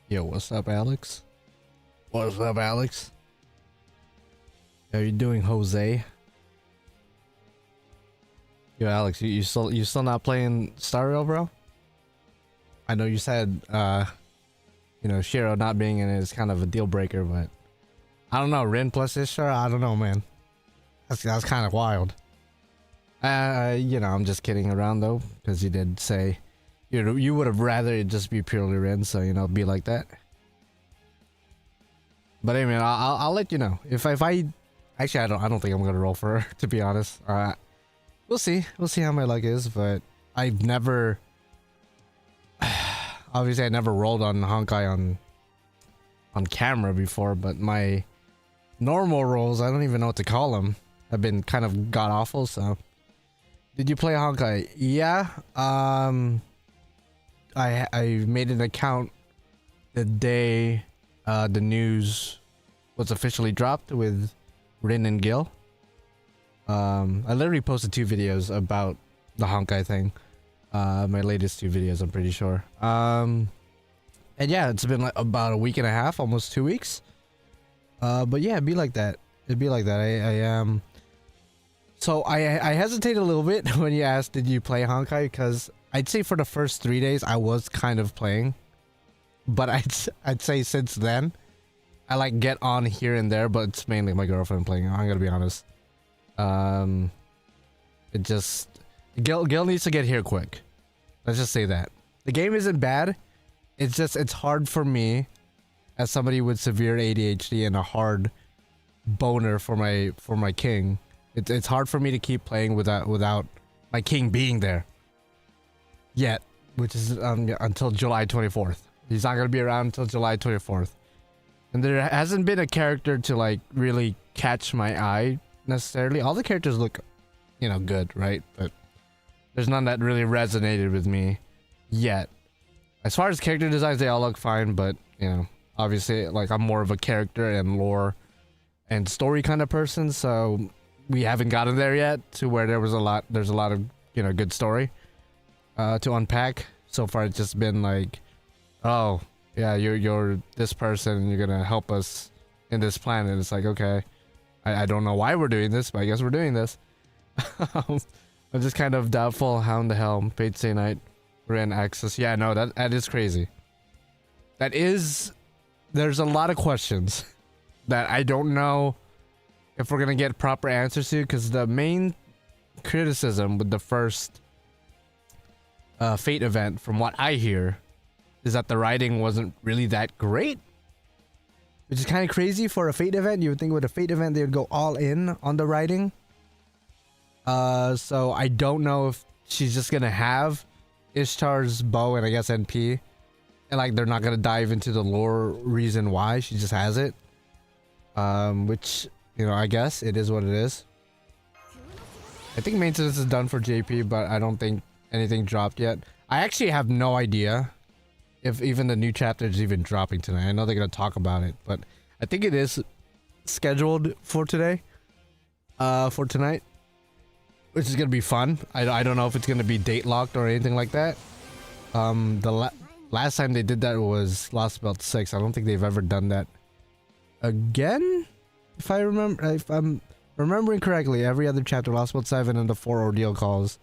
Yo, what's up, Alex? What's up, Alex? How you doing, Jose? Yo, Alex, you still not playing Star Rail, bro? I know you said Shiro not being in it is kind of a deal breaker, but I don't know. Rin plus Ishtar, I don't know, man. That's kind of wild. I'm just kidding around though, because you did say you would have rather it just be purely Rin, so be like that. But hey, man, I'll let you know if I actually I don't think I'm gonna roll for her, to be honest. We'll see how my luck is, but I've never obviously I never rolled on Honkai on camera before, but my normal rolls, I don't even know what to call them, have been kind of god awful. So did you play Honkai? Yeah. I made an account the day the news was officially dropped with Rin and Gil. I literally posted 2 videos about the Honkai thing. My latest 2 videos, I'm pretty sure. And yeah, it's been like about a week and a half, almost 2 weeks. But yeah, it'd be like that. So I hesitated a little bit when you asked, did you play Honkai? Because I'd say for the first 3 days I was kind of playing, but I'd say since then I like get on here and there, but it's mainly my girlfriend playing. I'm gonna be honest. It just Gil needs to get here quick. Let's just say that the game isn't bad. It's hard for me as somebody with severe ADHD and a hard boner for my king. It's hard for me to keep playing without my king being there yet, which is until July 24th. He's not gonna be around until July 24th, and there hasn't been a character to like really catch my eye necessarily. All the characters look good, right? But there's none that really resonated with me yet. As far as character designs, they all look fine, but obviously like I'm more of a character and lore and story kind of person, so we haven't gotten there yet to where there's a lot of good story to unpack. So far it's just been like, oh yeah, you're this person and you're gonna help us in this planet. It's like, okay, I don't know why we're doing this, but I guess we're doing this. I'm just kind of doubtful. Hound the Helm, Fate Stay Night, Ren Access. Yeah, no, that is crazy. There's a lot of questions that I don't know if we're gonna get proper answers to, because the main criticism with the first Fate event, from what I hear, is that the writing wasn't really that great, which is kind of crazy for a Fate event. You would think with a Fate event they would go all in on the writing. So I don't know if she's just gonna have Ishtar's bow and I guess NP, and like they're not gonna dive into the lore reason why she just has it, which I guess it is what it is. I think maintenance is done for JP, but I don't think anything dropped yet. I actually have no idea if even the new chapter is even dropping tonight. I know they're gonna talk about it, but I think it is scheduled for today, for tonight, which is gonna be fun. I don't know if it's gonna be date locked or anything like that. Last time they did that was Lostbelt 6. I don't think they've ever done that again. If I'm remembering correctly, every other chapter, Lostbelt 7 and the 4 Ordeal calls,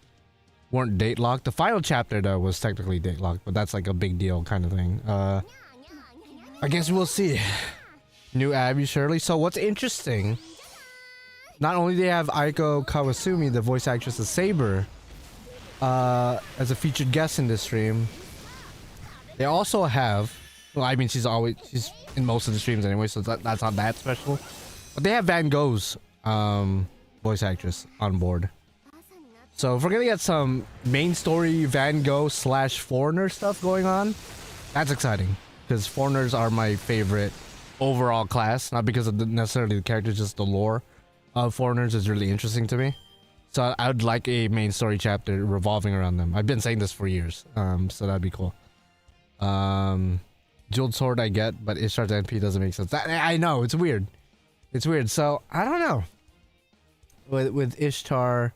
weren't date locked. The final chapter though was technically date locked, but that's like a big deal kind of thing. I guess we'll see. New Abby Shirley. So what's interesting, not only do they have Aiko Kawasumi, the voice actress of Saber, as a featured guest in this stream, they also have, well, I mean, she's in most of the streams anyway, so that's not that special, but they have Van Gogh's voice actress on board. So if we're gonna get some main story Van Gogh / foreigner stuff going on, that's exciting, because foreigners are my favorite overall class, not because of necessarily the characters, just the lore of foreigners is really interesting to me. So I would like a main story chapter revolving around them. I've been saying this for years, so that'd be cool. Jeweled Sword I get, but Ishtar's NP doesn't make sense. I know, it's weird. So I don't know with Ishtar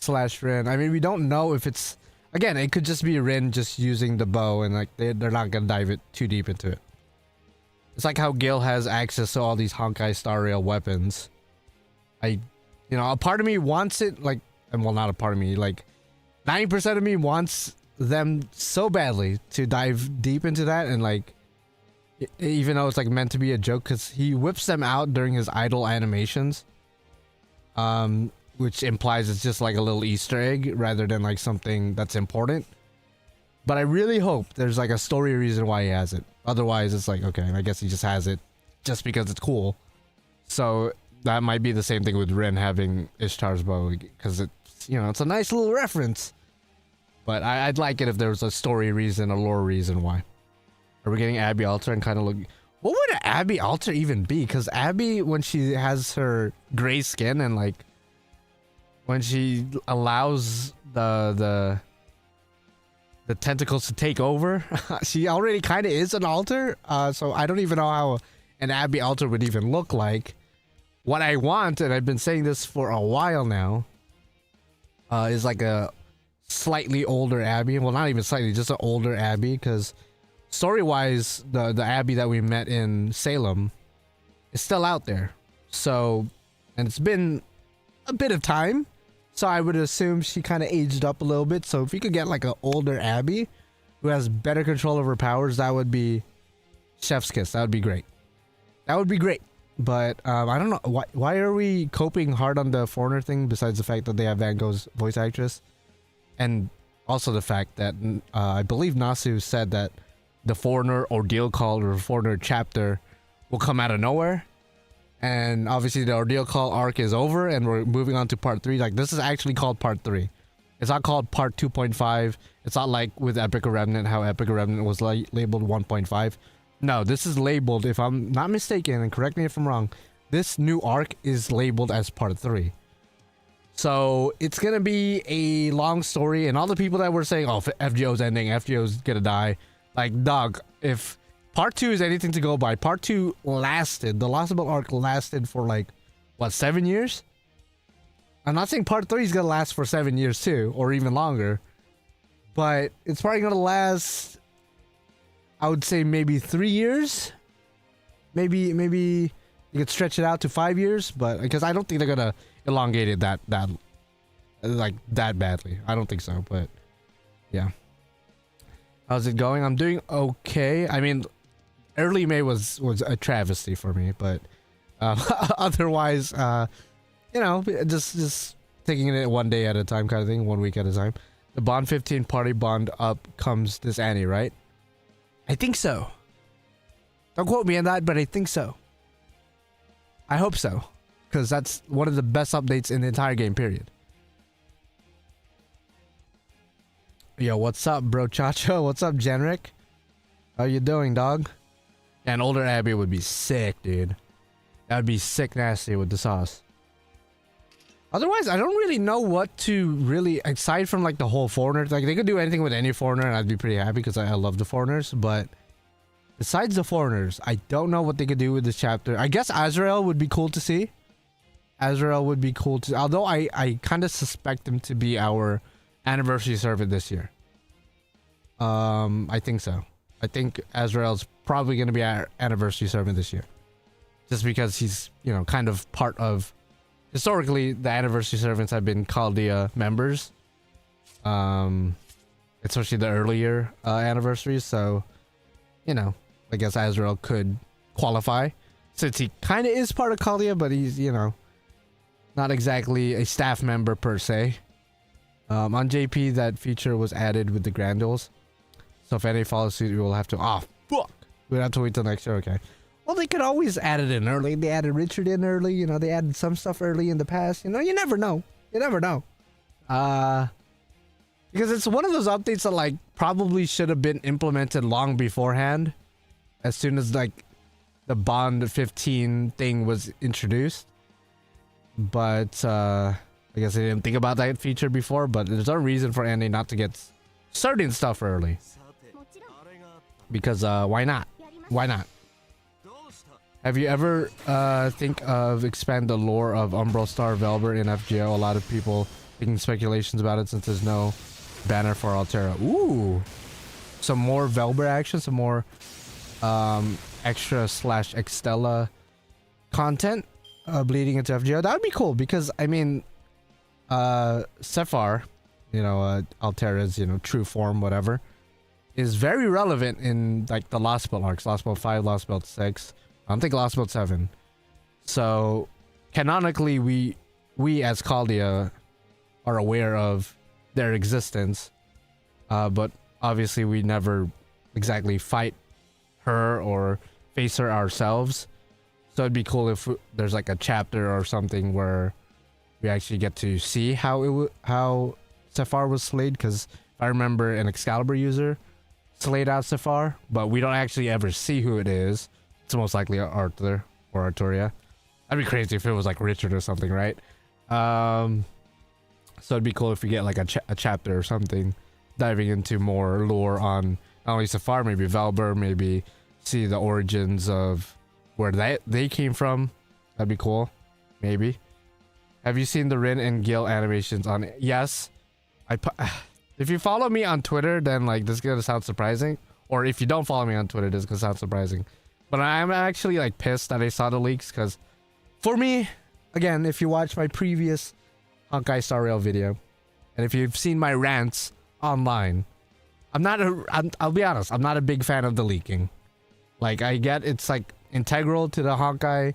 / Rin. I mean, we don't know if it's, again, it could just be Rin just using the bow, and like they're not gonna dive it too deep into it. It's like how Gil has access to all these Honkai Star Rail weapons. A part of me wants it, like, well, not a part of me, like 90% of me wants them so badly to dive deep into that, and like, even though it's like meant to be a joke, because he whips them out during his idle animations, which implies it's just like a little Easter egg rather than like something that's important. But I really hope there's like a story reason why he has it. Otherwise, it's like, okay, I guess he just has it just because it's cool. So that might be the same thing with Rin having Ishtar's bow, because it's, it's a nice little reference. But I'd like it if there was a story reason, a lore reason why. Are we getting Abby Alter and kind of look... What would Abby Alter even be? Because Abby, when she has her gray skin and like when she allows the tentacles to take over, she already kind of is an alter. So I don't even know how an Abby Alter would even look like. What I want, and I've been saying this for a while now, is like a slightly older Abby. Well, not even slightly, just an older Abby, because story-wise, the Abby that we met in Salem is still out there. So, and it's been a bit of time, so I would assume she kind of aged up a little bit. So if you could get like an older Abby who has better control of her powers, that would be chef's kiss. That would be great. That would be great. But I don't know, why are we coping hard on the foreigner thing, besides the fact that they have Van Gogh's voice actress? And also the fact that I believe Nasu said that the foreigner ordeal call or foreigner chapter will come out of nowhere. And obviously the ordeal call arc is over and we're moving on to part 3. Like, this is actually called part 3. It's not called part 2.5. It's not like with Epic Remnant, how Epic Remnant was labeled 1.5. No, this is labeled, if I'm not mistaken, and correct me if I'm wrong, this new arc is labeled as part 3. So it's gonna be a long story, and all the people that were saying, oh, FGO's ending, FGO's gonna die, like, dog, if part 2 is anything to go by, part 2 lasted, the Lostbelt arc lasted for like, what, 7 years? I'm not saying part 3 is gonna last for 7 years too, or even longer, but it's probably gonna last, I would say maybe 3 years. Maybe you could stretch it out to 5 years, but because I don't think they're gonna elongate it that badly. I don't think so, but yeah. How's it going? I'm doing okay. I mean, early May was a travesty for me, but otherwise, just taking it one day at a time kind of thing, 1 week at a time. The Bond 15 party bond up comes this Annie, right? I think so. Don't quote me on that, but I think so. I hope so, because that's one of the best updates in the entire game, period. Yo, what's up, bro Chacho? What's up, Genric? How you doing, dog? An older Abby would be sick, dude. That would be sick nasty with the sauce. Otherwise, I don't really know what to really, aside from like the whole foreigner, like they could do anything with any foreigner and I'd be pretty happy because I love the foreigners, but besides the foreigners, I don't know what they could do with this chapter. I guess Azrael would be cool to see. Azrael would be cool to, although I kind of suspect him to be our anniversary servant this year. I think so. I think Azrael's probably going to be our anniversary servant this year. Just because he's, kind of part of, historically, the anniversary servants have been Chaldea members. Especially the earlier anniversaries, so, I guess Azrael could qualify. Since he kind of is part of Chaldea, but he's, not exactly a staff member per se. On JP, that feature was added with the Grandules. So if any follows suit, we will have to... Oh, fuck! We'd have to wait till next year, okay. Well, they could always add it in early. They added Richard in early. They added some stuff early in the past. You never know. You never know. Because it's one of those updates that, like, probably should have been implemented long beforehand. As soon as, like, the Bond 15 thing was introduced. But, I guess I didn't think about that feature before. But there's no reason for Andy not to get certain stuff early. Because, why not? Why not? Have you ever think of expand the lore of Umbral Star Velber in FGO? A lot of people making speculations about it since there's no banner for Altera. Ooh, some more Velber action, some more extra slash Extella content bleeding into FGO. That would be cool because I mean, Sephar, you know, Altera's, you know, true form, whatever, is very relevant in like the Lostbelt arcs, Lostbelt 5, Lostbelt 6. I don't think Lostbelt 7. So canonically, we as Caldea are aware of their existence, but obviously we never exactly fight her or face her ourselves. So it'd be cool if there's like a chapter or something where we actually get to see how Sephar was slayed, because if I remember, an Excalibur user slayed out Sephar, but we don't actually ever see who it is. It's most likely Arthur or Arturia. That'd be crazy if it was like Richard or something, right? So it'd be cool if we get like a chapter or something diving into more lore on not only Sephar, maybe Valber, maybe see the origins of where they came from. That'd be cool. Maybe. Have you seen the Rin and Gil animations on it? Yes. If you follow me on Twitter, then like this is gonna sound surprising. Or if you don't follow me on Twitter, this is gonna sound surprising. But I'm actually like pissed that I saw the leaks, because for me, again, if you watch my previous Honkai Star Rail video, and if you've seen my rants online, I'll be honest, I'm not a big fan of the leaking. Like, I get it's like integral to the Honkai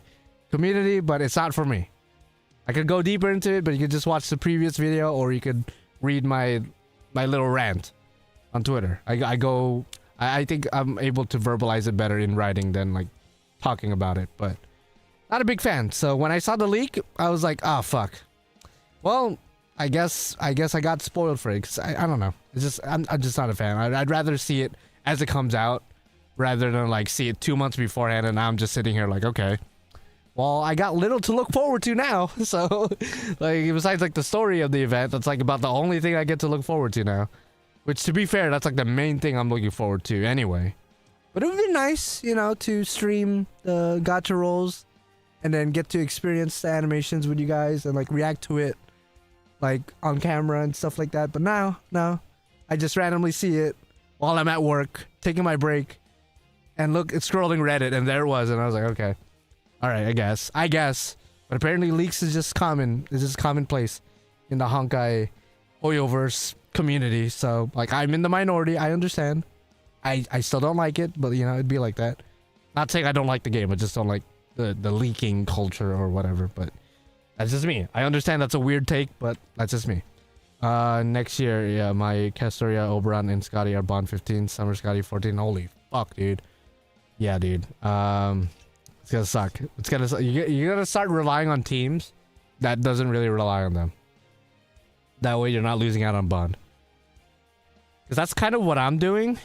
community, but it's not for me. I could go deeper into it, but you could just watch the previous video, or you could read my little rant on Twitter. I think I'm able to verbalize it better in writing than like talking about it, but not a big fan. So when I saw the leak, I was like, oh fuck. Well, I guess I got spoiled for it, because I don't know. It's just I'm just not a fan. I'd rather see it as it comes out rather than like see it 2 months beforehand, and now I'm just sitting here like, okay, well, I got little to look forward to now. So like, besides like the story of the event, that's like about the only thing I get to look forward to now. Which, to be fair, that's like the main thing I'm looking forward to anyway. But it would be nice, you know, to stream the gacha rolls and then get to experience the animations with you guys and like react to it like on camera and stuff like that. But now, no, I just randomly see it while I'm at work, taking my break, and look, it's scrolling Reddit, and there it was, and I was like, okay, all right, I guess. But apparently leaks is just common. It's just commonplace in the Honkai Oyoverse community. So like, I'm in the minority. I understand. I still don't like it, but you know, it'd be like that. Not saying I don't like the game, I just don't like the leaking culture or whatever. But that's just me. I understand that's a weird take, but that's just me. Next year, yeah, my Castoria, Oberon, and Scotty are Bond 15, Summer Scotty 14. Holy fuck, dude. Yeah, dude. It's gonna suck. It's gonna suck. You're gonna start relying on teams that doesn't really rely on them. That way you're not losing out on Bond. Because that's kind of what I'm doing.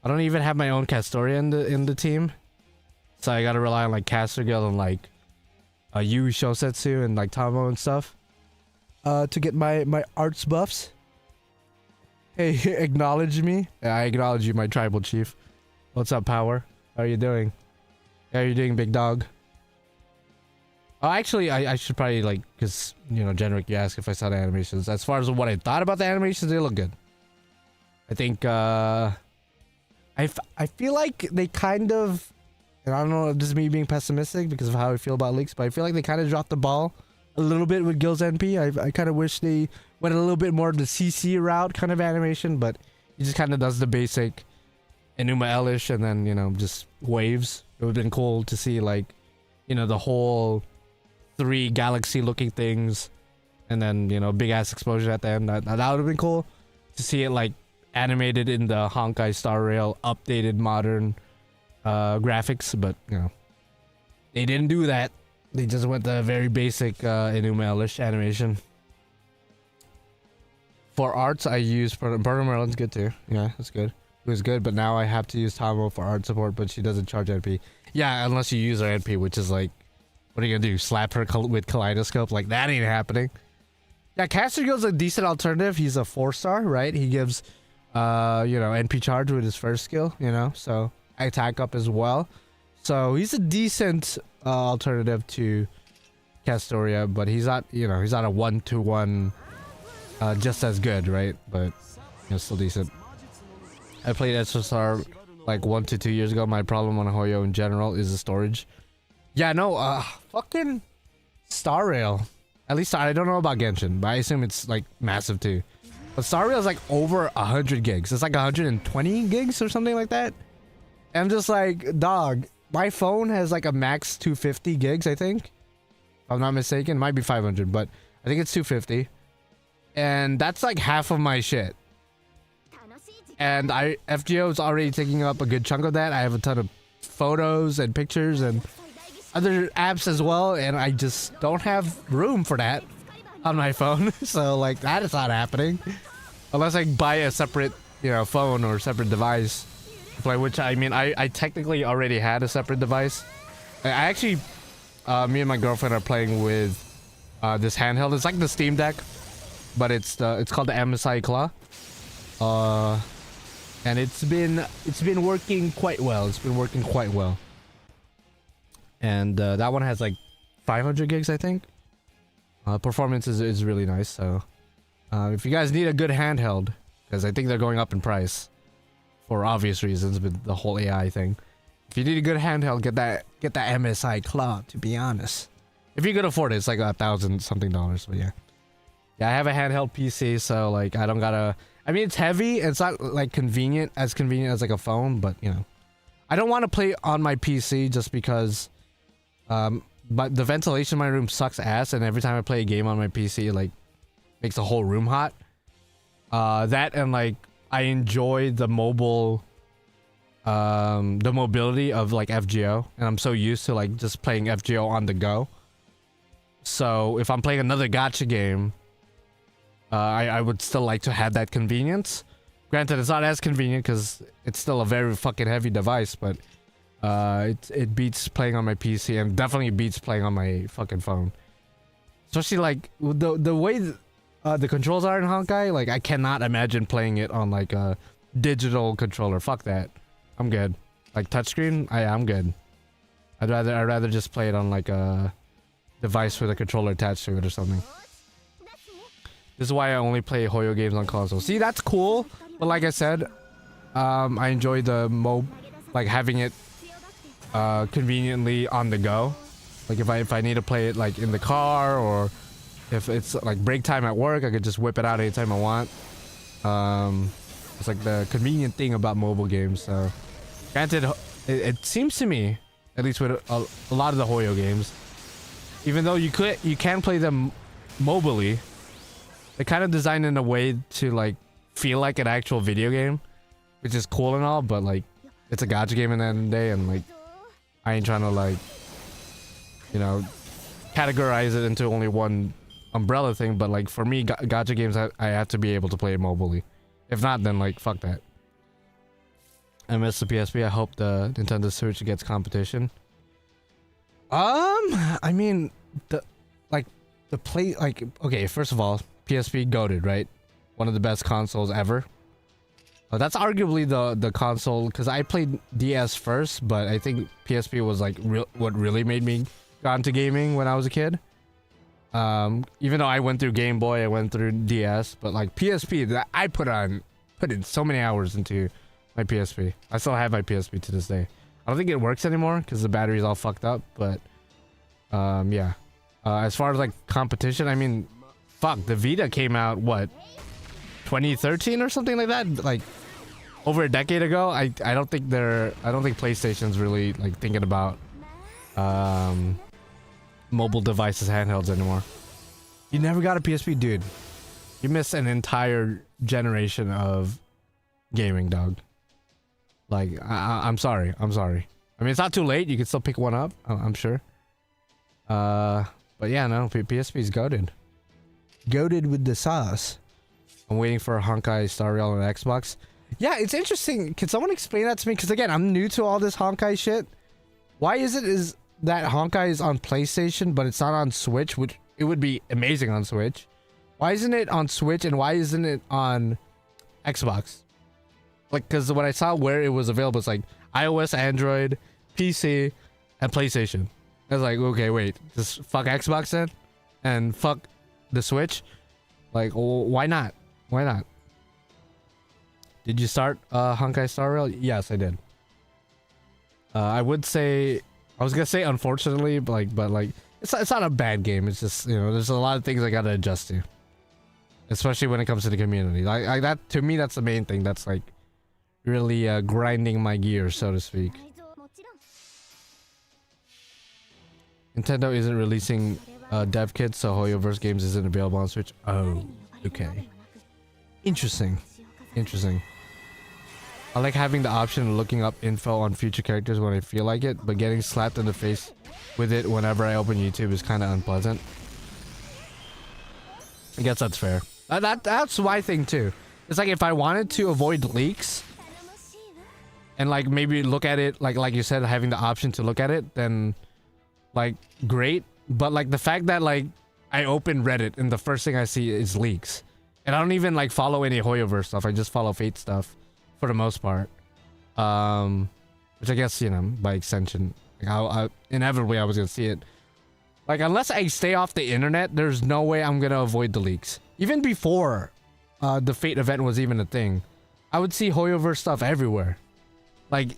I don't even have my own Castoria in the team. So I gotta rely on like Castergirl and like Yu Shosetsu and like Tamo and stuff. To get my arts buffs. Hey, acknowledge me. Yeah, I acknowledge you, my tribal chief. What's up, Power? How are you doing? How are you doing, big dog? Oh, actually, I should probably like, because, you know, Generic, you asked if I saw the animations. As far as what I thought about the animations, they look good. I think, I feel like they kind of, and I don't know if this is me being pessimistic because of how I feel about leaks, but I feel like they kind of dropped the ball a little bit with Gil's NP. I kind of wish they went a little bit more of the CC route kind of animation, but he just kind of does the basic Enuma Elish and then, you know, just waves. It would have been cool to see, like, you know, the whole 3 galaxy looking things and then, you know, big ass explosion at the end. That would have been cool to see it like animated in the Honkai Star Rail updated modern graphics, but you know, they didn't do that. They just went the very basic Enuma Elish animation. For arts, I use Burner Merlin's good too. Yeah, that's good. It was good, but now I have to use Tamo for art support, but she doesn't charge NP. Yeah, unless you use her NP, which is like, what are you gonna do? Slap her with Kaleidoscope? Like, that ain't happening. Yeah, Castergill's a decent alternative. He's a 4-star, right? He gives, you know, NP charge with his first skill, you know, so attack up as well. So he's a decent alternative to Castoria, but he's not, you know, he's not a 1-to-1 just as good, right? But, you know, still decent. I played SSR like 1 to 2 years ago. My problem on Hoyo in general is the storage. Yeah, no, fucking Star Rail. At least I don't know about Genshin, but I assume it's like massive too. But Star Rail is like over 100 gigs. It's like 120 gigs or something like that. And I'm just like, dog, my phone has like a max 250 gigs, I think. If I'm not mistaken. It might be 500, but I think it's 250. And that's like half of my shit. And FGO is already taking up a good chunk of that. I have a ton of photos and pictures and other apps as well, and I just don't have room for that on my phone. So like that is not happening unless I buy a separate, you know, phone or separate device to play, which I mean I technically already had a separate device. I actually me and my girlfriend are playing with this handheld. It's like the Steam Deck, but it's called the MSI Claw. And it's been working quite well. It's been working quite well. And that one has like 500 gigs, I think. Performance is really nice. So if you guys need a good handheld, because I think they're going up in price for obvious reasons with the whole AI thing. If you need a good handheld, get that MSI Claw. To be honest, if you could afford it, it's like $1,000 something. But yeah, I have a handheld PC, so like I don't gotta. I mean, it's heavy. It's not like convenient as like a phone, but you know, I don't want to play on my PC just because. But the ventilation in my room sucks ass, and every time I play a game on my PC, it like makes the whole room hot. That and like I enjoy the mobile, the mobility of like FGO, and I'm so used to like just playing FGO on the go. So if I'm playing another gacha game, I would still like to have that convenience. Granted, it's not as convenient because it's still a very fucking heavy device, but it beats playing on my PC and definitely beats playing on my fucking phone. Especially like the way the controls are in Honkai, like I cannot imagine playing it on like a digital controller. Fuck that. I'm good. Like touchscreen, I'm good. I'd rather just play it on like a device with a controller attached to it or something. This is why I only play Hoyo games on console. See, that's cool, but like I said, I enjoy the like having it conveniently on the go. Like if I need to play it like in the car, or if it's like break time at work, I could just whip it out anytime I want. It's like the convenient thing about mobile games. So granted, it seems to me, at least with a lot of the Hoyo games, even though you can play them mobily, they're kind of designed in a way to like feel like an actual video game, which is cool and all, but like it's a gacha game at the end of the day, and like I ain't trying to like, you know, categorize it into only one umbrella thing. But like for me, gacha games, I have to be able to play it mobily. If not, then like fuck that. I miss the PSP. I hope the Nintendo Switch gets competition. I mean, okay, first of all, PSP goated, right? One of the best consoles ever. That's arguably the console, because I played DS first, but I think PSP was like what really made me got into gaming when I was a kid. Even though I went through Game Boy, I went through DS, but like PSP, I put in so many hours into my PSP. I still have my PSP to this day. I don't think it works anymore because the battery's all fucked up, but yeah. As far as like competition, I mean, fuck, the Vita came out what, 2013 or something like that, like over a decade ago. I don't think PlayStation's really like thinking about mobile devices, handhelds anymore. You never got a PSP, dude. You missed an entire generation of gaming, dog. Like I'm sorry. I mean, it's not too late. You can still pick one up, I'm sure. But yeah, no, PSP's goated. Goated with the sauce. I'm waiting for a Honkai Star Rail on Xbox. Yeah, it's interesting. Can someone explain that to me? Because again, I'm new to all this Honkai shit. Why is that Honkai is on PlayStation, but it's not on Switch, which it would be amazing on Switch? Why isn't it on Switch, and why isn't it on Xbox? Like, because when I saw where it was available, it's like iOS, Android, PC, and PlayStation. I was like, okay, wait, just fuck Xbox then? And fuck the Switch? Like, why not? Why not? Did you start Honkai Star Rail? Yes, I did. I would say, I was gonna say unfortunately, but like it's not a bad game. It's just, you know, there's a lot of things I gotta adjust to, especially when it comes to the community. Like that, to me, that's the main thing. That's like really grinding my gears, so to speak. Nintendo isn't releasing dev kits, so Hoyoverse games isn't available on Switch. Oh, okay. Interesting. Interesting. I like having the option of looking up info on future characters when I feel like it, but getting slapped in the face with it whenever I open YouTube is kind of unpleasant. I guess that's fair. That's my thing too. It's like if I wanted to avoid leaks and like maybe look at it like you said, having the option to look at it, then like great. But like the fact that like I open Reddit and the first thing I see is leaks, and I don't even like follow any Hoyoverse stuff. I just follow Fate stuff for the most part, which I guess, you know, by extension, like inevitably I was gonna see it. Like unless I stay off the internet, there's no way I'm gonna avoid the leaks. Even before the Fate event was even a thing, I would see Hoyoverse stuff everywhere. Like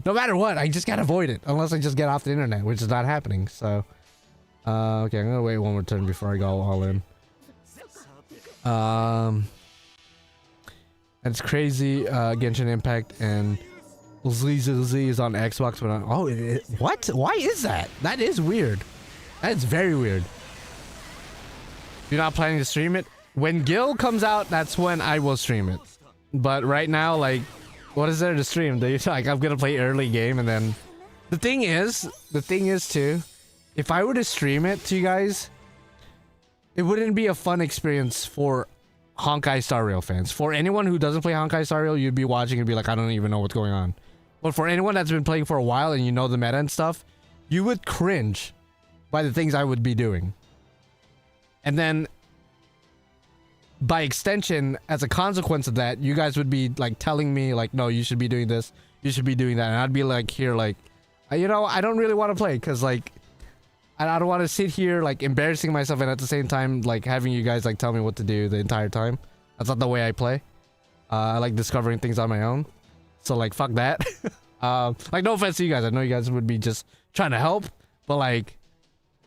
no matter what, I just gotta avoid it unless I just get off the internet, which is not happening. So okay, I'm gonna wait one more turn before I go all in. It's crazy. Genshin Impact and Z is on Xbox, but on, oh, what? Why is that? That is weird. That is very weird. You're not planning to stream it? When Gil comes out, that's when I will stream it. But right now, like, what is there to stream? Like, I'm gonna play early game, and then the thing is too, if I were to stream it to you guys, it wouldn't be a fun experience for Honkai Star Rail fans. For anyone who doesn't play Honkai Star Rail, you'd be watching and be like, I don't even know what's going on. But for anyone that's been playing for a while and you know the meta and stuff, you would cringe by the things I would be doing. And then by extension, as a consequence of that, you guys would be like telling me like, no, you should be doing this, you should be doing that. And I'd be like here like, you know, I don't really want to play because like I don't want to sit here like embarrassing myself and at the same time like having you guys like tell me what to do the entire time. That's not the way I play. I like discovering things on my own. So like fuck that. Like no offense to you guys. I know you guys would be just trying to help, but like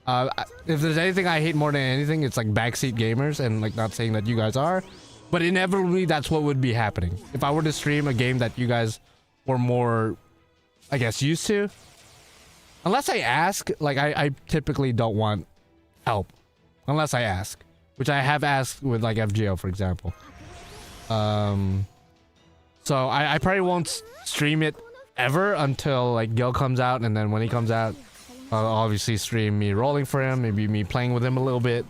if there's anything I hate more than anything, it's like backseat gamers, and like not saying that you guys are, but inevitably that's what would be happening. If I were to stream a game that you guys were more, I guess, used to. Unless I ask, like I typically don't want help. Unless I ask. Which I have asked with like FGO, for example. So I probably won't stream it ever until like Gil comes out, and then when he comes out, I'll obviously stream me rolling for him, maybe me playing with him a little bit.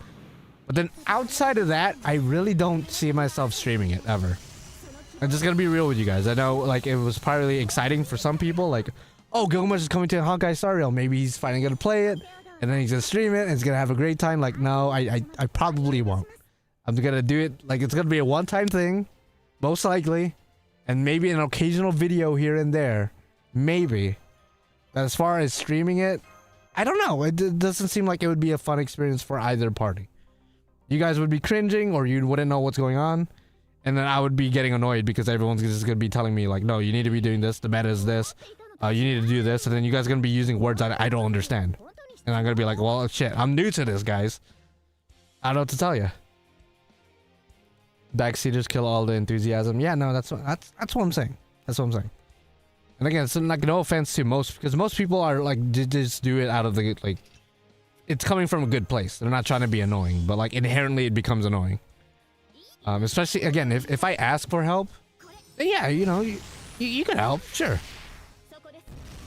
But then outside of that, I really don't see myself streaming it ever. I'm just gonna be real with you guys. I know like it was probably exciting for some people, like, oh, Gilgamesh is coming to Honkai Star Rail. Maybe he's finally gonna play it, and then he's gonna stream it, and he's gonna have a great time. Like, no, I probably won't. I'm gonna do it, like, it's gonna be a one-time thing, most likely, and maybe an occasional video here and there. Maybe. But as far as streaming it, I don't know. It doesn't seem like it would be a fun experience for either party. You guys would be cringing, or you wouldn't know what's going on, and then I would be getting annoyed because everyone's just gonna be telling me, like, no, you need to be doing this, the meta is this. You need to do this, and then you guys are gonna be using words I don't understand, and I'm gonna be like, well, shit, I'm new to this, guys. I don't know what to tell you. Backseaters kill all the enthusiasm. Yeah, no, that's what I'm saying. That's what I'm saying. And again, it's like no offense to most, because most people are like just do it out of the like, it's coming from a good place. They're not trying to be annoying, but like inherently it becomes annoying. Especially again, if I ask for help, then yeah, you know, you can help, sure.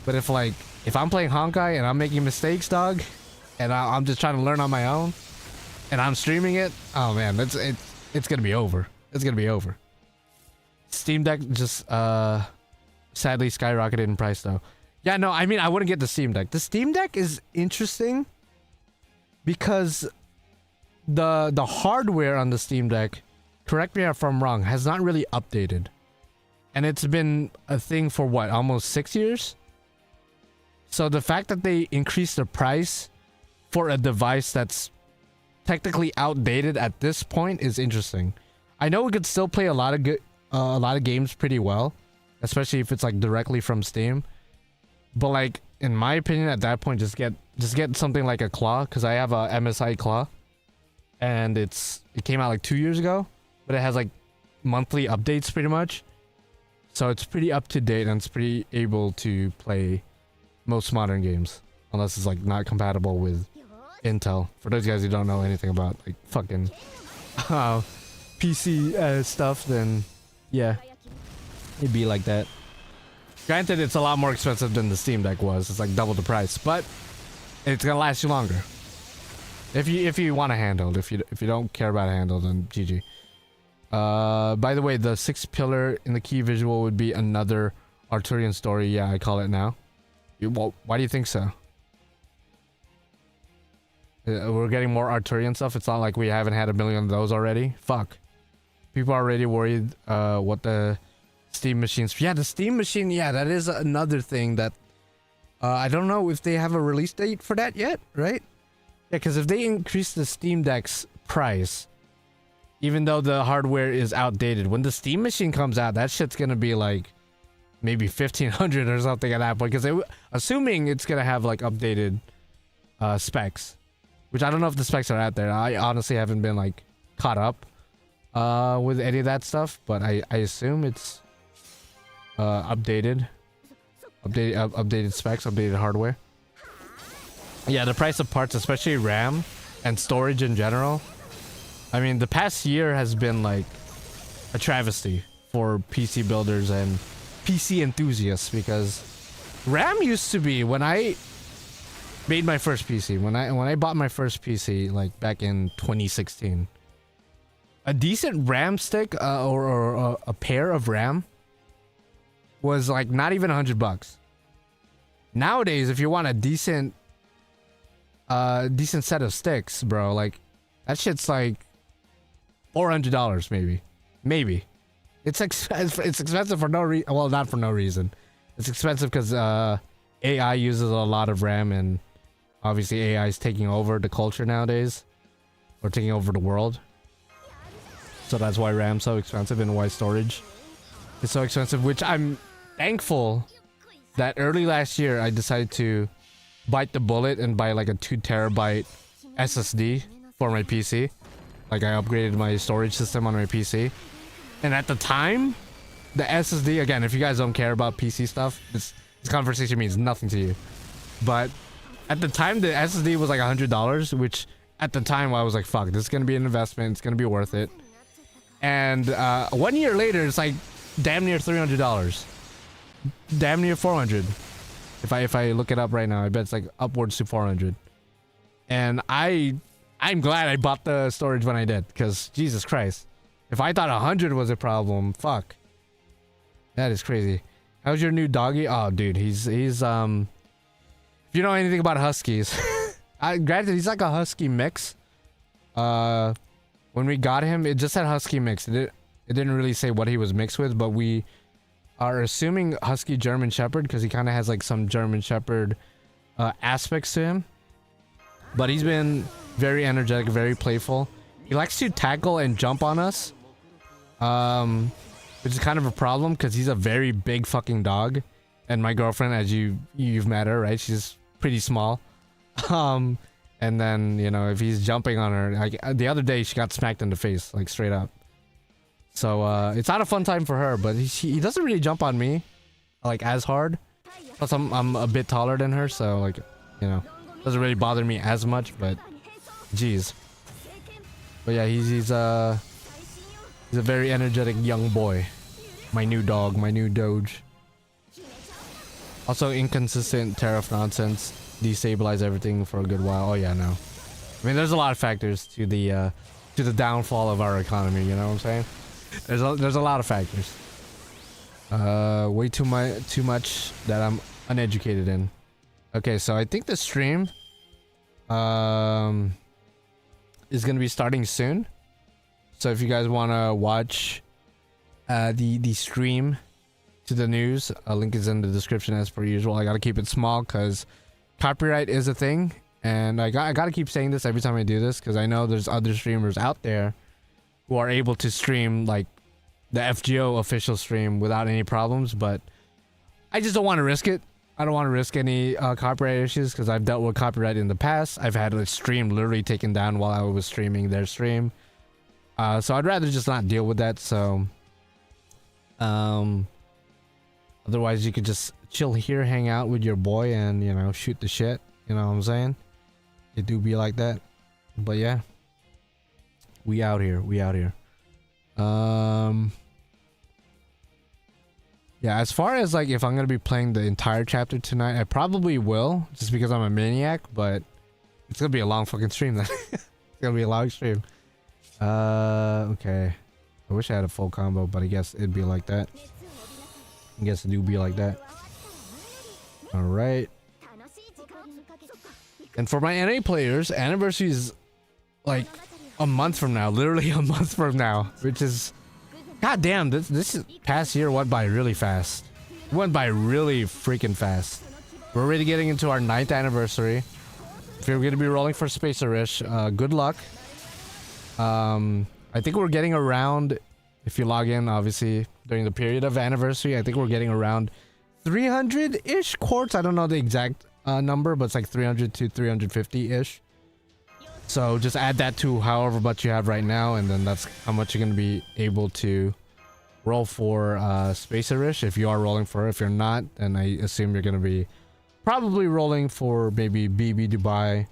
But if I'm playing Honkai and I'm making mistakes, dog, and I'm just trying to learn on my own, and I'm streaming it, oh man, it's gonna be over. It's gonna be over. Steam Deck just sadly skyrocketed in price though. Yeah, no, I mean I wouldn't get the Steam Deck. The Steam Deck is interesting because the hardware on the Steam Deck, correct me if I'm wrong, has not really updated. And it's been a thing for what, almost 6 years? So the fact that they increased the price for a device that's technically outdated at this point is interesting. I know we could still play a lot of games pretty well, especially if it's like directly from Steam. But like, in my opinion, at that point, just get something like a claw, because I have a MSI claw, and it came out like 2 years ago, but it has like monthly updates pretty much, so it's pretty up to date and it's pretty able to play most modern games, unless it's like not compatible with Intel. For those guys who don't know anything about like fucking PC stuff, then yeah, it'd be like that. Granted, it's a lot more expensive than the Steam Deck was. It's like double the price, but it's gonna last you longer. If you want a handheld. If you don't care about a handheld, then GG. By the way, the sixth pillar in the key visual would be another Arthurian story. Yeah, I call it now. Why do you think so? We're getting more Arthurian stuff. It's not like we haven't had a million of those already. Fuck. People are already worried what the Steam machines. Yeah, the Steam machine. Yeah, that is another thing that I don't know if they have a release date for that yet, right? Yeah, because if they increase the Steam Deck's price, even though the hardware is outdated, when the Steam machine comes out, that shit's gonna be like maybe 1,500 or something at that point. Because assuming it's gonna have like updated specs, which I don't know if the specs are out there. I honestly haven't been like caught up with any of that stuff, but I assume it's updated specs, updated hardware. Yeah, the price of parts, especially RAM and storage in general. I mean, the past year has been like a travesty for PC builders and PC enthusiasts, because RAM used to be, when I made my first PC, when I bought my first PC like back in 2016, a decent RAM stick or a pair of RAM was like not even $100. Nowadays, if you want a decent set of sticks, bro, like that shit's like $400 maybe. It's expensive for no reason. Well, not for no reason. It's expensive because AI uses a lot of RAM, and obviously AI is taking over the culture nowadays, or taking over the world. So that's why RAM's so expensive and why storage is so expensive, which I'm thankful that early last year I decided to bite the bullet and buy like a 2 terabyte SSD for my PC. Like, I upgraded my storage system on my PC. And at the time, the SSD, again, if you guys don't care about PC stuff, this conversation means nothing to you. But at the time, the SSD was like $100, which at the time I was like, fuck, this is going to be an investment. It's going to be worth it. And 1 year later, it's like damn near $300. Damn near 400. If I look it up right now, I bet it's like upwards to 400. And I'm glad I bought the storage when I did, because Jesus Christ, if I thought 100 was a problem, fuck, that is crazy. How's your new doggy? Oh, dude, he's if you know anything about huskies, granted he's like a husky mix. When we got him, it just said husky mix. It didn't really say what he was mixed with, but we are assuming husky German Shepherd, because he kind of has like some German Shepherd aspects to him. But he's been very energetic, very playful. He likes to tackle and jump on us, which is kind of a problem because he's a very big fucking dog. And my girlfriend, as you've met her, right? She's pretty small. And then, you know, if he's jumping on her, like the other day, she got smacked in the face, like straight up. So it's not a fun time for her, but he doesn't really jump on me like as hard. Plus I'm a bit taller than her, so like, you know, doesn't really bother me as much. But geez. But yeah, he's a very energetic young boy. My new dog, my new Doge. Also inconsistent tariff nonsense, destabilize everything for a good while. Oh yeah, no. I mean, there's a lot of factors to the downfall of our economy. You know what I'm saying? There's a lot of factors. Way too much that I'm uneducated in. Okay, so I think the stream is gonna be starting soon. So if you guys wanna watch the stream to the news, a link is in the description as per usual. I gotta keep it small because copyright is a thing, and I gotta keep saying this every time I do this, because I know there's other streamers out there who are able to stream like the FGO official stream without any problems, but I just don't want to risk it. I don't want to risk any copyright issues because I've dealt with copyright in the past. I've had a stream literally taken down while I was streaming their stream. So I'd rather just not deal with that. So otherwise you could just chill here, hang out with your boy, and you know, shoot the shit. You know what I'm saying? It do be like that. But yeah, we out here. Yeah, as far as like if I'm gonna be playing the entire chapter tonight, I probably will, just because I'm a maniac, but it's gonna be a long fucking stream then. It's gonna be a long stream. Okay. I wish I had a full combo, but I guess it'd be like that. I guess it do be like that. Alright. And for my NA players, anniversary is like a month from now, literally a month from now, which is, god damn, this past year went by really fast. It went by really freaking fast. We're already getting into our 9th anniversary. If you're gonna be rolling for Spacer Rish, good luck. I think we're getting around, if you log in obviously during the period of anniversary, I think we're getting around 300-ish quartz. I don't know the exact number, but it's like 300 to 350-ish. So just add that to however much you have right now, and then that's how much you're going to be able to roll for Spacer-ish if you are rolling for it. If you're not, then I assume you're going to be probably rolling for maybe BB Dubai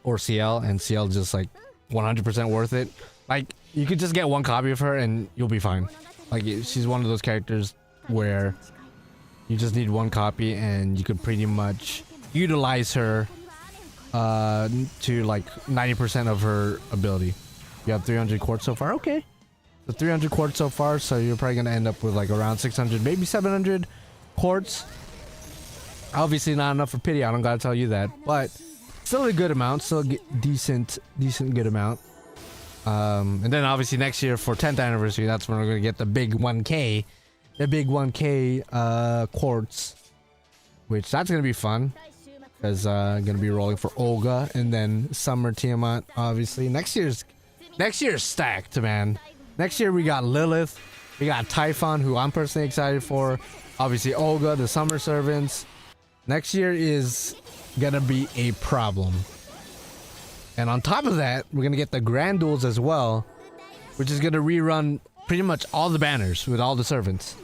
or CL, and CL just like 100% worth it. Like, you could just get one copy of her and you'll be fine. Like, she's one of those characters where you just need one copy and you could pretty much utilize her to like 90% of her ability. You have 300 quartz so far. Okay, the 300 quartz so far, so you're probably gonna end up with like around 600, maybe 700 quartz. Obviously not enough for pity, I don't gotta tell you that, but still a good amount, still a decent good amount. And then obviously next year for 10th anniversary, that's when we're gonna get the big 1k, quartz, which that's gonna be fun. Because gonna be rolling for Olga and then Summer Tiamat. Obviously next year's stacked, man. Next year we got Lilith, we got Typhon, who I'm personally excited for, obviously Olga, the Summer Servants. Next year is gonna be a problem, and on top of that we're gonna get the Grand Duels as well, which is gonna rerun pretty much all the banners with all the servants.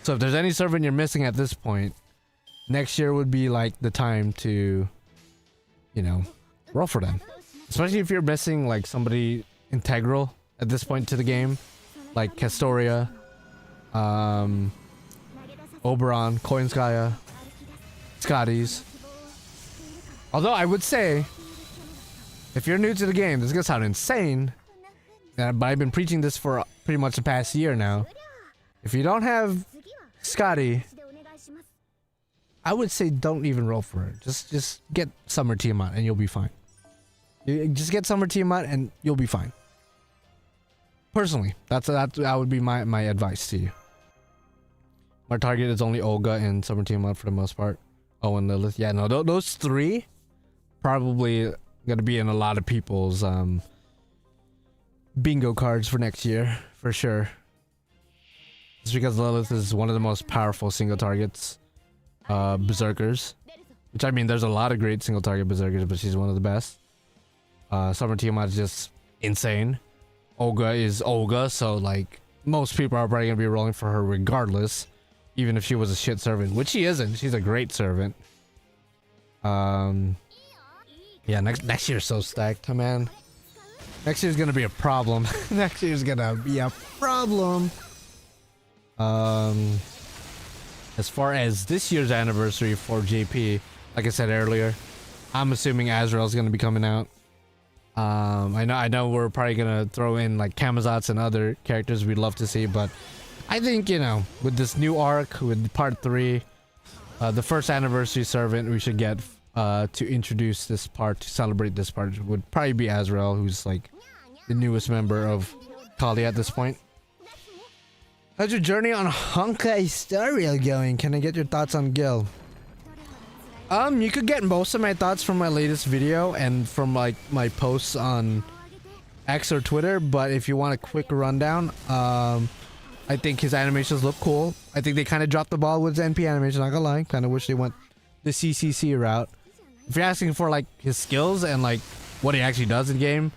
So if there's any servant you're missing at this point, next year would be like the time to, you know, roll for them. Especially if you're missing like somebody integral at this point to the game, like Castoria, Oberon, Koinskaya, Scotty's. Although I would say, if you're new to the game, this is gonna sound insane, but I've been preaching this for pretty much the past year now. If you don't have Scotty, I would say don't even roll for it. Just get Summer Tiamat and you'll be fine. You just get Summer Tiamat and you'll be fine. Personally, that would be my advice to you. My target is only Olga and Summer Tiamat for the most part. Oh, and Lilith. Yeah, no, those three probably gonna be in a lot of people's bingo cards for next year for sure. Just because Lilith is one of the most powerful single targets. Berserkers, which I mean there's a lot of great single target berserkers, but she's one of the best. Summer Tiamat is just insane. Olga is Olga, so like most people are probably gonna be rolling for her regardless, even if she was a shit servant, which she isn't. She's a great servant. Yeah, next year's so stacked, man. Next year's gonna be a problem. Next year's gonna be a problem. As far as this year's anniversary for JP, like I said earlier, I'm assuming Azrael's gonna be coming out. I know we're probably gonna throw in like Camazotz and other characters we'd love to see, but I think, you know, with this new arc, with part 3, the first anniversary servant we should get to introduce this part, to celebrate this part, would probably be Azrael, who's like the newest member of Kali at this point. How's your journey on Honkai Star Rail going? Can I get your thoughts on Gil? You could get most of my thoughts from my latest video and from like my posts on X or Twitter, but if you want a quick rundown, I think his animations look cool. I think they kind of dropped the ball with his NP animation, not gonna lie. Kind of wish they went the CCC route. If you're asking for like his skills and like what he actually does in game,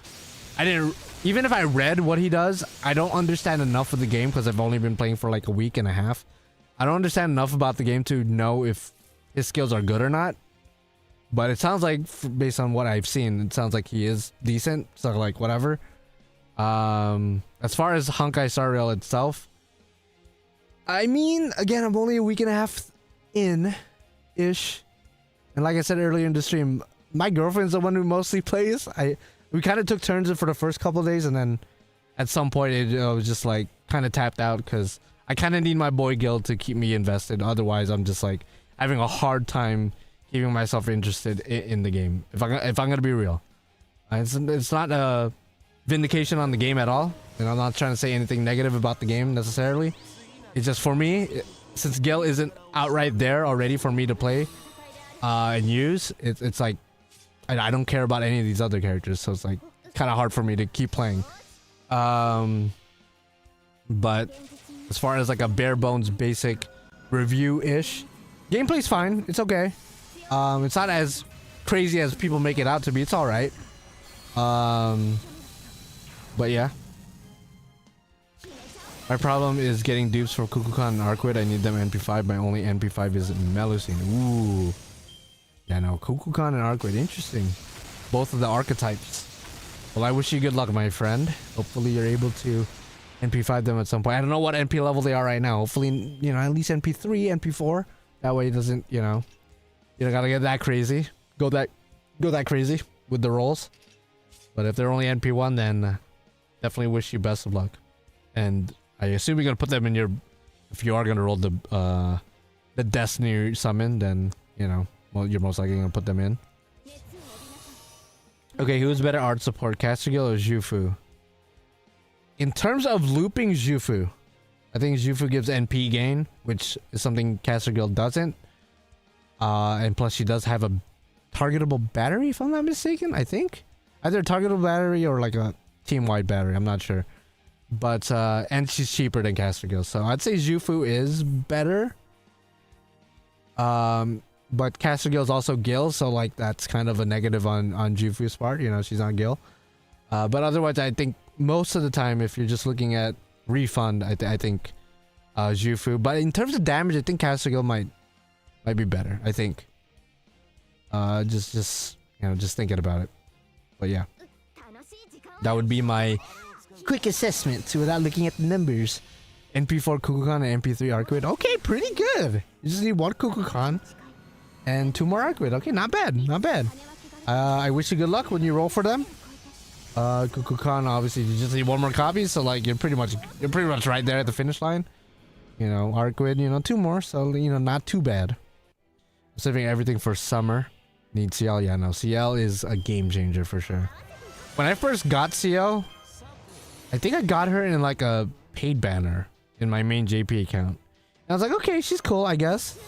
I didn't, even if I read what he does, I don't understand enough of the game because I've only been playing for like a week and a half. I don't understand enough about the game to know if his skills are good or not. But it sounds like, based on what I've seen, it sounds like he is decent. So like whatever. As far as Honkai Star Rail itself, I mean, again, I'm only a week and a half in-ish. And like I said earlier in the stream, my girlfriend's the one who mostly plays. We kind of took turns for the first couple of days, and then at some point it was just like kind of tapped out because I kind of need my boy guild to keep me invested. Otherwise, I'm just like having a hard time keeping myself interested in the game. If I'm gonna be real, it's not a vindication on the game at all, and I'm not trying to say anything negative about the game necessarily. It's just for me, since Gil isn't outright there already for me to play and use, it's like I don't care about any of these other characters, so it's like kind of hard for me to keep playing. But as far as like a bare bones basic review-ish, gameplay's fine. It's okay. It's not as crazy as people make it out to be. It's all right. But yeah. My problem is getting dupes for Kukulkan and Arquid. I need them NP5. My only NP5 is Melusine. Ooh. Yeah, no. Kukulkan and Arquid. Interesting. Both of the archetypes. Well, I wish you good luck, my friend. Hopefully you're able to NP5 them at some point. I don't know what NP level they are right now. Hopefully, you know, at least NP3, NP4. That way it doesn't, you know, you don't gotta get that crazy. Go that crazy with the rolls. But if they're only NP1, then definitely wish you best of luck. And I assume you're gonna put them in your, if you are gonna roll the Destiny summon, then, you know, well, you're most likely gonna put them in. Okay, who's better art support, Castergil or Jufu? In terms of looping, Jufu. I think Jufu gives NP gain, which is something Castergil doesn't. And plus she does have a targetable battery, if I'm not mistaken, I think. Either a targetable battery or like a team-wide battery, I'm not sure. But, and she's cheaper than Castergil, so I'd say Jufu is better. But Castergil is also Gil, so like that's kind of a negative on Jufu's part, you know, she's not Gil. But otherwise, I think most of the time, if you're just looking at refund, I think Jufu. But in terms of damage, I think Castergil might be better, I think. Just you know, just thinking about it. But yeah, that would be my quick assessment without looking at the numbers. NP4 Kukulkan and NP3 Arquid. Okay, pretty good. You just need one Kukulkan and 2 more Arquid. Okay, not bad, not bad. I wish you good luck when you roll for them. Kukulkan, obviously you just need 1 more copy, so like you're pretty much right there at the finish line. You know, Arquid, you know, 2 more, so you know, not too bad. Saving everything for summer. Need CL, yeah, no, CL is a game changer for sure. When I first got CL, I think I got her in like a paid banner in my main JP account. And I was like, okay, she's cool, I guess.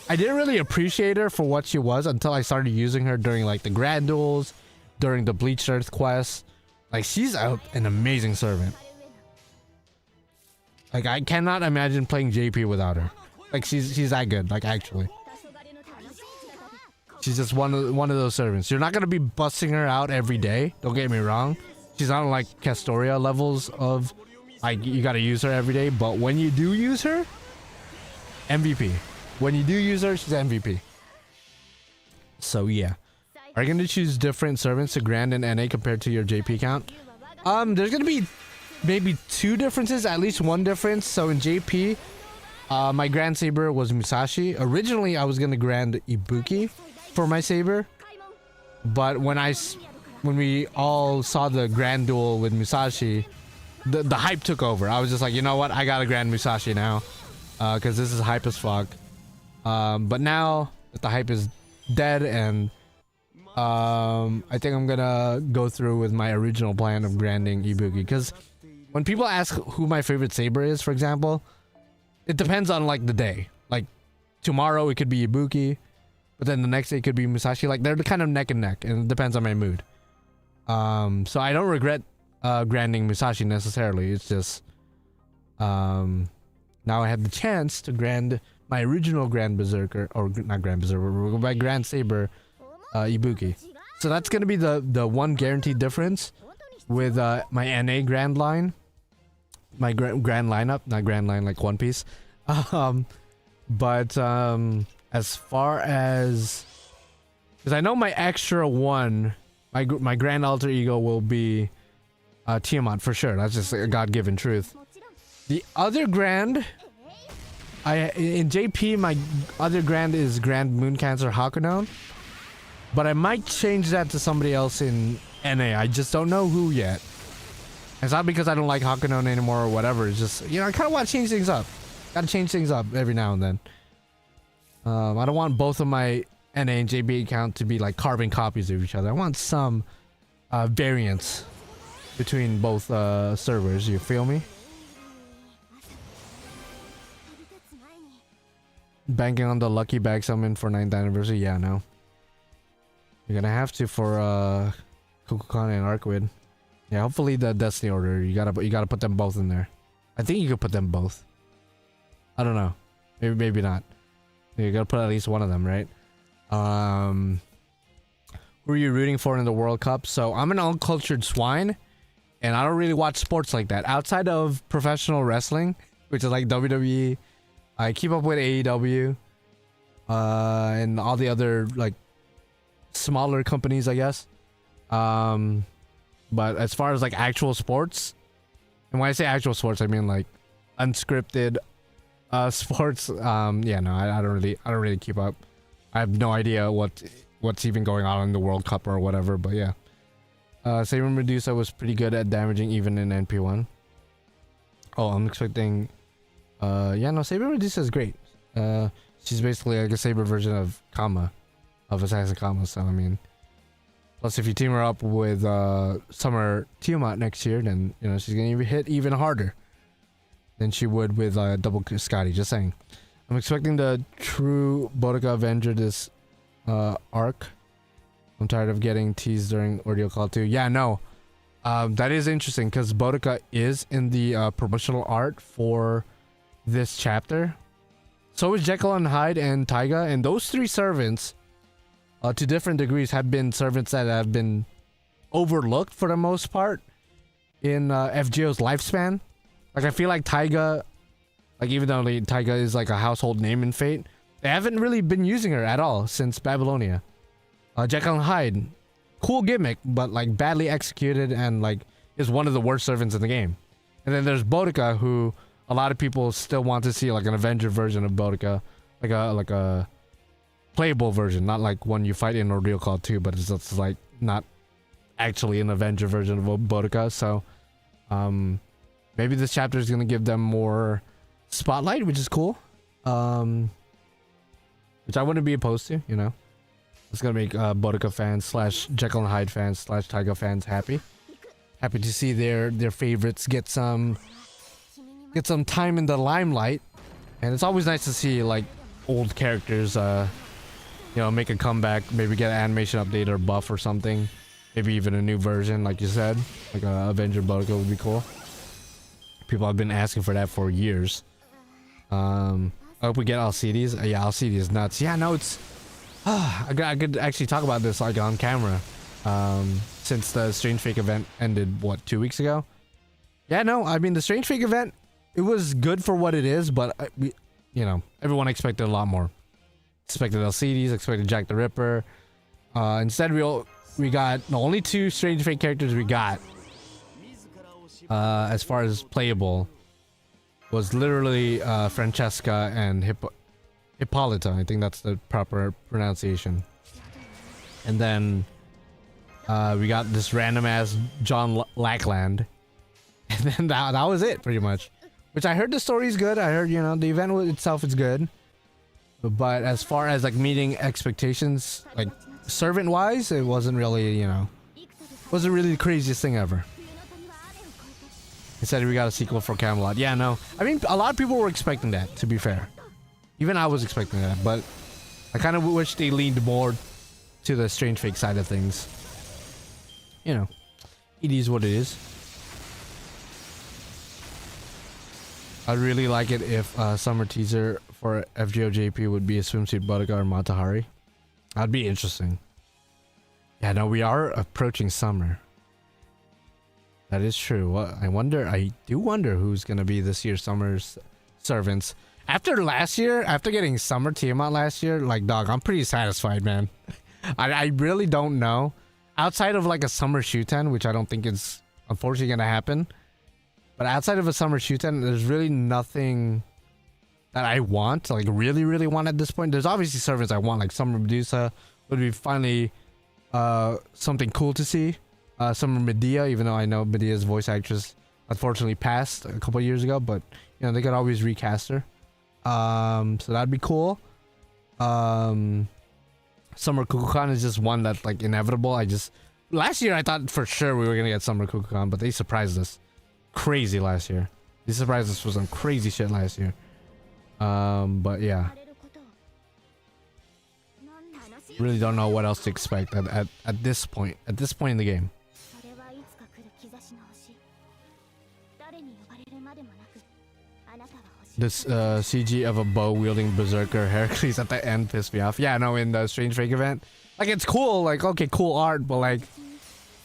I didn't really appreciate her for what she was until I started using her during like the Grand Duels, during the Bleached Earth quest. Like, she's an amazing servant. Like, I cannot imagine playing JP without her. Like, she's that good, like, actually. She's just one of those servants. You're not gonna be busting her out every day. Don't get me wrong. She's not like Castoria levels of like you gotta use her every day. But when you do use her, MVP. When you do use her, she's MVP. So yeah, are you gonna choose different servants to Grand and NA compared to your JP count? There's gonna be maybe 2 differences, at least 1 difference. So in JP, my Grand Saber was Musashi. Originally, I was gonna Grand Ibuki for my saber, but when we all saw the Grand Duel with Musashi, the hype took over. I was just like, you know what, I gotta Grand Musashi now, because this is hype as fuck. But now that the hype is dead, and I think I'm gonna go through with my original plan of granding Ibuki, because when people ask who my favorite saber is, for example, it depends on like the day. Like tomorrow it could be Ibuki, but then the next day it could be Musashi. Like they're kind of neck and neck, and it depends on my mood. So I don't regret granding Musashi necessarily. It's just Now I have the chance to grand my original Grand Berserker, or not Grand Berserker, my Grand Saber Ibuki. So that's gonna be the one guaranteed difference with my NA Grand line, my grand lineup, not Grand line like One Piece. But as far as, because I know my extra one, my Grand Alter Ego will be Tiamat for sure. That's just a God-given truth. The other Grand, in JP, my other Grand is Grand Moon Cancer Hakunon, but I might change that to somebody else in NA. I just don't know who yet. It's not because I don't like Hakunon anymore or whatever. It's just, you know, I kind of want to change things up. Gotta change things up every now and then. I don't want both of my NA and JB account to be like carbon copies of each other. I want some variance between both servers. You feel me? Banking on the lucky bag summon for 9th anniversary. Yeah, no. You're gonna have to for Kokokana and Arcwid. Yeah, hopefully the Destiny Order. You gotta put them both in there. I think you could put them both. I don't know. Maybe not. You gotta put at least one of them, right? Who are you rooting for in the World Cup? So I'm an uncultured swine, and I don't really watch sports like that. Outside of professional wrestling, which is like WWE, I keep up with AEW, and all the other like smaller companies, I guess. But as far as like actual sports, and when I say actual sports, I mean like unscripted sports. Yeah, no, I don't really keep up. I have no idea what's even going on in the World Cup or whatever. But yeah, Saber Medusa was pretty good at damaging even in NP1. Oh, I'm expecting. Yeah, no, Saber Medusa is great. She's basically like a Saber version of Kama, of Assassin Kama. So I mean, plus if you team her up with Summer Tiamat next year, then you know she's gonna hit even harder than she would with Double Scotty. Just saying. I'm expecting the true Boudica Avenger this arc. I'm tired of getting teased during Ordeal Call 2. Yeah, no. That is interesting because Boudica is in the promotional art for this chapter. So is Jekyll and Hyde and Taiga, and those three servants to different degrees have been servants that have been overlooked for the most part in FGO's lifespan. Like I feel like Taiga, like even though Taiga is like a household name in Fate, they haven't really been using her at all since Babylonia. Jekyll and Hyde, cool gimmick, but like badly executed and like is one of the worst servants in the game. And then there's Boudica, who a lot of people still want to see like an Avenger version of Boudica, like a playable version, not like one you fight in Ordeal Call 2, but it's just like not actually an Avenger version of Boudica. So maybe this chapter is gonna give them more spotlight, which is cool. Which I wouldn't be opposed to, you know. It's gonna make Boudica fans / Jekyll and Hyde fans / Taiga fans happy to see their favorites get some time in the limelight. And it's always nice to see like old characters you know, make a comeback, maybe get an animation update or buff or something, maybe even a new version like you said, like a Avenger Boudica would be cool. People have been asking for that for years. I hope we get Alcides. Yeah, Alcides is nuts. Yeah, no, it's I could actually talk about this like on camera since the Strange Fake event ended, what, 2 weeks ago. Yeah, no, I mean the Strange Fake event, it was good for what it is, but we, you know, everyone expected a lot more. Expected Alcides, expected Jack the Ripper. Instead we got the only 2 Strange Fake characters we got as far as playable was literally Francesca and Hippolyta. I think that's the proper pronunciation. And then we got this random ass John Lackland, and then that was it pretty much. Which I heard the story's good. I heard, you know, the event itself is good, but as far as like meeting expectations, like servant wise, it wasn't really, you know, wasn't really the craziest thing ever. Instead, we got a sequel for Camelot. Yeah, no. I mean, a lot of people were expecting that, to be fair. Even I was expecting that, but I kind of wish they leaned more to the Strange Fake side of things. You know, it is what it is. I'd really like it if summer teaser for FGO JP would be a swimsuit bodyguard Matahari. That'd be interesting. Yeah, no, we are approaching summer. That is true. Well, I do wonder who's gonna be this year's summer's servants. After last year, after getting summer Tiamat last year, like, dog, I'm pretty satisfied, man. I really don't know. Outside of like a summer Shuten, which I don't think is unfortunately gonna happen. But outside of a summer Shuten, there's really nothing that I want, like really want at this point. There's obviously servants I want, like Summer Medusa would be finally something cool to see. Summer Medea, even though I know Medea's voice actress unfortunately passed a couple years ago, but you know, they could always recast her. So that'd be cool. Summer Kukulkan is just one that's like inevitable. Last year I thought for sure we were gonna get Summer Kukulkan, but they surprised us crazy last year. They surprised us with some crazy shit last year. But yeah, really don't know what else to expect at this point in the game. This CG of a bow wielding berserker Heracles at the end pissed me off. Yeah, no, in the Strange Fake event, like, it's cool, like, okay, cool art, but like,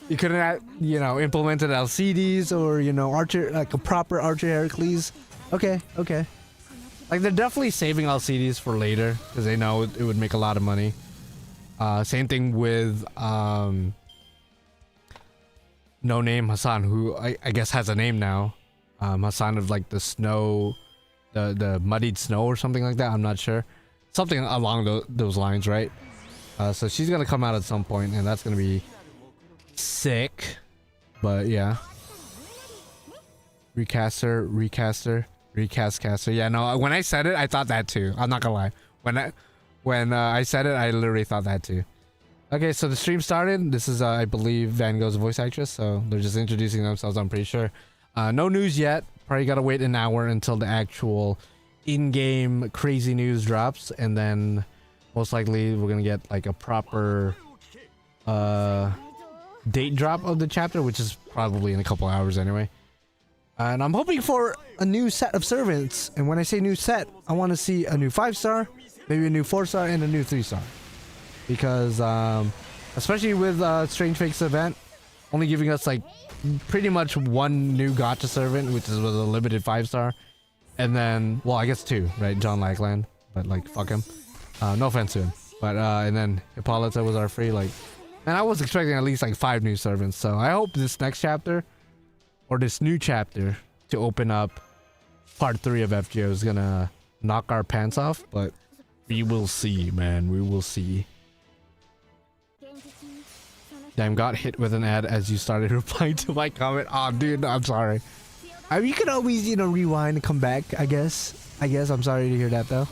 you couldn't have, you know, implemented LCDs or, you know, Archer, like a proper Archer Heracles. Okay. Like, they're definitely saving LCDs for later because they know it would make a lot of money. Same thing with No Name Hassan, who I guess has a name now. Hassan of like the snow, the muddied snow or something like that. I'm not sure. Something along those lines, right? So she's gonna come out at some point, and that's gonna be sick. But yeah, recast caster. Yeah, no, when I said it, I thought that too. I'm not gonna lie. When I said it, I literally thought that too. Okay, so the stream started. This is I believe Van Gogh's voice actress, so they're just introducing themselves, I'm pretty sure. No news yet. Probably gotta wait an hour until the actual in-game crazy news drops, and then most likely we're gonna get like a proper date drop of the chapter, which is probably in a couple hours anyway. And I'm hoping for a new set of servants, and when I say new set, I want to see a new 5-star, maybe a new 4-star, and a new 3-star, because especially with Strange Fake's event only giving us like pretty much one new Gacha servant, which is with a limited 5-star, and then, well, I guess 2, right? John Lackland, but like, fuck him. No offense to him, but and then Hippolyta was our free, like, and I was expecting at least like 5 new servants. So I hope this next chapter, or this new chapter to open up part 3 of FGO, is gonna knock our pants off, but we will see, man. We will see. Damn, got hit with an ad as you started replying to my comment. Oh, dude, I'm sorry. You can always, you know, rewind and come back, I guess. I'm sorry to hear that, though.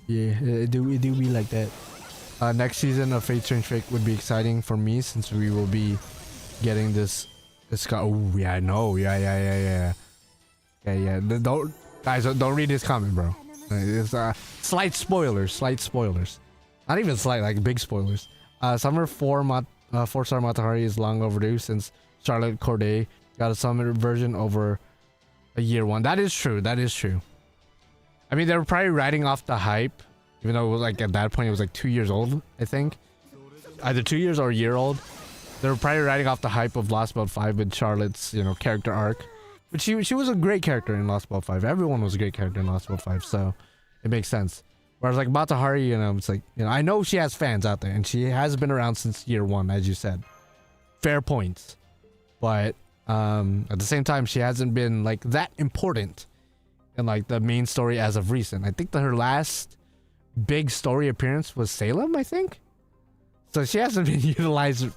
Yeah, it do be like that. Next season of Fate Strange Fake would be exciting for me, since we will be getting this oh, yeah, I know. Yeah. Don't, guys, don't read this comment, bro. It's slight spoilers. Not even slight, like big spoilers. Summer 4-star Matahari is long overdue, since Charlotte Corday got a summer version over a year 1. That is true. I mean, they were probably riding off the hype, even though it was like, at that point it was like 2 years old, I think. Either 2 years or a year old. They were probably riding off the hype of Lostbelt 5 with Charlotte's, you know, character arc. But she was a great character in Lostbelt 5. Everyone was a great character in Lostbelt 5, so it makes sense. Whereas like Matahari, you know, it's like, you know, I know she has fans out there, and she has been around since year 1, as you said. Fair points. But at the same time, she hasn't been like that important in like the main story as of recent. I think that her last big story appearance was Salem, I think. So she hasn't been utilized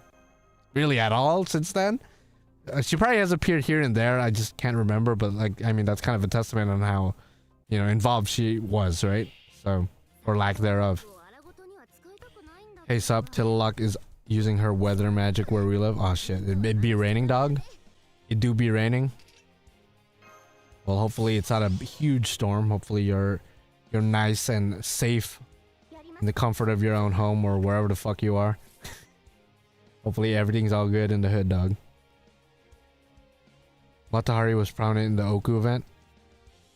really at all since then. She probably has appeared here and there. I just can't remember, but like, I mean, that's kind of a testament on how, you know, involved she was, right? So, or lack thereof. Hey, sup, Tillaluck is using her weather magic where we live. Oh shit, it be raining, dog. It do be raining. Well, hopefully it's not a huge storm. Hopefully you're nice and safe in the comfort of your own home, or wherever the fuck you are. Hopefully everything's all good in the hood, dog. Matahari was prominent in the Oku event.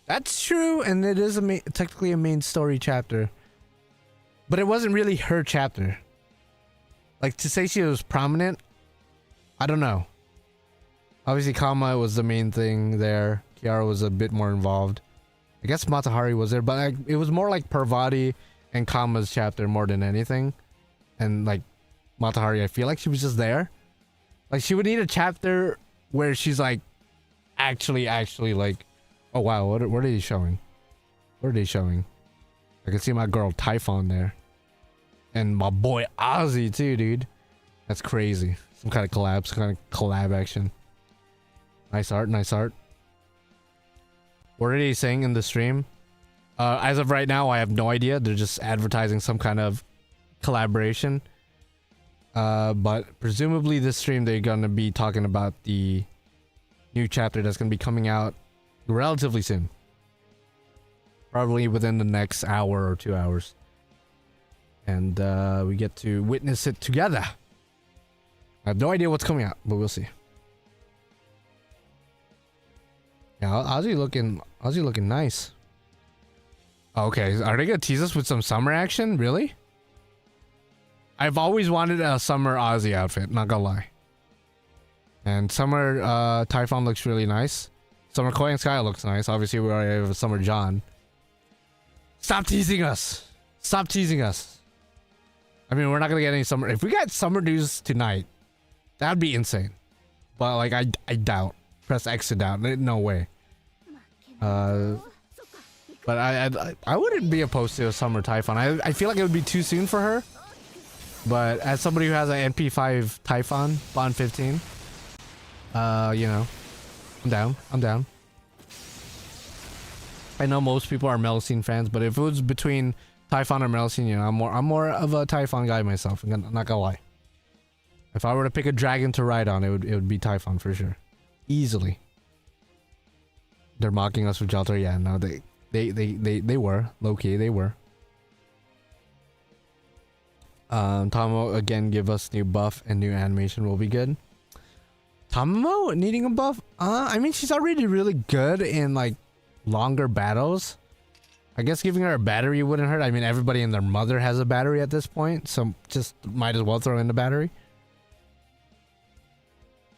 That's true, and it is technically a main story chapter. But it wasn't really her chapter. Like, to say she was prominent, I don't know. Obviously, Kama was the main thing there. Kiara was a bit more involved. I guess Matahari was there, but like, it was more like Parvati and Kama's chapter more than anything. And like, Matahari, I feel like she was just there. Like, she would need a chapter where she's like, actually like, oh wow, what are they showing? What are they showing? I can see my girl Typhon there. And my boy Ozzy too, dude. That's crazy. Some kind of collab action. Nice art, nice art. What are they saying in the stream? As of right now, I have no idea. They're just advertising some kind of collaboration. But presumably this stream, they're gonna be talking about the new chapter that's gonna be coming out relatively soon. Probably within the next hour or 2 hours. And we get to witness it together. I have no idea what's coming out, but we'll see. Yeah, Ozzy looking nice. Okay, are they gonna tease us with some summer action? Really? I've always wanted a summer Ozzy outfit, not gonna lie. And summer Typhon looks really nice. Summer Koi and Sky looks nice. Obviously, we already have a summer John. Stop teasing us! Stop teasing us! I mean, we're not gonna get any summer. If we got summer news tonight, that'd be insane. But like, I doubt. Press X to doubt. No way. But I wouldn't be opposed to a summer Typhon. I feel like it would be too soon for her. But as somebody who has an NP5 Typhon, Bond 15, you know, I'm down. I'm down. I know most people are Melusine fans, but if it was between Typhon or Melusine, you know, I'm more of a Typhon guy myself. I'm not gonna lie. If I were to pick a dragon to ride on, it would be Typhon for sure, easily. They're mocking us with Jalter. Yeah, no, they were low key. They were. Tomo again give us new buff and new animation will be good. Tomo needing a buff? I mean, she's already really good in like longer battles. I guess giving her a battery wouldn't hurt. I mean, everybody and their mother has a battery at this point, so just might as well throw in the battery.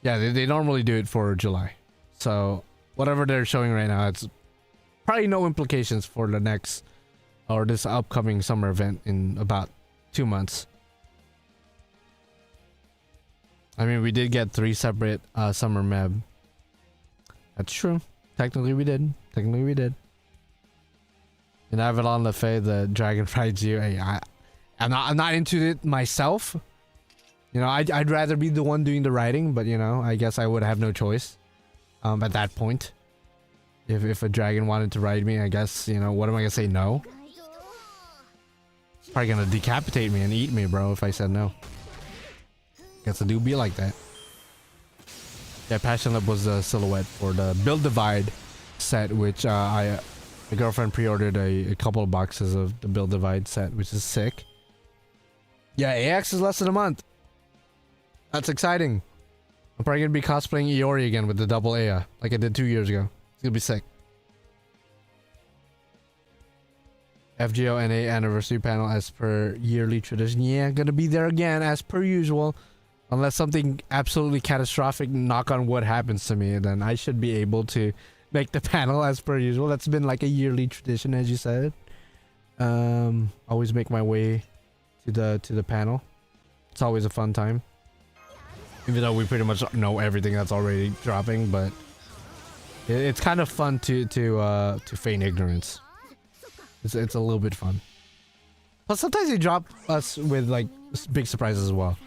Yeah, they normally do it for July. So whatever they're showing right now, it's probably no implications for the next or this upcoming summer event in about 2 months. I mean, we did get 3 separate summer meb. That's true. Technically we did. Technically we did. And Avalon Lefay, the dragon rides you. Hey, I'm not into it myself. You know, I'd rather be the one doing the riding, but you know, I guess I would have no choice. At that point, if a dragon wanted to ride me, I guess, you know, what am I gonna say? No. Probably gonna decapitate me and eat me, bro, if I said no. Guess it do be like that. Yeah, Passion Lab was the silhouette for the Build Divide set, which my girlfriend pre-ordered a couple of boxes of the Build Divide set, which is sick. Yeah, AX is less than a month. That's exciting. I'm probably gonna be cosplaying Iori again with the double Aya, like I did 2 years ago. It's gonna be sick. FGO NA anniversary panel as per yearly tradition. Yeah, gonna be there again as per usual. Unless something absolutely catastrophic, knock on wood, happens to me, then I should be able to make the panel as per usual. That's been like a yearly tradition, as you said. Always make my way to the panel. It's always a fun time. Even though we pretty much know everything that's already dropping, but it's kind of fun to feign ignorance. It's a little bit fun. Plus, sometimes they drop us with like big surprises as well.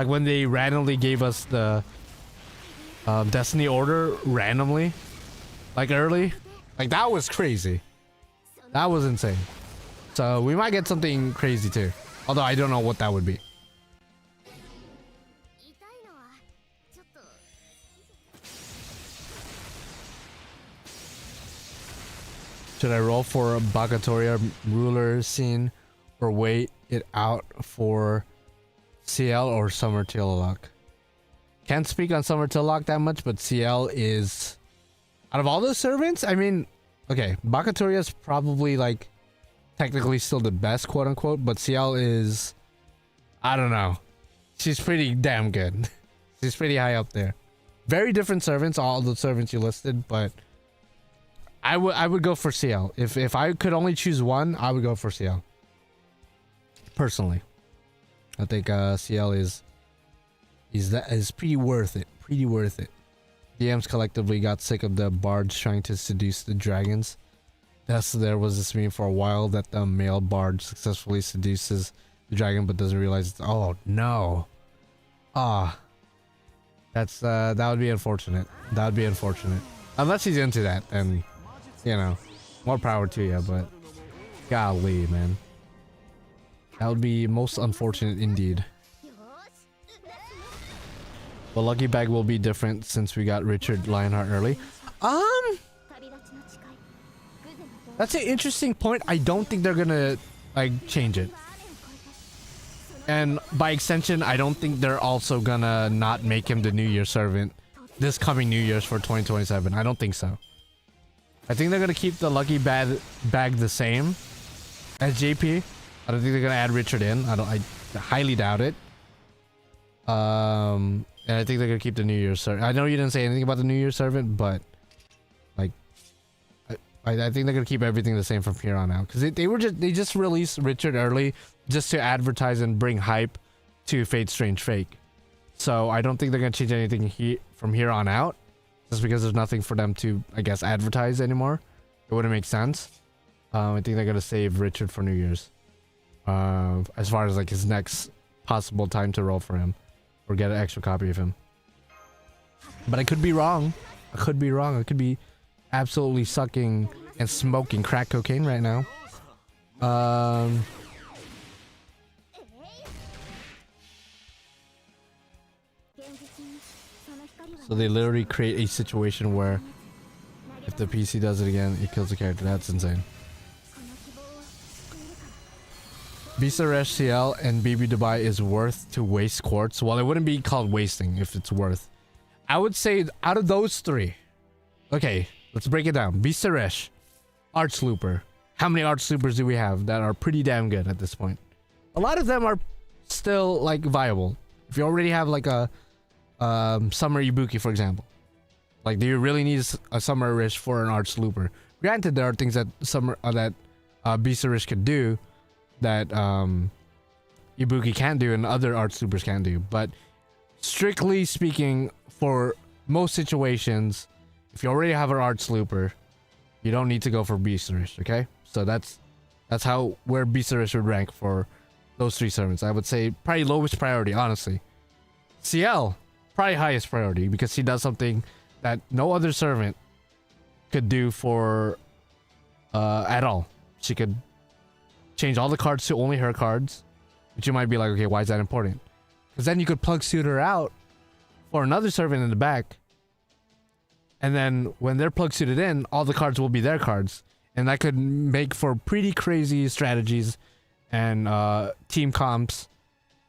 Like when they randomly gave us the Destiny Order randomly, like early, like that was crazy. That was insane. So we might get something crazy too. Although I don't know what that would be. Should I roll for a Bakatoria ruler scene or wait it out for CL or Summer Teal luck? Can't speak on Summer Tillock that much, but CL is, out of all those servants, I mean, okay, Bakatoria is probably like technically still the best, quote unquote, but CL is, I don't know, she's pretty damn good. She's pretty high up there. Very different servants, all the servants you listed, but I would go for CL. If I could only choose one, I would go for CL. Personally, I think CL is pretty worth it. Pretty worth it. DMs collectively got sick of the bards trying to seduce the dragons. Thus, there was this meme for a while that the male bard successfully seduces the dragon, but doesn't realize it's, oh no. Ah. That's that would be unfortunate. That would be unfortunate. Unless he's into that, then, you know, more power to you, but golly, man. That would be most unfortunate indeed. But Lucky Bag will be different since we got Richard Lionheart early. That's an interesting point. I don't think they're gonna like change it. And by extension, I don't think they're also gonna not make him the New Year servant this coming New Year's for 2027. I don't think so. I think they're gonna keep the Lucky Bag the same as JP. I don't think they're gonna add Richard in. I highly doubt it. And I think they're gonna keep the New Year's servant. I know you didn't say anything about the New Year's servant, but like, I think they're gonna keep everything the same from here on out, because they just released Richard early just to advertise and bring hype to Fate Strange Fake. So I don't think they're gonna change anything from here on out, just because there's nothing for them to, I guess, advertise anymore. It wouldn't make sense. I think they're gonna save Richard for New Year's, as far as like his next possible time to roll for him, or get an extra copy of him. But I could be wrong. I could be wrong. I could be absolutely sucking and smoking crack cocaine right now. So they literally create a situation where if the PC does it again, it kills the character. That's insane. Bisaresh CL and BB Dubai is worth to waste quartz. Well, it wouldn't be called wasting if it's worth. I would say out of those three. Okay, let's break it down. Bisaresh, Arch Looper. How many Arch Loopers do we have that are pretty damn good at this point? A lot of them are still like viable. If you already have like a Summer Ibuki, for example. Like, do you really need a Summer Rish for an Arch Looper? Granted, there are things that Bisaresh could do that Ibuki can do and other Arch Loopers can do. But strictly speaking, for most situations, if you already have an Arch Looper, you don't need to go for Bisaresh, okay? So that's where Bisaresh would rank for those three servants. I would say probably lowest priority, honestly. CL, probably highest priority, because she does something that no other servant could do for at all. She could change all the cards to only her cards, which you might be like, okay, why is that important? Because then you could plug suit her out for another servant in the back, and then when they're plug suited in, all the cards will be their cards, and that could make for pretty crazy strategies and team comps.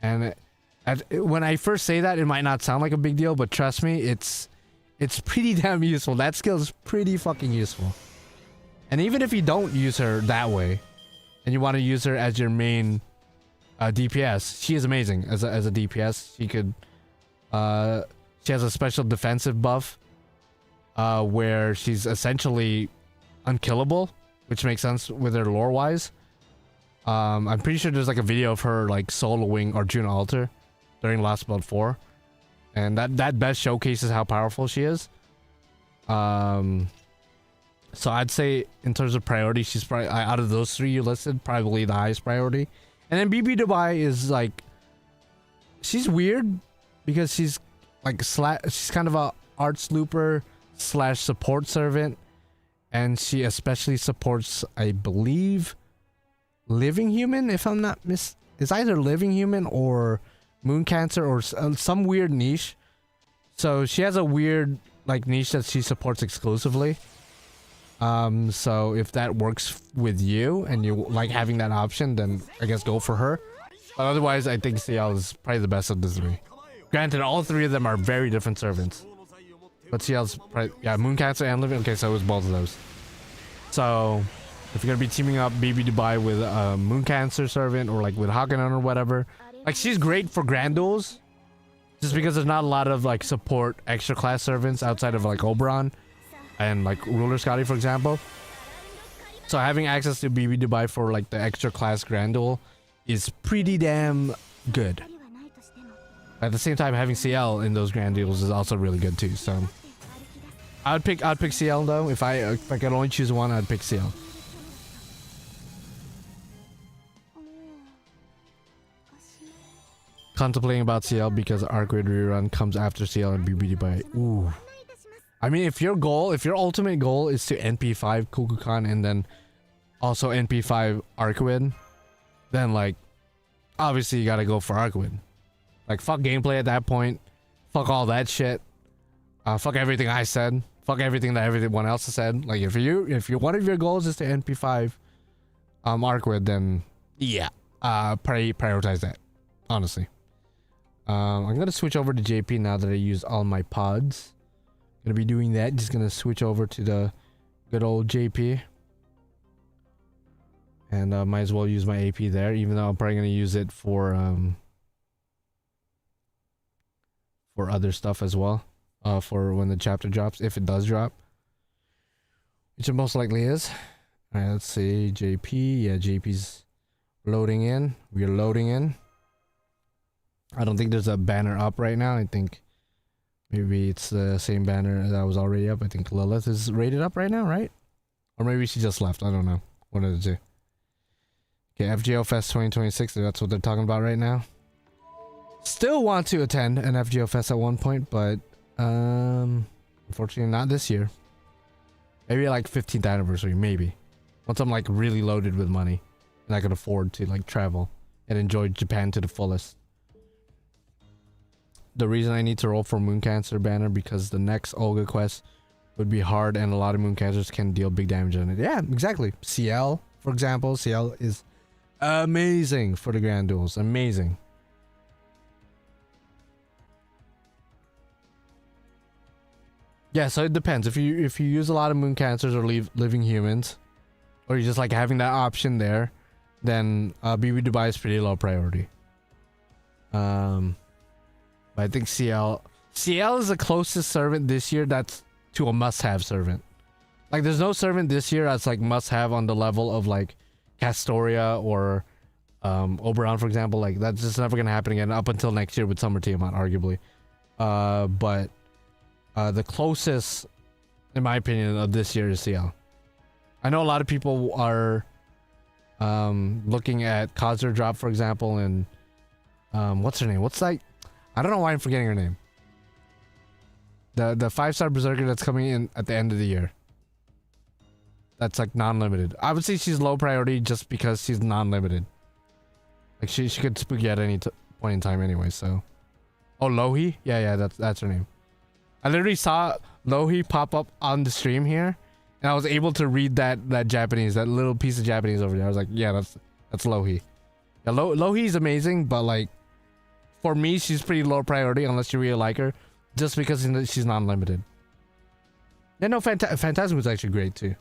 And when I first say that, it might not sound like a big deal, but trust me, it's pretty damn useful. That skill is pretty fucking useful. And even if you don't use her that way, and you want to use her as your main DPS, she is amazing as a DPS. She could, she has a special defensive buff, where she's essentially unkillable, which makes sense with her lore wise. I'm pretty sure there's like a video of her like soloing Arjuna Altar during Lostbelt 4, and that best showcases how powerful she is. So I'd say in terms of priority, she's probably, out of those three you listed, probably the highest priority. And then BB Dubai is like, she's weird because she's like she's kind of a Arch Looper / support servant, and she especially supports, I believe, Living Human, if I'm not it's either Living Human or Moon Cancer or some weird niche. So she has a weird like niche that she supports exclusively. So if that works with you and you like having that option, then I guess go for her. But otherwise, I think CL is probably the best of the three. Granted, all three of them are very different servants. But CL's yeah, Moon Cancer and Living. Okay, so it was both of those. So if you're gonna be teaming up BB Dubai with Moon Cancer servant or like with Hakunan or whatever, like she's great for grand duels, just because there's not a lot of like support extra class servants outside of like Oberon and like Ruler Scotty, for example. So having access to BB Dubai for like the extra class grand duel is pretty damn good. At the same time, having CL in those grand duels is also really good too. So I'd pick CL though. If I could only choose one, I'd pick CL. Contemplating about CL because Arcade rerun comes after CL and BB Dubai. Ooh. I mean, if your ultimate goal is to NP5 Kukulkan and then also NP5 Arcade, then like obviously you gotta go for Arcade. Like, fuck gameplay at that point. Fuck all that shit. Fuck everything I said. Fuck everything that everyone else has said. Like, if one of your goals is to NP5 Arcade, then yeah, prioritize that. Honestly. I'm gonna switch over to JP now that I used all my pods. Gonna be doing that. Just gonna switch over to the good old JP. And might as well use my AP there, even though I'm probably gonna use it for other stuff as well, for when the chapter drops, if it does drop, which it most likely is. All right, let's see, JP. Yeah, JP's loading in. We're loading in. I don't think there's a banner up right now. I think maybe it's the same banner that was already up. I think Lilith is rated up right now, right? Or maybe she just left. I don't know. One of the two. Okay, FGO Fest 2026. That's what they're talking about right now. Still want to attend an FGO Fest at one point, but unfortunately not this year. Maybe like 15th anniversary, maybe. Once I'm like really loaded with money and I can afford to like travel and enjoy Japan to the fullest. The reason I need to roll for Moon Cancer banner because the next Olga quest would be hard and a lot of Moon Cancers can deal big damage on it. Yeah, exactly. CL, for example. CL is amazing for the grand duels. Amazing. Yeah, so it depends. If you use a lot of Moon Cancers or living humans, or you just like having that option there, then BB Dubai is pretty low priority. But I think CL is the closest servant this year that's to a must-have servant. Like, there's no servant this year that's like must-have on the level of like Castoria or Oberon, for example. Like, that's just never gonna happen again up until next year with Summer Tiamat, arguably. But the closest, in my opinion, of this year is CL. I know a lot of people are looking at Khazir drop, for example, and what's her name? What's like? I don't know why I'm forgetting her name. The 5-star Berserker that's coming in at the end of the year. That's like non-limited. I would say she's low priority just because she's non-limited. Like she could spook you at any point in time anyway. So, oh, Lohi, yeah, that's her name. I literally saw Lohi pop up on the stream here, and I was able to read that Japanese, that little piece of Japanese over there. I was like, yeah, that's Lohi. Yeah, Lohi's amazing, but like for me, she's pretty low priority unless you really like her, just because she's non-limited. Yeah, no, Phantasm was actually great too.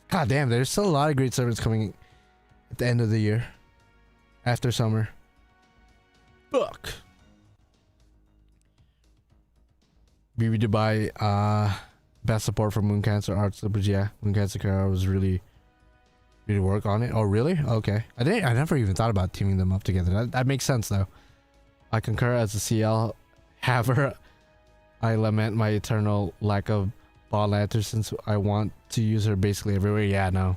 God damn, there's still a lot of great servants coming at the end of the year, after summer. Fuck. BB Dubai, best support for Moon Cancer art slippers. Yeah, Moon Cancer Kara was really work on it. Oh, really? Okay. I never even thought about teaming them up together. That makes sense though. I concur as a CL haver. I lament my eternal lack of ball lantern since I want to use her basically everywhere. Yeah, no.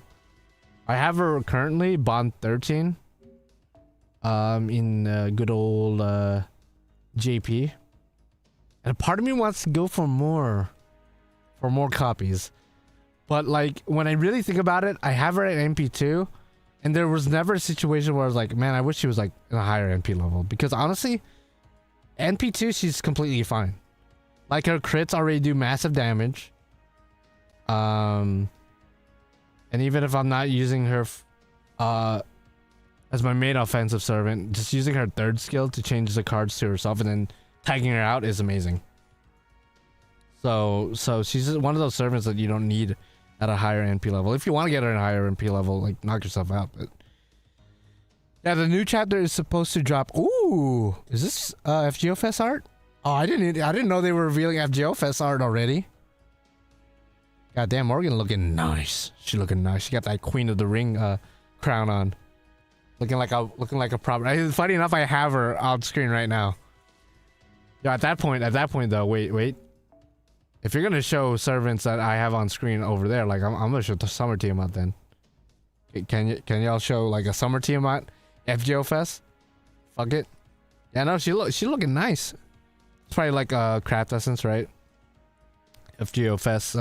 I have her currently Bond 13. In good old JP. And a part of me wants to go for more copies. But like when I really think about it, I have her at MP2, and there was never a situation where I was like, man, I wish she was like in a higher NP level. Because honestly, NP2 she's completely fine. Like her crits already do massive damage. And even if I'm not using her as my main offensive servant, just using her third skill to change the cards to herself and then tagging her out is amazing. So she's one of those servants that you don't need at a higher NP level. If you want to get her at a higher NP level, like knock yourself out. But yeah, the new chapter is supposed to drop. Ooh, is this FGO Fest art? Oh, I didn't know they were revealing FGO Fest art already. Goddamn, Morgan looking nice. She looking nice. She got that Queen of the Ring crown on. Looking like a proper. Funny enough, I have her on screen right now. Yeah, at that point though, wait. If you're gonna show servants that I have on screen over there, like I'm gonna show the summer Tiamat then. Can y'all show like a summer Tiamat FGO Fest? Fuck it. Yeah, no, she looking nice. It's probably like a craft essence, right? FGO Fest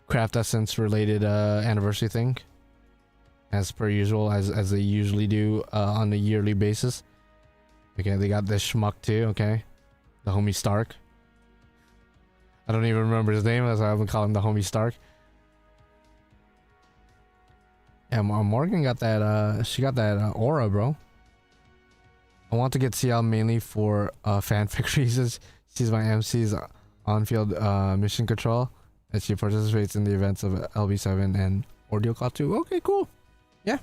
craft essence related anniversary thing. As per usual, as they usually do on a yearly basis. Okay, they got this schmuck too, okay? The homie Stark. I don't even remember his name, that's why I've been calling him the homie Stark. Yeah, Morgan got that, she got that aura, bro. I want to get CL mainly for fanfic reasons. She's my MC's on-field mission control, and she participates in the events of LB7 and Ordeal Call 2. Okay, cool. Yeah.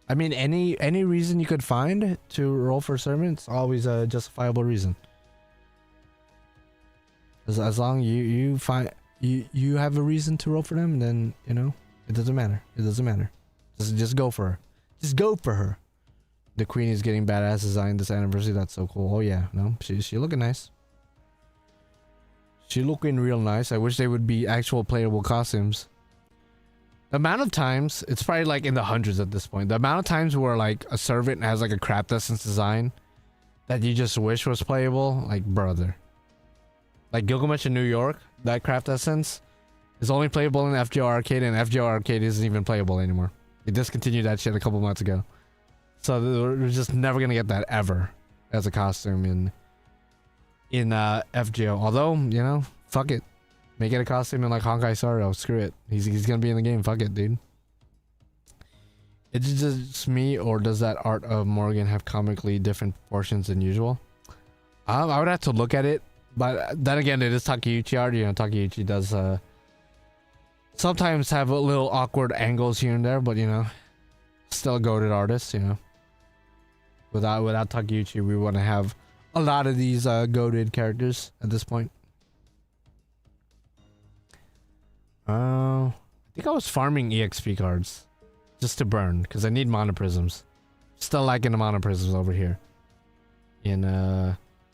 I mean, any reason you could find to roll for servants, always a justifiable reason. As long you find you have a reason to roll for them, then you know it doesn't matter. It doesn't matter. Just go for her. Just go for her. The queen is getting badass design this anniversary. That's so cool. Oh yeah, no, she looking nice. She looking real nice. I wish they would be actual playable costumes. The amount of times, it's probably like in the hundreds at this point. The amount of times where like a servant has like a craft essence design that you just wish was playable, like brother. Like Gilgamesh in New York, that craft essence is only playable in FGO Arcade, and FGO Arcade isn't even playable anymore. They discontinued that shit a couple months ago. So we're just never gonna get that ever as a costume in FGO. Although, you know, fuck it. Make it a costume in like Honkai Star Rail. Screw it. He's gonna be in the game. Fuck it, dude. Is it just me, or does that art of Morgan have comically different proportions than usual? I would have to look at it. But then again, it is Takeuchi art. You know, Takeuchi does sometimes have a little awkward angles here and there, but you know, still a goated artist. You know, without Takeuchi, we want to have a lot of these goated characters at this point. I think I was farming EXP cards just to burn because I need monoprisms. Still liking the monoprisms over here in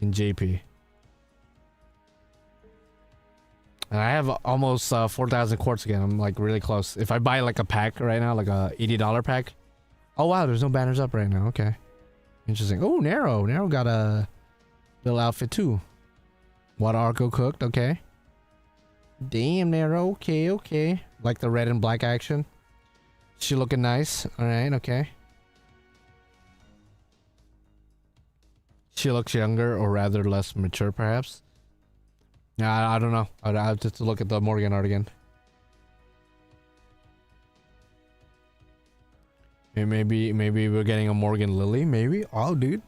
JP. And I have almost 4,000 quartz again. I'm like really close. If I buy like a pack right now, like a $80 pack. Oh wow, there's no banners up right now. Okay. Interesting. Oh, Nero. Nero got a little outfit too. Water Arco cooked. Okay. Damn, Nero. Okay, okay. Like the red and black action. She looking nice. Alright, okay. She looks younger, or rather less mature perhaps. Yeah, I don't know. I'd have to look at the Morgan art again. Maybe we're getting a Morgan Lily. Maybe. Oh, dude.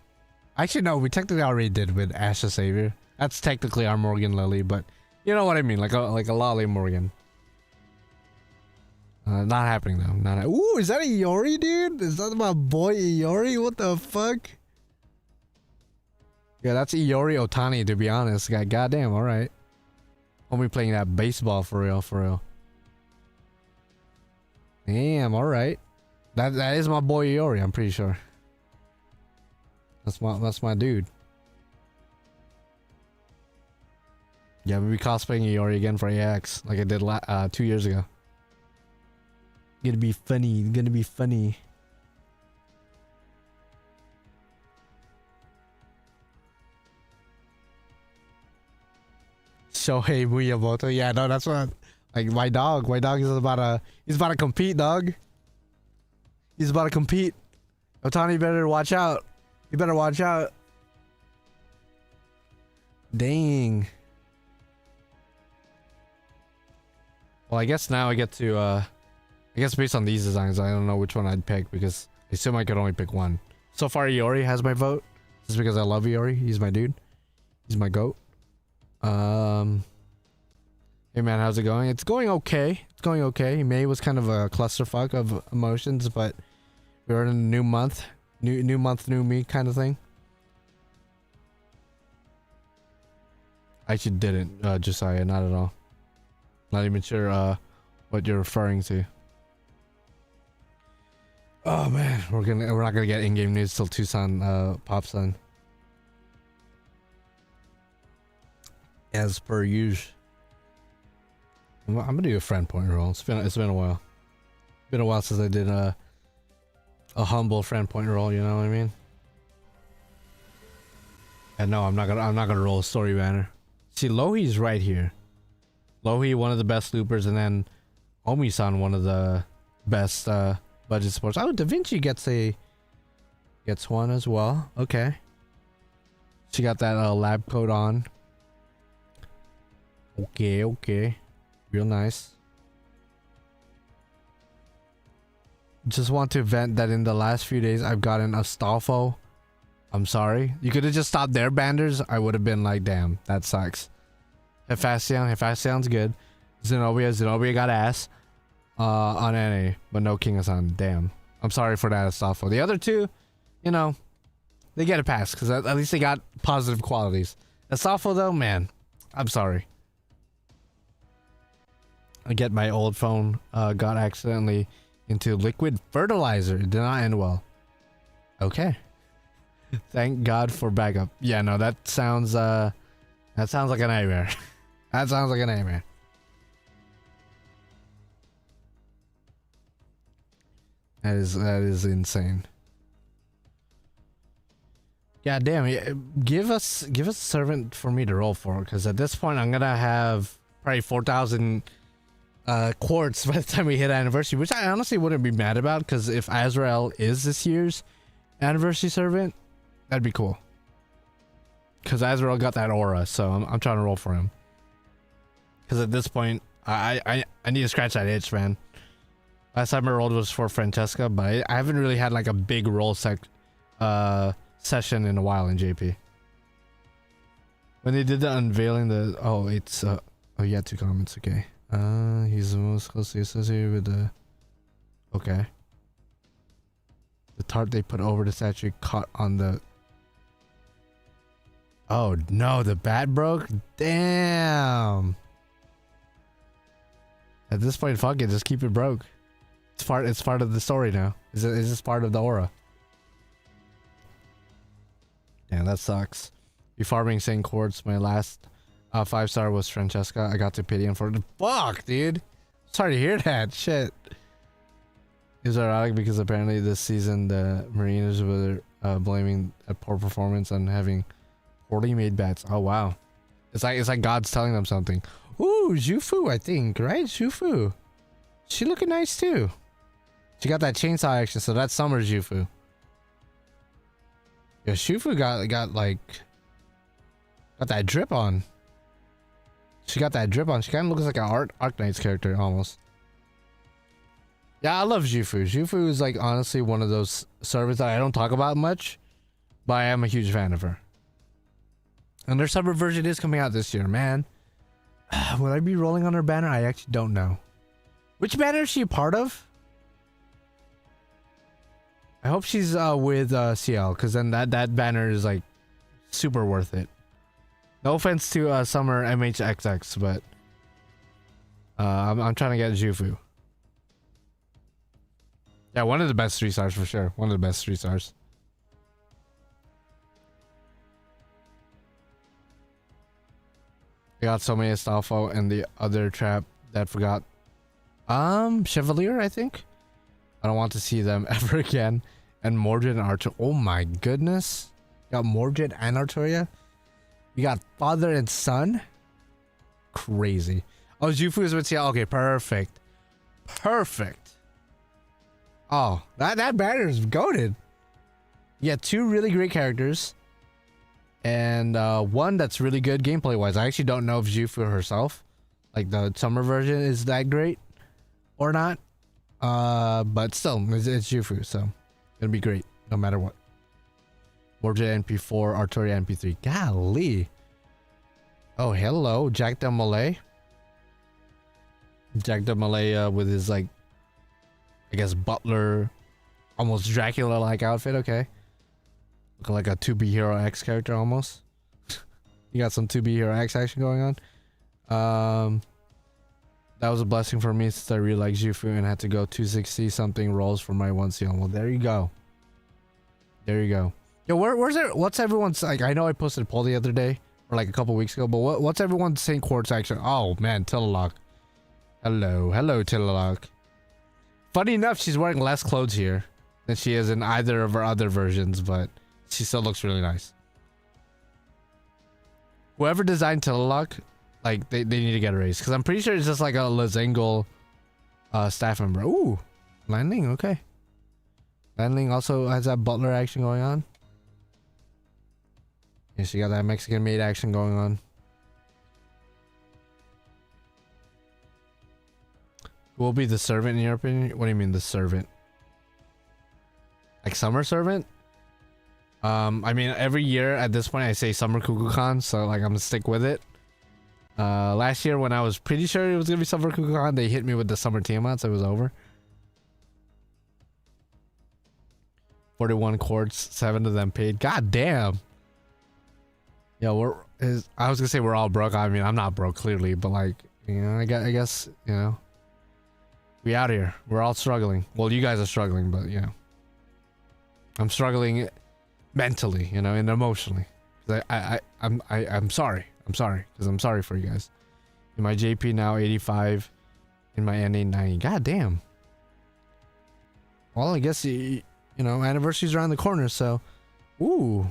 Actually, no. We technically already did with Ash the Savior. That's technically our Morgan Lily, but you know what I mean. Like a lolly Morgan. Not happening though. Not. Ooh, is that a Iori, dude? Is that my boy Iori? What the fuck? Yeah, that's Iori Otani, to be honest. Goddamn. All right. Homie playing that baseball for real, for real. Damn, alright. That is my boy Iori, I'm pretty sure. That's my dude. Yeah, we'll be cosplaying Iori again for AX, like I did 2 years ago. Gonna be funny, gonna be funny. Shohei Miyamoto. Yeah, no, that's what. Like my dog is he's about to compete, dog. He's about to compete. Otani better watch out. You better watch out. Dang. Well, I guess now I get to I guess based on these designs, I don't know which one I'd pick because I assume I could only pick one. So far Iori has my vote. Just because I love Iori. He's my dude. He's my goat. Hey man, how's it going? It's going okay. It's going okay. May was kind of a clusterfuck of emotions, but we're in a new month. New month, new me kind of thing. I actually didn't, Josiah, not at all. Not even sure what you're referring to. Oh man, we're not gonna get in-game news till Tucson pops on. As per usual. I'm gonna do a friend point roll. It's been a while. Been a while since I did a humble friend point roll. You know what I mean? And no, I'm not gonna roll a story banner. See, Lohi's right here. Lohi, one of the best loopers, and then Omi-san, one of the best budget supports. Oh, Da Vinci gets one as well. Okay. She got that lab coat on. Okay. Real nice. Just want to vent that in the last few days I've gotten Astolfo. I'm sorry. You could have just stopped there, Banders. I would have been like, damn, that sucks. Hephaestion's good. Zenobia got ass on NA, but no King-san. Damn. I'm sorry for that, Astolfo. The other two, you know, they get a pass because at least they got positive qualities. Astolfo though, man, I'm sorry. I get my old phone got accidentally into liquid fertilizer. It did not end well. Okay. Thank God for backup. Yeah, no, that sounds like a nightmare. That sounds like a nightmare. That is insane. Yeah, damn. Give us a servant for me to roll for, because at this point I'm gonna have probably 4,000 quartz by the time we hit anniversary, which I honestly wouldn't be mad about, because if Azrael is this year's anniversary servant, that'd be cool. Because Azrael got that aura, so I'm trying to roll for him. Because at this point, I need to scratch that itch, man. Last time I rolled was for Francesca, but I haven't really had like a big roll session in a while in JP. When they did the unveiling, you had 2 comments, okay. He's the most closely associated with the... Okay. The tart they put over the statue caught on the... Oh no, the bat broke? Damn! At this point, fuck it, just keep it broke. It's part of the story now. Is this part of the aura? Damn, that sucks. Before being saying quartz, my last 5-star was Francesca. I got to pity him for the fuck, dude. Sorry to hear that. Shit. It's ironic because apparently this season the Mariners were blaming a poor performance on having poorly made bats. Oh wow. It's like God's telling them something. Ooh, Jufu, I think, right? Jufu. She looking nice too. She got that chainsaw action, so that's summer Jufu. Yeah, Shufu got that drip on. She got that drip on. She kind of looks like an Arknight's character almost. Yeah, I love Jufu. Jufu is like honestly one of those servants that I don't talk about much, but I am a huge fan of her. And their summer version is coming out this year, man. Will I be rolling on her banner? I actually don't know. Which banner is she a part of? I hope she's with CL, because then that banner is like super worth it. No offense to Summer MHXX, but I'm trying to get Jufu. Yeah, one of the best 3-stars for sure. One of the best 3-stars. I got so many Astolfo and the other trap that forgot. Chevalier, I think. I don't want to see them ever again. And Mordred and Archer. Oh my goodness. You got Mordred and Arturia. We got father and son. Crazy. Oh, Jufu is with CL. Okay, perfect. Perfect. Oh, that banner is goated. You got 2 really great characters. And one that's really good gameplay wise. I actually don't know if Jufu herself, like the summer version, is that great or not. But still, it's Jufu, so it'll be great no matter what. Mordred NP4, Arturia NP3. Golly. Oh, hello, Jack Del Malay. Jack Del Malay with his like, I guess butler, almost Dracula-like outfit. Okay, looking like a 2B Hero X character almost. You got some 2B Hero X action going on. That was a blessing for me since I really like Jufu and had to go 260 something rolls for my 1CL. Well, there you go. There you go. Yo, where's there? What's everyone's like? I know I posted a poll the other day or like a couple weeks ago, but what's everyone's St. Quartz action? Oh man, Tillalock. Hello, Tillalock. Funny enough, she's wearing less clothes here than she is in either of her other versions, but she still looks really nice. Whoever designed Tillalock, like they need to get a raise because I'm pretty sure it's just like a Lazengal staff member. Ooh, Landing, okay. Landing also has that butler action going on. Yeah, she got that Mexican maid action going on. Who will be the servant in your opinion? What do you mean the servant? Like summer servant? I mean every year at this point I say Summer Kukulkan, so like I'm gonna stick with it. Last year when I was pretty sure it was gonna be Summer Kukulkan, they hit me with the Summer Tiamat, so it was over. 41 quartz, 7 of them paid. God damn. Yeah, I was gonna say we're all broke. I mean, I'm not broke clearly, but like, you know, I guess, you know, we out here. We're all struggling. Well, you guys are struggling, but you know, I'm struggling mentally, you know, and emotionally. I'm sorry. I'm sorry because I'm sorry for you guys. In my JP now 85, in my NA 90. God damn. Well, I guess you know, anniversary's around the corner, so ooh.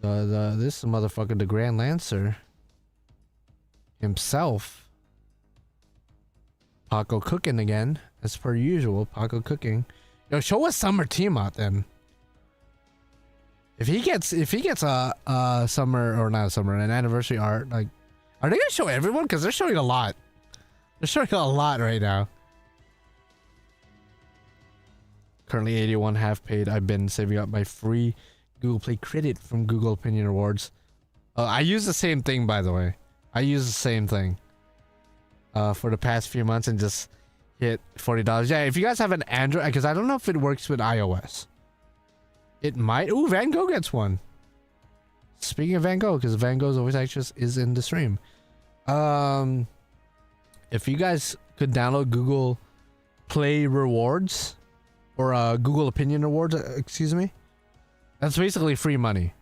This motherfucker, the Grand Lancer himself. Paco cooking again, as per usual. Paco cooking. Yo, show us Summer Tiamat then. If he gets a summer or not a summer, an anniversary art, like, are they gonna show everyone? Because they're showing a lot. They're showing a lot right now. Currently 81 half paid. I've been saving up my free Google Play credit from Google Opinion Awards. I use the same thing, by the way. I use the same thing for the past few months and just hit $40. Yeah, if you guys have an Android, because I don't know if it works with iOS. It might. Ooh, Van Gogh gets one. Speaking of Van Gogh, because Van Gogh's voice actress is in the stream. If you guys could download Google Play Rewards or Google Opinion Awards, excuse me, that's basically free money.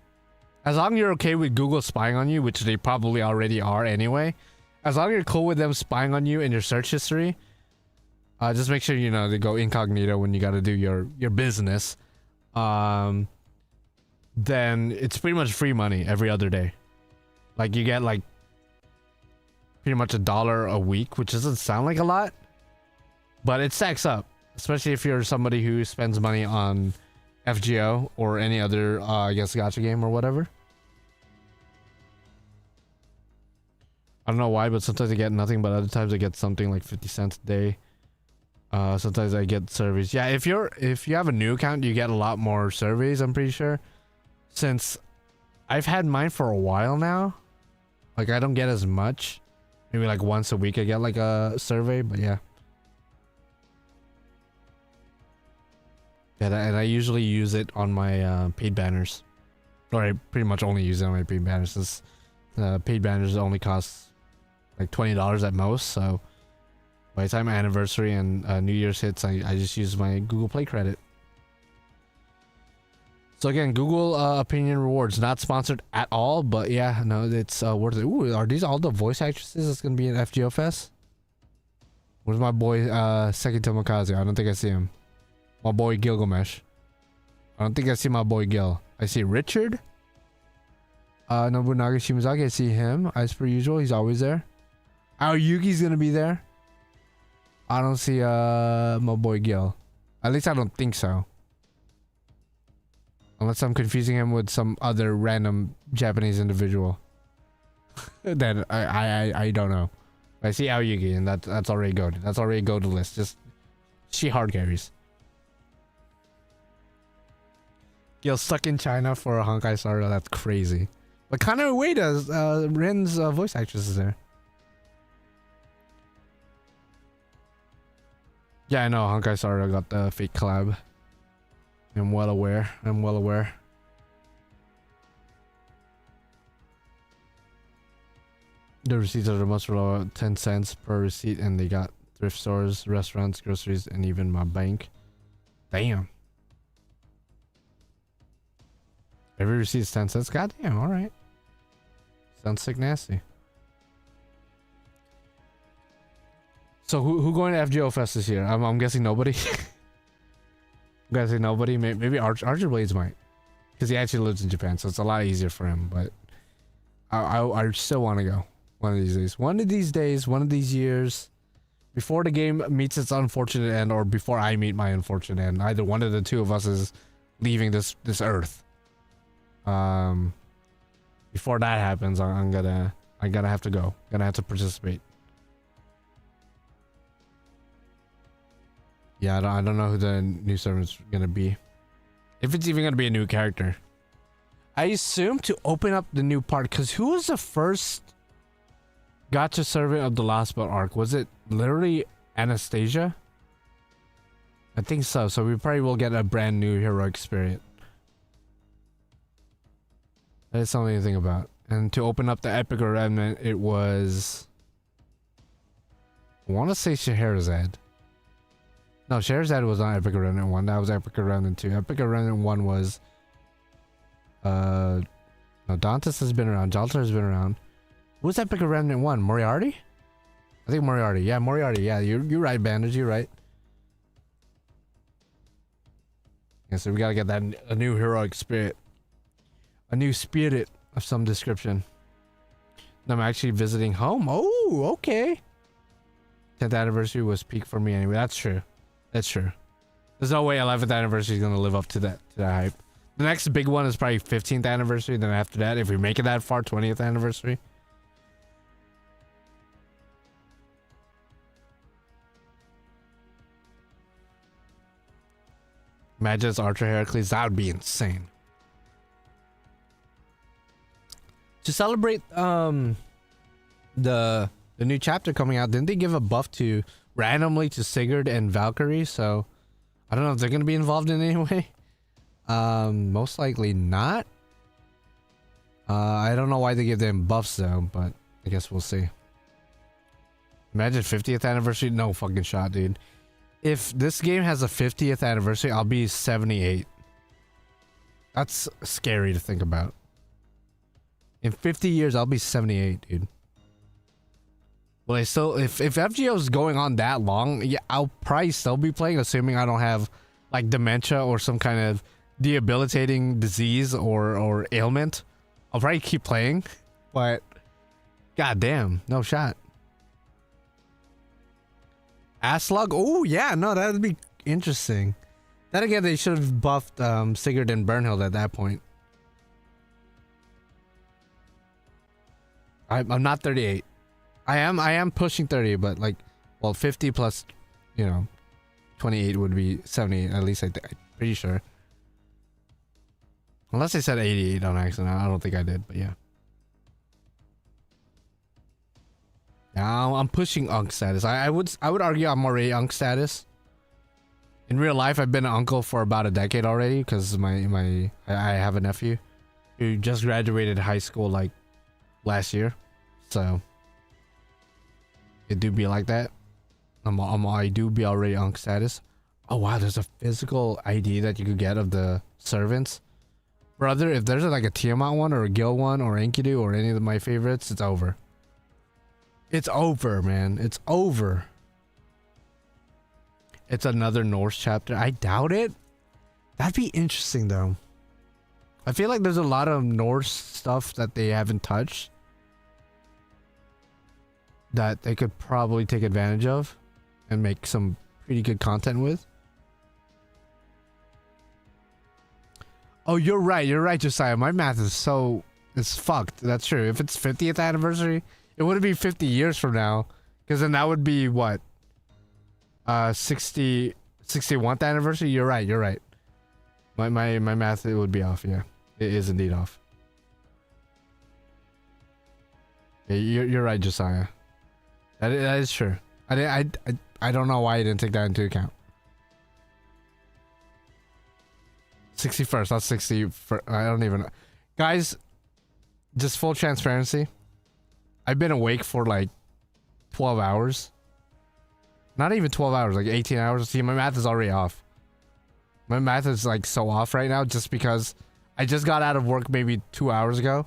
As long as you're okay with Google spying on you, which they probably already are anyway. As long as you're cool with them spying on you in your search history, just make sure you know they go incognito when you got to do your business. Then it's pretty much free money every other day. Like you get like pretty much $1 a week, which doesn't sound like a lot, but it stacks up, especially if you're somebody who spends money on FGO or any other I guess gacha game or whatever. I don't know why, but sometimes I get nothing, but other times I get something like 50 cents a day. Sometimes I get surveys. Yeah, if you have a new account, you get a lot more surveys, I'm pretty sure. Since I've had mine for a while now, like I don't get as much. Maybe like once a week I get like a survey, but yeah. Yeah, and I usually use it on my paid banners. Or I pretty much only use it on my paid banners, since paid banners only cost like $20 at most, so by the time anniversary and New Year's hits, I just use my Google Play credit. So again, Google Opinion Rewards, not sponsored at all, but yeah, no, it's worth it. Ooh, are these all the voice actresses that's gonna be in FGO Fest? Where's my boy Seki Tomokazu? I don't think I see him. My boy Gilgamesh. I don't think I see my boy Gil. I see Richard. Nobunaga Shimazaki, I see him. As per usual, he's always there. Aoyuki's gonna be there. I don't see my boy Gil. At least I don't think so. Unless I'm confusing him with some other random Japanese individual. Then I don't know. I see Aoyuki, and that's already go. That's already go to list. Just she hard carries. Gil stuck in China for a Honkai Star. That's crazy. But Kana Ueda's Ren's voice actress is there. Yeah, I know. Honkai Star Rail got the fake collab. I'm well aware. I'm well aware. The receipts are the most low, 10 cents per receipt, and they got thrift stores, restaurants, groceries, and even my bank. Damn. Every receipt is 10 cents. Goddamn, alright. Sounds sick nasty. So who going to FGO Fest this year? I'm guessing nobody. I'm guessing nobody. Maybe Archer Blades might. Because he actually lives in Japan, so it's a lot easier for him. But I still want to go. One of these days. One of these days, one of these years. Before the game meets its unfortunate end, or before I meet my unfortunate end. Either one of the two of us is leaving this earth. Before that happens, I gotta have to go. Gonna have to participate. Yeah, I don't know who the new servant's gonna be. If it's even gonna be a new character. I assume to open up the new part, because who was the first Gacha servant of the Lostbelt arc? Was it literally Anastasia? I think so. So we probably will get a brand new heroic spirit. That is something to think about. And to open up the epic remnant, it was, I want to say Scheherazade. No, Scheherazade was on Epic Remnant 1. That was Epic Remnant 2. Epic Remnant 1 was no, Dantes has been around. Jalter has been around. Who's Epic Remnant 1? Moriarty? I think Moriarty. Yeah, Moriarty. Yeah, you're right, Bandage. You're right. Yeah, so we gotta get that a new heroic spirit. A new spirit of some description. I'm actually visiting home. Oh, okay. 10th anniversary was peak for me anyway. That's true. That's true. There's no way 11th anniversary is gonna live up to that hype. The next big one is probably 15th anniversary. Then after that, if we make it that far, 20th anniversary. Imagine it's Archer Heracles. That would be insane. To celebrate the new chapter coming out, didn't they give a buff to randomly to Sigurd and Valkyrie? So I don't know if they're gonna be involved in any way. Most likely not. I don't know why they give them buffs though, but I guess we'll see. Imagine 50th anniversary. No fucking shot, dude. If this game has a 50th anniversary, I'll be 78. That's scary to think about. In 50 years, I'll be 78, dude. Well, if FGO is going on that long, yeah, I'll probably still be playing, assuming I don't have like dementia or some kind of debilitating disease or ailment. I'll probably keep playing, but goddamn, no shot. Aslug? Oh yeah, no, that would be interesting. Then again, they should have buffed Sigurd and Bernhild at that point. I'm not 38. I am pushing 30, but like, well, 50 plus, you know, 28 would be 78. At least I'm pretty sure. Unless I said 88 on accident, I don't think I did, but yeah. Now I'm pushing Unk status. I would argue I'm already Unk status. In real life, I've been an uncle for about a decade already because I have a nephew who just graduated high school like last year, so it do be like that. I do be already Unk status. Oh wow, there's a physical ID that you could get of the servants. Brother, if there's like a Tiamat one or a Gil one or Enkidu or any of my favorites, it's over. It's over, man. It's over. It's another Norse chapter. I doubt it. That'd be interesting, though. I feel like there's a lot of Norse stuff that they haven't touched that they could probably take advantage of and make some pretty good content with. Oh, you're right. You're right, Josiah. My math is it's fucked. That's true. If it's 50th anniversary, it wouldn't be 50 years from now, because then that would be what? 61th anniversary? You're right. You're right. My math, it would be off. Yeah, it is indeed off. Yeah, you're right, Josiah. That is true. I don't know why you didn't take that into account. 61st, not 60. I don't even know. Guys, just full transparency. I've been awake for like 12 hours. Not even 12 hours, like 18 hours. See, my math is already off. My math is like so off right now just because I just got out of work maybe 2 hours ago.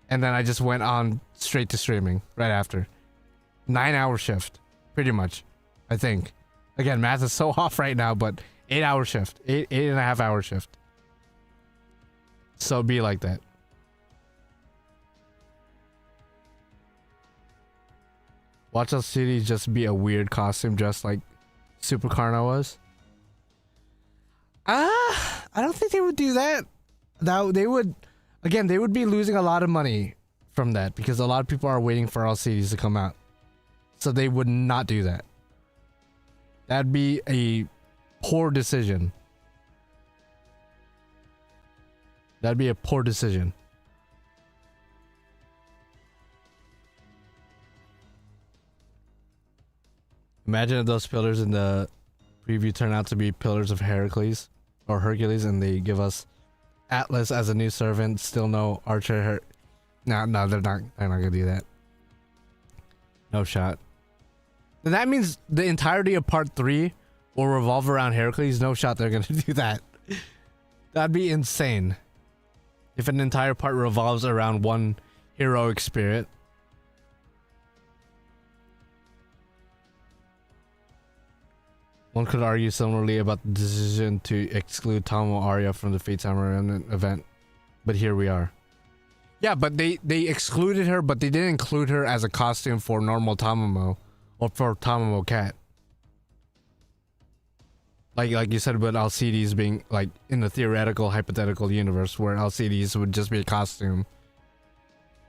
And then I just went on straight to streaming right after. 9-hour shift, pretty much, I think. Again, math is so off right now, but 8-hour shift, 8.5-hour shift. So be like that. Watch us City just be a weird costume just like Super Carno was. I don't think they would do that. Now they would, again, they would be losing a lot of money from that because a lot of people are waiting for LCDs to come out. So they would not do that. That'd be a poor decision. That'd be a poor decision. Imagine if those pillars in the preview turn out to be pillars of Heracles or Hercules and they give us Atlas as a new servant, still no Archer. No, they're not gonna do that. No shot. And that means the entirety of part 3 will revolve around Heracles. No shot they're gonna do that. That'd be insane. If an entire part revolves around one heroic spirit. One could argue similarly about the decision to exclude Tomo Arya from the Fate Samurai event, but here we are. Yeah, but they excluded her, but they didn't include her as a costume for normal Tamamo or for Tamamo Cat. Like you said about LCDs being like in the theoretical hypothetical universe where LCDs would just be a costume,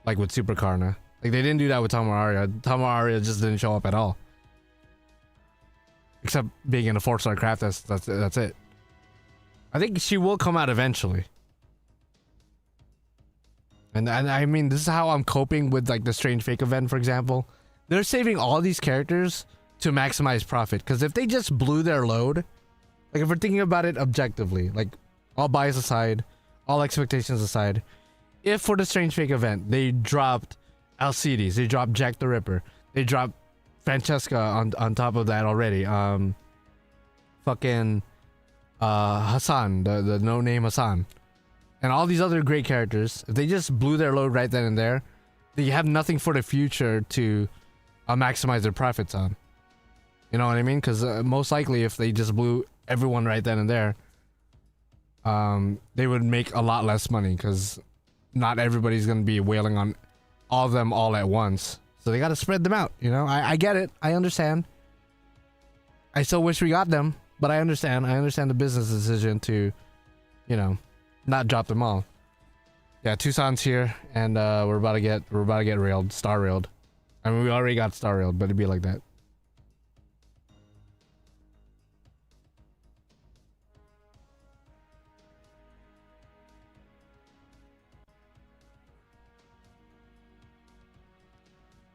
like with Super Karna. Like they didn't do that with Tomo Arya. Tomo Arya just didn't show up at all. Except being in a 4-star craft, that's it. I think she will come out eventually. And I mean, this is how I'm coping with like the Strange Fake event, for example. They're saving all these characters to maximize profit. Because if they just blew their load, like if we're thinking about it objectively, like all bias aside, all expectations aside, if for the Strange Fake event, they dropped Alcides, they dropped Jack the Ripper, they dropped Francesca on top of that already. Fucking Hassan, the no-name Hassan. And all these other great characters, if they just blew their load right then and there, they have nothing for the future to maximize their profits on. You know what I mean? Because most likely if they just blew everyone right then and there, they would make a lot less money because not everybody's going to be wailing on all of them all at once. So they got to spread them out, you know? I get it. I understand. I still wish we got them, but I understand. I understand the business decision to, you know, not drop them all. Yeah, Tucson's here, and we're about to get railed, star railed. I mean, we already got star railed, but it'd be like that.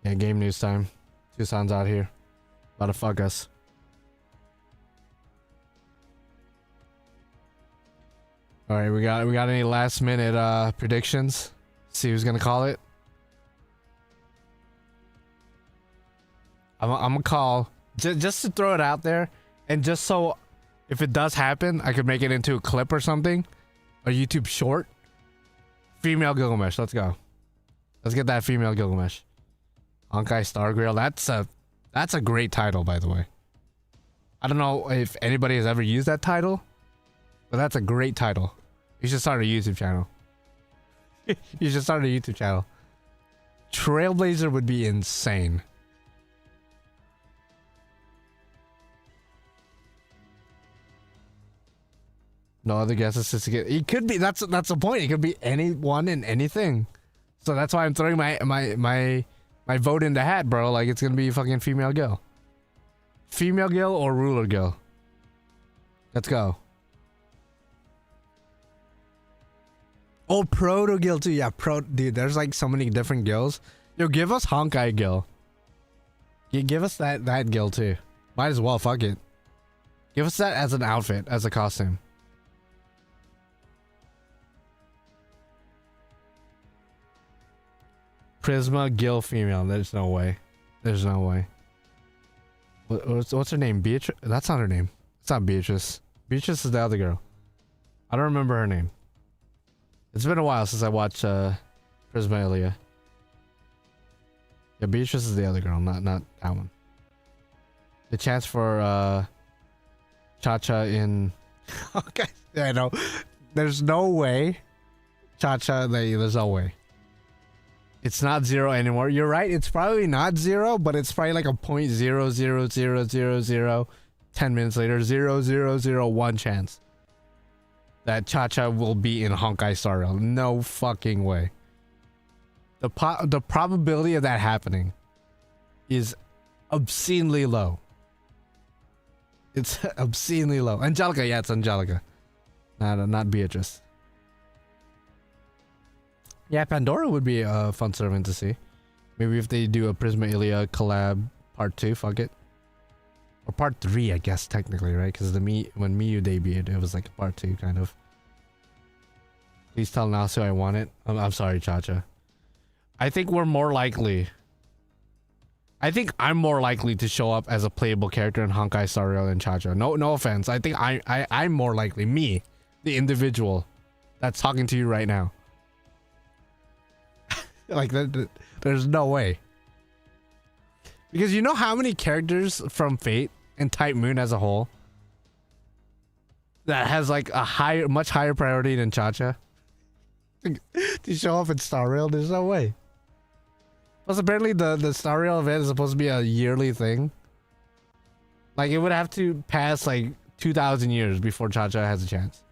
Yeah, game news time. Tucson's out here. About to fuck us. Alright, we got any last minute predictions? See who's gonna call it. I'm gonna call just to throw it out there, and just so if it does happen, I could make it into a clip or something, a YouTube short. Female Gilgamesh, let's go. Let's get that female Gilgamesh. Honkai Stargrail, that's a great title, by the way. I don't know if anybody has ever used that title, but that's a great title. You should start a YouTube channel. You should start a YouTube channel. Trailblazer would be insane. No other guesses just to get. It could be. That's the point. It could be anyone and anything. So that's why I'm throwing my vote in the hat, bro. Like it's gonna be fucking female Gil. Female Gil or ruler Gil. Let's go. Oh, proto Gil too. Yeah, dude. There's like so many different Gils. Yo, give us Honkai Gil. Give us that Gil too. Might as well, fuck it. Give us that as an outfit, as a costume. Prisma Gil female. There's no way. There's no way. What's her name? Beatrice? That's not her name. It's not Beatrice. Beatrice is the other girl. I don't remember her name. It's been a while since I watched Prisma Ilia. Yeah, Beatrice is the other girl, not that one. The chance for Cha-Cha in... Okay, yeah, I know. There's no way. Cha-Cha, there's no way. It's not 0 anymore. You're right, it's probably not 0, but it's probably like a 0.00000 10 minutes later, 0.001 chance that Cha-Cha will be in Honkai Star Rail. No fucking way. The probability of that happening is obscenely low. It's obscenely low. Angelica, yeah, it's Angelica. Not Beatrice. Yeah, Pandora would be a fun servant to see. Maybe if they do a Prisma Ilia collab part 2, fuck it. Or part 3, I guess, technically, right? Because when Miyu debuted, it was like a part 2, kind of. Please tell Nasu I want it. I'm sorry, Cha-Cha. I think we're more likely... I think I'm more likely to show up as a playable character in Honkai Star Rail than Cha-Cha. No offense. I think I'm more likely. Me, the individual that's talking to you right now. Like, there's no way. Because you know how many characters from Fate and Type Moon as a whole that has like a much higher priority than Cha-Cha to show up in Star Rail? There's no way. Plus, apparently the Star Rail event is supposed to be a yearly thing. Like, it would have to pass like 2,000 years before Cha-Cha has a chance.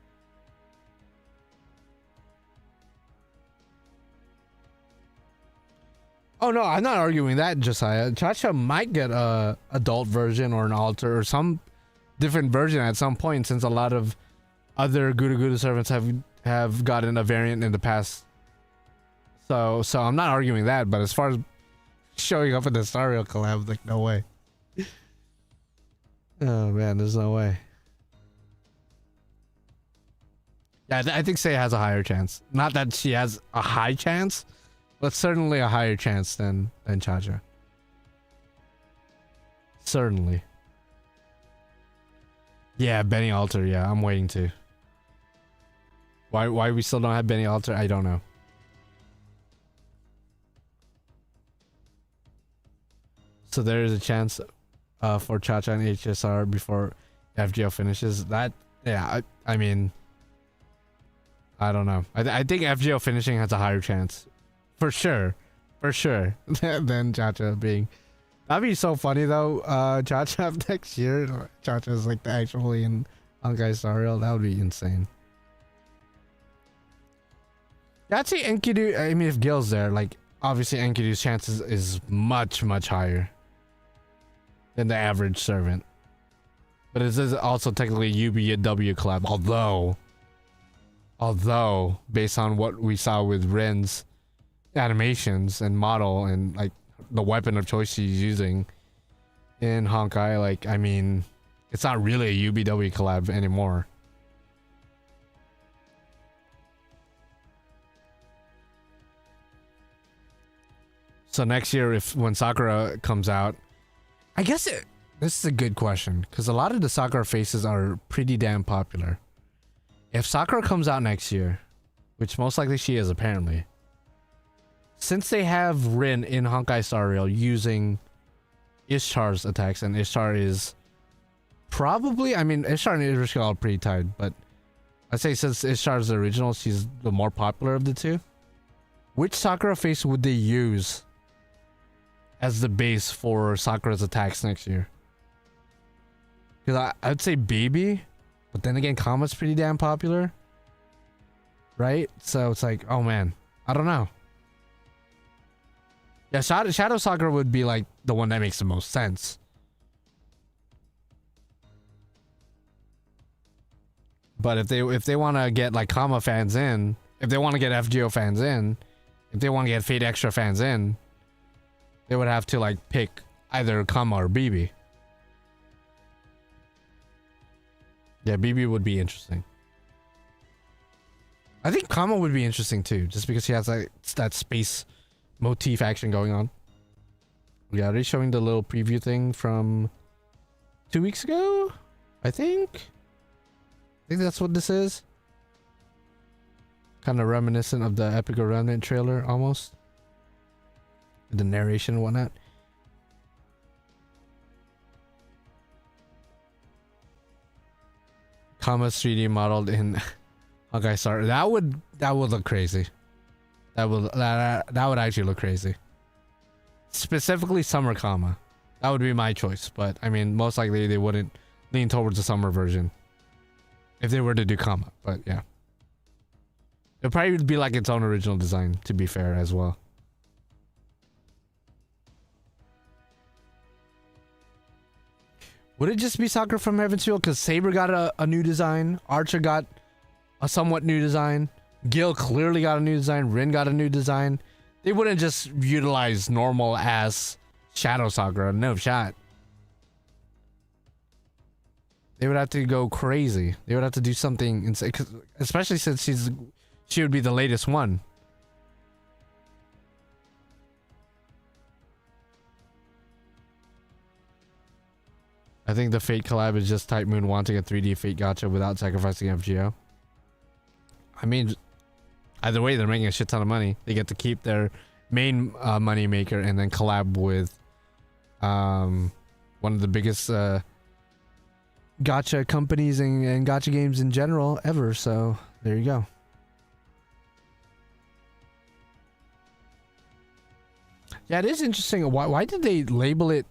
Oh no, I'm not arguing that, Josiah. Cha-Cha might get a adult version or an alter or some different version at some point, since a lot of other Guru Guru servants have gotten a variant in the past. So I'm not arguing that, but as far as showing up in the Star Rail collab, like, no way. Oh man, there's no way. Yeah, I think Sei has a higher chance. Not that she has a high chance, but certainly a higher chance than Cha-Cha. Certainly. Yeah, Benny Alter. Yeah, I'm waiting to. Why we still don't have Benny Alter, I don't know. So there is a chance for Cha-Cha and HSR before FGO finishes. That, yeah, I mean, I don't know. I think FGO finishing has a higher chance. For sure. Than Cha-Cha being. That'd be so funny though. Cha-Cha next year. Cha-Cha's like actually in Honkai Star Rail. That would be insane. Yeah, I'd say Enkidu. I mean, if Gil's there, like, obviously Enkidu's chances is much higher than the average servant. But it is also technically a UBW collab. Although, based on what we saw with Ren's animations and model and like the weapon of choice she's using in Honkai, like, I mean, it's not really a UBW collab anymore. So next year, when Sakura comes out, I guess this is a good question, because a lot of the Sakura faces are pretty damn popular. If Sakura comes out next year, which most likely she is apparently, since they have Rin in Honkai Star Rail using Ishtar's attacks, and Ishtar is probably, I mean, Ishtar and Idris are all pretty tied, but I'd say since Ishtar's the original, she's the more popular of the two. Which Sakura face would they use as the base for Sakura's attacks next year? Because I'd say Baby, but then again, Kama's pretty damn popular, right? So it's like, oh man, I don't know. Yeah, Shadow Sakura would be like the one that makes the most sense. But if they want to get like Kama fans in, if they want to get FGO fans in, if they want to get Fate Extra fans in, They would have to like pick either Kama or BB. Yeah, BB would be interesting. I think Kama would be interesting too, just because she has like that space motif action going on. Yeah, they're showing the little preview thing from 2 weeks ago, I think that's what this is. Kind of reminiscent of the Epic Remnant trailer, almost. The narration and whatnot. Kama's 3D modeled in Honkai Star. That would look crazy. That would actually look crazy. Specifically Summer Kama. That would be my choice, but I mean most likely they wouldn't lean towards the summer version if they were to do Kama, but yeah. It'd probably be like its own original design, to be fair, as well. Would it just be Sakura from Evansville? Because Saber got a new design. Archer got a somewhat new design. Gil clearly got a new design. Rin got a new design. They wouldn't just utilize normal ass Shadow Sakura. No shot. They would have to go crazy. They would have to do something insane. Especially since she would be the latest one. I think the Fate collab is just Type Moon wanting a 3D Fate gacha without sacrificing FGO. I mean, either way, they're making a shit ton of money. They get to keep their main money maker and then collab with one of the biggest gacha companies and gacha games in general ever. So there you go. Yeah, it is interesting. Why did they label it?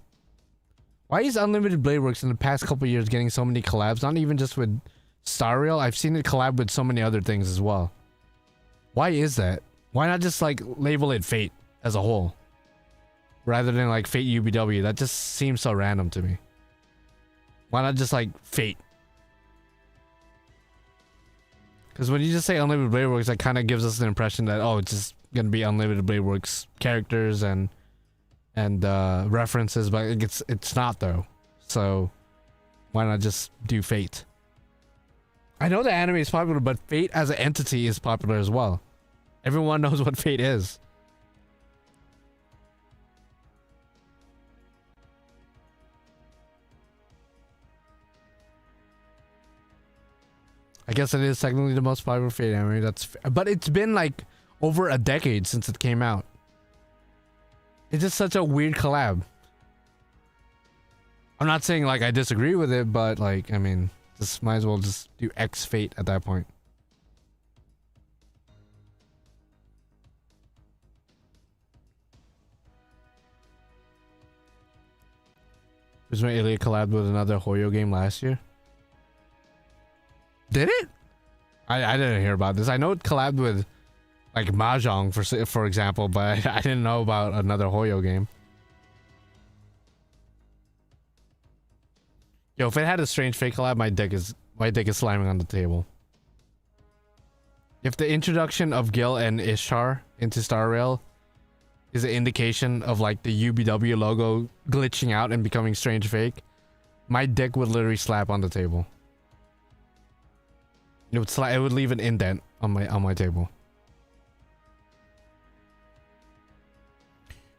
Why is Unlimited Blade Works in the past couple years getting so many collabs? Not even just with Star Rail. I've seen it collab with so many other things as well. Why is that? Why not just like label it Fate as a whole? Rather than like Fate UBW. That just seems so random to me. Why not just like Fate? Because when you just say Unlimited Blade Works, that kind of gives us the impression that, oh, it's just going to be Unlimited Blade Works characters and references, but it's not though. So why not just do Fate? I know the anime is popular, but Fate as an entity is popular as well. Everyone knows what Fate is. I guess it is technically the most popular Fate anime. But it's been like over a decade since it came out. It's just such a weird collab. I'm not saying like I disagree with it, but like, I mean, just might as well just do X Fate at that point. Was when Ilya collabed with another Hoyo game last year? Did it? I didn't hear about this. I know it collabed with like Mahjong for example, but I didn't know about another Hoyo game. Yo, if it had a Strange Fate collab, my dick is slamming on the table. If the introduction of Gil and Ishtar into Star Rail is an indication of like the UBW logo glitching out and becoming Strange Fate, my dick would literally slap on the table. It would leave an indent on my table.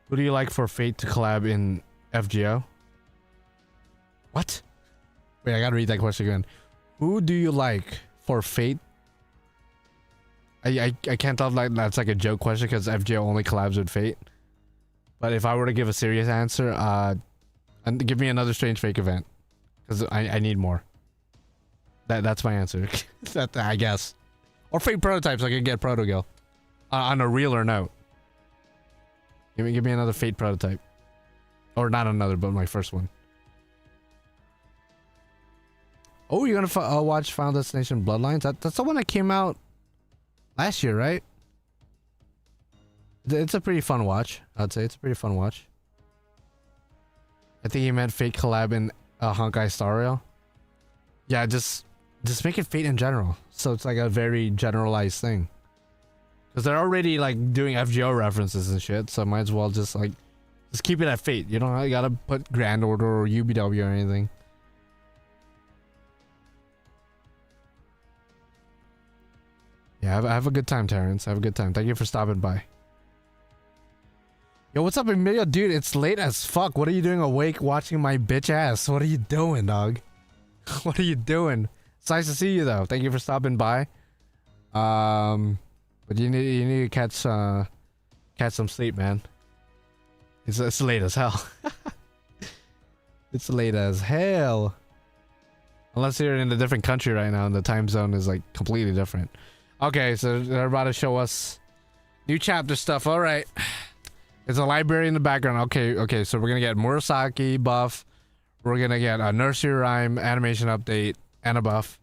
Who do you like for Fate to collab in FGO? What? Wait, I gotta read that question again. Who do you like for Fate? I can't tell if that's like a joke question because FGO only collabs with Fate. But if I were to give a serious answer, and give me another Strange Fate event because I need more. That's my answer. I guess. Or Fate prototypes. I could get Protogil on a realer note. Give me another Fate prototype. Or not another, but my first one. Oh, you're gonna watch Final Destination Bloodlines? That's the one that came out last year, right? It's a pretty fun watch. I'd say it's a pretty fun watch. I think he meant Fate collab in Honkai Star Rail. Yeah, just make it Fate in general. So it's like a very generalized thing. Because they're already like doing FGO references and shit, so might as well just Just keep it at Fate. You don't gotta put Grand Order or UBW or anything. Yeah, have a good time, Terrence. Have a good time. Thank you for stopping by. Yo, what's up, Emilio? Dude, it's late as fuck. What are you doing awake watching my bitch ass? What are you doing, dog? What are you doing? It's nice to see you, though. Thank you for stopping by. But you need to catch some sleep, man. It's late as hell. It's late as hell. Unless you're in a different country right now and the time zone is like completely different. Okay, so they're about to show us new chapter stuff. All right. There's a library in the background. Okay, so we're gonna get Murasaki buff. We're gonna get a nursery rhyme animation update and a buff.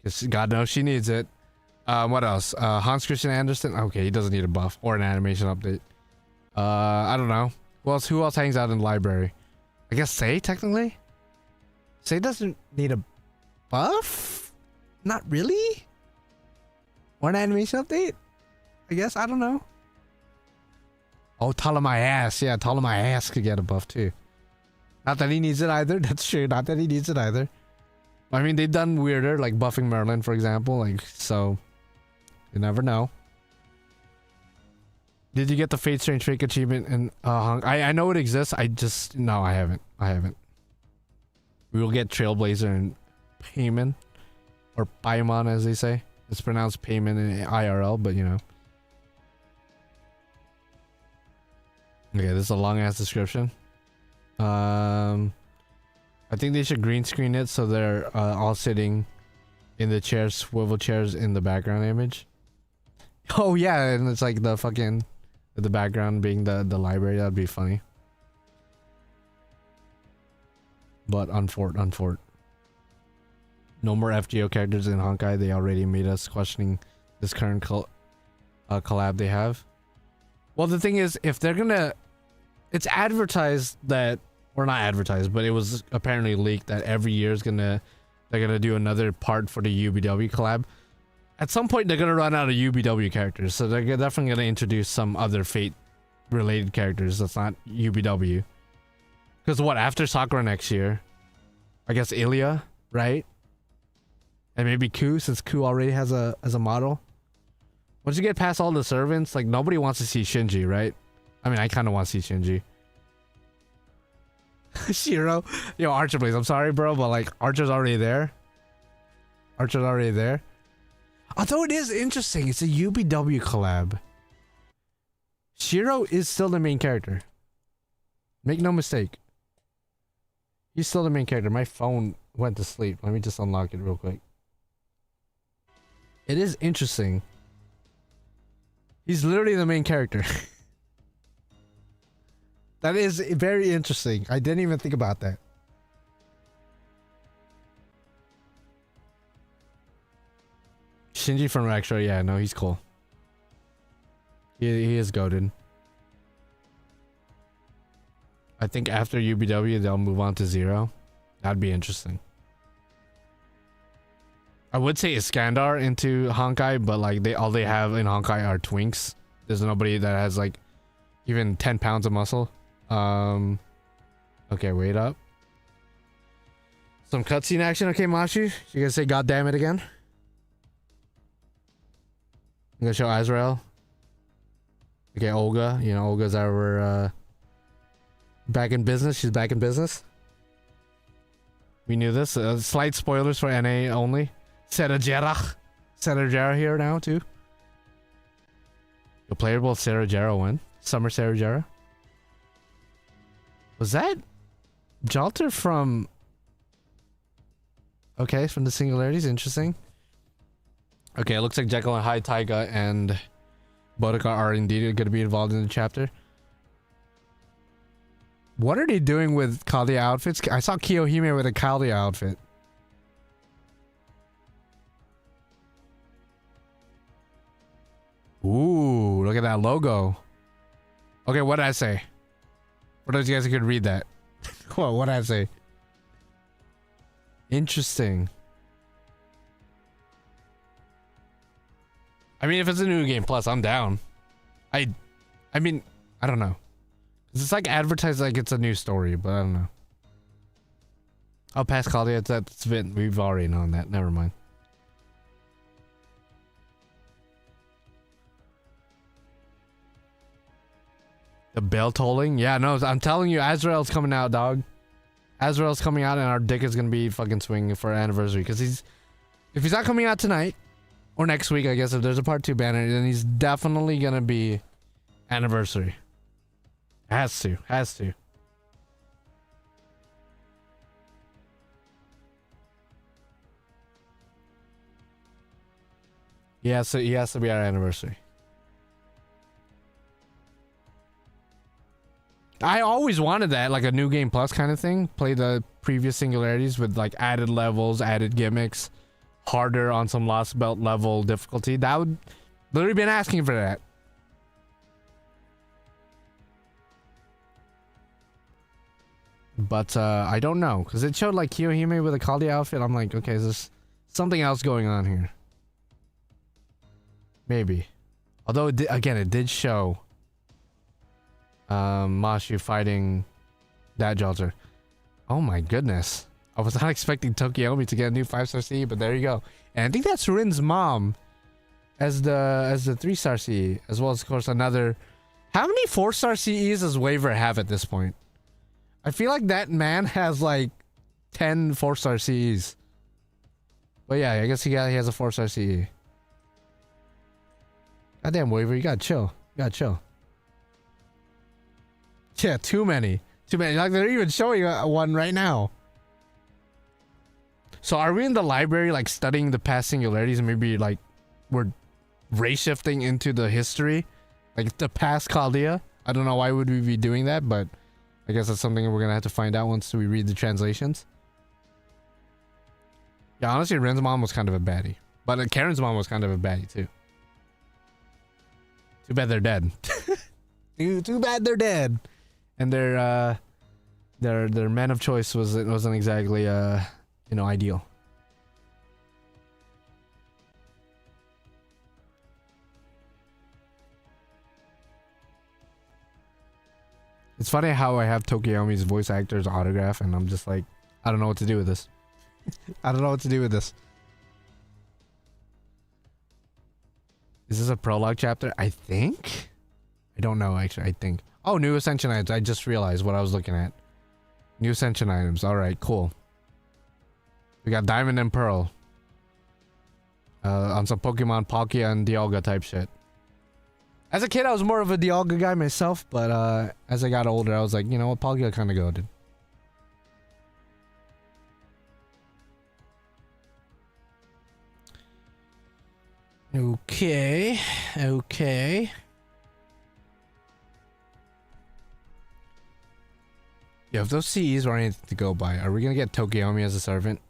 Because God knows she needs it. What else? Hans Christian Andersen. Okay, he doesn't need a buff or an animation update. I don't know. Who else hangs out in the library? I guess Sei, technically? Sei doesn't need a buff? Not really? Or an animation update? I guess, I don't know. Oh, Tala my ass. Yeah, Tala my ass could get a buff too. Not that he needs it either. That's true. Not that he needs it either. I mean, they've done weirder, like buffing Merlin, for example. Like, so you never know. Did you get the Fate Strange Fake achievement? And I know it exists. No, I haven't. We will get Trailblazer and Payman, or Paimon as they say. It's pronounced Payman in IRL, but you know. Okay, this is a long ass description. I think they should green screen it so they're all sitting in the chairs, swivel chairs in the background image. Oh yeah, and it's like the fucking the background being the library. That'd be funny. But unfort. No more FGO characters in Honkai. They already made us questioning this current collab they have. Well, the thing is, if they're gonna, it's advertised that, or not advertised, but it was apparently leaked that every year they're gonna do another part for the UBW collab. At some point, they're gonna run out of UBW characters, so they're definitely gonna introduce some other Fate-related characters that's not UBW. Because what, after Sakura next year, I guess Ilya, right? And maybe Ku, since Ku already has a model. Once you get past all the servants, like nobody wants to see Shinji, right? I mean, I kind of want to see Shinji. Shiro, yo, Archer, please. I'm sorry, bro, but like Archer's already there. Although it is interesting, it's a UBW collab. Shiro is still the main character. Make no mistake. He's still the main character. My phone went to sleep. Let me just unlock it real quick. It is interesting. He's literally the main character. That is very interesting. I didn't even think about that. Shinji from Rextra, yeah, no, he's cool. He is goated. I think after UBW, they'll move on to Zero. That'd be interesting. I would say Iskandar into Honkai, but like all they have in Honkai are twinks. There's nobody that has like even 10 pounds of muscle. Okay, wait up. Some cutscene action. Okay, Mashi, you gonna say "God damn it" again? I'm gonna show Azrael. Okay, Olga. You know, Olga's our back in business. She's back in business. We knew this. Slight spoilers for NA only. Sarah Jarrah here now too. The playable Sarah Jarrah win. Summer Sarah Jarrah. Was that Jalter from? Okay, from the Singularities. Interesting. Okay, it looks like Jekyll and Hyde, Taiga, and Boudica are indeed going to be involved in the chapter. What are they doing with Kalia outfits? I saw Kiyohime with a Kalia outfit. Ooh, look at that logo. Okay, what did I say? For those of you guys who could read that. What did I say? Interesting. I mean, if it's a new game plus, I'm down. I mean, I don't know. It's like advertised like it's a new story, but I don't know. Oh, past Claudia, that's been, we've already known that. Never mind. The bell tolling? Yeah, no, I'm telling you, Azrael's coming out, dog. Azrael's coming out and our dick is gonna be fucking swinging for our anniversary. Because if he's not coming out tonight, or next week, I guess, if there's a part 2 banner, then he's definitely gonna be anniversary. Has to. Yeah, so he has to be our anniversary. I always wanted that, like a new game plus kind of thing. Play the previous singularities with like added levels, added gimmicks, harder on some Lostbelt level difficulty. That would literally been asking for that. But I don't know, because it showed like Kiyohime with a Kaldi outfit. I'm like, okay, is this something else going on here? Maybe. Although it did show Mashu fighting that Jalter. Oh my goodness. I was not expecting Tokiomi to get a new 5-star CE, but there you go. And I think that's Rin's mom as the 3-star CE, as well as of course another. How many 4-star CEs does Waver have at this point? I feel like that man has like 10 4-star CEs. But yeah, I guess he has a 4-star CE. Goddamn Waver, you gotta chill. Yeah, too many. Like they're even showing one right now. So are we in the library like studying the past singularities and maybe like we're race shifting into the history? Like the past Chaldea? I don't know why would we be doing that, but I guess that's something we're gonna have to find out once we read the translations. Yeah, honestly, Ren's mom was kind of a baddie. But Karen's mom was kind of a baddie too. Too bad they're dead. Too bad they're dead. And their man of choice wasn't exactly ideal. It's funny how I have Tokiomi's voice actor's autograph and I'm just like, I don't know what to do with this. Is this a prologue chapter? I think? I don't know actually, I think. Oh, new ascension items. I just realized what I was looking at. New ascension items. Alright, cool. We got Diamond and Pearl. On some Pokemon Palkia and Dialga type shit. As a kid, I was more of a Dialga guy myself, but as I got older, I was like, you know what, Palkia kind of goated. Okay. Yeah, if those CEs were anything to go by, are we gonna get Tokiomi as a servant?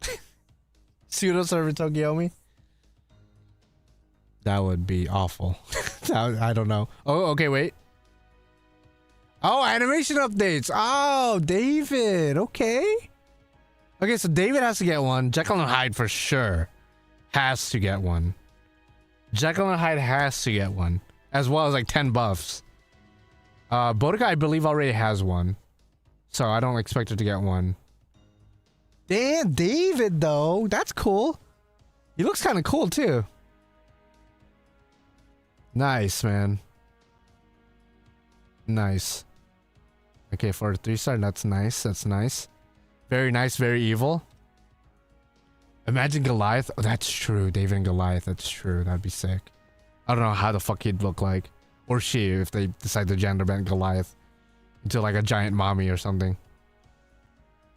Pseudo servant Tokiomi? That would be awful. I don't know. Oh, okay, wait. Oh, animation updates. Oh, David. Okay. Okay, so David has to get one. Jekyll and Hyde for sure has to get one. Jekyll and Hyde has to get one. As well as like 10 buffs. Boudica, I believe, already has one. So I don't expect her to get one. Damn, David, though. That's cool. He looks kind of cool, too. Nice, man. Nice. Okay, for a 3-star, that's nice. That's nice. Very nice, very evil. Imagine Goliath. Oh, that's true. David and Goliath. That's true. That'd be sick. I don't know how the fuck he'd look like. Or she, if they decide to gender bend Goliath into like a giant mommy or something.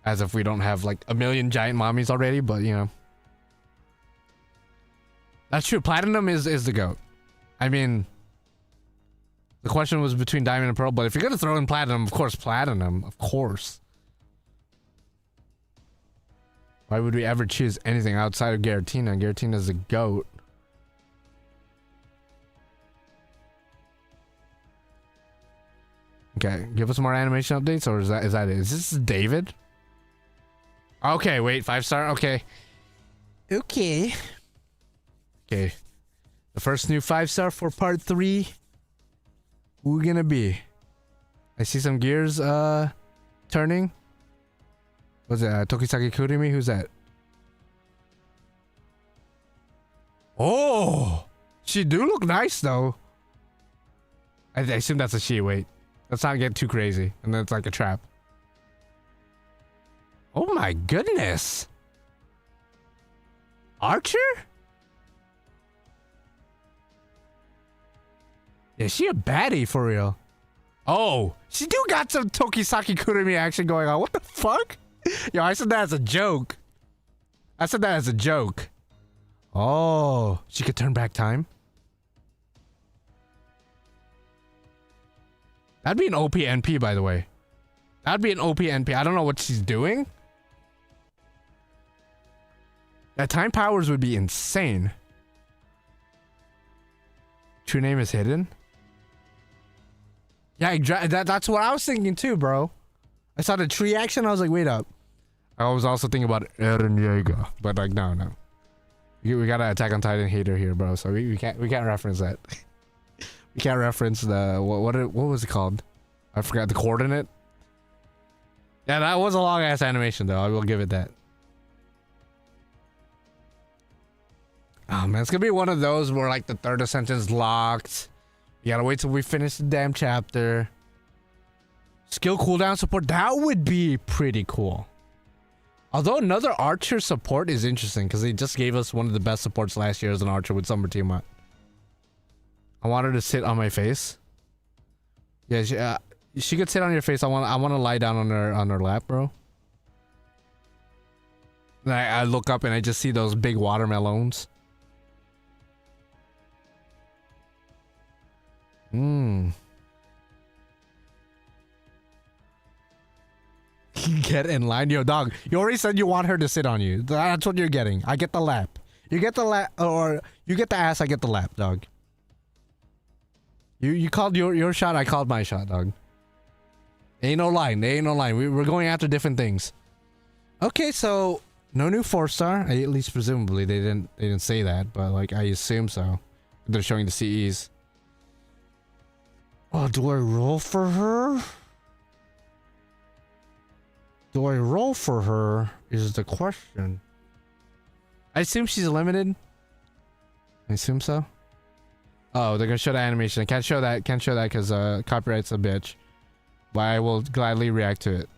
As if we don't have like a million giant mommies already, but you know. That's true. Platinum is the GOAT. I mean, the question was between Diamond and Pearl, but if you're gonna throw in Platinum, of course, Platinum. Of course. Why would we ever choose anything outside of Giratina? Giratina's the GOAT. Okay, give us more animation updates, or is that it? Is this David? Okay, wait, 5-star. Okay. Okay. The first new 5-star for part 3. Who gonna be? I see some gears turning. Was it Tokisaki Kurumi? Who's that? Oh, she do look nice though. I assume that's a she. Wait, let's not get too crazy. And then it's like a trap. Oh my goodness. Archer? Yeah, she a baddie for real. Oh, she do got some Tokisaki Kurumi action going on. What the fuck? Yo, I said that as a joke. I said that as a joke. Oh, she could turn back time? That'd be an OP NP, by the way. That'd be an OP NP. I don't know what she's doing. That time powers would be insane. True name is hidden? Yeah, that's what I was thinking too, bro. I saw the tree action. I was like, wait up. I was also thinking about Eren Yeager, but like, no. We got an Attack on Titan hater here, bro. So we can't reference that. We can't reference the what was it called? I forgot the coordinate. Yeah, that was a long ass animation though. I will give it that. Oh man, it's gonna be one of those where like the third ascension's locked. You gotta wait till we finish the damn chapter. Skill cooldown support, that would be pretty cool. Although another archer support is interesting because they just gave us one of the best supports last year as an archer with Summer Team. I want her to sit on my face. Yeah, she could sit on your face. I want to lie down on her lap, bro. And I look up and I just see those big watermelons. Get in line, yo, dog. You already said you want her to sit on you. That's what you're getting. I get the lap. You get the lap, or you get the ass. I get the lap, dog. You called your shot. I called my shot, dog. Ain't no line. Ain't no line. We're going after different things. Okay, so no new 4-star. At least presumably they didn't say that, but like I assume so. They're showing the CEs. Oh, do I roll for her? Do I roll for her is the question. I assume she's limited. I assume so. Oh, they're gonna show the animation. I can't show that because copyright's a bitch. But I will gladly react to it.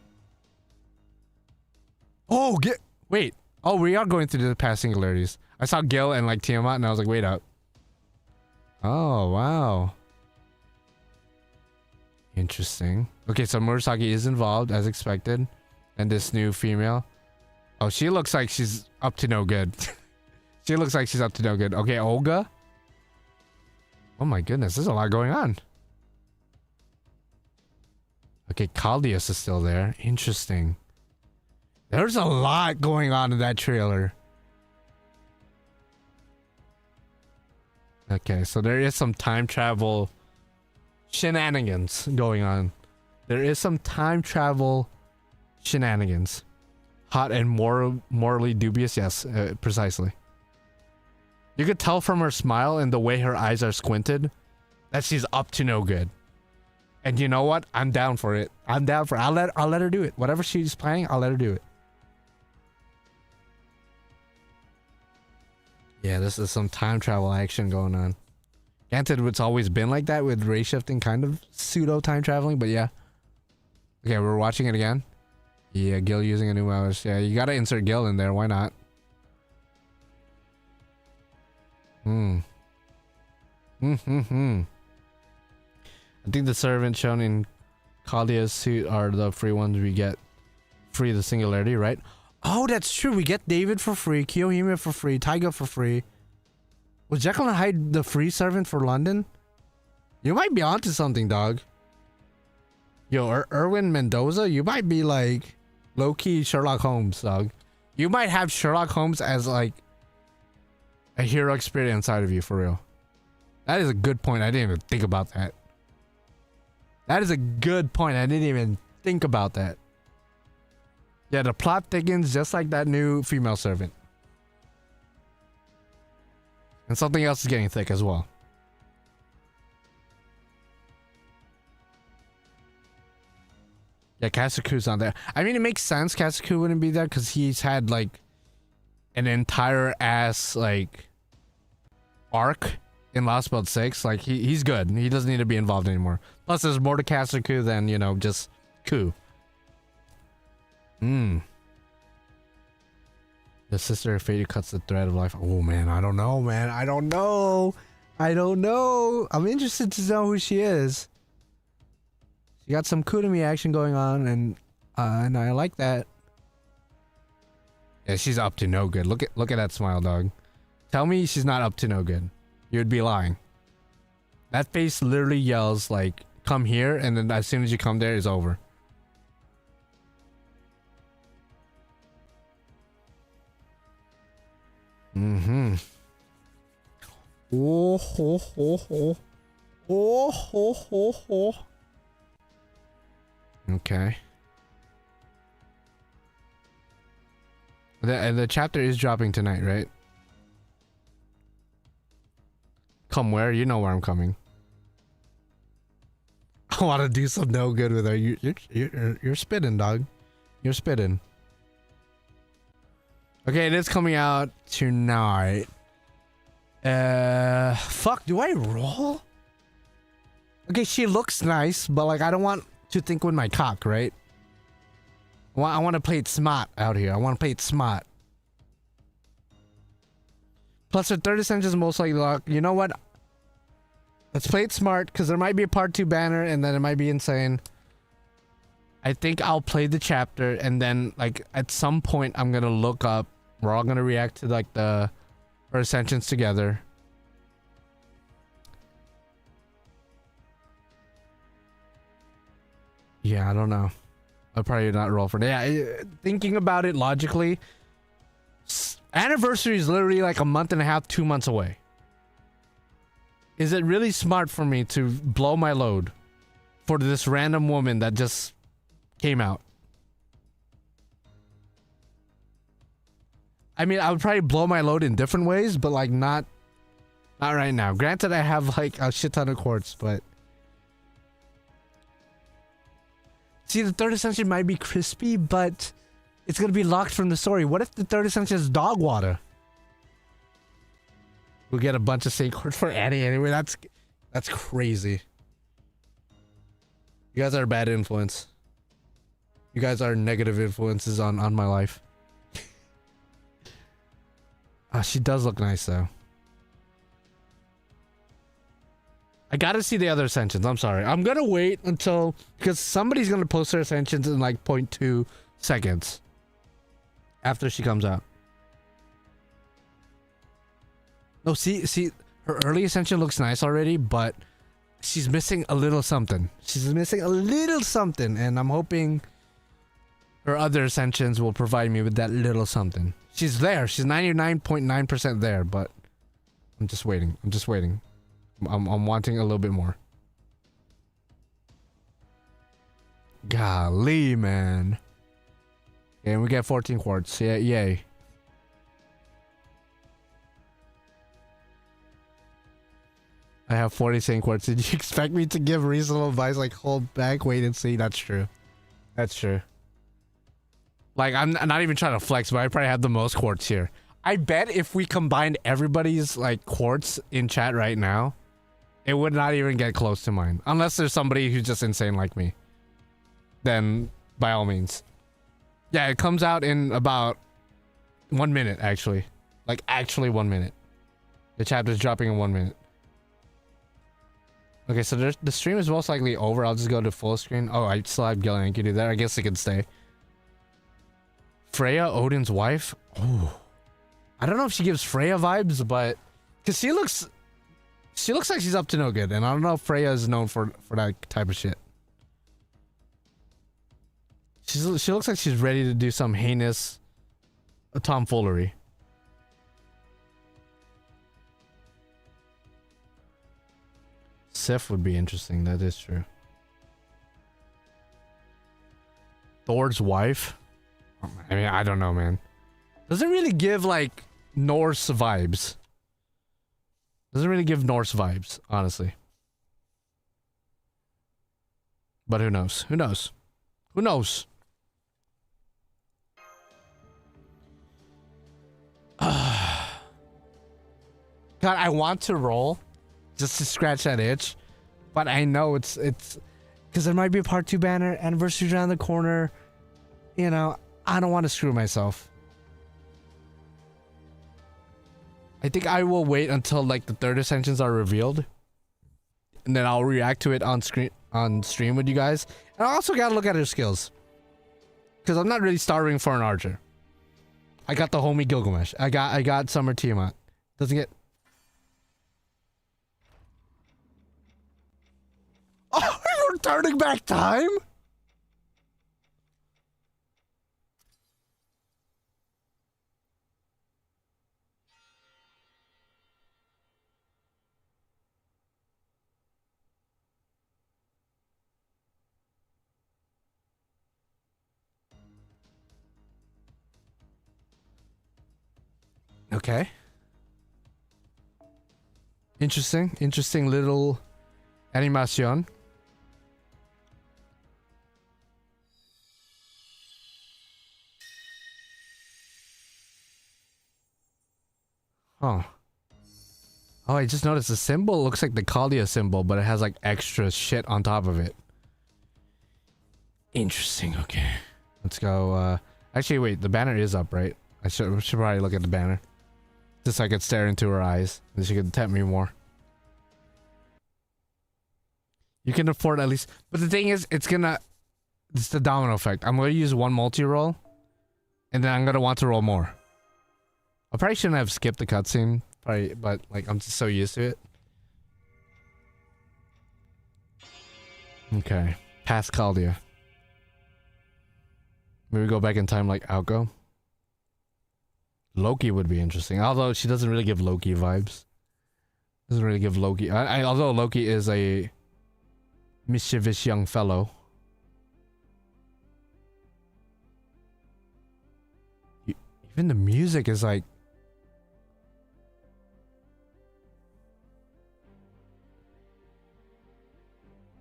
Oh, wait. Oh, we are going through the past singularities. I saw Gil and like Tiamat and I was like, wait up. Oh, wow. Interesting. Okay, so Murasaki is involved as expected. And this new female. Oh, she looks like she's up to no good. She looks like she's up to no good. Okay, Olga. Oh my goodness, there's a lot going on. Okay, Caldius is still there. Interesting. There's a lot going on in that trailer. Okay, so there is some time travel shenanigans going on. There is some time travel shenanigans. Hot and morally dubious. Yes, precisely. You could tell from her smile and the way her eyes are squinted that she's up to no good. And you know what? I'm down for it. I'm down for it. I'll let her do it. Whatever she's planning, I'll let her do it. Yeah, this is some time travel action going on. Granted, it's always been like that with ray shifting, kind of pseudo time traveling, but yeah. Okay, we're watching it again. Yeah, Gil using a new mouse. Yeah, you gotta insert Gil in there. Why not? I think the servants shown in Kalia's suit are the free ones we get. Free the singularity, right? Oh, that's true. We get David for free, Kiyohime for free, Taiga for free. Was Jekyll and Hyde the free servant for London? You might be onto something, dog. Yo, Erwin Mendoza, you might be like low-key Sherlock Holmes, dog. You might have Sherlock Holmes as like a hero experience inside of you, for real. That is a good point. I didn't even think about that. That is a good point. I didn't even think about that. Yeah, the plot thickens just like that new female servant. And something else is getting thick as well. Yeah, Kasuku's on there. I mean, it makes sense Kasuku wouldn't be there because he's had like an entire ass like arc in Lostbelt 6. Like he's good. He doesn't need to be involved anymore. Plus, there's more to Kasuku than, you know, just Ku. The sister of fate cuts the thread of life. Oh man, I don't know, man. I don't know. I'm interested to know who she is. She got some Kudami action going on, and I like that. Yeah, she's up to no good. Look at that smile, dog. Tell me she's not up to no good. You'd be lying. That face literally yells like, "Come here," and then as soon as you come there, it's over. Oh ho ho ho. Oh ho ho ho. Okay. The chapter is dropping tonight, right? Come where? You know where I'm coming. I want to do some no good with her. You're spitting, dog. You're spitting. Okay, it is coming out tonight. Fuck, do I roll? Okay, she looks nice, but like I don't want to think with my cock, right? I want to play it smart out here. I want to play it smart. Plus, her third ascension is most likely locked. You know what? Let's play it smart, because there might be a part 2 banner, and then it might be insane. I think I'll play the chapter, and then, like, at some point, I'm going to look up. We're all going to react to, like, her ascensions together. Yeah, I don't know. I'll probably not roll for that. Yeah, thinking about it logically, anniversary is literally like a month and a half, 2 months away. Is it really smart for me to blow my load for this random woman that just came out? I mean, I would probably blow my load in different ways, but like not right now. Granted, I have like a shit ton of quartz, but see, the third ascension might be crispy, but it's gonna be locked from the story. What if the third ascension is dog water? We'll get a bunch of Saint quartz for Annie anyway. That's crazy. You guys are a bad influence. You guys are negative influences on my life. She does look nice though. I gotta see the other ascensions. I'm sorry. I'm gonna wait until, because somebody's gonna post their ascensions in like 0.2 seconds after she comes out. No, see, her early ascension looks nice already, but she's missing a little something. She's missing a little something, and I'm hoping her other ascensions will provide me with that little something. She's there. She's 99.9% there, but I'm just waiting. I'm wanting a little bit more. Golly, man. Okay, and we get 14 quartz. Yeah, yay. I have 40 Saint quartz. Did you expect me to give reasonable advice like hold back, wait and see? That's true. That's true. Like, I'm not even trying to flex, but I probably have the most quartz here. I bet if we combined everybody's like quartz in chat right now, it would not even get close to mine. Unless there's somebody who's just insane like me. Then, by all means. Yeah, it comes out in about 1 minute, actually. Like, actually 1 minute. The chapter's dropping in 1 minute. Okay, so the stream is most likely over. I'll just go to full screen. Oh, I still have Gillian can do that. I guess it can stay. Freya, Odin's wife? Oh. I don't know if she gives Freya vibes, but... Because she looks like she's up to no good, and I don't know if Freya is known for that type of shit. She looks like she's ready to do some heinous tomfoolery. Sif would be interesting, that is true. Thor's wife? I mean, I don't know, man. Doesn't really give, like, Norse vibes. Doesn't really give Norse vibes, honestly. But who knows? Who knows? Who knows? God, I want to roll just to scratch that itch, but I know it's because there might be a part 2 banner, anniversary around the corner. You know, I don't want to screw myself. I think I will wait until like the 3rd ascensions are revealed, and then I'll react to it on stream with you guys. And I also gotta look at her skills, because I'm not really starving for an archer. I got the homie Gilgamesh. I got Summer Tiamat. Doesn't get. Oh, you're turning back time? Okay. Interesting little animation. Huh. Oh, I just noticed the symbol looks like the Kalia symbol, but it has like extra shit on top of it. Interesting. Okay. Let's go. Actually, wait. The banner is up, right? I should probably look at the banner. Just so I could stare into her eyes, and she could tempt me more. You can afford at least, but the thing is, it's the domino effect. I'm gonna use one multi-roll, and then I'm gonna want to roll more. I probably shouldn't have skipped the cutscene, probably, but like I'm just so used to it. Okay, past Caldia. Maybe go back in time like Alco. Loki would be interesting, although she doesn't really give Loki vibes. Doesn't really give Loki. Although Loki is a mischievous young fellow. Even the music is like.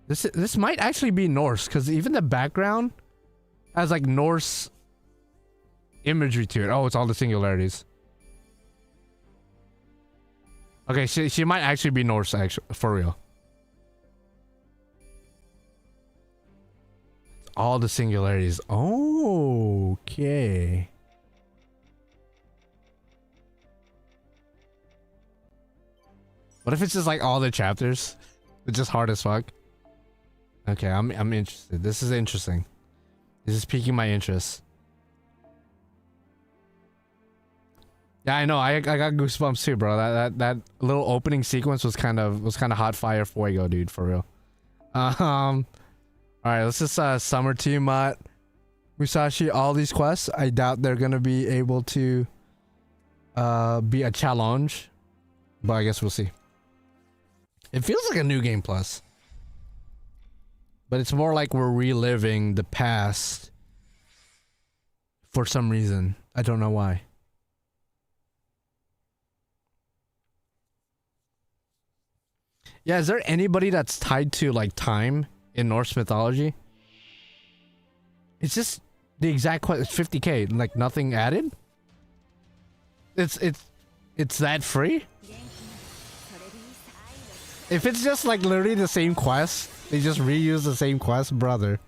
This might actually be Norse, because even the background has like Norse imagery to it. Oh, it's all the singularities. Okay, she might actually be Norse, actually, for real. It's all the singularities. Oh, okay. What if it's just like all the chapters? It's just hard as fuck. Okay, I'm interested. This is interesting. This is piquing my interest. Yeah, I know. I got goosebumps too, bro. That little opening sequence was kind of hot fire fuego, dude, for real. All right, let's just Summer Tiamat, Musashi, all these quests. I doubt they're gonna be able to be a challenge, but I guess we'll see. It feels like a new game plus, but it's more like we're reliving the past for some reason. I don't know why. Yeah, is there anybody that's tied to like time in Norse mythology? It's just the exact quest. It's 50k, like nothing added. It's that free. If it's just like literally the same quest, they just reuse the same quest, brother.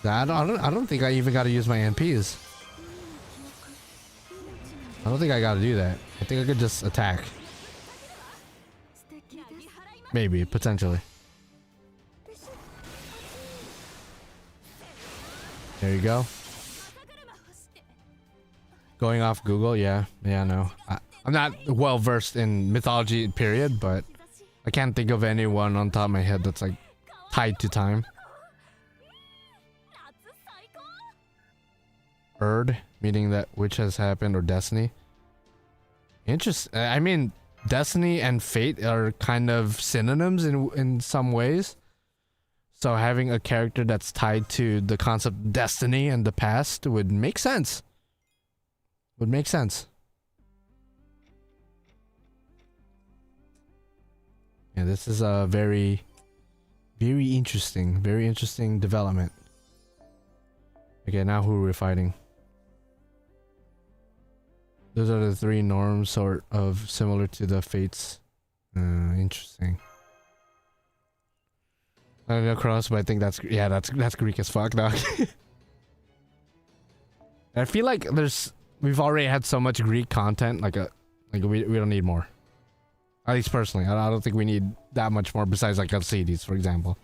I don't think I even got to use my NPs. I don't think I gotta do that. I think I could just attack. Maybe, potentially. There you go. Going off Google, yeah, no. I'm not well versed in mythology, period, but I can't think of anyone on top of my head that's like tied to time. Erd, meaning that which has happened, or destiny. Interesting. I mean, destiny and fate are kind of synonyms in some ways. So having a character that's tied to the concept of destiny and the past would make sense. Would make sense. Yeah, this is a very interesting development. Okay, now who are we fighting? Those are the three norms, sort of similar to the fates. Interesting. I don't know cross, but I think that's Greek as fuck, dog. I feel like we've already had so much Greek content, like we don't need more. At least personally, I don't think we need that much more besides like Alcides, for example.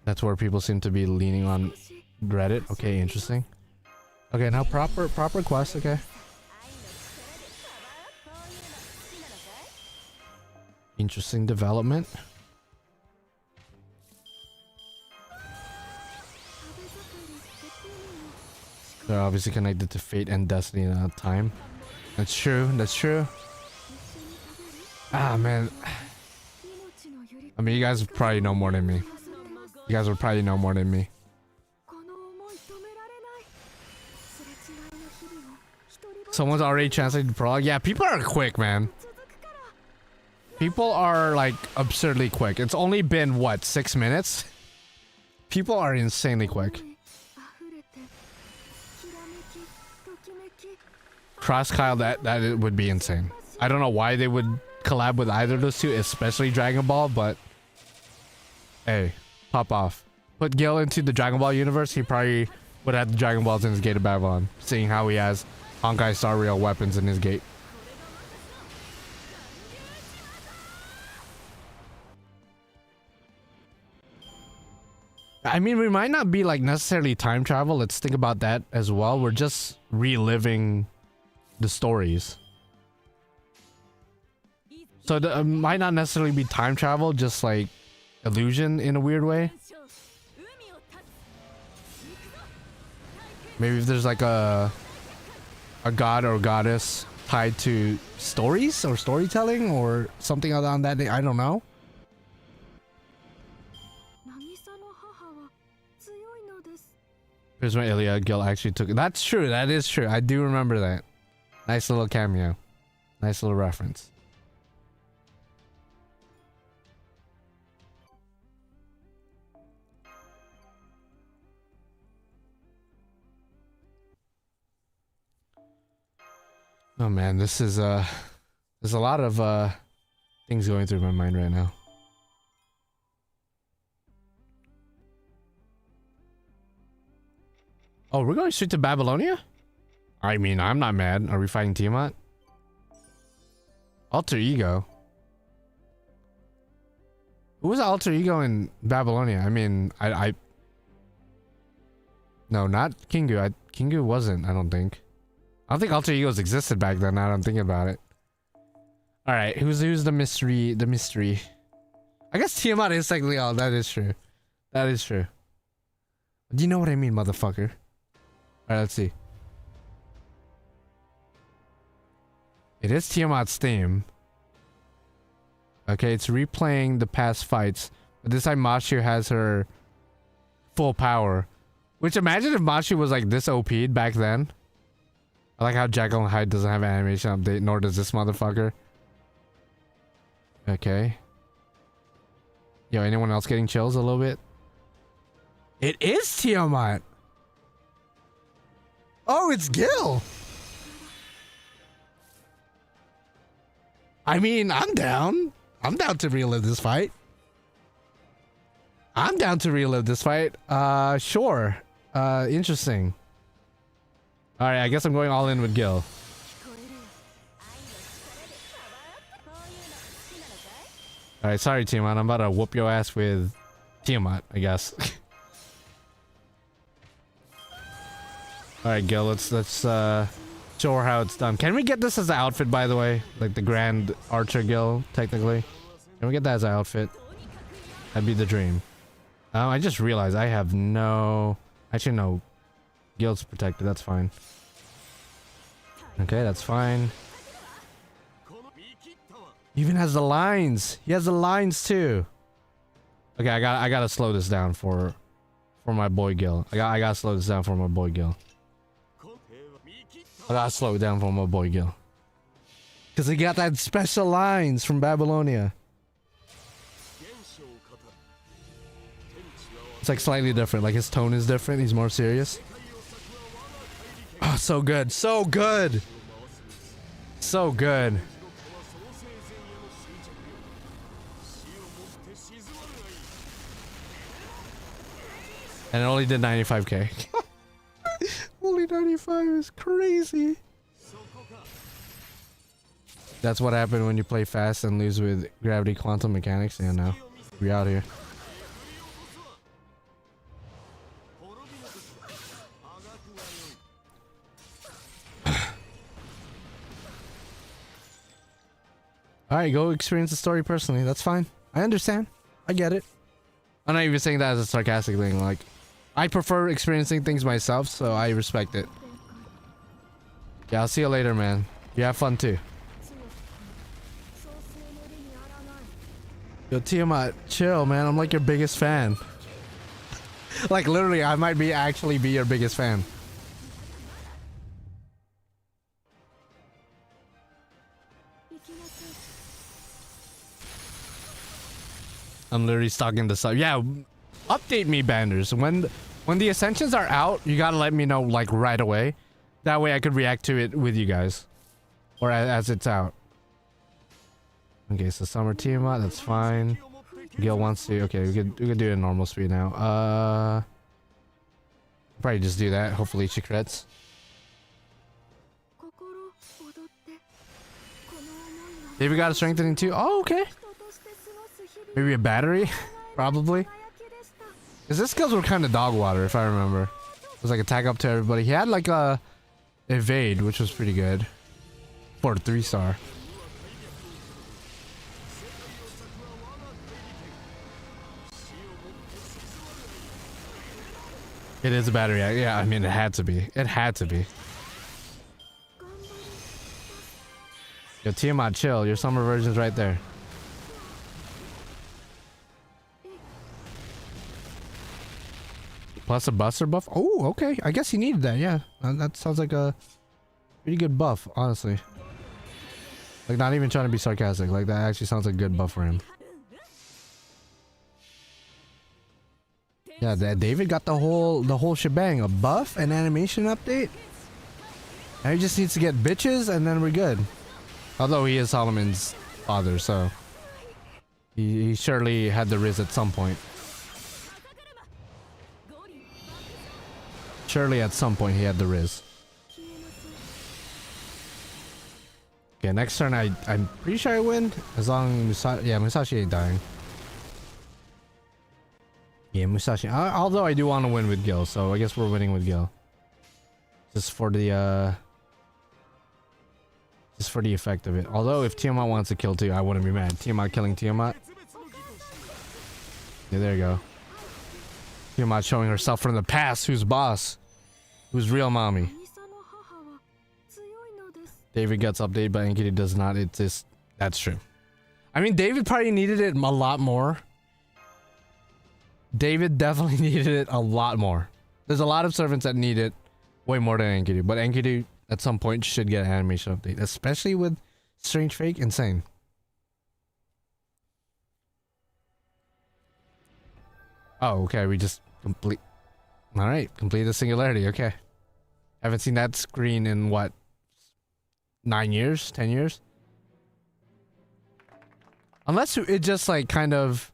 That's where people seem to be leaning on Reddit. Okay, interesting. Okay, now proper quest, okay. Interesting development. They're obviously connected to fate and destiny in a time. That's true, that's true. Ah, man. I mean, you guys probably know more than me. You guys would probably know more than me. Someone's already translated the prologue. Yeah, people are quick, man. People are like absurdly quick. It's only been what, 6 minutes? People are insanely quick. Cross Kyle, that it would be insane. I don't know why they would collab with either of those two, especially Dragon Ball, but hey, pop off. Put Gil into the Dragon Ball universe, he probably would have the Dragon Balls in his Gate of Babylon, seeing how he has Honkai Star Rail weapons in his gate. I mean, we might not be like necessarily time travel. Let's think about that as well. We're just reliving the stories. So it might not necessarily be time travel, just like illusion in a weird way. Maybe if there's like a god or goddess tied to stories or storytelling or something on that day. I don't know. Here's my Ilya Gil actually took it. That's true. That is true. I do remember that. Nice little cameo. Nice little reference. Oh man, this is there's a lot of things going through my mind right now. Oh, we're going straight to Babylonia? I mean, I'm not mad. Are we fighting Tiamat? Alter Ego? Who was Alter Ego in Babylonia? I mean, no, not Kingu. Kingu wasn't, I don't think. I don't think Alter Egos existed back then, now that I'm thinking about it. Alright, who's the mystery? The mystery. I guess Tiamat is technically... Oh, that is true. That is true. Do you know what I mean, motherfucker? Alright, let's see. It is Tiamat's theme. Okay, it's replaying the past fights. But this time Mashu has her full power. Which, imagine if Mashu was like this OP'd back then. I like how Jekyll and Hyde doesn't have an animation update, nor does this motherfucker. Okay. Yo, anyone else getting chills a little bit? It is Tiamat! Oh, it's Gil! I mean, I'm down. I'm down to relive this fight. I'm down to relive this fight. Sure. Interesting. Alright, I guess I'm going all in with Gil. Alright, sorry Tiamat, I'm about to whoop your ass with Tiamat, I guess. Alright Gil, let's show her how it's done. Can we get this as an outfit, by the way? Like the Grand Archer Gil, technically. Can we get that as an outfit? That'd be the dream. I just realized I have no... Actually, no. Gil's protected, that's fine. Okay, that's fine. He even has the lines. He has the lines too. Okay, I gotta slow this down for my boy Gil. I gotta slow this down for my boy Gil. I gotta slow it down for my boy Gil. Cause he got that special lines from Babylonia. It's like slightly different. Like his tone is different. He's more serious. Oh, so good. So good. So good. And it only did 95k. Only 95 is crazy. That's what happened when you play fast and lose with gravity quantum mechanics. Yeah, no. We out here. Alright, go experience the story personally. That's fine. I understand. I get it. I'm not even saying that as a sarcastic thing. Like, I prefer experiencing things myself, so I respect it. Yeah, I'll see you later, man. You have fun too. Yo, Tiamat, chill, man. I'm like your biggest fan. Like, literally, I might actually be your biggest fan. I'm literally stalking the sub. Yeah, update me, banders. When the ascensions are out, you gotta let me know like right away. That way I could react to it with you guys, or as it's out. Okay, so summer Tiamat, that's fine. Gil wants to. Okay, we could do it in normal speed now. Probably just do that. Hopefully she crits. David got a strengthening too. Oh, okay. Maybe a battery? Probably. Because his skills were kind of dog water, if I remember. It was like attack up to everybody. He had like a evade, which was pretty good. For a 3-star. It is a battery. Yeah, I mean, it had to be. It had to be. Yo, Tiamat, chill. Your summer version's right there. Plus a buster buff. Oh, okay. I guess he needed that. Yeah, that sounds like a pretty good buff, honestly. Like, not even trying to be sarcastic. Like, that actually sounds like a good buff for him. Yeah, David got the whole shebang. A buff, an animation update. And he just needs to get bitches, and then we're good. Although he is Solomon's father, so he surely had the Riz at some point. Surely at some point he had the Riz. Okay, next turn I'm pretty sure I win. As long as Musashi ain't dying. Yeah, Musashi. Although I do want to win with Gil, so I guess we're winning with Gil. Just for the effect of it. Although if Tiamat wants to kill too, I wouldn't be mad. Tiamat killing Tiamat. Yeah, there you go. Tiamat showing herself from the past. Who's boss? Who's real mommy? David gets updated, but Ankity does not. It's just, that's true. I mean, David probably needed it a lot more. David definitely needed it a lot more. There's a lot of servants that need it way more than Enkidu, but Enkidu at some point should get an animation update, especially with Strange Fake. Insane. Oh, okay, we just complete. Alright, complete the singularity, okay. Haven't seen that screen in what? 9 years? 10 years? Unless it just like kind of...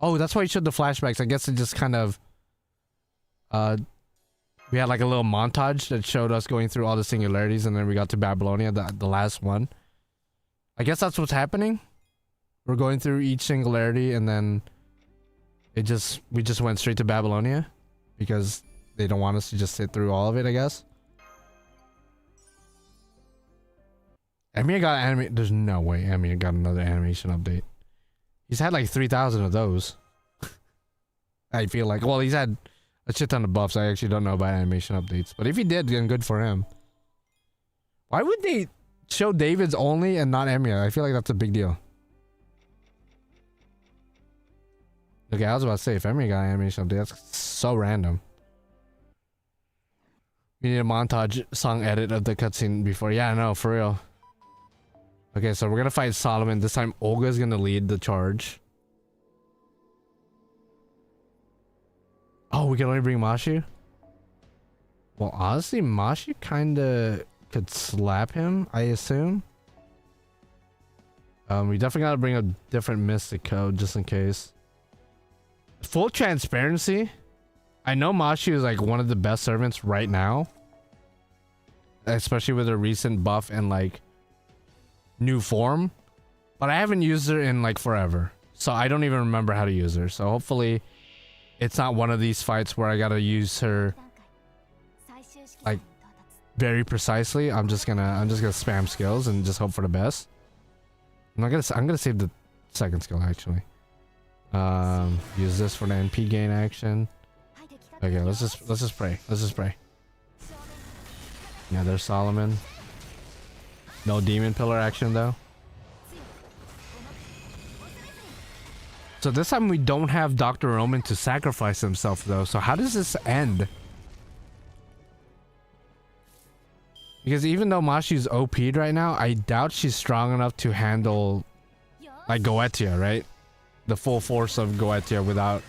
Oh, that's why you showed the flashbacks. I guess it just kind of... we had like a little montage that showed us going through all the singularities, and then we got to Babylonia, the last one. I guess that's what's happening. We're going through each singularity, and then we just went straight to Babylonia because they don't want us to just sit through all of it, I guess. Amir got anime. There's no way Amir got another animation update. He's had like 3,000 of those. I feel like. Well, he's had a shit ton of buffs. I actually don't know about animation updates. But if he did, then good for him. Why would they show David's only and not Amir? I feel like that's a big deal. Okay, I was about to say, if Amir got an animation update, that's so random. We need a montage song edit of the cutscene before. Yeah, no, for real. Okay, so we're gonna fight Solomon. This time Olga's gonna lead the charge. Oh, we can only bring Mashu? Well, honestly, Mashu kinda could slap him, I assume. We definitely gotta bring a different Mystic code just in case. Full transparency, I know Mashu is like one of the best servants right now. Especially with her recent buff and like new form. But I haven't used her in like forever. So I don't even remember how to use her. So hopefully it's not one of these fights where I gotta use her like very precisely. I'm just gonna spam skills and just hope for the best. I'm gonna save the second skill actually. Use this for the NP gain action. Okay, let's just pray. Let's just pray. Yeah, there's Solomon. No demon pillar action though. So this time we don't have Dr. Roman to sacrifice himself though. So how does this end? Because even though Mashu's OP'd right now, I doubt she's strong enough to handle like Goetia, right? The full force of Goetia without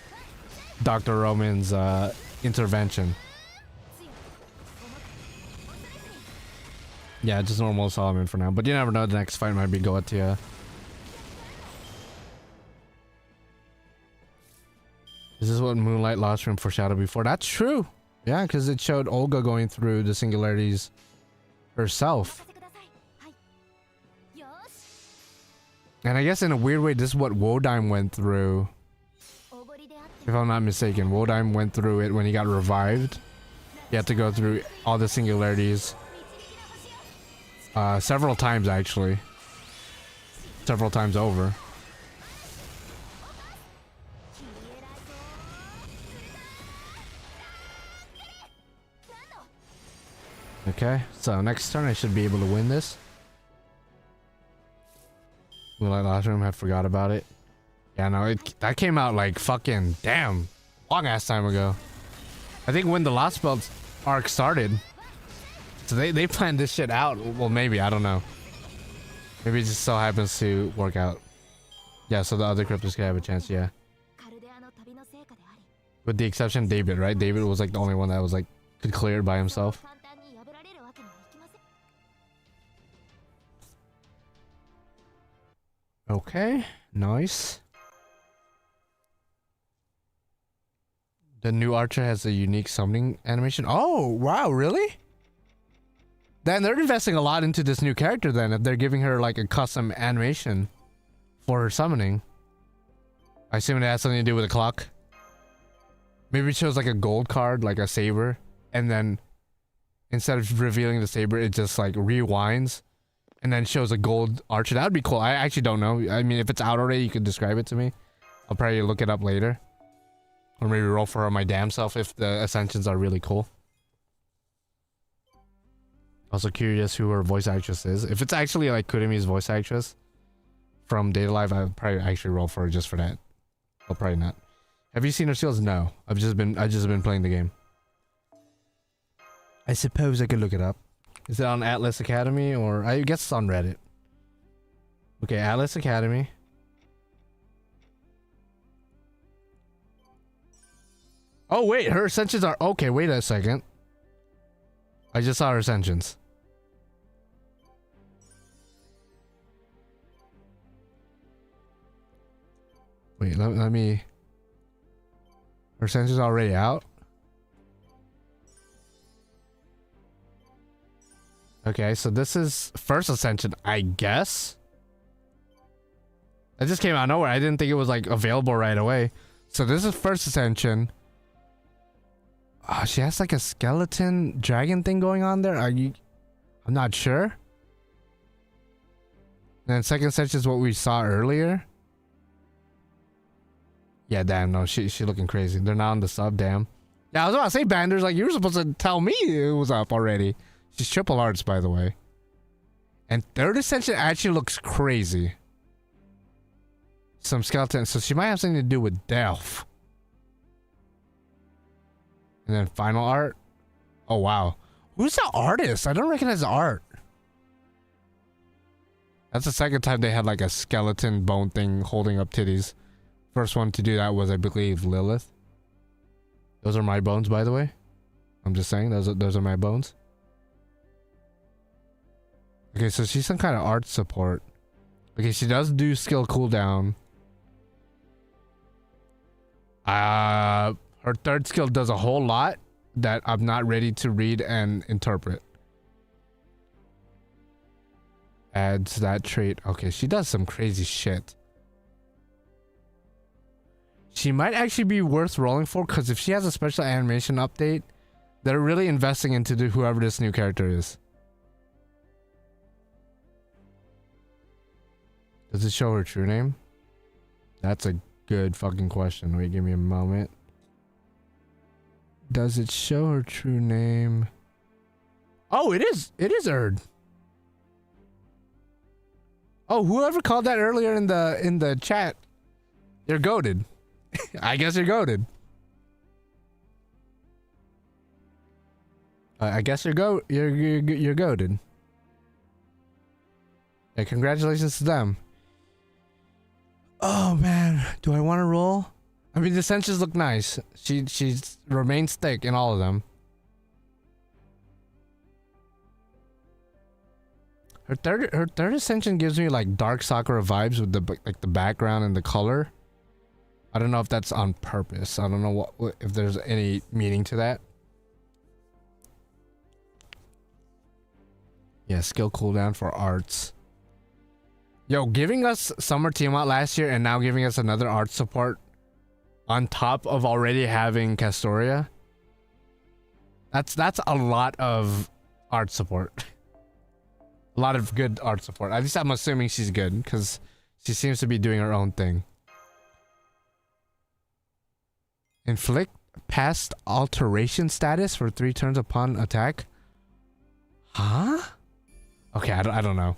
Dr. Roman's intervention. Yeah, just normal Solomon for now. But you never know, the next fight might be Goetia. This is what Moonlight Lost Room foreshadowed before. That's true. Yeah, because it showed Olga going through the singularities herself. And I guess in a weird way, this is what Wodime went through. If I'm not mistaken, Wodime went through it when he got revived. He had to go through all the singularities. Several times actually. Several times over. Okay, so next turn I should be able to win this. Moonlight Lost Room, I forgot about it. Yeah, no, that came out like fucking damn long ass time ago. I think when the Lostbelt arc started. So they planned this shit out. Well, maybe, I don't know. Maybe it just so happens to work out. Yeah, so the other cryptos could have a chance, yeah. With the exception of David, right? David was like the only one that was like could clear it by himself. Okay, nice. The new archer has a unique summoning animation. Oh, wow, really? Then they're investing a lot into this new character then, if they're giving her like a custom animation for her summoning. I assume it has something to do with the clock. Maybe it shows like a gold card, like a saber, and then instead of revealing the saber, it just like rewinds and then shows a gold archer. That would be cool. I actually don't know. I mean, if it's out already, you could describe it to me. I'll probably look it up later. Or maybe roll for her my damn self if the ascensions are really cool. Also curious who her voice actress is. If it's actually like Kurimi's voice actress from Data Live, I would probably actually roll for her just for that. Well, probably not. Have you seen her skills? No. I've just been playing the game. I suppose I could look it up. Is it on Atlas Academy or I guess it's on Reddit. Okay, Atlas Academy. Oh wait, her ascensions are okay, wait a second. I just saw her ascensions. Wait, let me... Her ascensions already out? Okay, so this is first ascension, I guess? It just came out of nowhere. I didn't think it was like available right away. So this is first ascension. Oh, she has like a skeleton dragon thing going on there. I'm not sure. And then second ascension is what we saw earlier. Yeah, damn, no, she looking crazy. They're not on the sub, damn. Yeah, I was about to say, Banders, like, you were supposed to tell me it was up already. She's triple arts, by the way. And third ascension actually looks crazy. Some skeletons, so she might have something to do with Delph. And then final art. Oh, wow. Who's the artist? I don't recognize the art. That's the second time they had like a skeleton bone thing holding up titties. First one to do that was, I believe, Lilith. Those are my bones, by the way. I'm just saying, those are my bones. Okay, so she's some kind of art support. Okay, she does do skill cooldown. Her third skill does a whole lot that I'm not ready to read and interpret. Adds that trait. Okay, she does some crazy shit. She might actually be worth rolling for, because if she has a special animation update, they're really investing into whoever this new character is. Does it show her true name? That's a good fucking question. Wait, give me a moment. Does it show her true name? Oh, it is. It is Erd. Oh, whoever called that earlier in the chat, you're goated. I guess you're goated. I guess you're goated. Yeah, congratulations to them. Oh man, do I want to roll? I mean, the ascensions look nice. She's remains thick in all of them. Her third ascension gives me like Dark Sakura vibes with the background and the color. I don't know if that's on purpose. I don't know if there's any meaning to that. Yeah, skill cooldown for arts. Yo, giving us Summer Tiamat last year and now giving us another art support on top of already having Castoria. That's a lot of art support. A lot of good art support. At least I'm assuming she's good, because she seems to be doing her own thing. Inflict past alteration status for 3 turns upon attack. Huh? Okay, I don't know.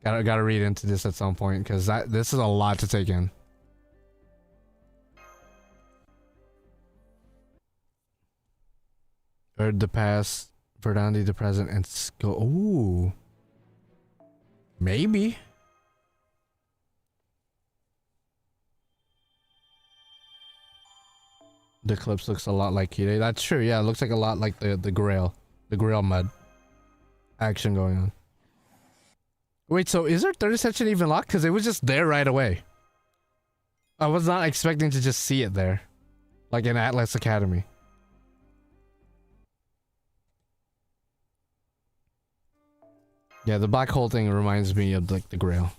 Gotta read into this at some point, because this is a lot to take in. Erd the past, Verdandi the present, and go. Ooh. Maybe. The Eclipse looks a lot like Kide. That's true. Yeah, it looks like a lot like the Grail. The Grail mud action going on. Wait, so is her third ascension even locked? Because it was just there right away. I was not expecting to just see it there. Like in Atlas Academy. Yeah, the black hole thing reminds me of like the Grail.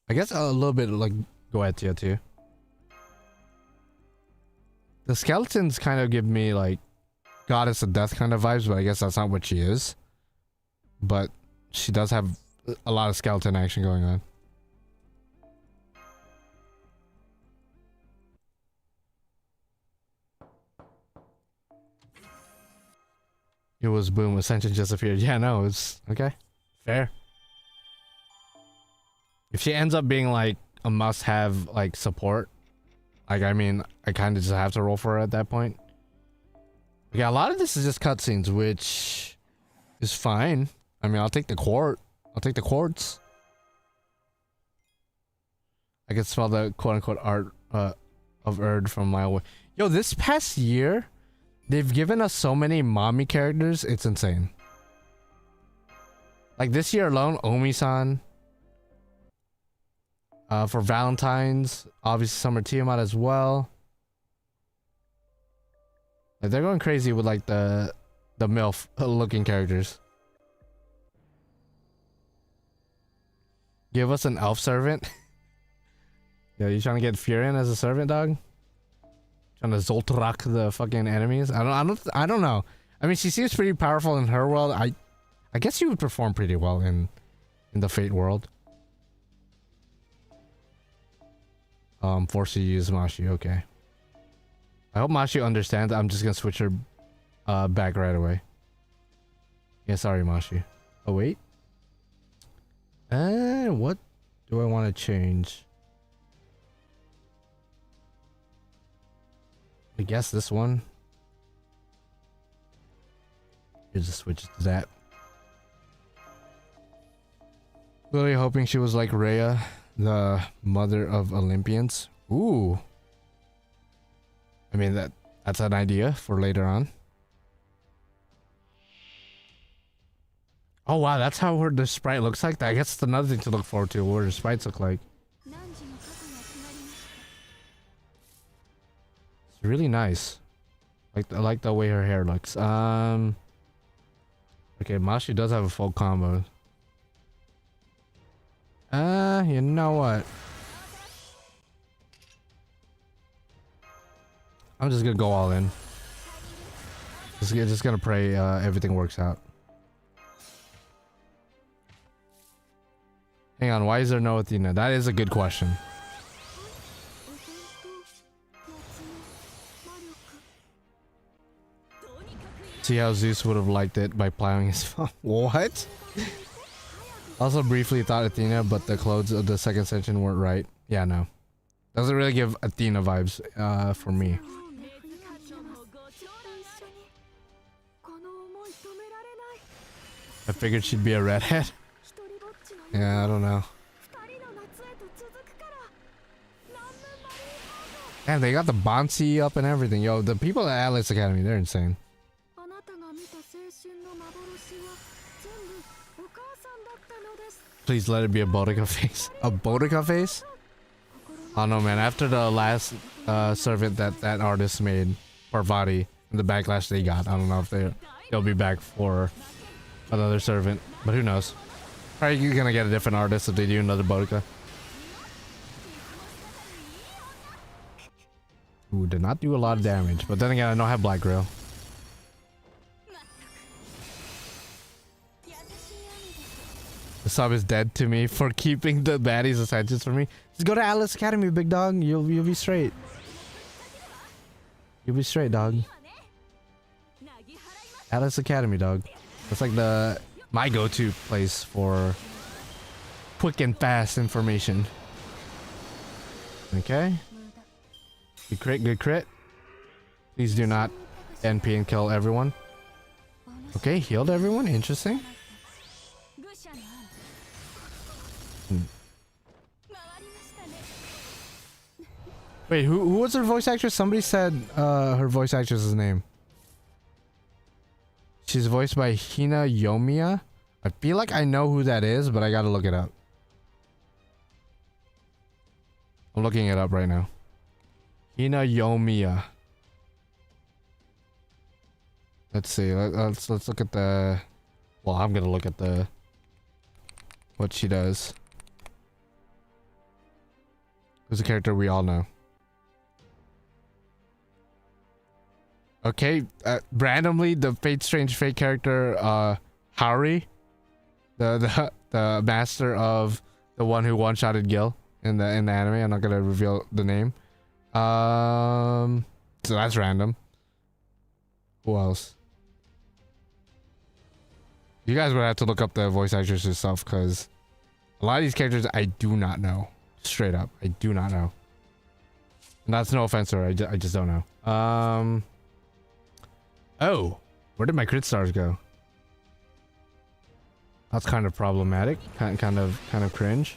I guess a little bit like Goetia too. The skeletons kind of give me like Goddess of Death kind of vibes, but I guess that's not what she is. But she does have a lot of skeleton action going on. It was boom, Ascension just appeared. Yeah, no, it's okay. Fair. If she ends up being like a must-have like support, like I mean, I kind of just have to roll for her at that point. Yeah, a lot of this is just cutscenes, which is fine. I mean, I'll take the quart. I'll take the quartz. I can smell the quote-unquote art of Erd from a mile away. Yo, this past year, they've given us so many mommy characters, it's insane. Like this year alone, Omi-san. For Valentine's, obviously Summer Tiamat as well. Like they're going crazy with like the MILF looking characters. Give us an elf servant. Yo, you trying to get Furion as a servant, dog? Trying to Zoltrak the fucking enemies? I don't know. I mean, she seems pretty powerful in her world. I guess she would perform pretty well in the Fate world. Force you to use Mashi, okay. I hope Mashi understands. I'm just gonna switch her back right away. Yeah, sorry, Mashi. Oh, wait. What do I want to change? I guess this one. Here's the switch to that. Really hoping she was like Rhea, the mother of Olympians. Ooh. I mean, that's an idea for later on. Oh wow, that's how the sprite looks like. I guess it's another thing to look forward to, what the sprites look like. It's really nice. I like the way her hair looks. Okay, Mashi does have a full combo. You know what? I'm just gonna go all in. Just gonna pray everything works out. Hang on, why is there no Athena? That is a good question. See how Zeus would have liked it by plowing his phone. What? Also briefly thought Athena, but the clothes of the second section weren't right. Yeah, no. Doesn't really give Athena vibes for me. I figured she'd be a redhead. Yeah, I don't know. Man, they got the bouncy up and everything. Yo, the people at Atlas Academy, they're insane. Please let it be a Boudica face. A Boudica face? Oh no, man. After the last servant that artist made, Parvati, and the backlash they got, I don't know if they'll be back for another servant, but who knows? Probably you're gonna get a different artist if they do another Boudica. Ooh, did not do a lot of damage, but then again, I don't have Black Grill. The sub is dead to me for keeping the baddies ascensions for me. Just go to Atlas Academy, big dog. You'll be straight. You'll be straight, dog. Atlas Academy, dog. That's like my go-to place for quick and fast information. Okay. Good crit, good crit. Please do not NP and kill everyone. Okay, healed everyone. Interesting. Wait, who was her voice actress? Somebody said her voice actress's name. She's voiced by Hina Yomiya. I feel like I know who that is, but I gotta look it up. I'm looking it up right now. Hina Yomiya. Let's see. Let's look at the. Well, I'm gonna look at the what she does. Who's a character we all know. Okay, randomly the Fate Strange Fate character, Haori, the master of the one who one-shotted Gil in the anime. I'm not gonna reveal the name. So that's random. Who else? You guys would have to look up the voice actress yourself, because a lot of these characters I do not know. Straight up, I do not know. And that's no offense to her. I just don't know. Oh, where did my crit stars go? That's kind of problematic. Kind of cringe.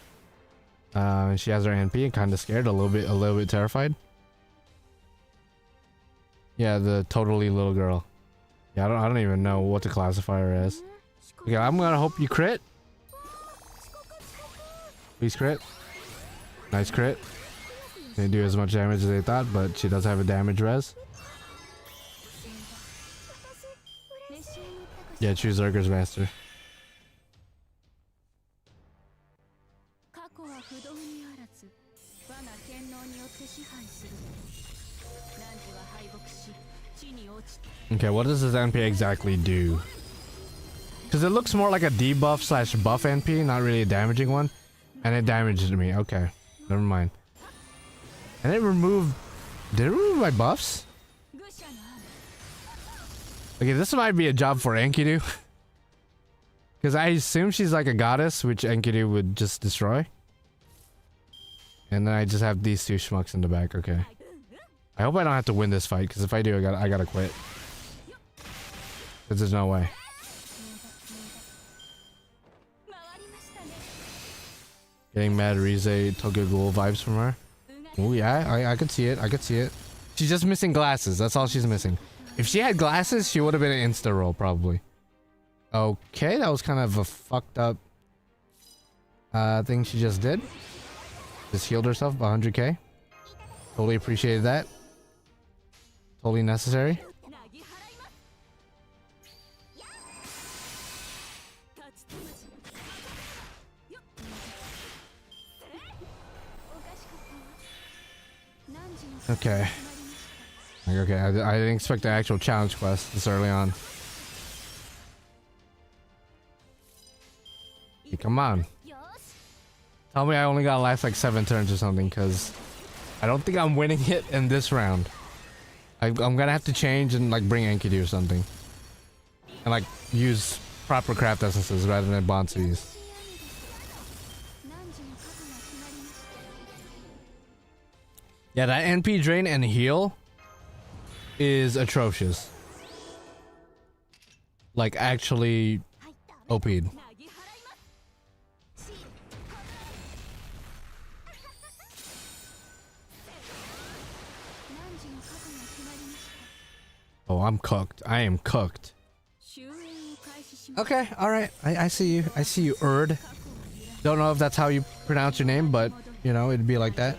She has her NP and kind of scared, a little bit terrified. Yeah, the totally little girl. Yeah, I don't even know what to classify her as. Okay, I'm gonna hope you crit. Please crit. Nice crit. Didn't do as much damage as they thought, but she does have a damage res. Yeah, choose Zerger's master. Okay, what does this NP exactly do? Because it looks more like a debuff slash buff NP, not really a damaging one. And it damaged me. Okay, never mind. And it removed... Did it remove my buffs? Okay, this might be a job for Enkidu. Because I assume she's like a goddess, which Enkidu would just destroy. And then I just have these two schmucks in the back. Okay. I hope I don't have to win this fight, because if I do, I gotta quit. Because there's no way. Getting mad Rize Tokyo Ghoul vibes from her. Oh yeah, I could see it. I could see it. She's just missing glasses. That's all she's missing. If she had glasses, she would have been an insta roll probably. Okay, that was kind of a fucked up thing she just did. Just healed herself by 100k. Totally appreciated that. Totally necessary. Okay. Okay, I didn't expect the actual challenge quest this early on. Hey, come on. Tell me I only got last like 7 turns or something, because I don't think I'm winning it in this round. I'm gonna have to change and like bring Enkidu or something. And like use proper craft essences rather than Bonsu's. Yeah, that NP drain and heal is atrocious. Like actually OP'd. Oh, I'm cooked. I am cooked. Okay, alright. I see you. I see you, Erd. Don't know if that's how you pronounce your name, but, you know, it'd be like that.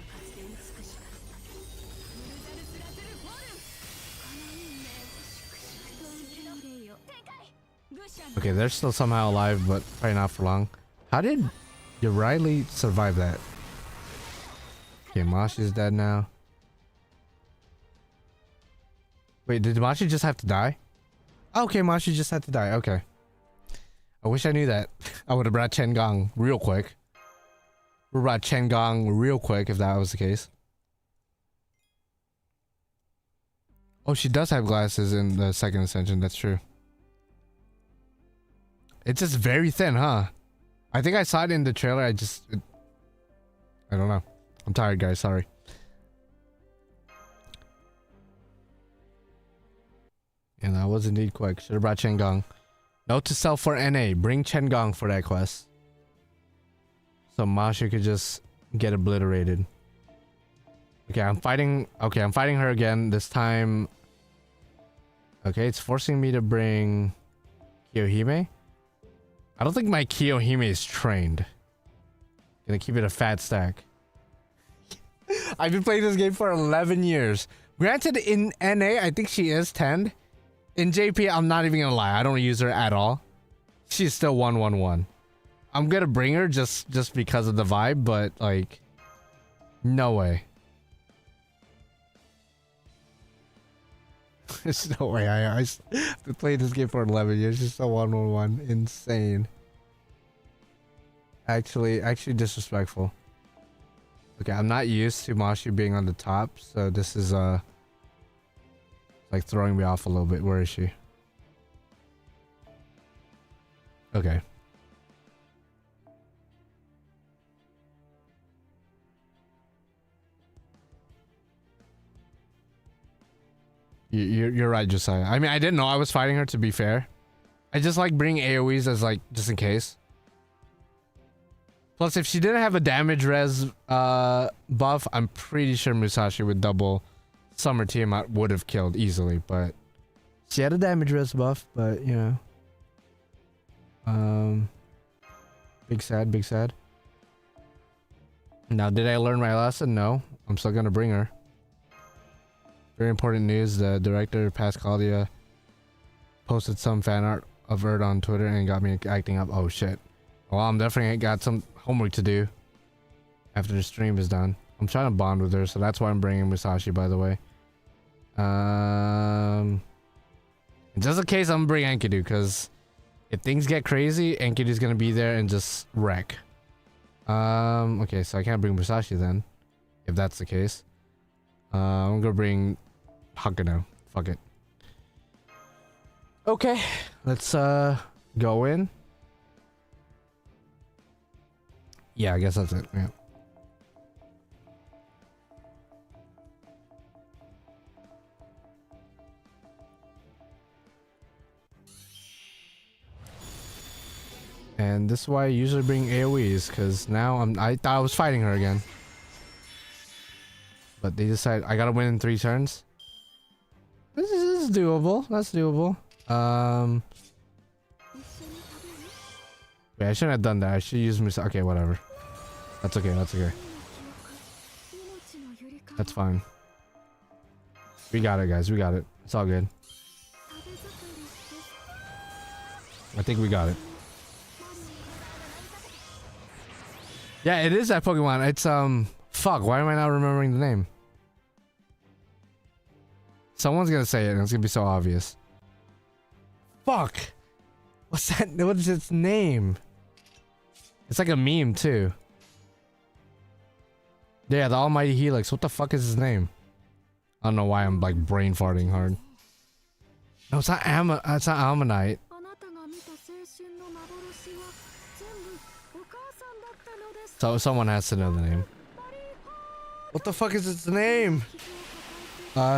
Okay, they're still somehow alive, but probably not for long. How did Riley survive that? Okay, Mashi's dead now. Wait, did Mashi just have to die? Okay, Mashi just had to die. Okay. I wish I knew that. I would have brought Chen Gong real quick. We brought Chen Gong real quick if that was the case. Oh, she does have glasses in the second ascension. That's true. It's just very thin, huh? I think I saw it in the trailer. I don't know. I'm tired, guys. Sorry. And that was indeed quick. Should have brought Chen Gong. Note to self for NA. Bring Chen Gong for that quest. So Masha could just get obliterated. Okay, I'm fighting her again. This time. Okay, it's forcing me to bring Kiyohime. I don't think my Kiyohime is trained. Gonna keep it a fat stack. I've been playing this game for 11 years. Granted, in NA, I think she is 10. In JP, I'm not even gonna lie. I don't use her at all. She's still 111. I'm gonna bring her just because of the vibe, but like, no way. There's no way. I've been playing this game for 11 years. She's still 111. Insane. Actually disrespectful. Okay, I'm not used to Mashi being on the top, so this is like throwing me off a little bit. Where is she? Okay. You're right, Josiah. I mean, I didn't know I was fighting her, to be fair. I just like bringing AoEs as like just in case. Plus, if she didn't have a damage res buff, I'm pretty sure Musashi would double Summer Tiamat would have killed easily, but she had a damage res buff, but you know. Big sad, big sad. Now, did I learn my lesson? No. I'm still gonna bring her. Very important news, the director, Pascalia, posted some fan art of Erd on Twitter and got me acting up. Oh shit. Well, I'm definitely got some homework to do after the stream is done. I'm trying to bond with her, so that's why I'm bringing Musashi, by the way. Just in case, I'm gonna bring Enkidu, because if things get crazy, Enkidu's gonna be there and just wreck. Okay, so I can't bring Musashi then, if that's the case. I'm gonna bring Hakano. Fuck it. Okay, let's go in. Yeah, I guess that's it. Yeah. And this is why I usually bring AoEs, because now I thought I was fighting her again. But they decide I gotta win in 3 turns. This is doable. That's doable. Wait, I shouldn't have done that. I should use my... Okay, whatever. That's okay, that's okay. That's fine. We got it, guys. We got it. It's all good. I think we got it. Yeah, it is that Pokemon. It's, fuck, why am I not remembering the name? Someone's gonna say it and it's gonna be so obvious. Fuck! What's that? What is its name? It's like a meme, too. Yeah, the Almighty Helix. What the fuck is his name? I don't know why I'm, like, brain farting hard. No, it's not it's not Ammonite. So someone has to know the name. What the fuck is its name?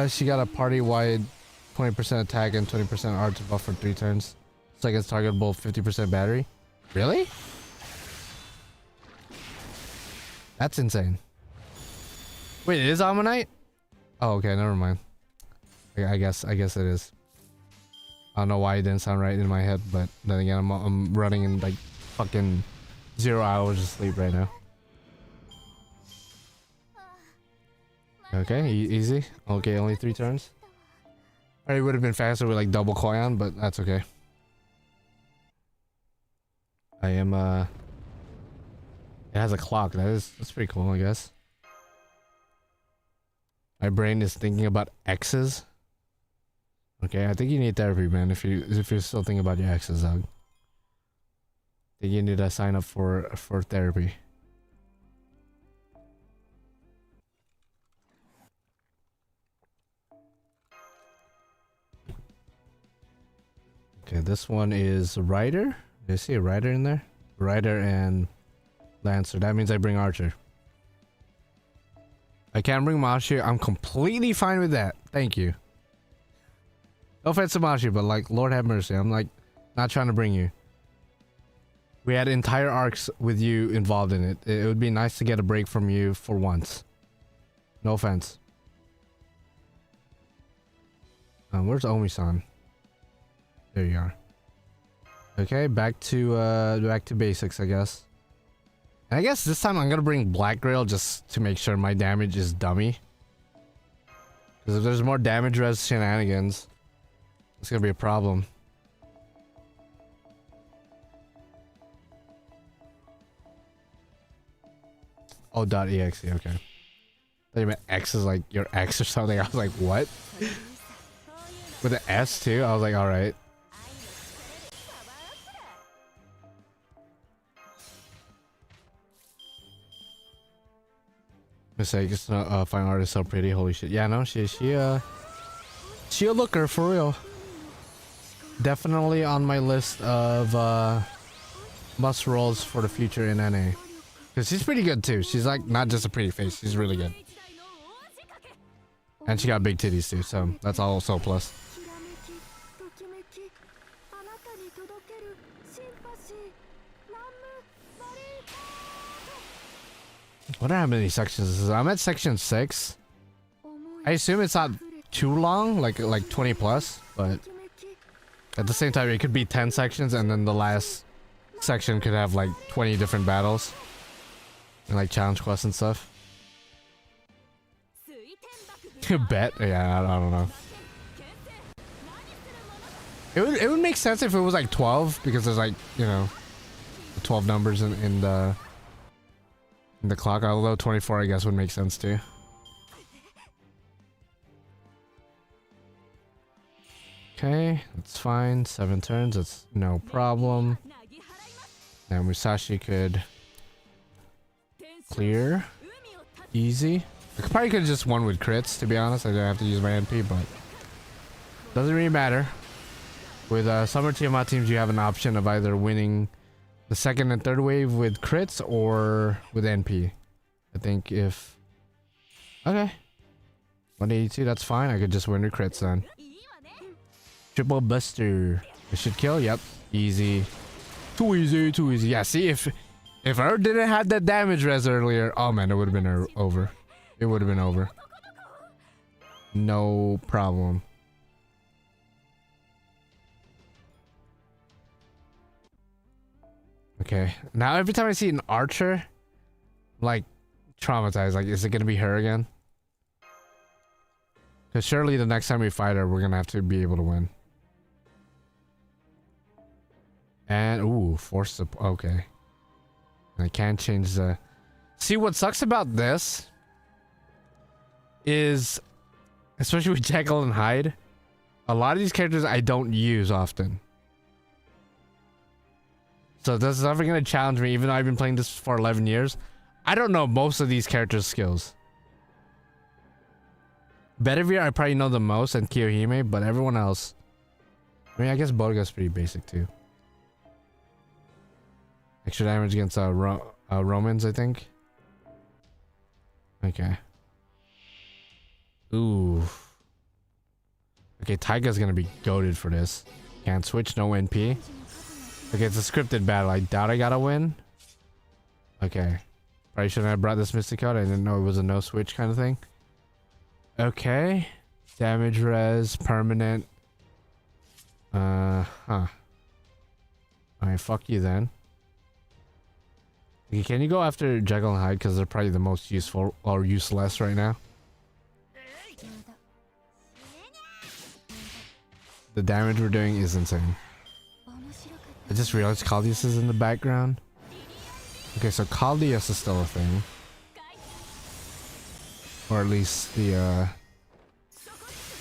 She got a party-wide 20% attack and 20% arch buff for 3 turns. It's like it's targetable 50% battery. Really? That's insane. Wait, it is Ammonite? Oh, okay, never mind. I guess it is. I don't know why it didn't sound right in my head, but then again, I'm running in like fucking 0 hours of sleep right now. Okay, easy. Okay, only 3 turns. It would have been faster with like double Koyan, but that's okay. I am it has a clock. That's pretty cool, I guess. My brain is thinking about X's. Okay, I think you need therapy, man. If you're still thinking about your X's, dog. I think you need to sign up for therapy. Okay, this one is Rider. Do you see a Rider in there? Rider and Lancer. That means I bring Archer. I can't bring Mashi. I'm completely fine with that. Thank you. No offense to Mashi, but like, Lord have mercy. I'm like, not trying to bring you. We had entire arcs with you involved in it. It would be nice to get a break from you for once. No offense. Where's Omi-san? There you are. Okay, back to basics, I guess. And I guess this time I'm gonna bring Black Grail just to make sure my damage is dummy. Because if there's more damage res shenanigans, it's gonna be a problem. Oh, .exe, okay. I thought you meant X is like your X or something. I was like, what? With an S too? I was like, alright. Mistake, it's not fine artist so pretty, holy shit. Yeah, no, she a looker for real. Definitely on my list of must rolls for the future in NA. Cause she's pretty good too. She's like not just a pretty face, she's really good. And she got big titties too, so that's also a plus. I wonder how many sections this is. I'm at section 6. I assume it's not too long, like 20 plus, but at the same time it could be 10 sections and then the last section could have like 20 different battles and like challenge quests and stuff. Bet? Yeah, I don't know. It would make sense if it was like 12 because there's like, you know, 12 numbers in the clock, although 24 I guess would make sense too. Okay, that's fine. 7 turns, that's no problem. Now Musashi could clear. Easy. I probably could have just won with crits, to be honest. I didn't have to use my NP, but doesn't really matter. With Summer Tiamat teams, you have an option of either winning the second and third wave with crits or with NP. I think if... Okay. 182, that's fine. I could just win with crits then. Triple Buster. It should kill? Yep. Easy. Too easy, too easy. Yeah, see, if her didn't have that damage res earlier, oh man, it would have been over. It would have been over. No problem. Okay, now every time I see an archer, I'm like traumatized. Like, is it gonna be her again? Because surely the next time we fight her, we're gonna have to be able to win. And ooh, force the okay. I can't change the. See, what sucks about this is, especially with Jekyll and Hyde, a lot of these characters I don't use often. So this is never gonna challenge me, even though I've been playing this for 11 years. I don't know most of these characters' skills. Bedivere, I probably know the most, and Kiyohime, but everyone else. I mean, I guess Boruga's pretty basic too. Extra damage against Romans, I think. Okay. Ooh. Okay, Taiga's gonna be goated for this. Can't switch, no NP. Okay, it's a scripted battle. I doubt I gotta win. Okay. Probably shouldn't have brought this Mystic out. I didn't know it was a no switch kind of thing. Okay. Damage res, permanent. Huh. Alright, fuck you then. Okay, can you go after Jekyll and Hyde? Because they're probably the most useful or useless right now. The damage we're doing is insane. I just realized Caldeus is in the background. Okay, so Caldeus is still a thing. Or at least the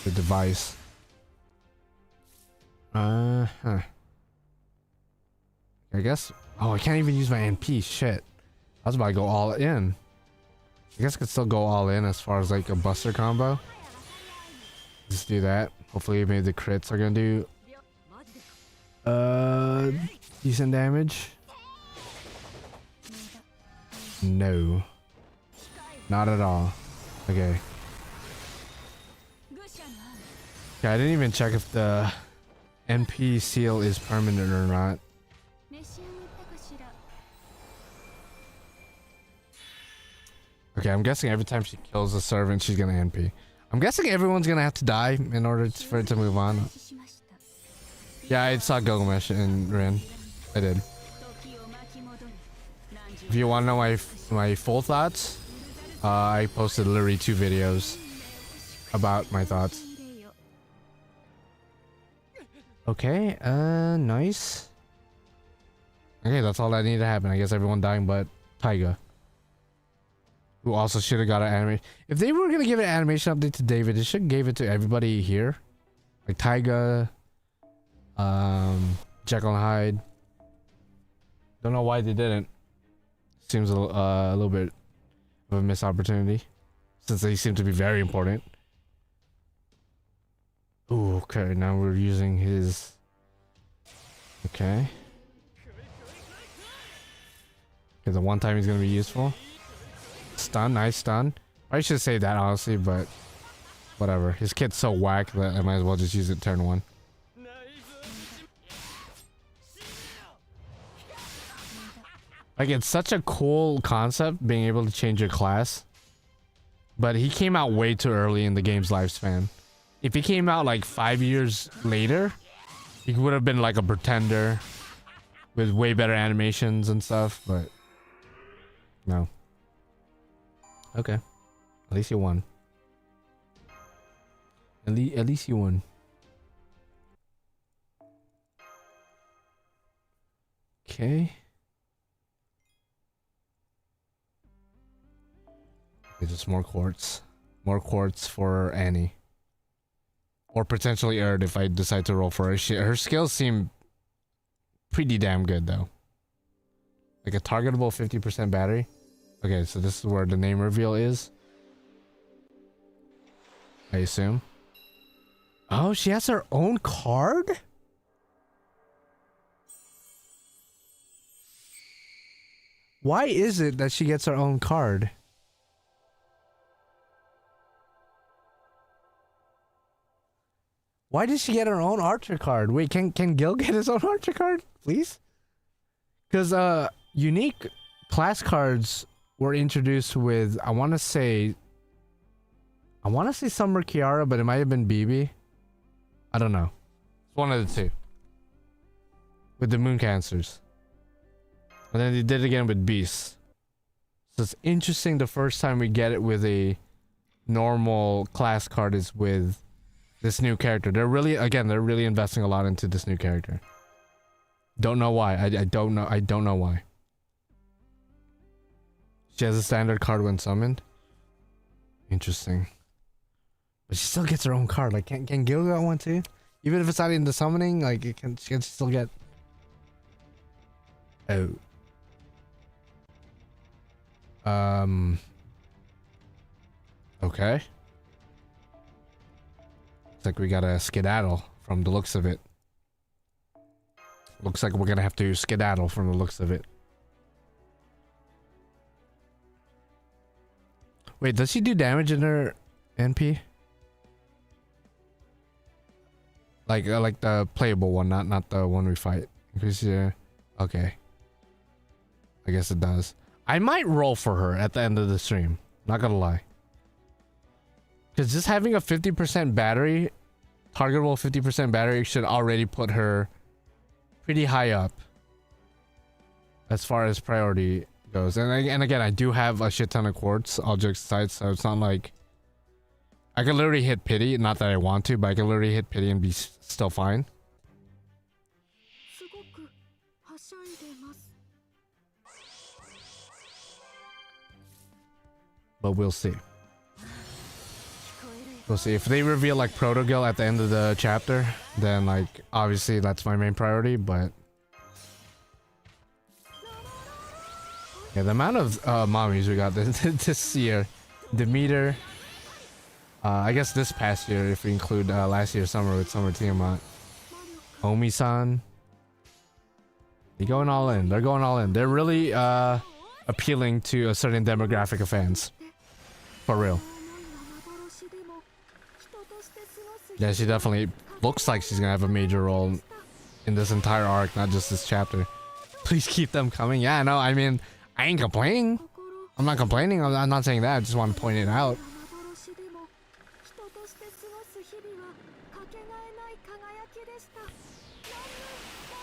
device. I guess. Oh, I can't even use my NP. Shit. I was about to go all in. I guess I could still go all in as far as like a buster combo. Just do that. Hopefully maybe the crits are gonna do decent damage. No. Not at all. Okay. Okay, I didn't even check if the NP seal is permanent or not. Okay, I'm guessing every time she kills a servant, she's gonna NP. I'm guessing everyone's gonna have to die in order for it to move on. Yeah, I saw Gilgamesh and Rin. I did. If you want to know my full thoughts, I posted literally 2 videos about my thoughts. Okay, nice. Okay, that's all that needed to happen. I guess everyone dying but Taiga. Who also should have got an animation. If they were gonna give an animation update to David, they should give it to everybody here. Like Taiga, Jekyll and Hyde. Don't know why they didn't. Seems a little bit of a missed opportunity, since they seem to be very important. Ooh, okay, now we're using his... Okay. Okay, the one time he's gonna be useful. Stun, nice stun. I should say that honestly, but whatever. His kit's so whack that I might as well just use it turn 1. Like, it's such a cool concept being able to change your class, but he came out way too early in the game's lifespan. If he came out like 5 years later, he would have been like a pretender with way better animations and stuff, but no. Okay. At least you won. At least you won. Okay. Okay, just more quartz. More quartz for Annie. Or potentially Erd if I decide to roll for her. Her skills seem pretty damn good though. Like a targetable 50% battery. Okay, so this is where the name reveal is. I assume. Oh, she has her own card? Why is it that she gets her own card? Why did she get her own archer card? Wait, can Gil get his own archer card, please? Because unique class cards were introduced with, I want to say Summer Kiara, but it might have been BB. I don't know. It's one of the two. With the Moon Cancers. And then they did it again with Beasts. So it's interesting the first time we get it with a normal class card is with this new character. They're really investing a lot into this new character. Don't know why. I don't know why. She has a standard card when summoned. Interesting. But she still gets her own card. Like, can Gil get one too? Even if it's not in the summoning, like, she can still get... Oh. Okay. Looks like we gotta skedaddle from the looks of it. Looks like we're gonna have to skedaddle from the looks of it. Wait, does she do damage in her NP? Like the playable one, not the one we fight. Increase your... Okay. I guess it does. I might roll for her at the end of the stream. Not gonna lie. Because just having a 50% battery, targetable 50% battery, should already put her pretty high up as far as priority goes. And again, I do have a shit ton of quartz, all jokes aside, so it's not like I can literally hit pity. Not that I want to, but I can literally hit pity and be still fine. But we'll see. We'll see. If they reveal like Proto-Gil at the end of the chapter, then like obviously that's my main priority, but yeah, the amount of mommies we got this year. Demeter. I guess this past year, if we include last year's summer with Summer Tiamat. Omi-san. They're going all in. They're going all in. They're really appealing to a certain demographic of fans. For real. Yeah, she definitely looks like she's gonna have a major role in this entire arc, not just this chapter. Please keep them coming. Yeah, no, I mean, I ain't complaining. I'm not complaining. I'm not saying that. I just want to point it out.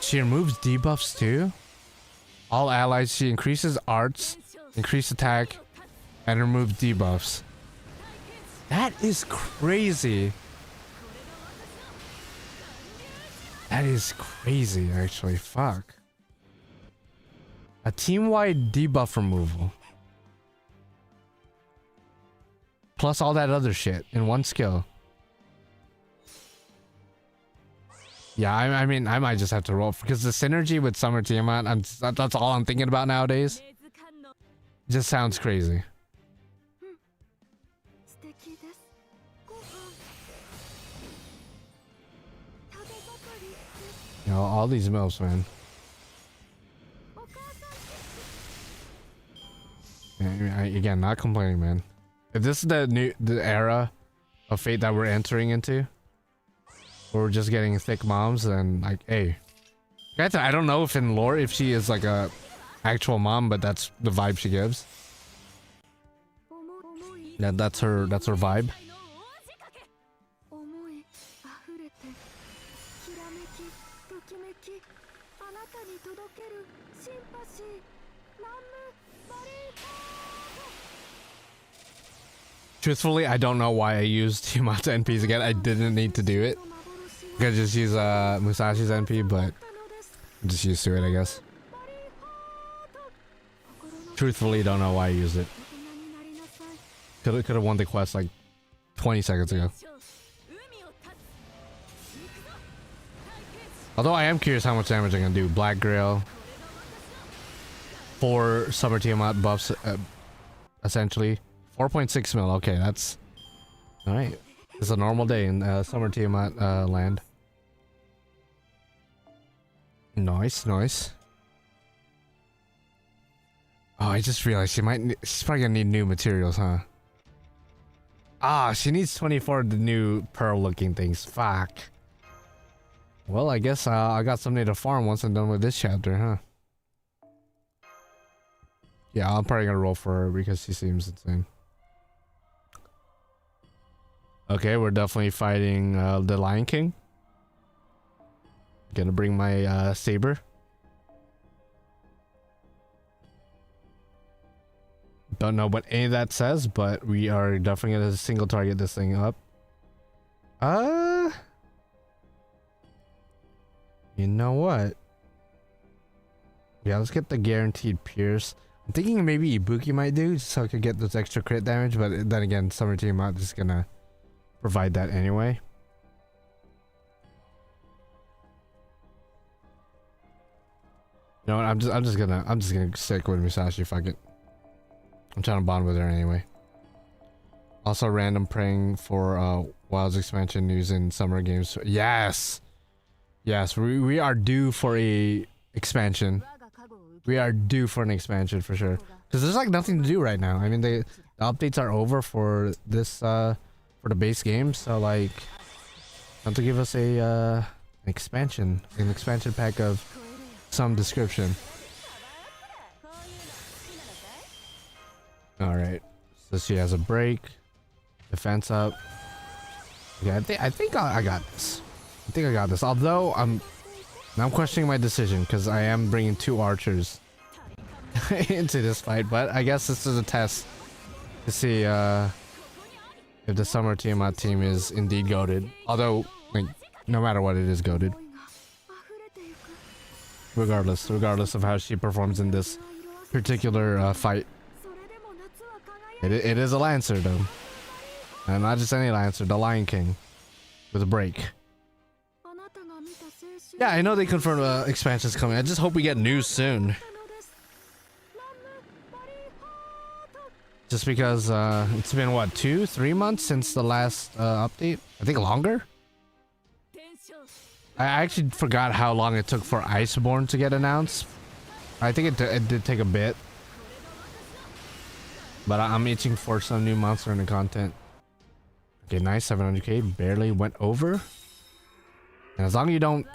She removes debuffs too? All allies, she increases arts, increase attack, and removes debuffs. That is crazy. That is crazy, actually. Fuck. A team-wide debuff removal. Plus all that other shit in one skill. Yeah, I mean, I might just have to roll because the synergy with Summer Tiamat, that's all I'm thinking about nowadays. Just sounds crazy. You know, all these MILFs, man. Yeah, again, not complaining, man. If this is the era of fate that we're entering into, where we're just getting thick moms, then like, hey, I don't know if in lore if she is like a actual mom, but that's the vibe she gives. Yeah, that's her vibe. Truthfully, I don't know why I used Yamato NPs again. I didn't need to do it. I could just use Musashi's NP, but I'm just used to it, I guess. Truthfully, don't know why I used it. Could have won the quest like 20 seconds ago. Although I am curious how much damage I can do. Black Grail. 4 Summer Tiamat buffs, essentially. 4.6 mil. Okay, that's alright. It's a normal day in Summer Tiamat land. Nice, nice. Oh, I just realized she's probably gonna need new materials, huh? Ah, she needs 24 of the new pearl looking things. Fuck. Well, I guess I got something to farm once I'm done with this chapter, huh? Yeah, I'm probably gonna roll for her because she seems insane. Okay, we're definitely fighting the Lion King. Gonna bring my saber. Don't know what any of that says, but we are definitely gonna single target this thing up. You know what? Yeah, let's get the guaranteed pierce. I'm thinking maybe Ibuki might do, so I could get those extra crit damage, but then again, Summer Team out just gonna provide that anyway. You know what? I'm just gonna stick with Musashi. Fuck it. I'm trying to bond with her anyway. Also, random praying for Wild's expansion news in summer games. Yes, yes, we are due for a expansion. We are due for an expansion for sure. Because there's like nothing to do right now. I mean, the updates are over for this for the base game, so like, have to give us a an expansion pack of some description. All right, so she has a break, defense up. Yeah, I think I got this. I think I got this. Although I'm questioning my decision because I am bringing 2 archers into this fight, but I guess this is a test to see if the Summer Tiamat team is indeed goated. Although, like, no matter what, it is goated. Regardless of how she performs in this particular fight. It is a Lancer though, and not just any Lancer, the Lion King with a break. Yeah, I know they confirmed expansions coming. I just hope we get news soon. Just because it's been what, 2-3 months since the last update? I think longer. I actually forgot how long it took for Iceborne to get announced. I think it did take a bit. But I'm itching for some new Monster Hunter content. Okay, nice. 700k. Barely went over. And as long as you don't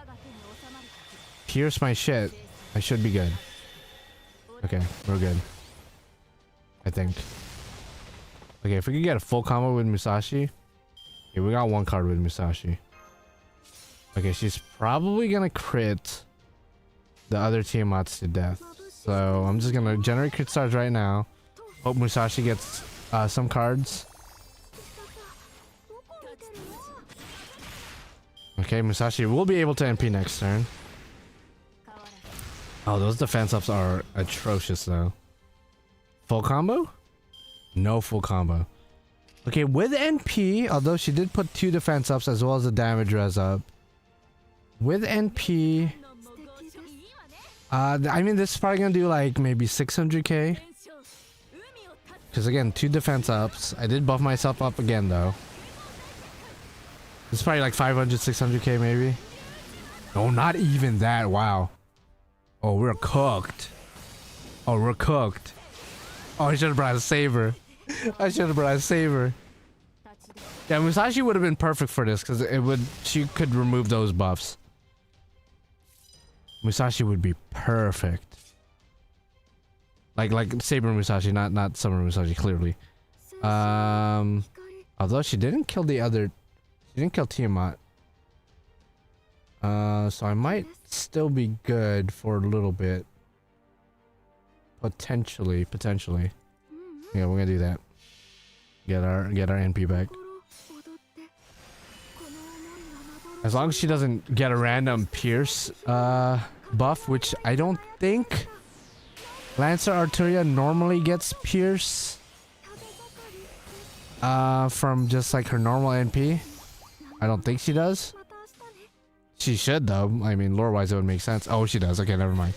pierce my shit, I should be good. Okay, we're good. I think. Okay, if we could get a full combo with Musashi. Okay, we got 1 card with Musashi. Okay, she's probably gonna crit the other Tiamats to death. So I'm just gonna generate crit stars right now. Hope Musashi gets some cards. Okay, Musashi will be able to MP next turn. Oh, those defense ups are atrocious though. Full combo? No full combo. Okay, with NP, although she did put 2 defense ups as well as a damage res up. With NP, I mean, this is probably gonna do like maybe 600k. Because again, 2 defense ups. I did buff myself up again though. It's probably like 500, 600k maybe. No, not even that. Wow. Oh, we're cooked. Oh, we're cooked. Oh, I should have brought a saber. I should have brought a saber. Yeah, Musashi would have been perfect for this because she could remove those buffs. Musashi would be perfect. Like Saber Musashi, not Summer Musashi, clearly. Although she didn't kill she didn't kill Tiamat. So I might still be good for a little bit. Potentially. Yeah, we're gonna do that. Get our NP back. As long as she doesn't get a random pierce buff, which I don't think Lancer Arteria normally gets pierce from just like her normal NP. I don't think she does. She should though. I mean, lore wise it would make sense. Oh, she does. Okay, never mind.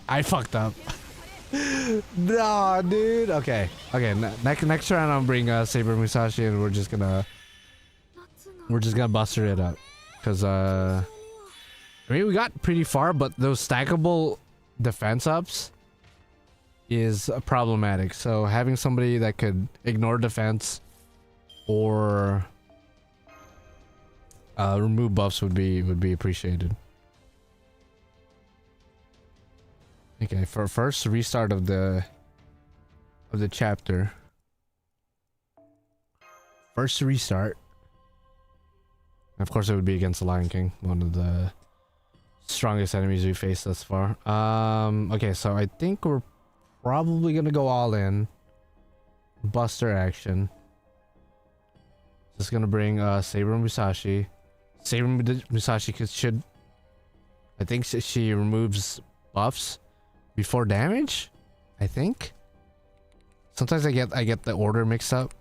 I fucked up. No, dude. Okay. Next round I'll bring Saber Musashi and we're just gonna buster it up. Cause I mean, we got pretty far, but those stackable defense ups is problematic. So having somebody that could ignore defense or remove buffs would be appreciated. Okay, for first restart of the of the chapter. First restart. And of course it would be against the Lion King, one of the strongest enemies we faced thus far. Okay, so I think we're probably gonna go all in. Buster action. Just gonna bring Saber Musashi. Saber Musashi should, I think she removes buffs before damage, I think. Sometimes I get the order mixed up.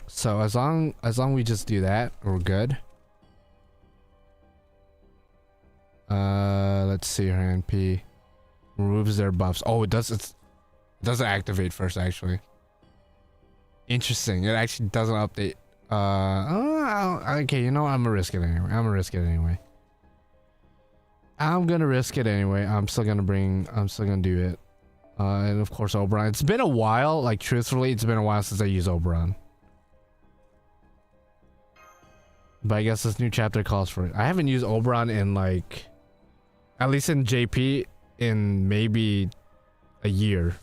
So as long we just do that, we're good. Let's see, her NP removes their buffs. Oh, it doesn't activate first, actually. Interesting. It actually doesn't update. Okay, you know what? I'm gonna risk it anyway. I'm gonna risk it anyway. I'm still gonna do it. And of course Oberon. It's been a while, like truthfully, it's been a while since I used Oberon. But I guess this new chapter calls for it. I haven't used Oberon in like, at least in JP, in maybe a year.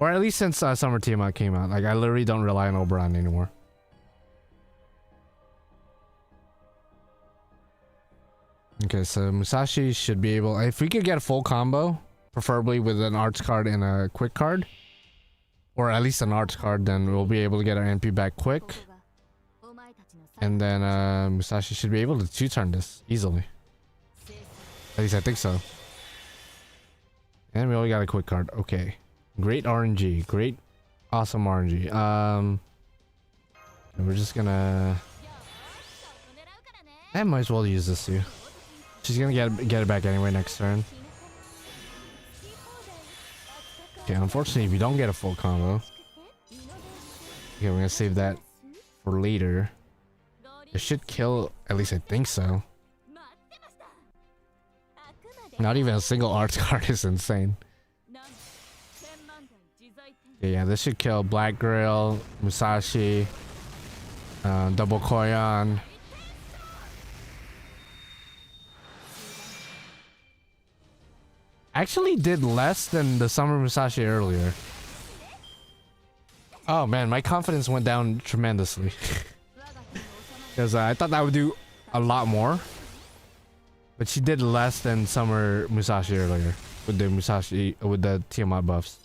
Or at least since Summer Tiamat came out. Like, I literally don't rely on Oberon anymore. Okay, so Musashi should be able... If we could get a full combo, preferably with an arts card and a quick card, or at least an arts card, then we'll be able to get our NP back quick. And then Musashi should be able to 2-turn this easily. At least I think so. And we only got a quick card. Okay. Great RNG. Great. Awesome RNG. We're just gonna... I might as well use this too. She's gonna get it back anyway next turn. Okay, unfortunately, if you don't get a full combo... Okay, we're gonna save that for later. It should kill, at least I think so. Not even a single arts card is insane. Yeah, this should kill Black Grill, Musashi, Double Koyan. Actually did less than the Summer Musashi earlier. Oh man, my confidence went down tremendously. Because I thought that would do a lot more. But she did less than Summer Musashi earlier. With the Tiamat buffs.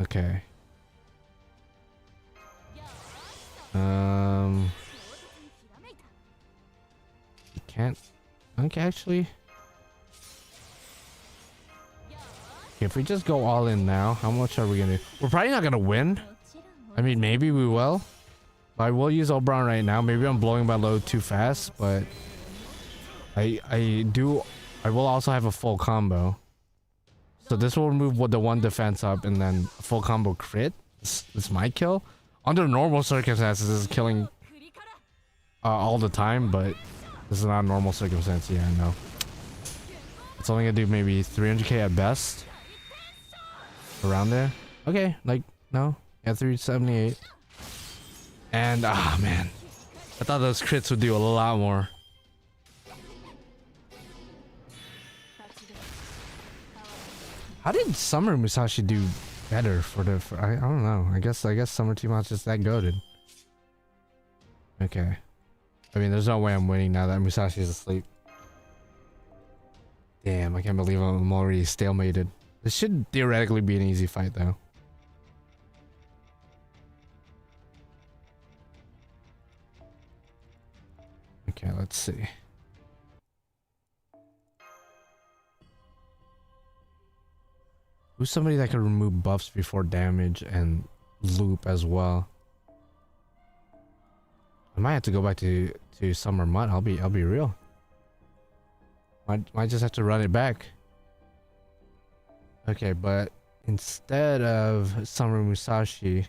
Okay. You can't... Okay, actually... Okay, if we just go all in now, how much are we gonna do? We're probably not gonna win. I mean, maybe we will. But I will use Oberon right now. Maybe I'm blowing my load too fast, but... I will also have a full combo. So this will remove the one defense up and then a full combo crit. This might kill. Under normal circumstances, this is killing all the time, but this is not a normal circumstance. Yeah, I know. It's only gonna do maybe 300k at best. Around there. Okay, like, no. Yeah, 378. And, ah, man. I thought those crits would do a lot more. How did Summer Musashi do better I don't know. I guess Summer Tiamat's just that goated. Okay. I mean, there's no way I'm winning now that Musashi is asleep. Damn, I can't believe I'm already stalemated. This should theoretically be an easy fight though. Okay, let's see. Who's somebody that can remove buffs before damage and loop as well? I might have to go back to Summer Mud. I'll be real. Might just have to run it back. Okay, but instead of Summer Musashi,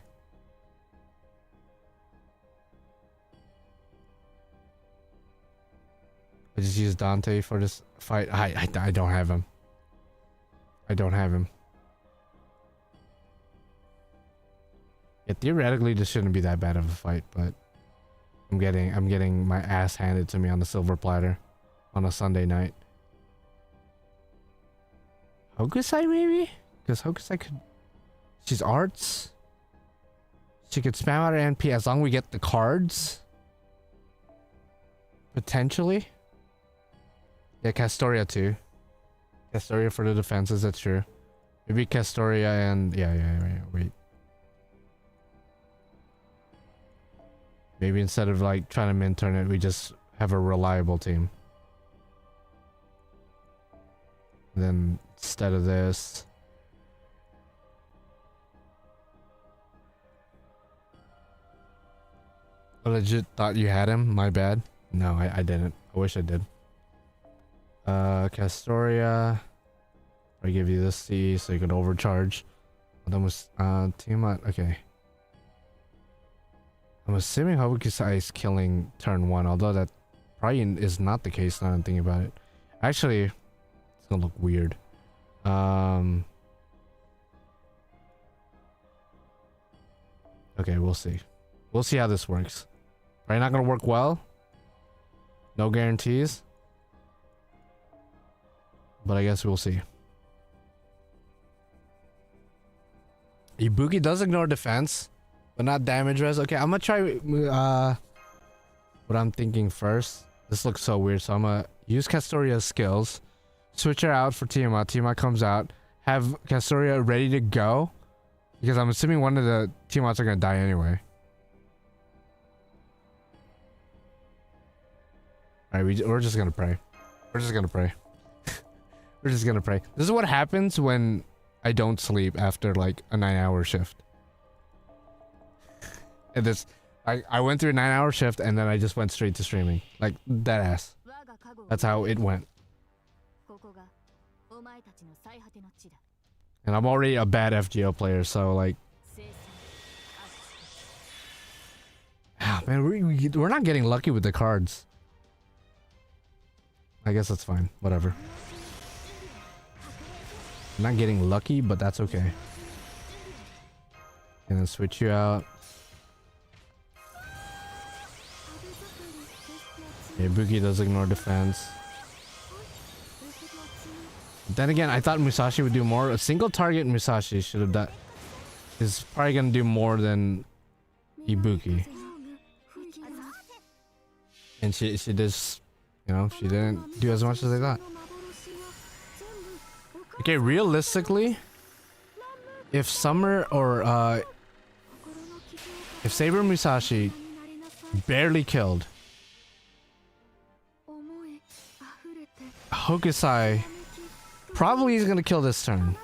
I just use Dante for this fight. I don't have him. I don't have him. Yeah, theoretically this shouldn't be that bad of a fight, but I'm getting my ass handed to me on the silver platter on a Sunday night. Hokusai maybe? Because Hokusai could... She's arts. She could spam out her NP as long as we get the cards. Potentially. Yeah, Castoria too. Castoria for the defenses, that's true. Maybe Castoria and... Yeah, wait. Maybe instead of like trying to min turn it, we just have a reliable team. And then instead of this... I legit thought you had him, my bad. No, I didn't. I wish I did. Castoria. I give you this C so you can overcharge. That was Tiamat. Okay. I'm assuming Hokusai is killing turn 1, although that probably is not the case now I'm thinking about it. Actually, it's gonna look weird. Okay, we'll see. We'll see how this works. Probably not gonna work well. No guarantees. But I guess we'll see. Ibuki does ignore defense, but not damage res. Okay, I'm gonna try what I'm thinking first. This looks so weird, so I'm gonna use Castoria's skills, switch her out for Tiamat. Tiamat comes out, have Castoria ready to go, because I'm assuming one of the Tiamats are gonna die anyway. Alright, we're just gonna pray. We're just gonna pray. We're just gonna pray. This is what happens when I don't sleep after like a 9-hour shift. And this, I went through a 9-hour shift and then I just went straight to streaming. Like, dead ass. That's how it went. And I'm already a bad FGO player, so like... Ah, man, we're not getting lucky with the cards. I guess that's fine. Whatever. I'm not getting lucky, but that's okay. And then switch you out. Yeah, Buki does ignore defense. Then again, I thought Musashi would do more. A single target Musashi should have done. Is probably gonna do more than Ibuki. And she just, you know, she didn't do as much as I thought. Okay, realistically, if Summer or if Saber Musashi barely killed Hokusai, probably he's gonna kill this turn.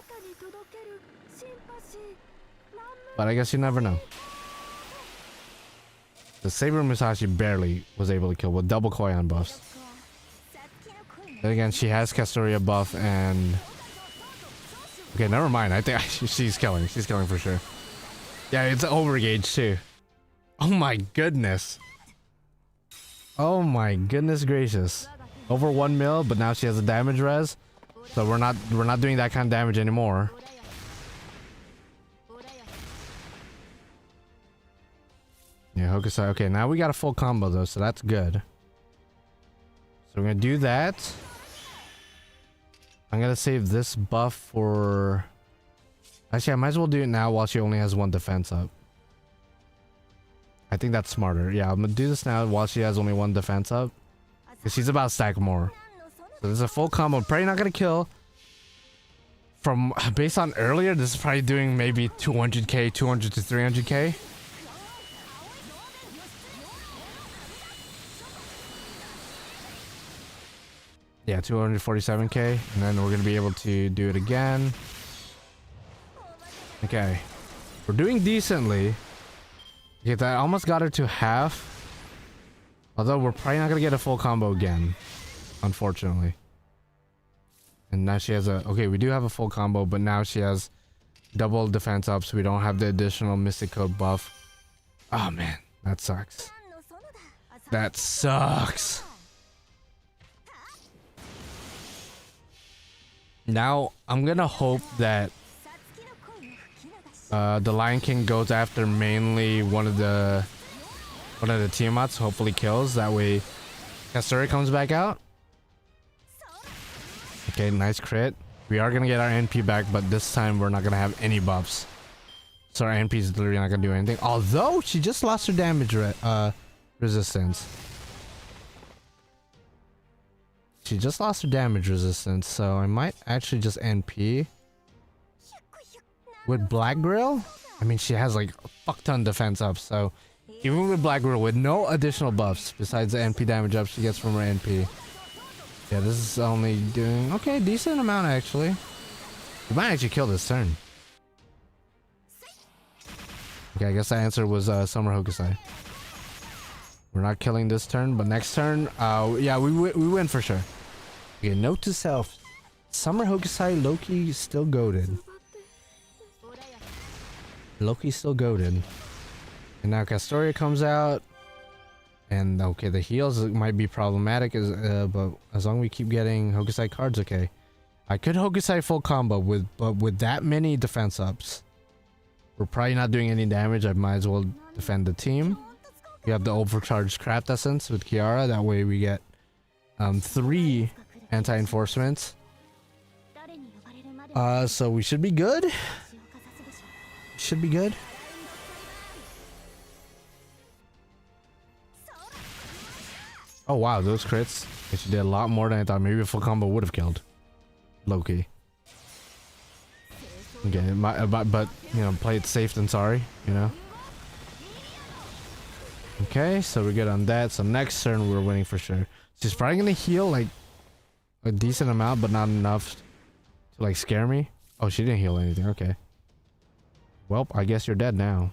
But I guess you never know. The Saber Musashi barely was able to kill with double Koyan buffs. Then again, she has Castoria buff and... Okay, never mind. I think she's killing. She's killing for sure. Yeah, it's overgage too. Oh my goodness. Oh my goodness gracious. Over 1 mil, but now she has a damage res. So we're not doing that kind of damage anymore. Yeah, Hokusai. Okay, now we got a full combo though, so that's good. So we're gonna do that. I'm gonna save this buff for... Actually, I might as well do it now while she only has 1 defense up. I think that's smarter. Yeah, I'm gonna do this now while she has only 1 defense up. Because she's about to stack more. So this is a full combo. Probably not gonna kill. From based on earlier, this is probably doing maybe 200k, 200 to 300k. Yeah, 247k, and then we're gonna be able to do it again. Okay, we're doing decently. Okay, that almost got her to half. Although we're probably not gonna get a full combo again, unfortunately. And now she has a... Okay, we do have a full combo, but now she has double defense up, so we don't have the additional Mystic Code buff. Oh man, that sucks. That sucks. Now, I'm gonna hope that the Lion King goes after mainly one of the Tiamats, hopefully kills. That way, Castoria comes back out. Okay, nice crit. We are gonna get our NP back, but this time we're not gonna have any buffs. So our NP is literally not gonna do anything. Although she just lost her damage resistance. She just lost her damage resistance, so I might actually just NP. With Black Grill? I mean, she has like a fuck ton defense up, so even with Black Grill, with no additional buffs besides the NP damage up she gets from her NP. Yeah, this is only doing, okay, decent amount actually. We might actually kill this turn. Okay, I guess the answer was Summer Hokusai. We're not killing this turn, but next turn, yeah, we win for sure. Okay, note to self. Summer Hokusai, Loki still goated. Loki's still goated. And now Castoria comes out. And okay, the heals might be problematic, but as long as we keep getting Hokusai cards, okay. I could Hokusai full combo but with that many defense ups, we're probably not doing any damage. I might as well defend the team. We have the overcharged craft essence with Kiara. That way we get 3 anti-enforcements. So we should be good. Should be good. Oh wow, those crits. She did a lot more than I thought. Maybe a full combo would have killed Loki. Okay, but you know, play it safe than sorry, you know. Okay, so we're good on that. So next turn we're winning for sure. She's probably gonna heal like a decent amount, but not enough to like scare me. Oh, she didn't heal anything. Okay. Well, I guess you're dead now.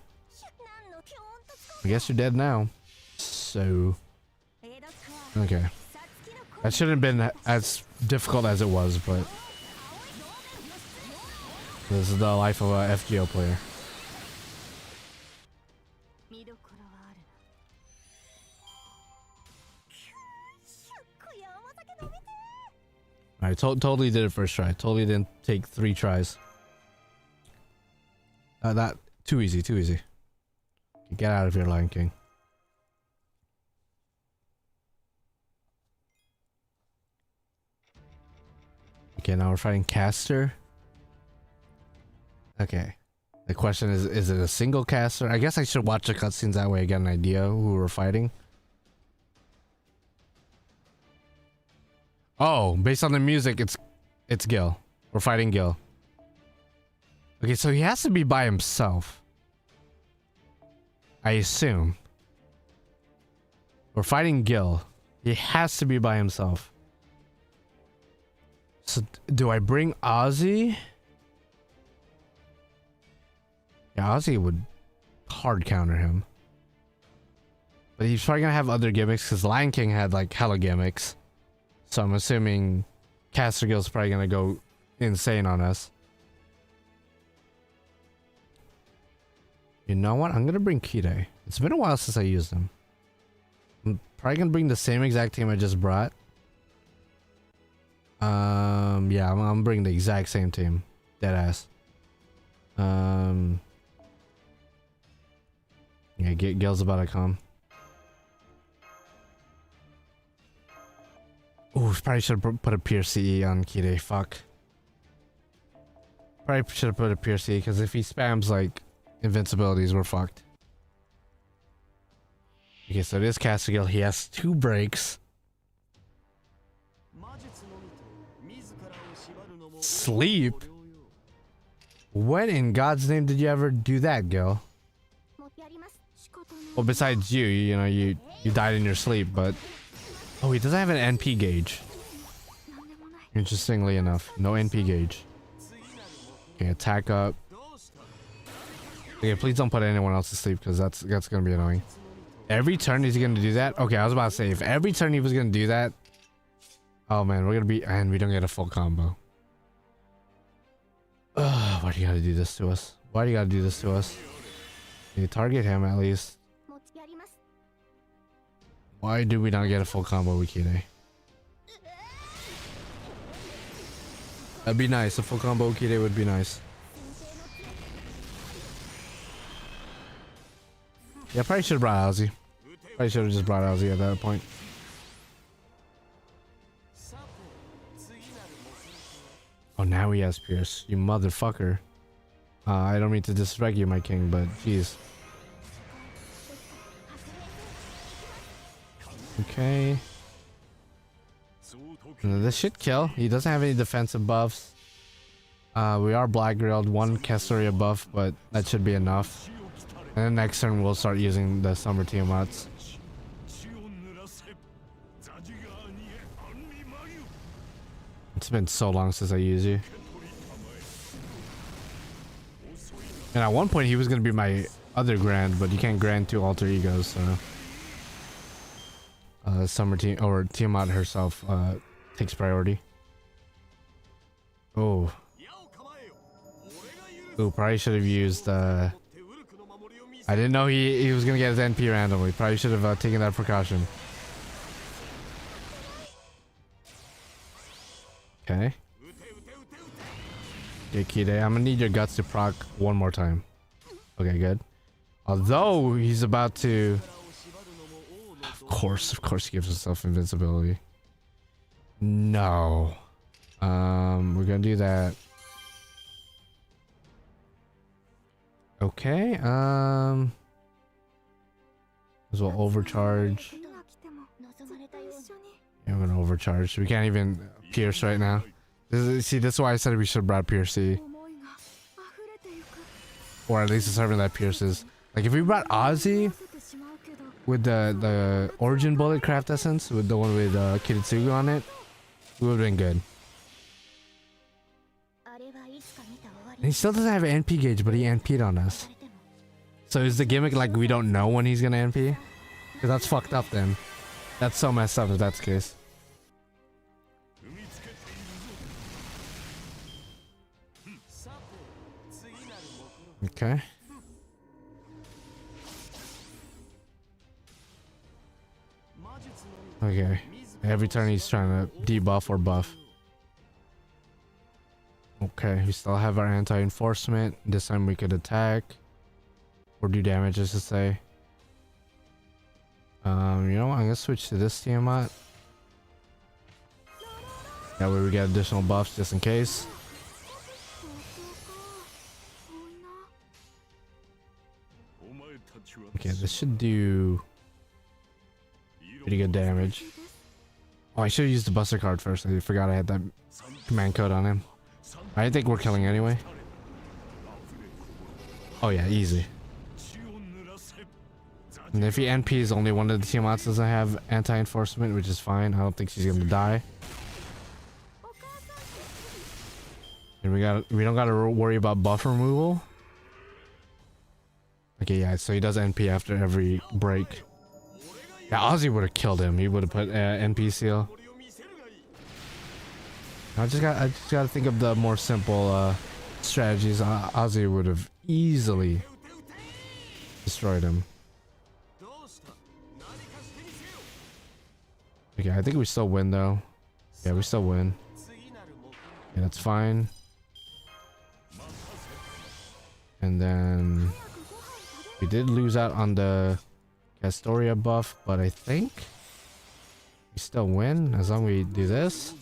I guess you're dead now. So okay. That shouldn't have been as difficult as it was, but this is the life of a FGO player. Alright, totally did it first try. Totally didn't take 3 tries. That too easy, too easy. Get out of here, Lion King. Okay, now we're fighting caster. Okay. The question is it a single caster? I guess I should watch the cutscenes, that way I get an idea who we're fighting. Oh, based on the music, it's Gil. We're fighting Gil. Okay, so he has to be by himself, I assume. We're fighting Gil. He has to be by himself. So do I bring Ozzy? Yeah, Ozzy would hard counter him. But he's probably gonna have other gimmicks because Lion King had like hella gimmicks. So I'm assuming Caster Gil's probably gonna go insane on us. You know what? I'm gonna bring Kide. It's been a while since I used him. I'm probably gonna bring the same exact team I just brought. Yeah, I'm bringing the exact same team. Deadass. Yeah, Gil's about to come. Ooh, probably should have put a Pierce CE on Kide. Fuck. Probably should have put a Pierce CE because if he spams like invincibilities, we're fucked. Okay, so it is Castigal. He has 2 breaks. Sleep? When in God's name did you ever do that, Gil? Well, besides you know, you died in your sleep, but... Oh, he doesn't have an NP gauge. Interestingly enough, no NP gauge. Okay, attack up. Okay, please don't put anyone else to sleep, because that's gonna be annoying. Every turn he's gonna do that? Okay, I was about to say, if every turn he was gonna do that... Oh man, we're gonna be... And we don't get a full combo. Ugh, why do you gotta do this to us? Why do you gotta do this to us? You target him at least. Why do we not get a full combo with Kide? That'd be nice. A full combo with Kide would be nice. Yeah, probably should have brought Ozzy. Probably should have just brought Ozzy at that point. Oh, now he has Pierce. You motherfucker. I don't mean to disrespect you, my king, but jeez. Okay. This should kill. He doesn't have any defensive buffs. We are black grilled, one Castoria buff, but that should be enough. And then next turn we'll start using the summer Tiamats. It's been so long since I used you. And at one point he was gonna be my other grand, but you can't grand two alter egos, so summer or Tiamat herself takes priority. Oh. Ooh, probably should have used I didn't know he was gonna get his NP randomly. Probably should have taken that precaution. Okay. Okay, Kide, I'm gonna need your guts to proc one more time. Okay, good. Although he's about to, of course he gives himself invincibility. No. We're gonna do that. Okay, as well overcharge. Yeah, I'm gonna overcharge. We can't even pierce right now. This is why I said we should have brought Pierce. Or at least a servant that pierces. Like if we brought Ozzy with the origin bullet craft essence, with the one with Kiritsugu on it, we would have been good. And he still doesn't have an NP gauge, but he NP'd on us. So is the gimmick like we don't know when he's gonna NP? Because that's fucked up then. That's so messed up if that's the case. Okay. Okay. Every turn he's trying to debuff or buff. Okay, we still have our anti-enforcement. This time we could attack. Or do damage, as to say. You know what? I'm gonna switch to this Tiamat. That way we get additional buffs just in case. Okay, this should do pretty good damage. Oh, I should have used the Buster card first. I forgot I had that command code on him. I think we're killing anyway. Oh yeah, easy. And if he NPs, only one of the Tiamats doesn't have anti-enforcement, which is fine. I don't think she's gonna die. And we don't gotta worry about buff removal. Okay, yeah, so he does NP after every break. Yeah, Ozzy would have killed him. He would have put NP seal. I just gotta think of the more simple strategies. Ozzy would have easily destroyed him. Okay, I think we still win though. Yeah, we still win. Yeah, that's fine. And then we did lose out on the Castoria buff, but I think we still win as long as we do this.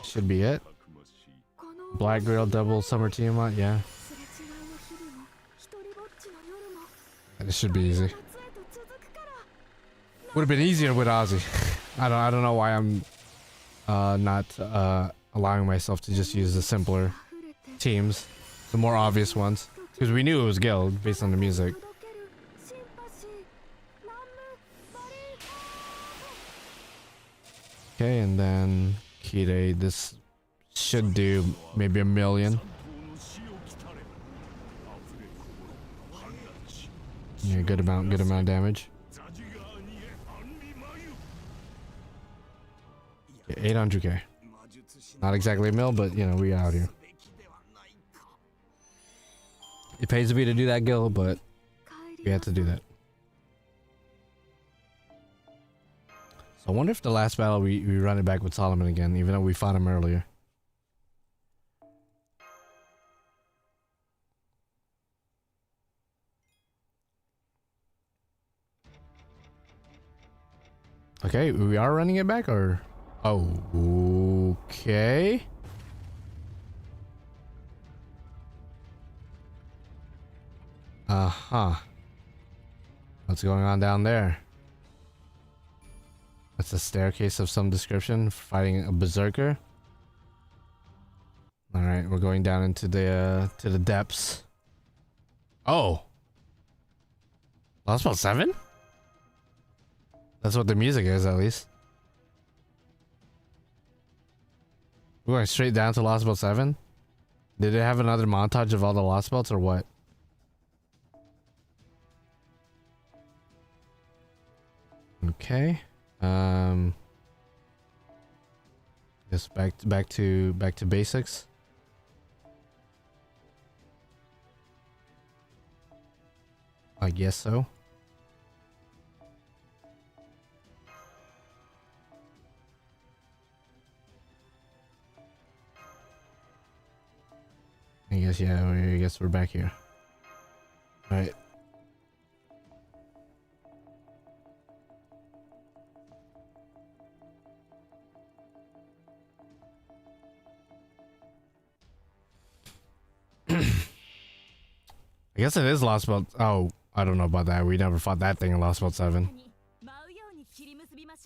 Should be it. Black Girl double summer Tiamat, yeah. This should be easy. Would have been easier with Ozzy. I don't know why I'm not allowing myself to just use the simpler teams, the more obvious ones, because we knew it was Guild based on the music. Okay, and then Kide, this should do maybe 1 million. Yeah, good amount of damage. Okay, 800k. Not exactly a mil, but you know, we out here. It pays me to do that, Gil, but we had to do that. So I wonder if the last battle we run it back with Solomon again, even though we fought him earlier. Okay, we are running it back, or... Oh, okay. Uh-huh. What's going on down there? That's a staircase of some description, fighting a berserker. Alright, we're going down into the to the depths. Oh! Lostbelt 7? That's what the music is, at least. We're going straight down to Lostbelt 7? Did it have another montage of all the Lostbelts or what? Okay. Guess back to basics. I guess so. I guess, yeah, I guess we're back here. All right. I guess it is Lostbelt. Oh, I don't know about that. We never fought that thing in Lostbelt 7.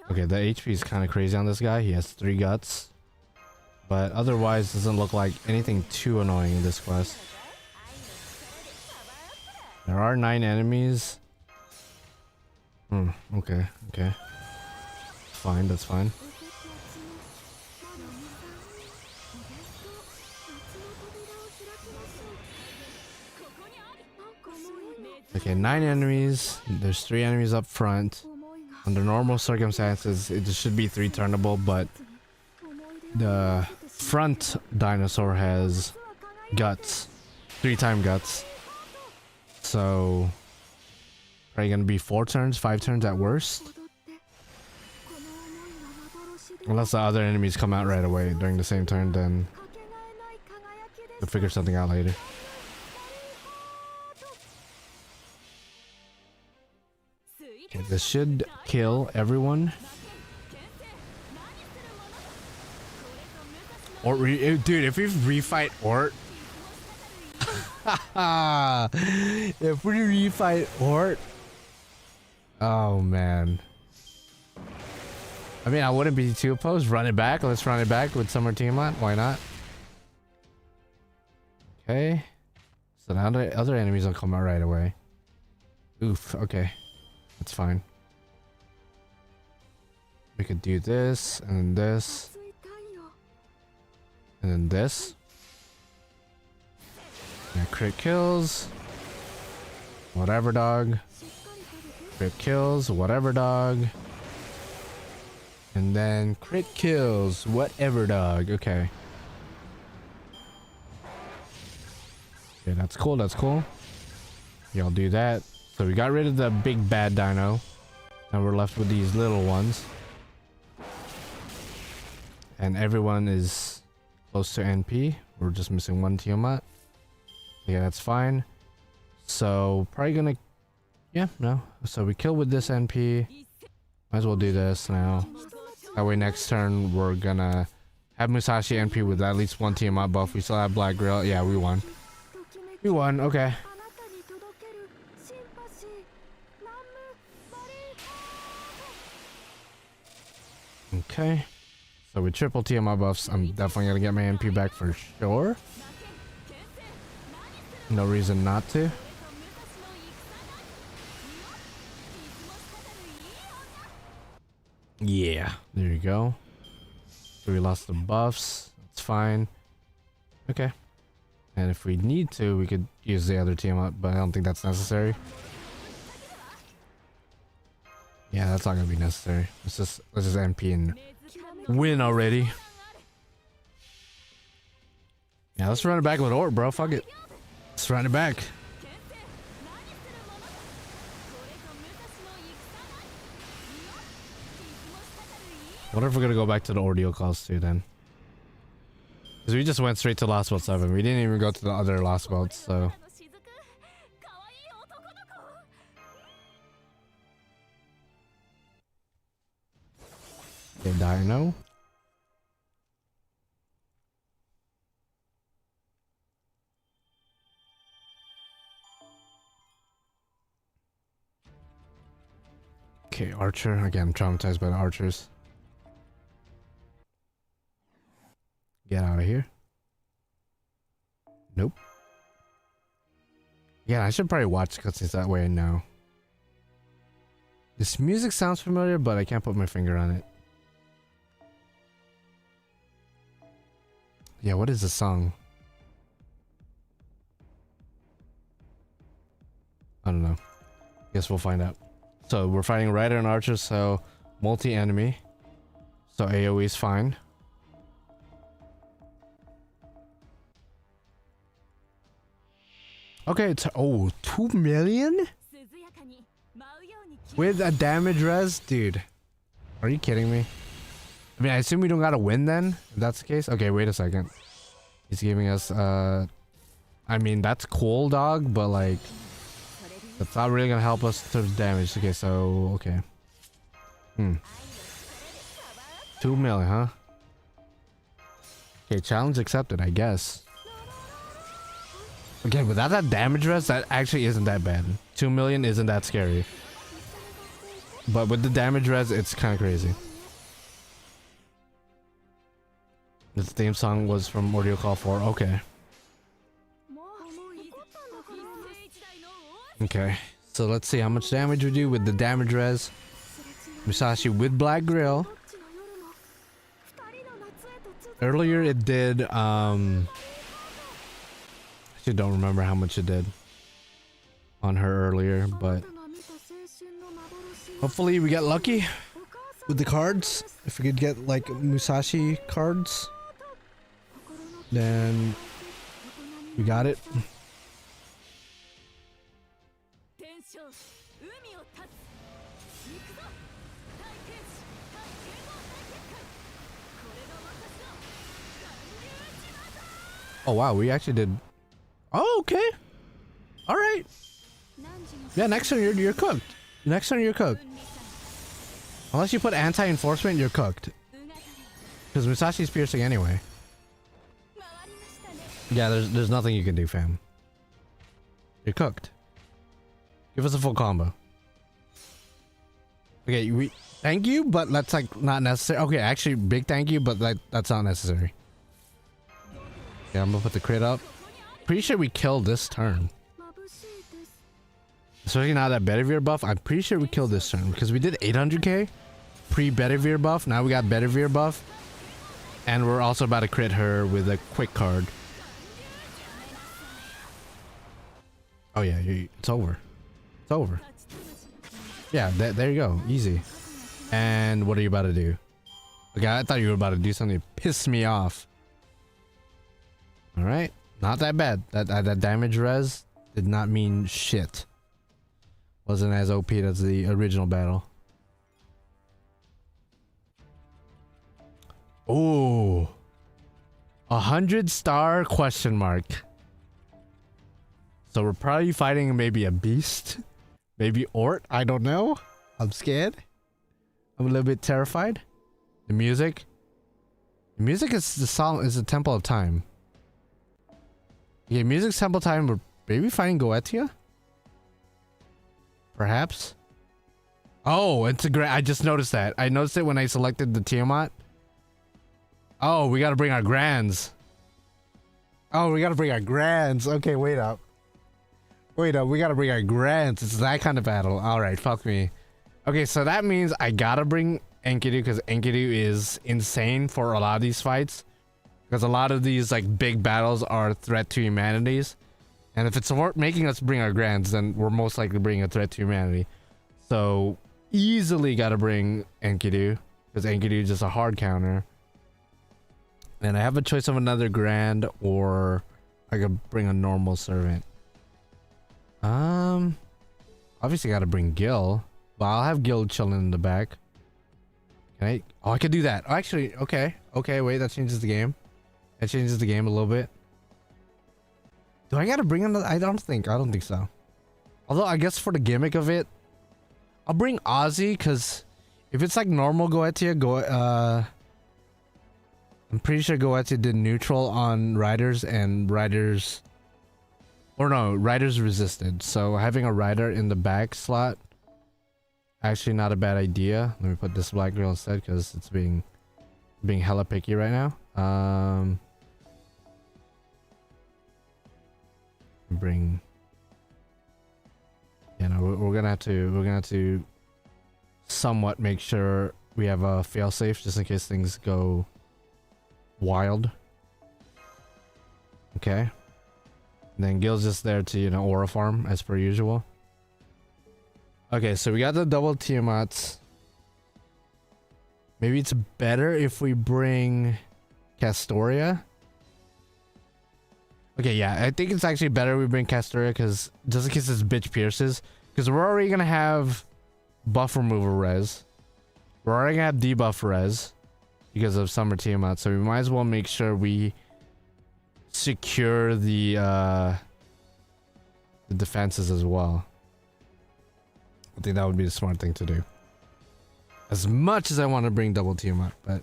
Okay, the HP is kind of crazy on this guy. He has 3 guts. But otherwise, doesn't look like anything too annoying in this quest. There are 9 enemies. Okay. Fine, that's fine. Okay, 9 enemies. There's 3 enemies up front. Under normal circumstances, it should be 3 turnable, but the front dinosaur has guts. 3-time guts. So probably gonna be 4 turns, 5 turns at worst. Unless the other enemies come out right away during the same turn, then we'll figure something out later. Okay, this should kill everyone. Or dude, if we refight Ort, if we refight Ort, oh man. I mean, I wouldn't be too opposed. Run it back. Let's run it back with Summer Teamlet. Why not? Okay. So now the other enemies will come out right away. Oof. Okay. That's fine. We could do this, and then this. And then this. Yeah, crit kills. Whatever, dog. Crit kills. Whatever, dog. And then crit kills. Whatever, dog. Okay. Yeah, that's cool. That's cool. Y'all do that. So we got rid of the big bad dino. Now we're left with these little ones. And everyone is close to NP. We're just missing 1 Tiamat. Yeah, that's fine. So probably gonna... Yeah, no. So we kill with this NP. Might as well do this now. That way next turn we're gonna have Musashi NP with at least 1 Tiamat buff. We still have Black Grill. Yeah, we won. We won. Okay. Okay, so with triple TMI buffs, I'm definitely gonna get my MP back for sure. No reason not to. Yeah, there you go. So we lost the buffs. That's fine. Okay. And if we need to, we could use the other TMI, but I don't think that's necessary. Yeah, that's not gonna be necessary. Let's just MP and win already. Yeah, let's run it back with Ort, bro. Fuck it. Let's run it back. What if we're gonna go back to the Ordeal calls too then? Because we just went straight to Lostbelt 7. We didn't even go to the other Lostbelts, so... Okay, Dino. Okay, archer. Again, I'm traumatized by the archers. Get out of here. Nope. Yeah, I should probably watch cutscenes that way now. This music sounds familiar, but I can't put my finger on it. Yeah, what is the song? I don't know. Guess we'll find out. So we're fighting Rider and Archer, so multi-enemy. So AoE is fine. Okay, it's 2 million? With a damage res? Dude. Are you kidding me? I mean, I assume we don't gotta win then, if that's the case. Okay, wait a second. He's giving us, I mean, that's cool, dog, but like, that's not really gonna help us to damage. Okay, so, okay. 2 million, huh? Okay, challenge accepted, I guess. Again, without that damage res, that actually isn't that bad. 2 million isn't that scary. But with the damage res, it's kind of crazy. The theme song was from Ordeal Call 4. Okay. Okay. So let's see how much damage we do with the damage res. Musashi with Black Grill. Earlier it did, I actually don't remember how much it did on her earlier, but hopefully we get lucky with the cards. If we could get like Musashi cards, then we got it. Oh wow, we actually did. Oh, okay. All right. Yeah, next turn you're cooked. Next turn you're cooked. Unless you put anti-enforcement, you're cooked. Because Musashi's piercing anyway. Yeah, there's nothing you can do, fam. You're cooked. Give us a full combo. Okay, we thank you, but that's like not necessary. Okay, actually, big thank you, but that's not necessary. Yeah, I'm gonna put the crit up. Pretty sure we killed this turn. Especially now that Bedivere buff, I'm pretty sure we killed this turn because we did 800k pre-Bedivere buff. Now we got Bedivere buff, and we're also about to crit her with a quick card. Oh yeah, it's over. It's over. Yeah, there you go, easy. And what are you about to do? Okay, I thought you were about to do something to piss me off. All right, not that bad. That damage res did not mean shit. Wasn't as OP as the original battle. Oh, 100-star question mark. So we're probably fighting maybe a beast, maybe Ort. I don't know. I'm scared. I'm a little bit terrified. The music is the song is the Temple of Time. Yeah, music's Temple Time. We're maybe fighting Goetia. Perhaps. Oh, it's a great. I just noticed that. I noticed it when I selected the Tiamat. Oh, we gotta bring our grands. Oh, we gotta bring our grands. Okay, wait up. Wait up, we gotta bring our grands. It's that kind of battle. Alright, fuck me. Okay, so that means I gotta bring Enkidu because Enkidu is insane for a lot of these fights. Because a lot of these like big battles are a threat to humanities. And if it's making us bring our grands, then we're most likely bringing a threat to humanity. So easily gotta bring Enkidu. Because Enkidu is just a hard counter. And I have a choice of another grand or I could bring a normal servant. Obviously gotta bring Gil. But I'll have Gil chilling in the back. Can I? Oh, I could do that. Oh, actually, okay. Okay, wait, that changes the game. That changes the game a little bit. Do I gotta bring another? I don't think so. Although I guess for the gimmick of it, I'll bring Ozzy because if it's like normal Goetia, I'm pretty sure Goetia did neutral on riders and riders, or no, riders resisted. So having a rider in the back slot actually not a bad idea. Let me put this black girl instead because it's being hella picky right now. Bring. You know, we're gonna have to somewhat make sure we have a failsafe just in case things go wild. Okay. And then Gil's just there to, you know, aura farm as per usual. Okay, so we got the double Tiamats. Maybe it's better if we bring Castoria. Okay, yeah, I think it's actually better we bring Castoria because just in case this bitch pierces. Because we're already gonna have buff removal res. We're already gonna have debuff res because of Summer Tiamat, so we might as well make sure we secure the defenses as well. I think that would be the smart thing to do. As much as I want to bring double Tiamat, but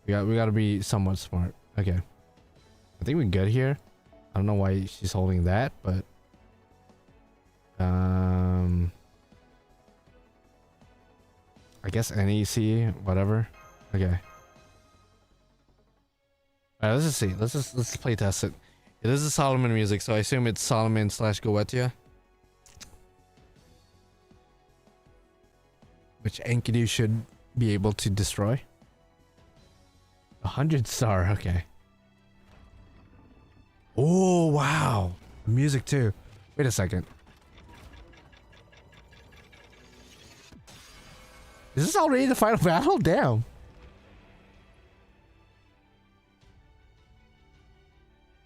we got to be somewhat smart. Okay, I think we're good here. I don't know why she's holding that, but I guess NEC, whatever. Okay. Alright, let's just see. Let's play test it. It is a Solomon music, so I assume it's Solomon / Goetia. Which Enkidu should be able to destroy. 100 star, okay. Oh wow. Music too. Wait a second. Is this already the final battle? Damn.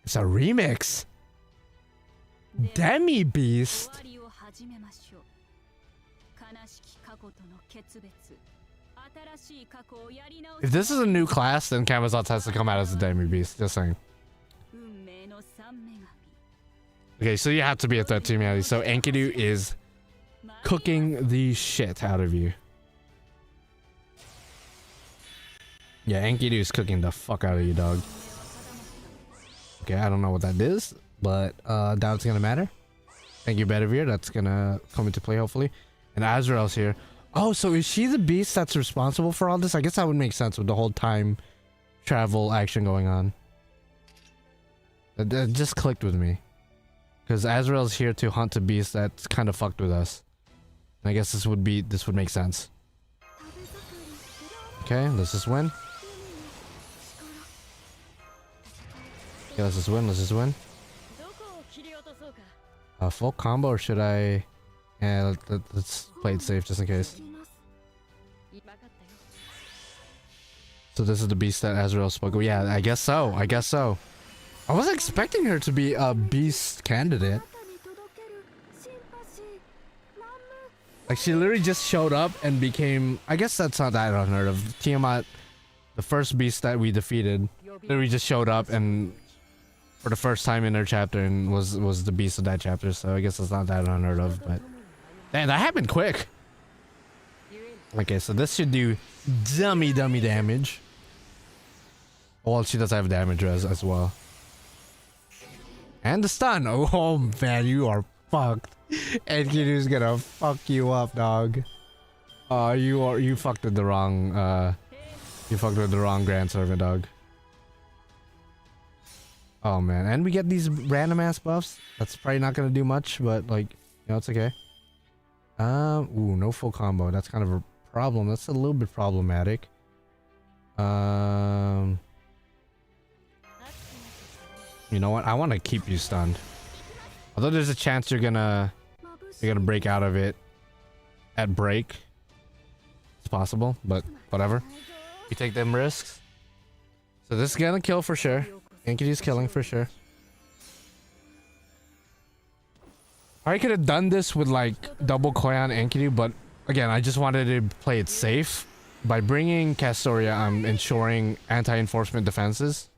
It's a remix. Demi Beast. If this is a new class, then Camazotz has to come out as a Demi Beast. Just saying. Okay, so you have to be a threat to humanity. So Enkidu is cooking the shit out of you. Yeah, Enkidu is cooking the fuck out of you, dog. Okay, I don't know what that is, but doubt it's gonna matter. Thank you, Bedivere. That's gonna come into play, hopefully. And Azrael's here. Oh, so is she the beast that's responsible for all this? I guess that would make sense with the whole time travel action going on. That just clicked with me. Because Azrael's here to hunt a beast that's kind of fucked with us. And I guess this would make sense. Okay, let's just win. Okay, let's just win. Full combo, or should I... Yeah, let's play it safe just in case. So this is the beast that Azrael spoke of. Yeah, I guess so. I wasn't expecting her to be a beast candidate. Like, she literally just showed up and became... I guess that's not that unheard of. Tiamat, the first beast that we defeated, literally just showed up and... for the first time in her chapter and was the beast of that chapter, so I guess it's not that unheard of, but... Damn, that happened quick! Okay, so this should do dummy damage. Well, she does have damage as well. And the stun! Oh man, you are fucked. Enkidu's gonna fuck you up, dog. You fucked with the wrong, you fucked with the wrong Grand Servant, dog. Oh man, and we get these random ass buffs. That's probably not gonna do much, but like, you know, it's okay. Ooh, no full combo. That's kind of a problem. That's a little bit problematic. You know what? I want to keep you stunned. Although there's a chance you're gonna break out of it at break. It's possible, but whatever. We take them risks. So this is gonna kill for sure. Enkidu's killing for sure. I could have done this with like double Koyan Enkidu, but again, I just wanted to play it safe. By bringing Castoria, I'm ensuring anti-enforcement defenses.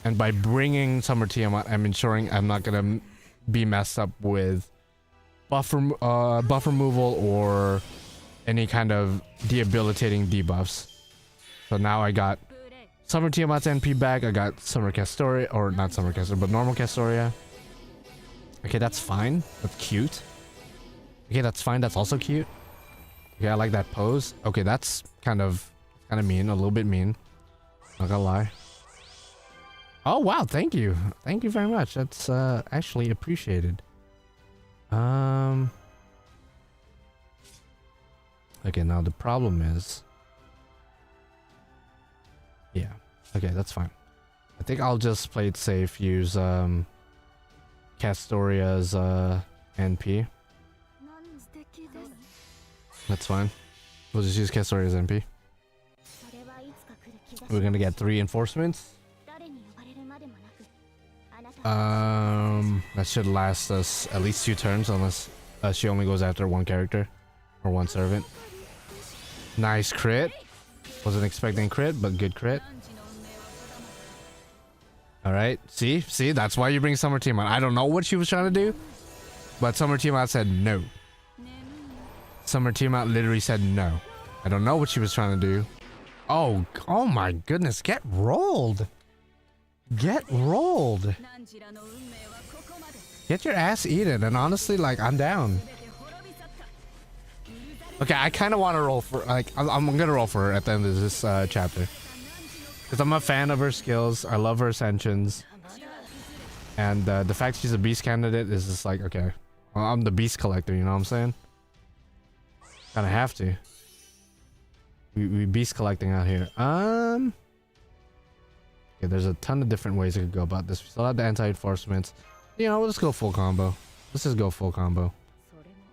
And by bringing Summer Tiamat, I'm ensuring I'm not gonna be messed up with buff removal or any kind of debilitating debuffs. So now I got Summer Tiamat's NP back. I got Summer Castoria, or not Summer Castoria, but normal Castoria. Okay, that's fine. That's cute. Okay, that's fine. That's also cute. Okay, I like that pose. Okay, that's kind of mean, a little bit mean. Not gonna lie. Oh wow, thank you. Thank you very much. That's actually appreciated. Okay, now the problem is, yeah, okay, that's fine. I think I'll just play it safe, use Castoria's NP. That's fine. We'll just use Castoria's NP. We're gonna get 3 enforcements. That should last us at least 2 turns, unless she only goes after 1 character or 1 servant. Nice crit. Wasn't expecting crit, but good crit. Alright, see, that's why you bring Summer Tiamat. I don't know what she was trying to do, but Summer Tiamat said no. Summer Tiamat literally said no. I don't know what she was trying to do. Oh my goodness, get rolled. Get rolled. Get your ass eaten, and honestly, like, I'm down. Okay, I kind of want to roll for, like, I'm gonna roll for her at the end of this chapter. Because I'm a fan of her skills, I love her ascensions. And the fact she's a beast candidate is just like, okay. Well, I'm the beast collector, you know what I'm saying? Kinda have to. We beast collecting out here. Okay, there's a ton of different ways I could go about this. We still have the anti-enforcements. You know, let's go full combo. Let's just go full combo.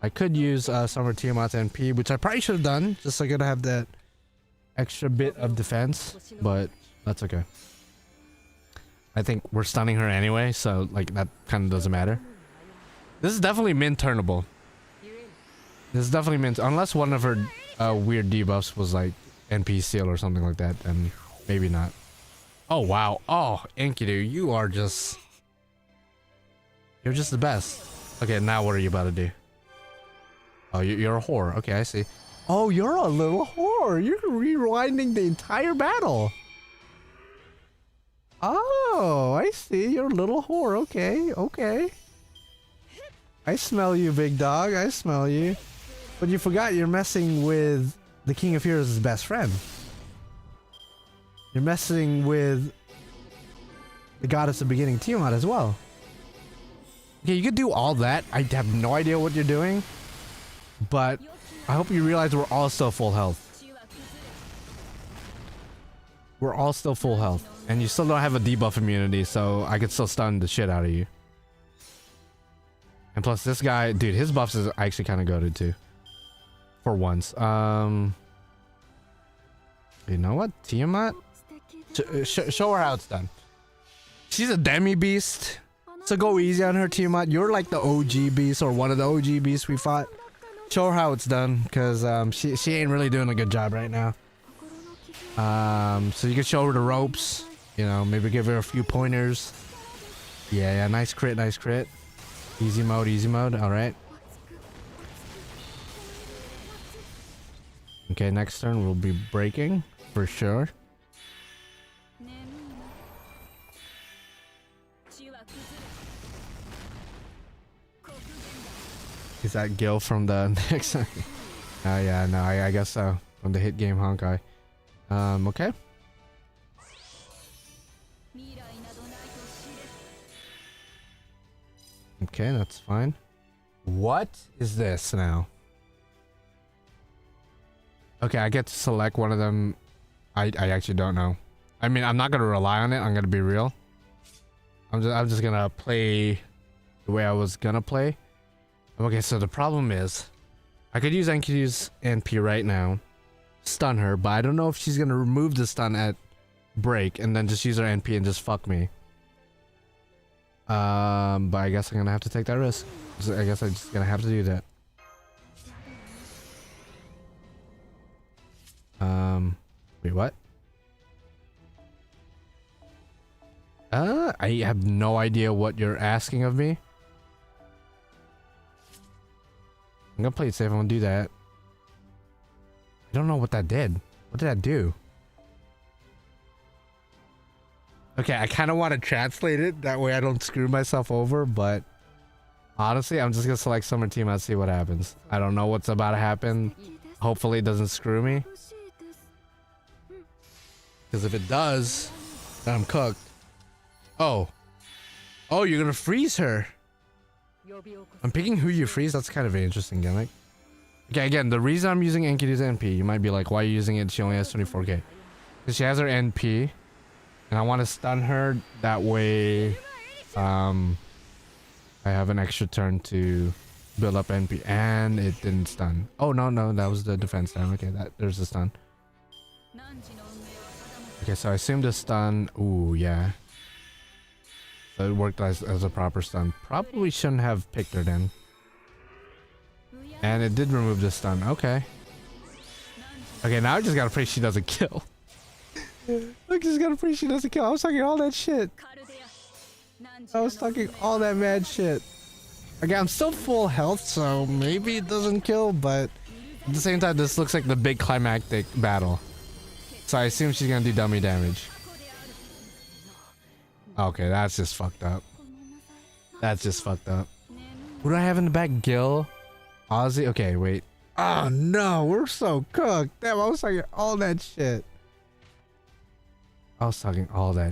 I could use Summer Tiamat's NP, which I probably should have done, just so I could have that extra bit of defense, but that's okay. I think we're stunning her anyway, so like that kind of doesn't matter. This is definitely min turnable. This is definitely min, unless one of her weird debuffs was like NP seal or something like that, then maybe not. Oh wow. Oh, Enkidu, you're just the best. Okay, now what are you about to do? Oh, you're a whore. Okay, I see. Oh, you're a little whore. You're rewinding the entire battle. Oh, I see. You're a little whore. Okay, okay. I smell you, big dog. I smell you. But you forgot you're messing with the King of Heroes' best friend. You're messing with the goddess of beginning, Tiamat, as well. Okay, you could do all that. I have no idea what you're doing. But I hope you realize we're all still full health. We're all still full health. And you still don't have a debuff immunity, so I could still stun the shit out of you. And plus this guy, dude, his buffs is actually kind of goated too. For once. You know what? Tiamat? Show her how it's done. She's a demi beast. So go easy on her, Tiamat. You're like the OG beast, or one of the OG beasts we fought. Show her how it's done, because she ain't really doing a good job right now. So you can show her the ropes, you know, maybe give her a few pointers. Yeah, nice crit, nice crit. Easy mode, alright. Okay, next turn we'll be breaking, for sure. Is that Gil from the next? Yeah, no, I guess so. From the hit game Honkai. Okay. Okay, that's fine. What is this now? Okay, I get to select one of them. I actually don't know. I mean, I'm not gonna rely on it. I'm gonna be real. I'm just gonna play the way I was gonna play. Okay, so the problem is, I could use Enkidu's NP right now, stun her, but I don't know if she's gonna remove the stun at break and then just use her NP and just fuck me. But I guess I'm gonna have to take that risk. I guess I'm just gonna have to do that. Wait, what? I have no idea what you're asking of me. I'm gonna play it safe. I'm gonna do that. I don't know what that did. What did that do? Okay, I kind of want to translate it. That way I don't screw myself over, but honestly, I'm just gonna select Summer Team and see what happens. I don't know what's about to happen. Hopefully it doesn't screw me. Because if it does, then I'm cooked. Oh. Oh, you're gonna freeze her. I'm picking who you freeze. That's kind of an interesting gimmick. Okay, again, the reason I'm using Enkidu's NP, you might be like, why are you using it? She only has 24k. Because she has her NP. And I want to stun her. That way, I have an extra turn to build up NP. And it didn't stun. Oh, no, that was the defense time. Okay, there's the stun. Okay, so I assume the stun. Ooh, yeah. So it worked as a proper stun. Probably shouldn't have picked her then. And it did remove the stun. Okay. Okay, now I just gotta pray she doesn't kill. I just gotta pray she doesn't kill. I was talking all that shit. I was talking all that mad shit. Okay, I'm still full health, so maybe it doesn't kill, but at the same time, this looks like the big climactic battle. So I assume she's gonna do dummy damage. Okay, that's just fucked up. That's just fucked up. Who do I have in the back? Gil? Ozzy? Okay, wait. Oh no, we're so cooked. Damn, I was talking all that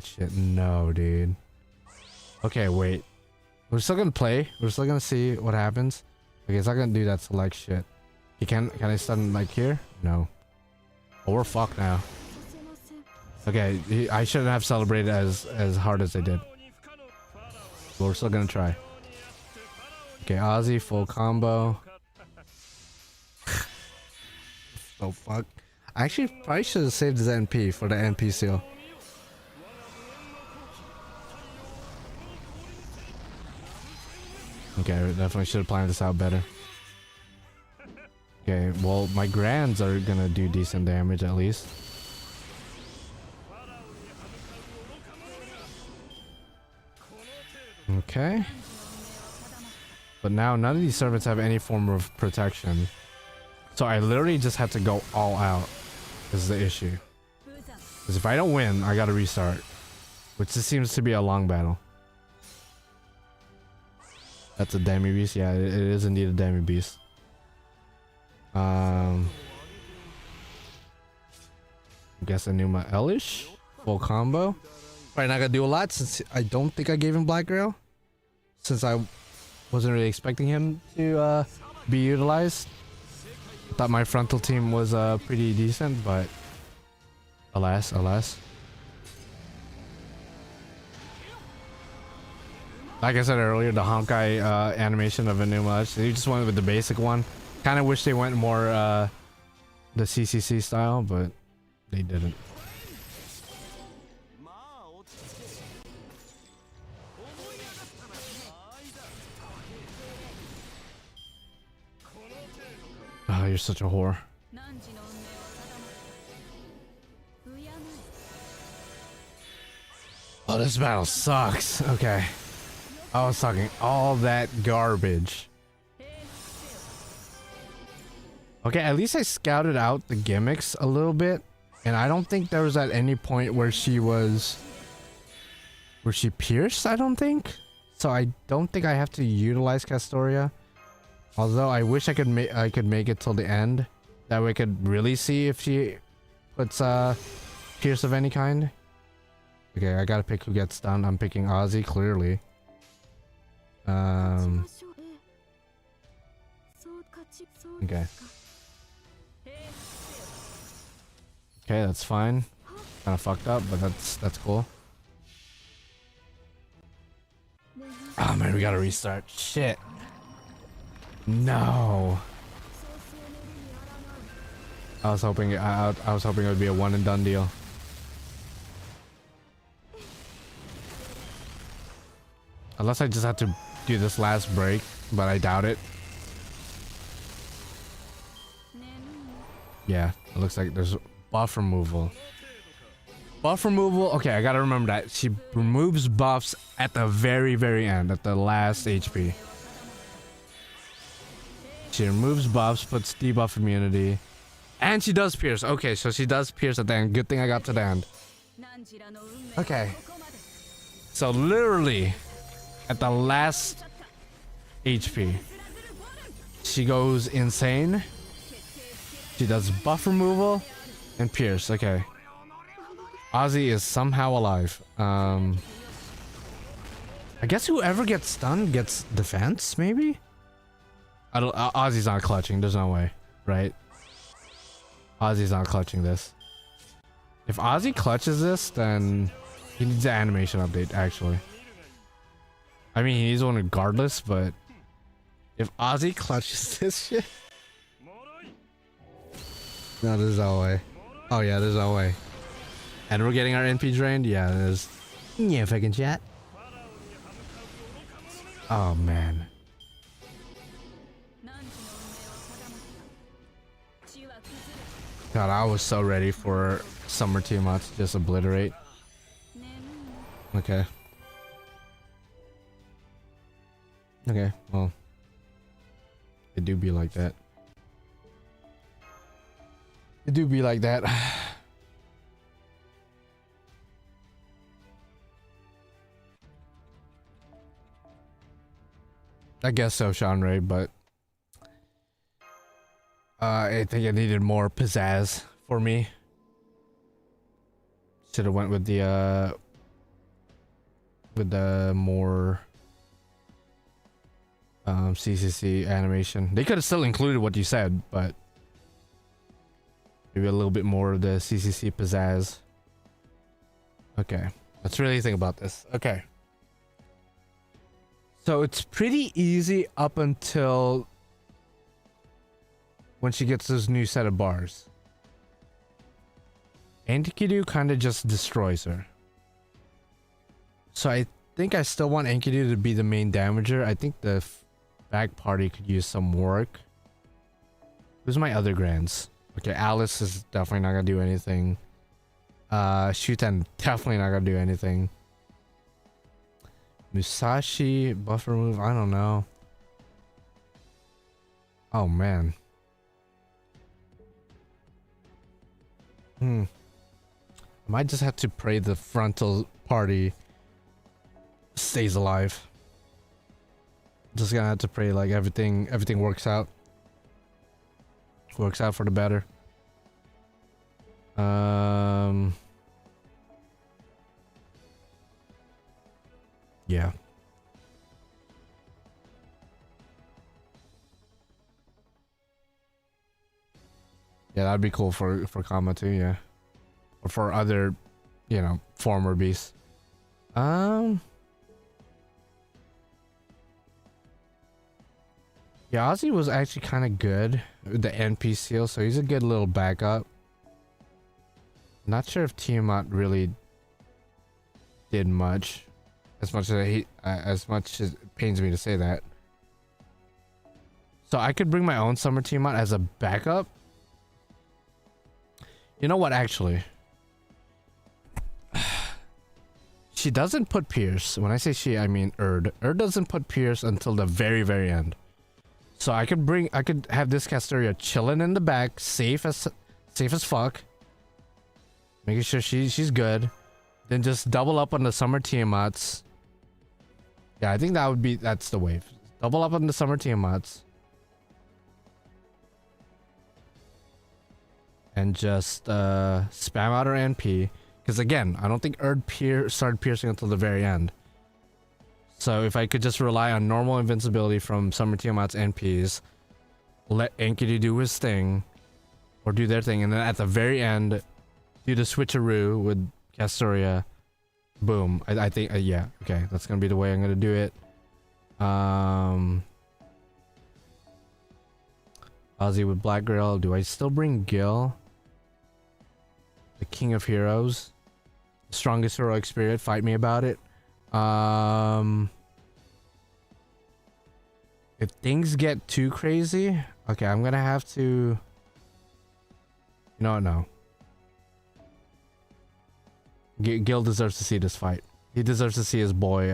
shit. No, dude. Okay, wait. We're still gonna play. We're still gonna see what happens. Okay, it's not gonna do that select shit. Can I stun like here? No. Oh, we're fucked now. Okay, I shouldn't have celebrated as hard as I did. But we're still gonna try. Okay, Ozzy, full combo. So fuck. I actually probably should have saved his NP for the NP seal. Okay, I definitely should have planned this out better. Okay, well, my grands are gonna do decent damage at least. Okay. But now none of these servants have any form of protection. So I literally just had to go all out. This is the issue. Because if I don't win, I gotta restart. Which just seems to be a long battle. That's a demi beast. Yeah, it is indeed a demi beast. I guess a Numa Elish. Full combo. Probably not gonna do a lot since I don't think I gave him Black Grail. Since I wasn't really expecting him to be utilized. I thought my frontal team was pretty decent, but alas. Like I said earlier, the Honkai animation of Enuma, they just went with the basic one. Kind of wish they went more the CCC style, but they didn't. Oh, you're such a whore. Oh, this battle sucks. Okay. I was talking all that garbage. Okay, at least I scouted out the gimmicks a little bit. And I don't think there was at any point where she pierced, I don't think. So I don't think I have to utilize Castoria. Although I wish I could make it till the end. That way I could really see if she puts pierce of any kind. Okay, I gotta pick who gets stunned. I'm picking Ozzy, clearly. Okay. Okay, that's fine. Kind of fucked up, but that's cool. Oh man, we gotta restart. Shit. No. I was hoping it would be a one and done deal. Unless I just had to do this last break, but I doubt it. Yeah, it looks like there's buff removal. Buff removal. Okay, I gotta remember that. She removes buffs at the very, very end, at the last HP. She removes buffs, puts debuff immunity. And she does pierce. Okay, so she does pierce at the end. Good thing I got to the end. Okay. So literally, at the last HP, she goes insane. She does buff removal and pierce. Okay. Ozzy is somehow alive. I guess whoever gets stunned gets defense, maybe? I don't. Ozzy's not clutching. There's no way, right? Ozzy's not clutching this. If Ozzy clutches this, then he needs an animation update, actually. I mean, he needs one regardless, but if Ozzy clutches this shit... No, there's no way. Oh yeah, there's no way. And we're getting our NP drained? Yeah, there's... Yeah, fucking chat. Oh, man. God, I was so ready for Summer Tiamat to just obliterate. Okay. Okay, well. It do be like that. It do be like that. I guess so, Sean Ray, but I think it needed more pizzazz for me. Should have went with the more CCC animation. They could have still included what you said, but maybe a little bit more of the CCC pizzazz. Okay, let's really think about this. Okay. So it's pretty easy up until when she gets this new set of bars. Enkidu kind of just destroys her. So I think I still want Enkidu to be the main damager. I think the back party could use some work. Who's my other grands? Okay, Alice is definitely not gonna do anything. Shuten definitely not gonna do anything. Musashi, buffer move, I don't know. Oh man. I might just have to pray the frontal party stays alive. Just gonna have to pray like everything works out. Works out for the better. Yeah. Yeah, that'd be cool for Kama too, yeah. Or for other, you know, former beasts. Yeah, Ozzy was actually kind of good with the NP seal, so he's a good little backup. Not sure if Tiamat really did much. As much as it pains me to say that. So I could bring my own Summer Tiamat as a backup. You know what, actually? She doesn't put Pierce. When I say she, I mean Erd. Erd doesn't put Pierce until the very, very end. So I could have this Castoria chilling in the back, safe as fuck. Making sure she's good. Then just double up on the Summer Tiamats. Yeah, I think that's the wave. Double up on the Summer Tiamats. And just spam out her NP. Because again, I don't think Erd started piercing until the very end. So if I could just rely on normal invincibility from Summer Tiamat's NPs, let Enkidu do his thing, or do their thing, and then at the very end, do the switcheroo with Castoria. Boom. I think, yeah, okay, that's gonna be the way I'm gonna do it. Ozzy with Black Girl. Do I still bring Gil? The King of Heroes. The strongest heroic spirit. Fight me about it. If things get too crazy, okay, I'm gonna have to... No. Gil deserves to see this fight. He deserves to see his boy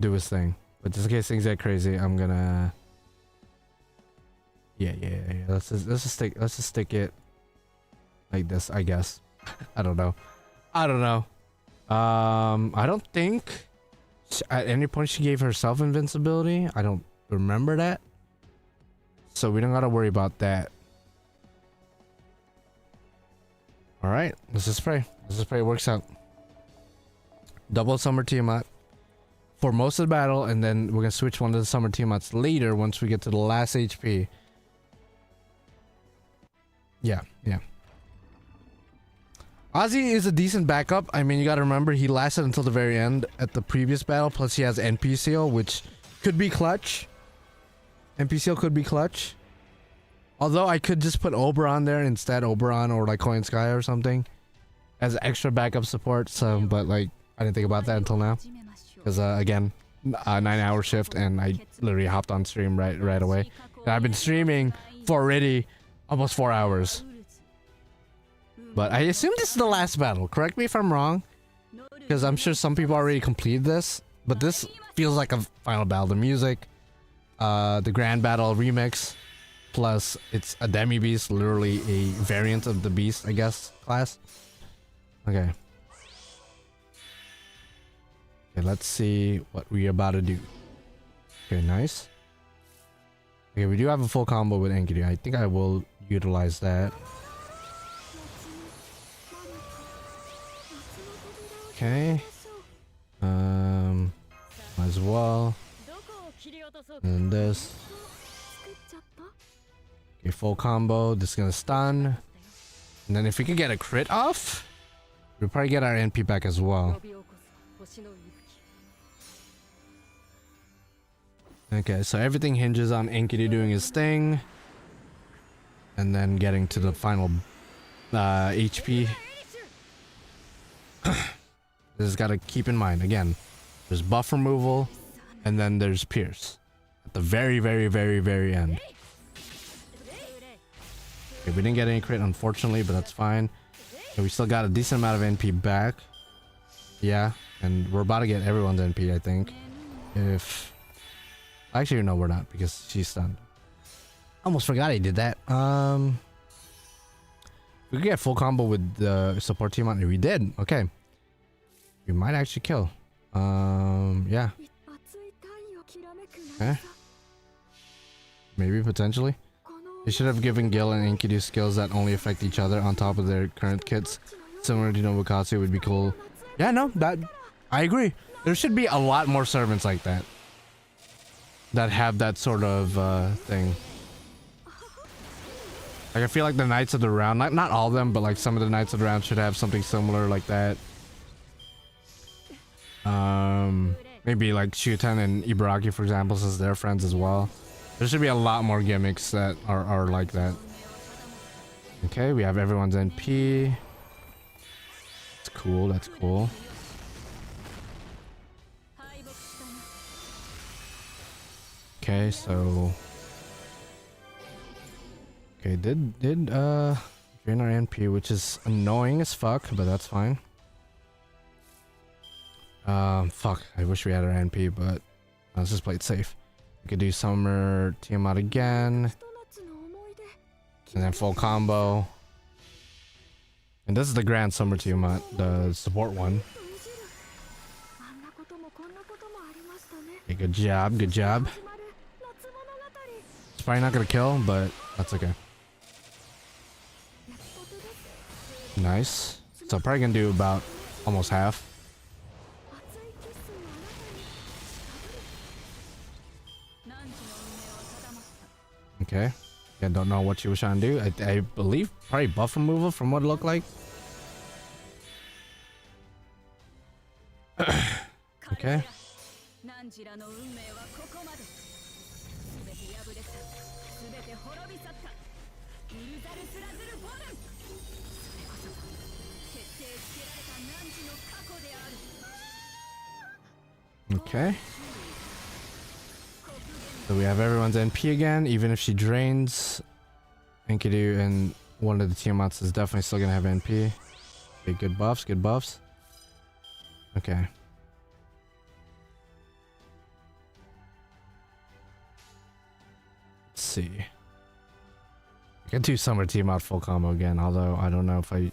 do his thing. But just in case things get crazy, I'm gonna... Yeah. Let's just stick it like this, I guess. I don't know. I don't think at any point she gave herself invincibility. I don't remember that. So we don't gotta worry about that. All right, let's just pray. Let's just pray it works out. Double summer Tiamat for most of the battle, and then we're gonna switch one of the summer Tiamats later once we get to the last HP. Yeah. Ozzy is a decent backup. I mean, you gotta remember he lasted until the very end at the previous battle. Plus, he has NP seal, which could be clutch. NP seal could be clutch. Although I could just put Oberon there instead, Oberon or like Coin Sky or something, as extra backup support. So, but like I didn't think about that until now, because again, 9-hour shift, and I literally hopped on stream right away. And I've been streaming for already almost 4 hours. But I assume this is the last battle. Correct me if I'm wrong, because I'm sure some people already completed this. But this feels like a final battle. The music, the Grand Battle remix, plus it's a demi beast, literally a variant of the beast, I guess, class. Okay. Okay, let's see what we're about to do. Okay, nice. Okay, we do have a full combo with Enkidu. I think I will utilize that. Okay. Might as well. And then this. Okay, full combo. This is gonna stun. And then if we can get a crit off, we'll probably get our NP back as well. Okay, so everything hinges on Enkidu doing his thing. And then getting to the final HP. This has got to keep in mind, again, there's buff removal, and then there's Pierce. At the very end. Okay, we didn't get any crit, unfortunately, but that's fine. So we still got a decent amount of NP back. Yeah, and we're about to get everyone's NP, I think. If... Actually, no, we're not, because she's stunned. Almost forgot I did that. We could get full combo with the support team on it. We did. Okay. We might actually kill. Yeah. Okay. Maybe, potentially. They should have given Gil and Enkidu skills that only affect each other on top of their current kits. Similar to Nobukatsu would be cool. Yeah, no, that... I agree. There should be a lot more servants like that. That have that sort of thing. Like, I feel like the Knights of the Round, not all of them, but like some of the Knights of the Round should have something similar like that. Maybe like Shuten and Ibaraki, for example, since they're friends as well. There should be a lot more gimmicks that are like that. Okay, we have everyone's NP. That's cool, that's cool. Okay, so... Okay, did drain our NP, which is annoying as fuck, but that's fine. Fuck, I wish we had our NP, but let's just play it safe. We could do Summer Tiamat again. And then full combo. And this is the Grand Summer Tiamat, the support one. Okay, good job, good job. It's probably not gonna kill, but that's okay. Nice. So probably gonna do about almost half. Okay. Yeah, don't know what she was trying to do. I believe probably buff removal from what it looked like. Okay. Okay. So we have everyone's NP again, even if she drains. Enkidu and one of the Tiamats is definitely still gonna have NP. Okay, good buffs, good buffs. Okay. Let's see. I can do Summer Tiamat full combo again, although I don't know if I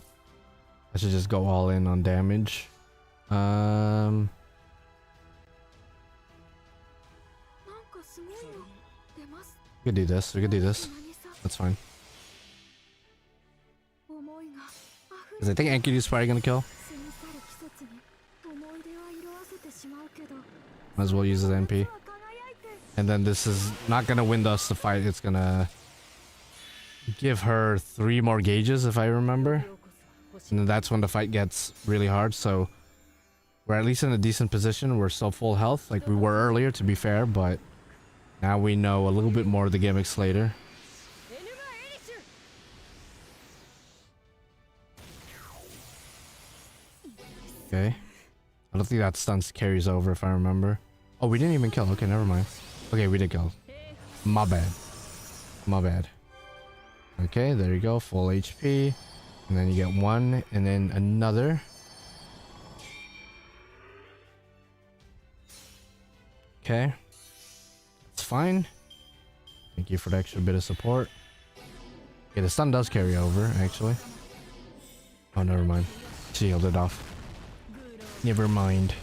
should just go all in on damage. We could do this. We could do this. That's fine. Because I think Enkidu's probably gonna kill. Might as well use his NP. And then this is not gonna win us the fight. It's gonna give her 3 more gauges if I remember. And then that's when the fight gets really hard. So we're at least in a decent position. We're still full health like we were earlier, to be fair, but now we know a little bit more of the gimmicks later. Okay. I don't think that stun carries over if I remember. Oh, we didn't even kill. Okay, never mind. Okay, we did kill. My bad. My bad. Okay, there you go. Full HP. And then you get 1 and then another. Okay. It's fine. Thank you for the extra bit of support. Okay, the stun does carry over, actually. Oh, never mind. She healed it off. Never mind.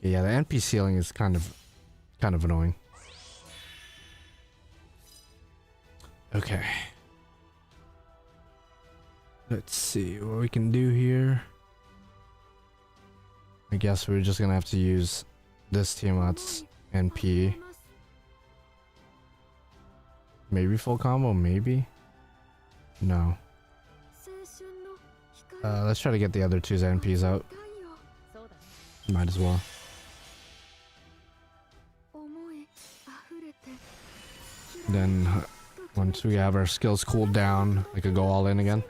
Yeah, the NP ceiling is kind of annoying. Okay. Let's see what we can do here. I guess we're just gonna have to use this Tiamat's NP. Maybe full combo, maybe? No. Let's try to get the other 2's NPs out. Might as well. Then once we have our skills cooled down, we could go all in again.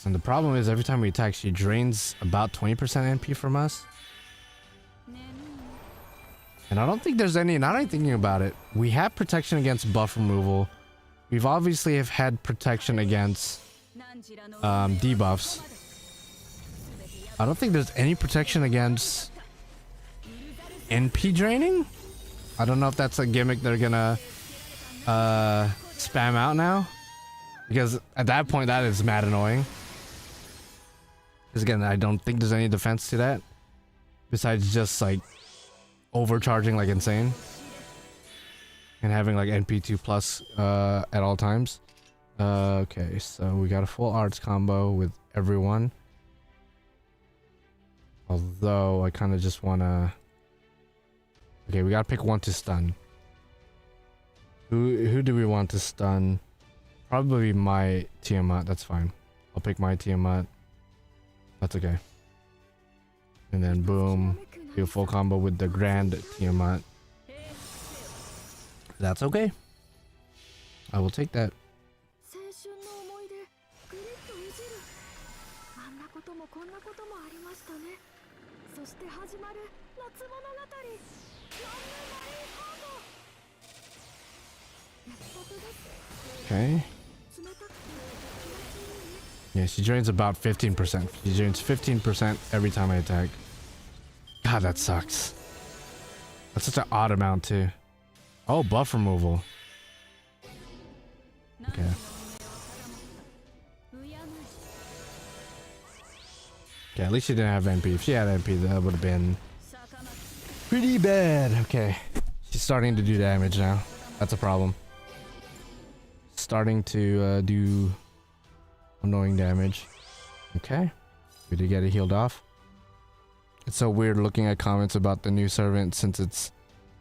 And the problem is every time we attack, she drains about 20% NP from us. And I don't think there's any, now that I'm thinking about it, we have protection against buff removal. We've obviously have had protection against debuffs. I don't think there's any protection against NP draining. I don't know if that's a gimmick they're gonna spam out now. Because at that point, that is mad annoying. Because again, I don't think there's any defense to that. Besides just like overcharging like insane. And having like NP2 plus at all times. Okay, so we got a full arts combo with everyone. Although I kind of just want to... Okay, we got to pick one to stun. Who do we want to stun? Probably my Tiamat, that's fine. I'll pick my Tiamat. That's okay. And then boom, do a full combo with the Grand Tiamat. That's okay. I will take that. Okay. Yeah, she drains about 15%. She drains 15% every time I attack. God, that sucks. That's such an odd amount too. Oh, buff removal. Okay. Okay, at least she didn't have NP. If she had NP, that would have been pretty bad. Okay. She's starting to do damage now. That's a problem. Starting to do annoying damage. Okay. We did get it healed off. It's so weird looking at comments about the new servant since it's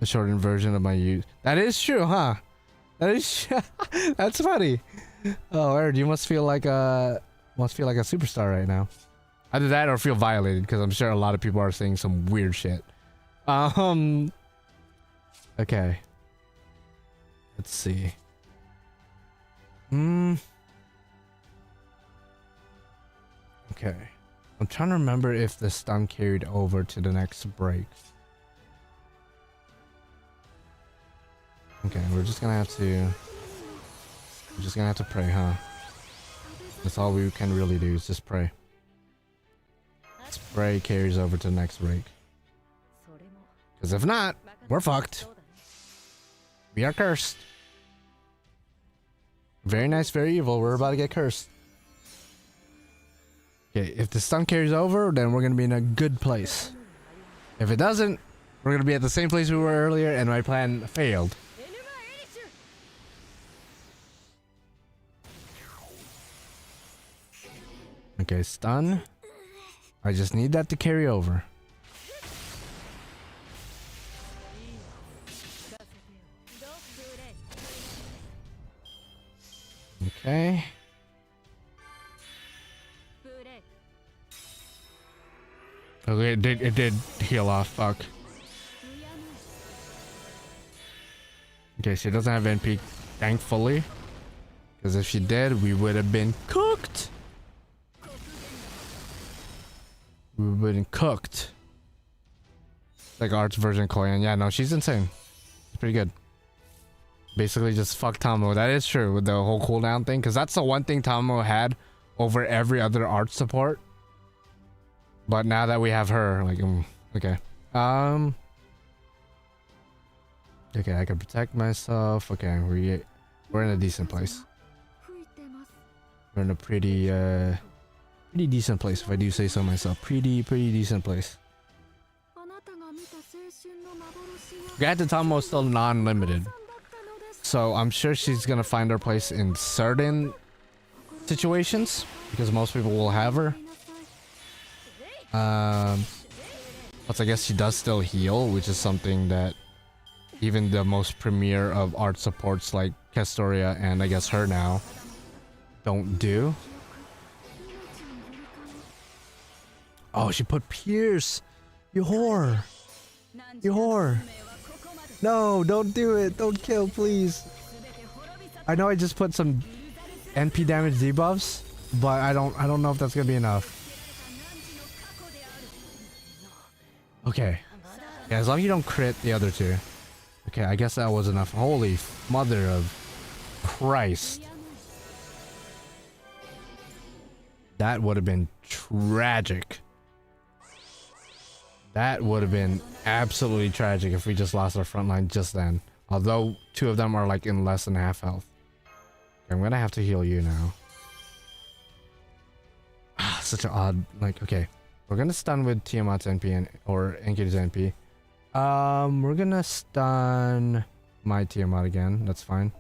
a shortened version of my use. That is true, huh? That is that's funny. Oh, Erd, you must feel like a superstar right now. Either that or feel violated, because I'm sure a lot of people are saying some weird shit. Okay. Let's see. Okay. I'm trying to remember if the stun carried over to the next break. Okay, we're just gonna have to pray, huh? That's all we can really do is just pray. Spray carries over to the next break. Because if not, we're fucked. We are cursed. Very nice, very evil. We're about to get cursed. Okay, if the stun carries over, then we're gonna be in a good place. If it doesn't, we're gonna be at the same place we were earlier, and my plan failed. Okay, stun. I just need that to carry over. Okay. Okay, it did heal off. Fuck. Okay, she doesn't have NP, thankfully. Because if she did, we would have been cooked. We would have been cooked. Like Art's version Koyan. Yeah, no, she's insane. It's pretty good. Basically just fuck Tomo. That is true with the whole cooldown thing. Because that's the one thing Tomo had over every other Art support. But now that we have her, like, okay. Okay, I can protect myself. Okay, we're in a decent place. We're in a pretty decent place, if I do say so myself. Pretty decent place. Granted, Tomo is still non-limited, so I'm sure she's gonna find her place in certain situations because most people will have her. But I guess she does still heal, which is something that even the most premier of Art supports like Castoria and I guess her now don't do. Oh, she put Pierce. You whore. You whore. No, don't do it. Don't kill, please. I know I just put some NP damage debuffs, but I don't know if that's gonna be enough. Okay. Yeah, as long as you don't crit the other two. Okay, I guess that was enough. Holy mother of Christ. That would have been tragic. That would have been absolutely tragic if we just lost our front line just then. Although two of them are like in less than half health. Okay, I'm gonna have to heal you now. Ah, such an odd, like, okay. We're gonna stun with Tiamat's NP or Enkidu's NP. We're gonna stun my Tiamat again. That's fine.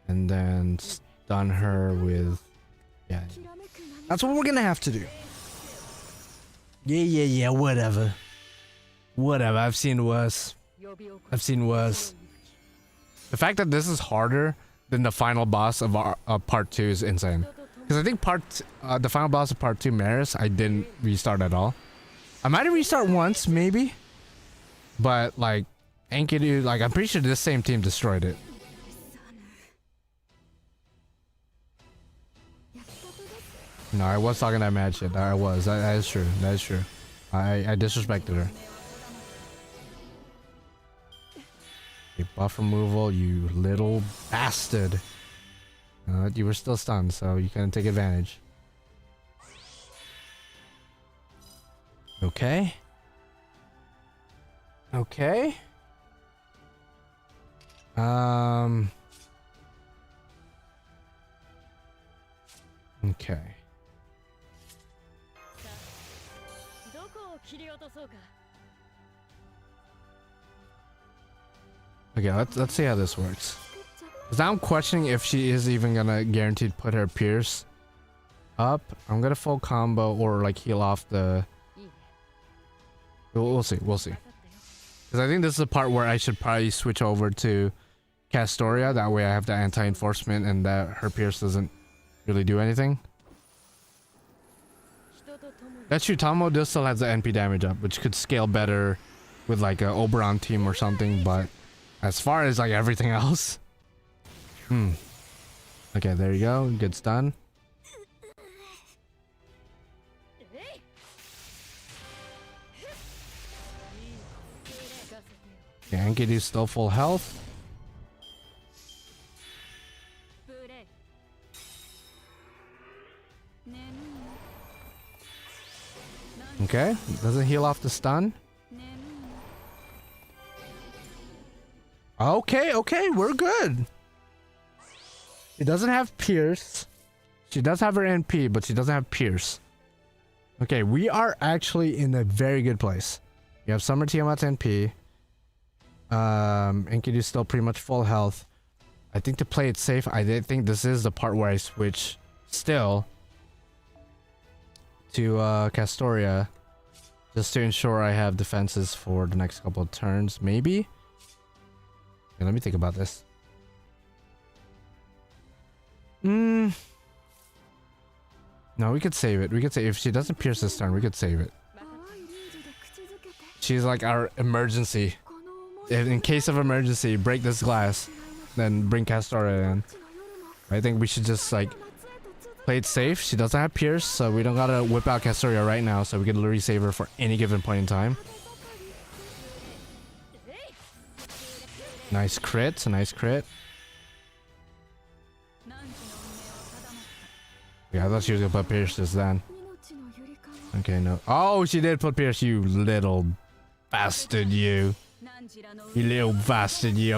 And then stun her with, yeah. That's what we're gonna have to do. Yeah, whatever. Whatever, I've seen worse. I've seen worse. The fact that this is harder than the final boss of our part 2 is insane. Because I think the final boss of part 2, Maris, I didn't restart at all. I might have restarted once, maybe. But, like, Enkidu, like, I'm pretty sure this same team destroyed it. No, I was talking that mad shit. I was. That is true. That is true. I disrespected her. Okay, buff removal, you little bastard. You were still stunned, so you couldn't take advantage. Okay. Okay. Okay. Okay, let's see how this works. Because now I'm questioning if she is even gonna guaranteed put her Pierce up. I'm gonna full combo or like heal off the... We'll see. Because I think this is the part where I should probably switch over to Castoria. That way I have the anti-enforcement and that her Pierce doesn't really do anything. That's true, Tomo does still has the NP damage up, which could scale better with like a Oberon team or something, but as far as like everything else... Okay, there you go. Good stun. Okay, Enkidu's still full health. Okay, doesn't heal off the stun. Okay, we're good. She doesn't have Pierce. She does have her NP, but she doesn't have Pierce. Okay, we are actually in a very good place. We have Summer Tiamat's NP. Enkidu's still pretty much full health. I think to play it safe, I did think this is the part where I switch still to Castoria, just to ensure I have defenses for the next couple of turns, maybe? Okay, let me think about this. No, we could save it. We could save if she doesn't pierce this turn, we could save it. She's like our emergency. In case of emergency, break this glass, then bring Castoria in. I think we should just like play it safe. She doesn't have Pierce, so we don't gotta whip out Castoria right now, so we can literally save her for any given point in time. Nice crit, nice crit. Yeah, I thought she was gonna put Pierce just then. Okay, no. Oh, she did put Pierce, you little bastard, you. You little bastard, you.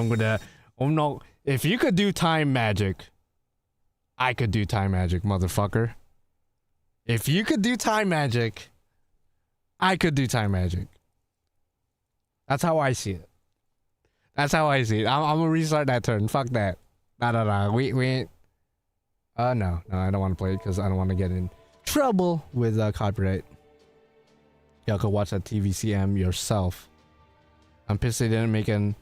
I'm not. If you could do time magic, I could do time magic, motherfucker. If you could do time magic, I could do time magic. That's how I see it. That's how I see it. I'm gonna restart that turn. Fuck that. Nah. We ain't. No, I don't want to play it because I don't want to get in trouble with copyright. Y'all could watch that TVCM yourself. I'm pissed they didn't make an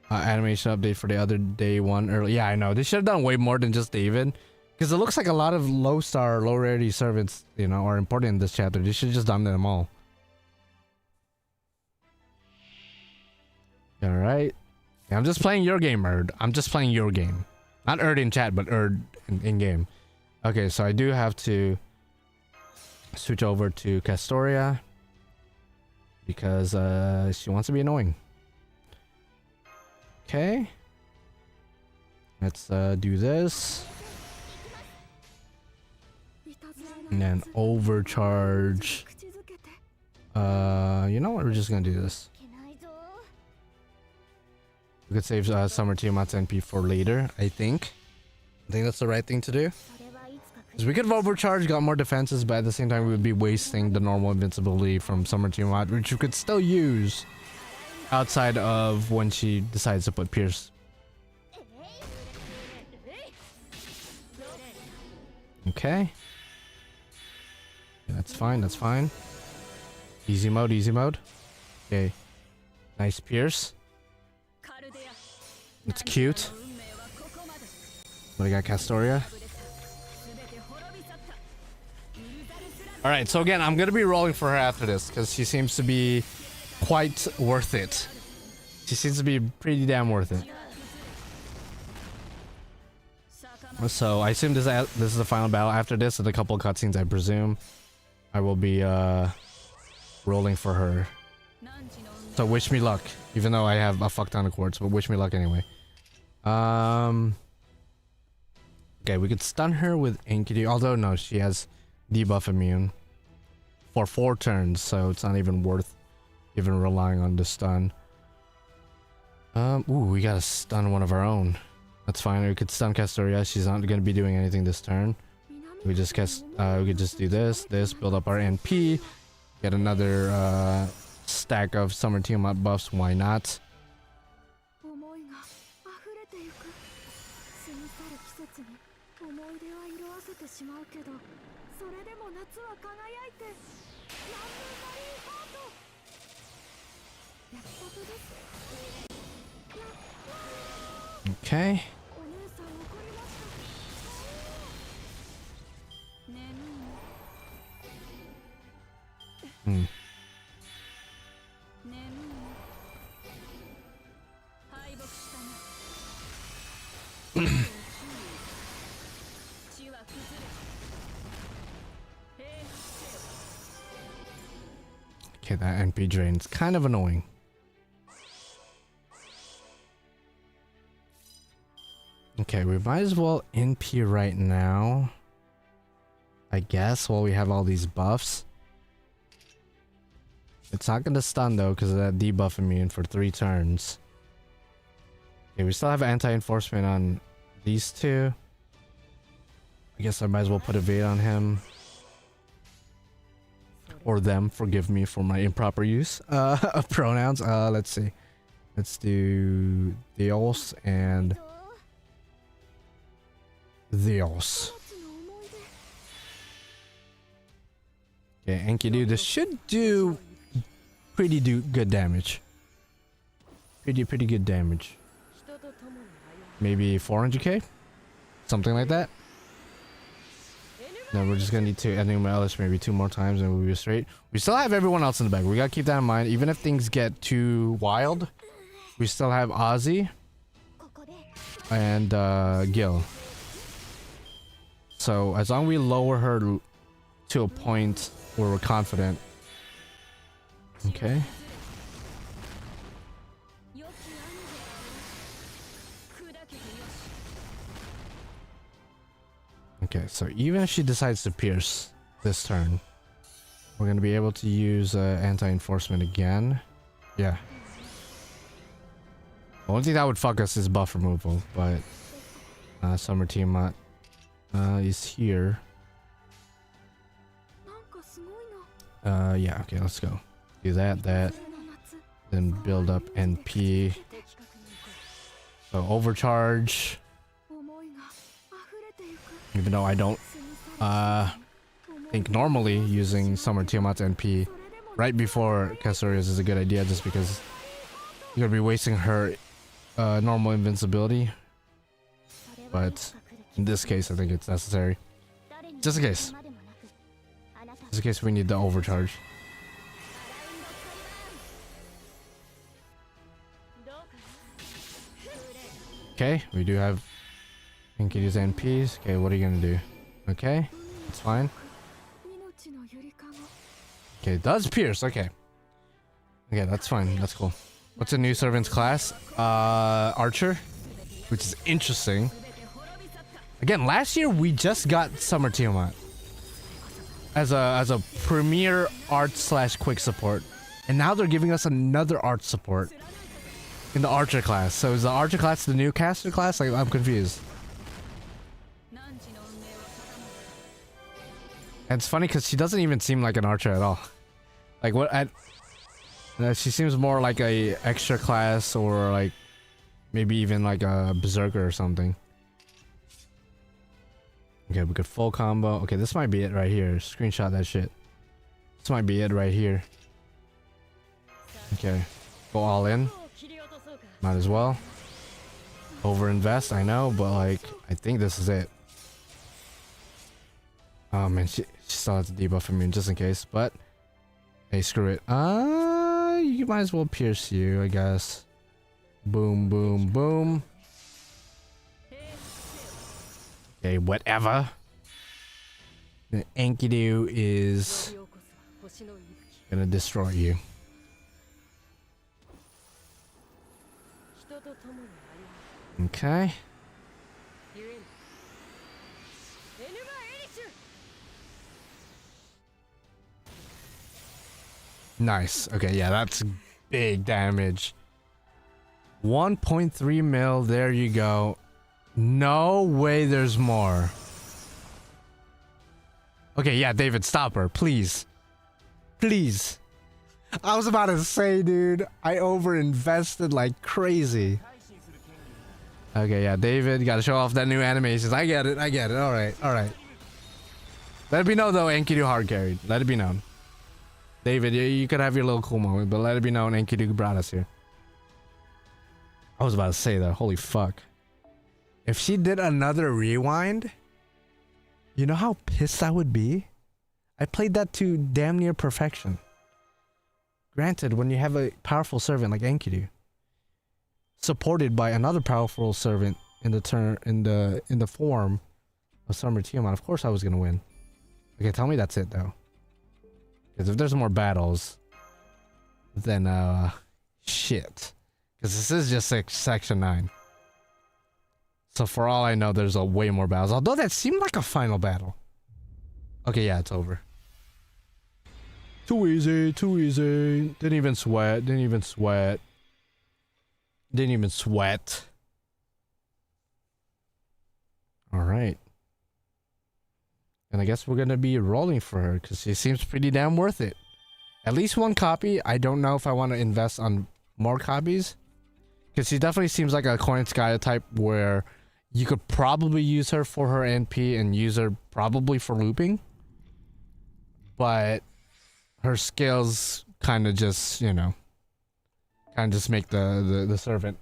animation update for the other day one early. Yeah, I know. They should have done way more than just David. Because it looks like a lot of low star, low rarity servants, you know, are important in this chapter. They should have just done them all. Alright. Yeah, I'm just playing your game, Erd. I'm just playing your game. Not Erd in chat, but Erd in game. Okay, so I do have to switch over to Castoria. Because she wants to be annoying. Okay. Let's do this. And then overcharge. You know what? We're just gonna do this. We could save Summer Tiamat's NP for later, I think. I think that's the right thing to do. Because we could have overcharged, got more defenses, but at the same time we would be wasting the normal invincibility from Summer Tiamat, which you could still use outside of when she decides to put Pierce. Okay. Yeah, that's fine, that's fine. Easy mode, easy mode. Okay. Nice Pierce. It's cute. But I got Castoria. Alright, so again, I'm gonna be rolling for her after this because she seems to be quite worth it. She seems to be pretty damn worth it. So I assume this is the final battle. After this and a couple of cutscenes, I presume I will be rolling for her. So wish me luck, even though I have a fuck ton of quartz, but wish me luck anyway. Okay, we could stun her with Enkidu, although no, she has debuff immune for 4 turns, so it's not even worth even relying on the stun. Ooh, we gotta stun one of our own. That's fine. We could stun Castoria. She's not gonna be doing anything this turn. We just we could just do this, build up our NP, get another stack of Summer Tiamat buffs. Why not? Okay. Okay, that NP drain's kind of annoying. Okay, we might as well NP right now, I guess, while we have all these buffs. It's not gonna stun though because of that debuff immune for 3 turns. Okay, we still have anti-enforcement on these two. I guess I might as well put evade on him. Or them, forgive me for my improper use of pronouns. Let's see. Let's do Dios and Dios. Okay, Enkidu, this should do pretty good damage. Pretty good damage. Maybe 400k? Something like that. Then we're just gonna need to Enigma Elish maybe 2 more times and we'll be straight. We still have everyone else in the back. We gotta keep that in mind. Even if things get too wild, we still have Ozzy and Gil. So as long as we lower her to a point where we're confident. Okay. Okay, so even if she decides to pierce this turn, we're going to be able to use anti-enforcement again. Yeah. The only thing that would fuck us is buff removal, but Summer Tiamat is here. Yeah, okay, let's go. Do that, then build up NP. So overcharge. Even though I don't think normally using Summer Tiamat NP right before Castorius is a good idea, just because you're gonna be wasting her normal invincibility. But in this case, I think it's necessary. Just in case. Just in case we need the overcharge. Okay, we do have Enkidu's NPs. Okay, what are you gonna do? Okay, that's fine. Okay, it does pierce. Okay. Okay, that's fine. That's cool. What's a new servant's class? Archer, which is interesting. Again, last year we just got Summer Tiamat as a premier art / quick support, and now they're giving us another art support in the Archer class. So is the Archer class the new caster class? Like, I'm confused. And it's funny because she doesn't even seem like an archer at all. Like what? She seems more like a extra class, or like maybe even like a berserker or something. Okay, we could full combo. Okay, this might be it right here. Screenshot that shit. This might be it right here. Okay, go all in. Might as well. Overinvest, I know, but like I think this is it. Oh man, she still has to debuff immune just in case, but hey, screw it. You might as well pierce you, I guess. Boom, boom, boom. Okay, whatever. The Enkidu is gonna destroy you. Okay. Nice. Okay, yeah, that's big damage. 1.3 mil. There you go. No way there's more. Okay, yeah, David, stop her, please. Please. I was about to say, dude, I overinvested like crazy. Okay, yeah, David, gotta show off that new animations. I get it, alright. Let it be known though, Enkidu hard carried. Let it be known. David, you could have your little cool moment, but let it be known Enkidu brought us here. I was about to say that, holy fuck. If she did another rewind, you know how pissed I would be? I played that to damn near perfection. Granted, when you have a powerful servant like Enkidu, supported by another powerful servant in the form of Summer Tiamat, of course I was gonna win. Okay, tell me that's it though. Because if there's more battles, then shit. Because this is just section 9. So for all I know, there's a way more battles. Although that seemed like a final battle. Okay, yeah, it's over. Too easy, too easy. Didn't even sweat. Alright. And I guess we're gonna be rolling for her because she seems pretty damn worth it. At least one copy. I don't know if I want to invest on more copies. Because she definitely seems like a Coin Sky type where you could probably use her for her NP and use her probably for looping. But her skills kind of just, you know, kind of just make the servant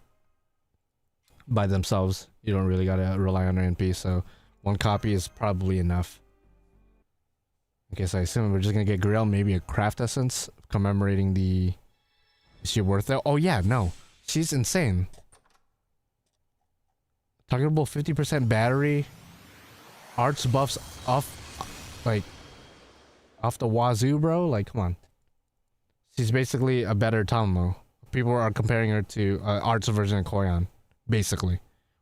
by themselves. You don't really gotta rely on her NP, so one copy is probably enough. Okay, so I assume we're just gonna get Grill, maybe a craft essence commemorating the... Is she worth it? Oh yeah, no. She's insane. Targetable 50% battery. Arts buffs off, like, off the wazoo, bro. Like, come on. She's basically a better Tomo. People are comparing her to Arts version of Koyan, basically.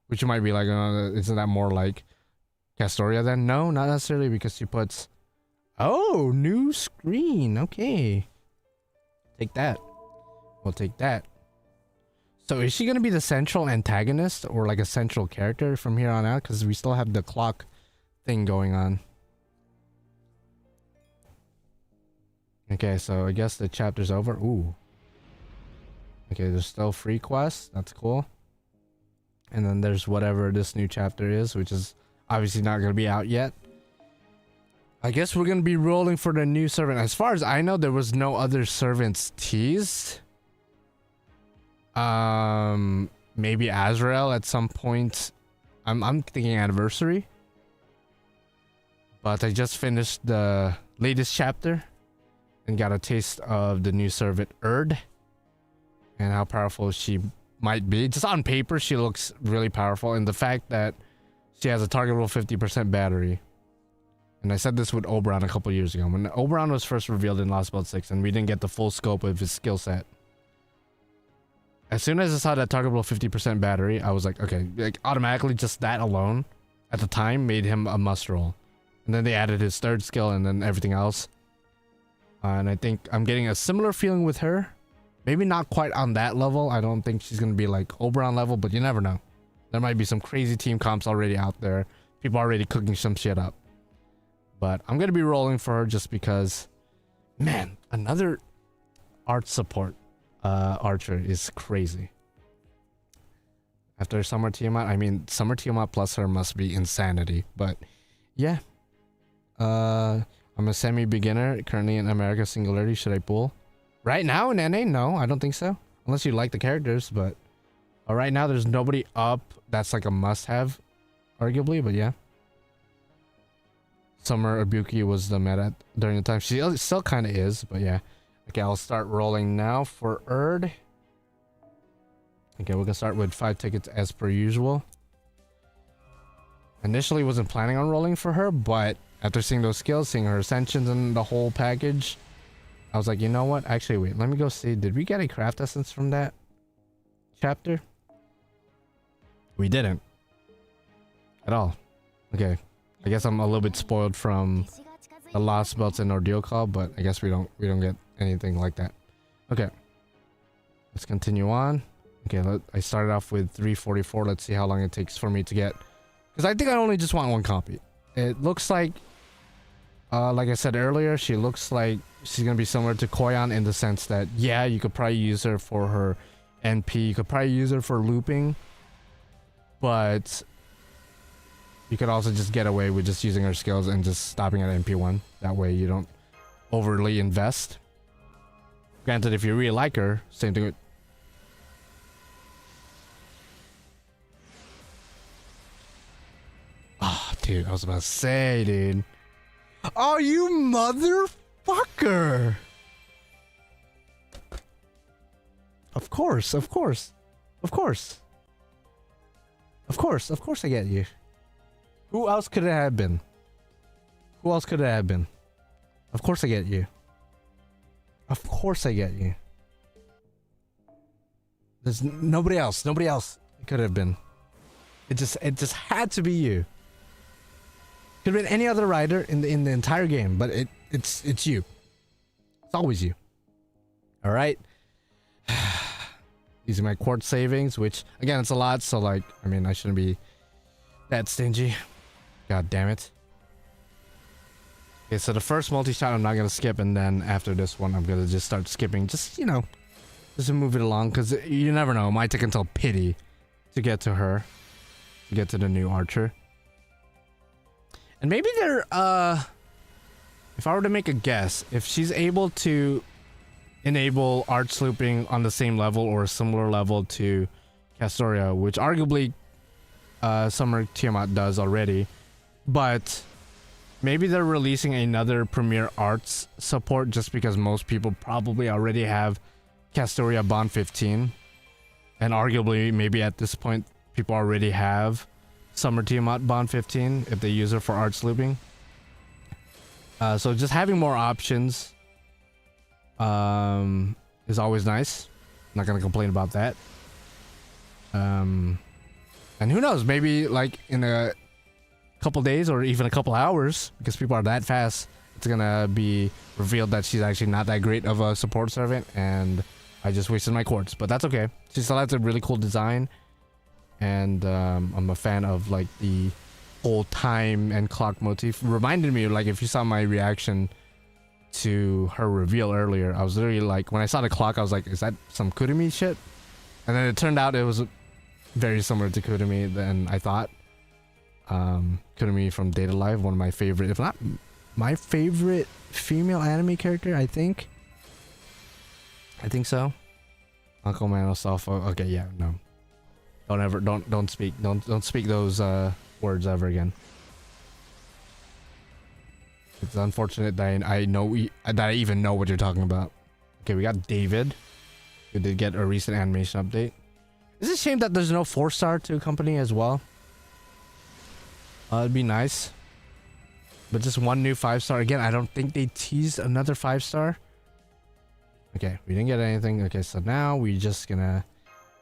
Which you might be like, isn't that more like Castoria then? No, not necessarily, because she puts... Oh, new screen. Okay. Take that. We'll take that. So is she going to be the central antagonist or like a central character from here on out? Because we still have the clock thing going on. Okay, so I guess the chapter's over. Ooh. Okay, there's still free quests. That's cool. And then there's whatever this new chapter is, which is obviously not going to be out yet. I guess we're going to be rolling for the new servant. As far as I know, there was no other servants teased. Maybe Azrael at some point. I'm thinking anniversary. But I just finished the latest chapter and got a taste of the new servant Erd and how powerful she might be. Just on paper, she looks really powerful, and the fact that she has a targetable 50% battery. And I said this with Oberon a couple years ago when Oberon was first revealed in Lostbelt 6 and we didn't get the full scope of his skill set. As soon as I saw that targetable 50% battery, I was like, okay, like automatically just that alone at the time made him a must roll. And then they added his third skill and then everything else. And I think I'm getting a similar feeling with her. Maybe not quite on that level. I don't think she's going to be like Oberon level, but you never know. There might be some crazy team comps already out there. People already cooking some shit up. But I'm going to be rolling for her just because, man, another art support archer is crazy. After Summer Tiamat, I mean, Summer Tiamat plus her must be insanity. But yeah, I'm a semi-beginner, currently in America Singularity. Should I pull? Right now in NA? No, I don't think so. Unless you like the characters, but right now there's nobody up that's like a must-have, arguably, but yeah. Summer Ibuki was the meta during the time. She still kind of is, but yeah. Okay, I'll start rolling now for Erd. Okay, we're gonna start with 5 tickets as per usual. Initially wasn't planning on rolling for her, but after seeing those skills, seeing her ascensions and the whole package, I was like, you know what? Actually, wait, let me go see. Did we get a craft essence from that chapter? We didn't. At all. Okay. I guess I'm a little bit spoiled from the Lostbelt and Ordeal call, but I guess we don't get anything like that. Okay. Let's continue on. Okay, I started off with 344. Let's see how long it takes for me to get, because I think I only just want one copy. It looks like I said earlier, she looks like she's gonna be similar to Koyan in the sense that, yeah, you could probably use her for her NP, you could probably use her for looping, but you could also just get away with just using her skills and just stopping at NP1. That way you don't overly invest. Granted, if you really like her, same thing with... Oh, dude, I was about to say, dude. Oh, you motherfucker! Of course, of course. Of course. Of course, of course I get you. Who else could it have been? Who else could it have been? Of course I get you. Of course I get you. There's nobody else. Nobody else it could have been. It just had to be you. Could have been any other rider in the entire game, but it's you. It's always you. All right. These are my quartz savings, which again, it's a lot. So like, I mean, I shouldn't be that stingy. God damn it. Okay, so the first multi-shot I'm not gonna skip, and then after this one I'm gonna just start skipping. Just, you know, just to move it along, because you never know. It might take until pity to get to her, to get to the new archer. And maybe they're, if I were to make a guess, if she's able to enable arch looping on the same level or a similar level to Castoria, which arguably Summer Tiamat does already, but maybe they're releasing another Premier Arts support just because most people probably already have Castoria Bond 15, and arguably maybe at this point people already have Summer Tiamat Bond 15 if they use her for arch looping. So just having more options is always nice. Not gonna complain about that. And who knows, maybe like in a couple days or even a couple hours, because people are that fast, it's gonna be revealed that she's actually not that great of a support servant and I just wasted my quartz, but that's okay. She still has a really cool design, and I'm a fan of like the whole time and clock motif. Reminded me of, like, if you saw my reaction to her reveal earlier, I was literally like, when I saw the clock I was like, is that some Kurumi shit? And then it turned out it was very similar to Kurumi than I thought. Kurumi from Data Live, one of my favorite, if not my favorite female anime character, I think so. Uncle Mano Salfo. Okay, yeah, no. Don't speak those words ever again. It's unfortunate that that I even know what you're talking about. Okay, we got David, who did get a recent animation update. It's a shame that there's no 4-star to accompany as well. It'd be nice. But just one new 5-star. Again, I don't think they teased another 5-star. Okay, we didn't get anything. Okay, so now we just gonna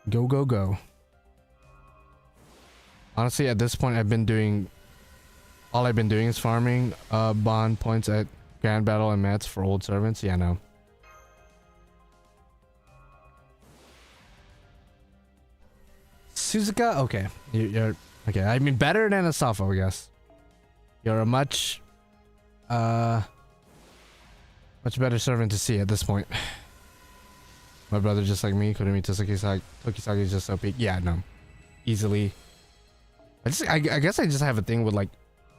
go. Honestly, at this point, all I've been doing is farming bond points at Grand Battle and Mets for old servants. Yeah, no. Suzuka? Okay. You're okay. I mean, better than Asafo, I guess. You're a much better servant to see at this point. My brother, just like me, Kurumi Tokisaki is just so peak. Yeah, no. Easily. I guess I just have a thing with, like,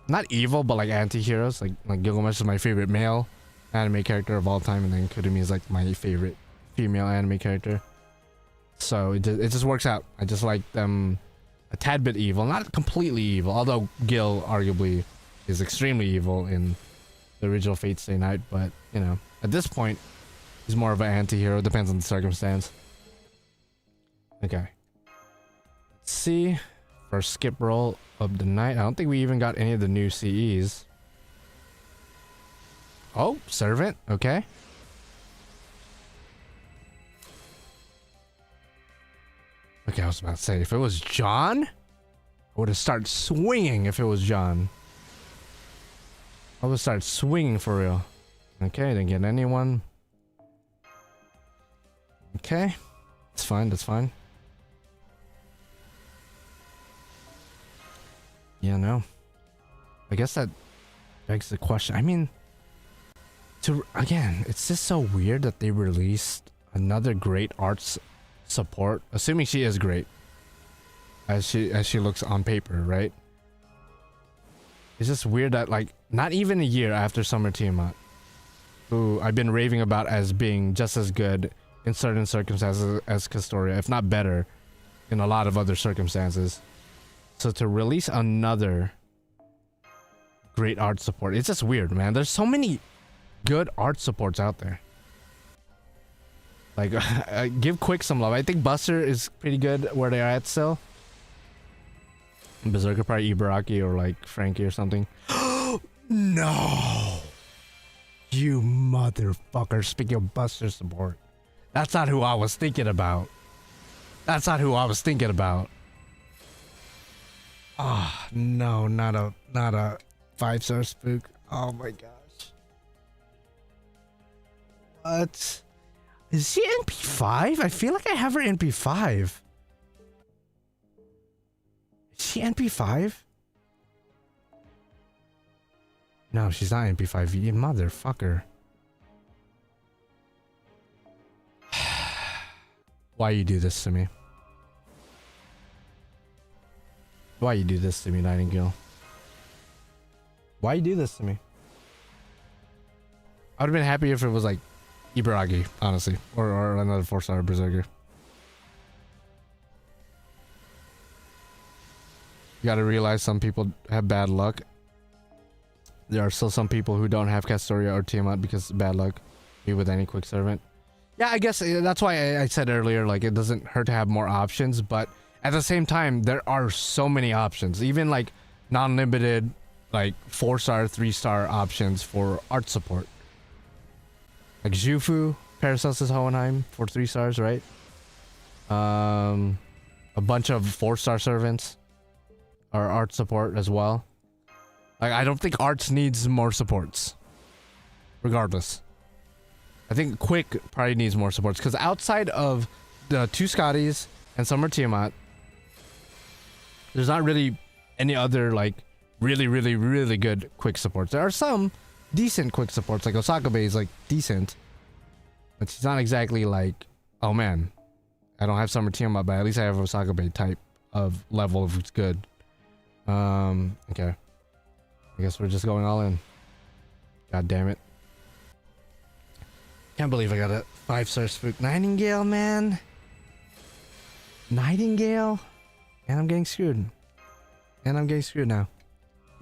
not evil, but like anti-heroes. Like Gilgamesh is my favorite male anime character of all time, and then Kurumi is like my favorite female anime character. So it just works out. I just like them a tad bit evil, not completely evil, although Gil arguably is extremely evil in the original Fate Stay Night, but you know, at this point he's more of an anti-hero. Depends on the circumstance. Okay, let's see. First skip roll of the night. I don't think we even got any of the new CEs. Oh, servant. Okay. Okay, I was about to say, if it was John, I would have started swinging. If it was John, I would start swinging for real. Okay, didn't get anyone. Okay, that's fine. That's fine. Yeah, no. I guess that begs the question. I mean, again, it's just so weird that they released another great arts support, assuming she is great, as she looks on paper, right? It's just weird that, like, not even a year after Summer Tiamat, who I've been raving about as being just as good in certain circumstances as Castoria, if not better in a lot of other circumstances. So to release another great art support, it's just weird, man. There's so many good art supports out there. Like, give Quick some love. I think Buster is pretty good where they are at still. Berserker probably Ibaraki or like Frankie or something. No! You motherfucker. Speaking of Buster support, that's not who I was thinking about. That's not who I was thinking about. Oh, no, not a 5-star spook. Oh my gosh. What? Is she NP5? I feel like I have her NP5. Is she NP5? No, she's not MP5, you motherfucker. Why you do this to me? Why you do this to me, Nightingale? Why you do this to me? I would have been happy if it was like Ibaragi, honestly, or another 4-star Berserker. You gotta realize some people have bad luck. There are still some people who don't have Castoria or Tiamat because of bad luck. Be with any quick servant. Yeah, I guess that's why I said earlier, like, it doesn't hurt to have more options, but at the same time, there are so many options. Even like non-limited, like 4-star, 3-star options for art support. Like Jufu, Paracelsus Hohenheim for 3 stars, right? A bunch of 4-star servants are art support as well. Like, I don't think arts needs more supports. Regardless. I think Quick probably needs more supports. Because outside of the 2 Scotties and Summer Tiamat, there's not really any other, like, really good Quick supports. There are some decent Quick supports. Like, Osaka Bay is, like, decent. But she's not exactly like, oh man, I don't have Summer Tiamat, but at least I have Osaka Bay type of level if it's good. Okay. I guess we're just going all in. God damn it. Can't believe I got a 5-star spook. Nightingale, man. Nightingale? And I'm getting screwed. And I'm getting screwed now.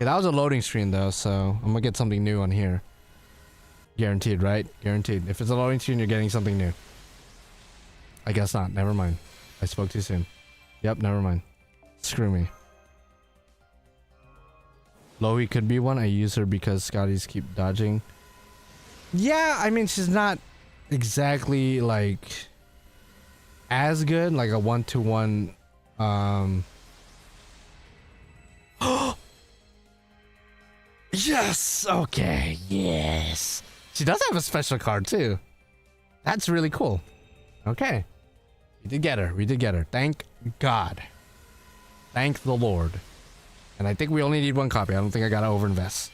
Yeah, that was a loading screen though, so I'm gonna get something new on here. Guaranteed, right? Guaranteed. If it's a loading screen, you're getting something new. I guess not. Never mind. I spoke too soon. Yep, never mind. Screw me. Lohi could be one. I use her because Scotties keep dodging. Yeah, I mean, she's not exactly like as good, like a 1-to-1. Yes. Okay. Yes. She does have a special card too. That's really cool. Okay. We did get her. We did get her. Thank God. Thank the Lord. And I think we only need 1 copy. I don't think I gotta overinvest.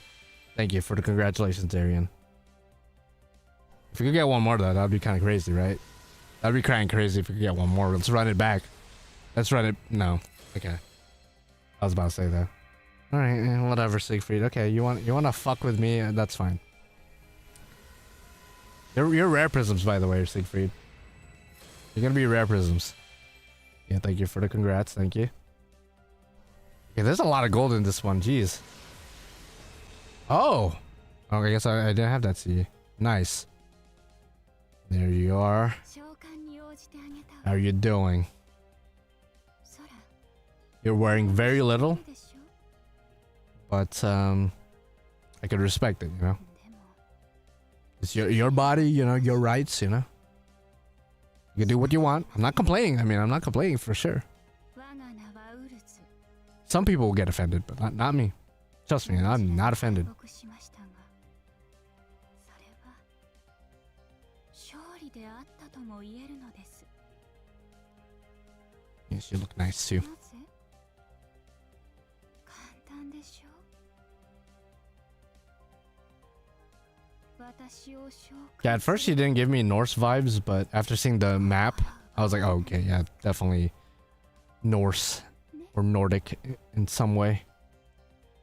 Thank you for the congratulations, Arian. If we could get 1 more though, that'd be kind of crazy, right? That'd be kind of crazy if we could get 1 more. Let's run it back. Let's run it. No. Okay. I was about to say that. All right, whatever, Siegfried. Okay, you want to fuck with me? That's fine. You're rare prisms, by the way, Siegfried. You're gonna be rare prisms. Yeah, thank you for the congrats. Thank you. Yeah, there's a lot of gold in this one. Jeez. Oh. Oh, I guess I didn't have that. See. Nice. There you are. How are you doing? You're wearing very little. But I could respect it, you know. It's your body, you know, your rights, you know. You can do what you want. I'm not complaining. I mean, I'm not complaining for sure. Some people will get offended, but not me. Trust me, I'm not offended. Yes, you look nice too. Yeah, at first she didn't give me Norse vibes, but after seeing the map, I was like, oh, okay, yeah, definitely Norse or Nordic in some way.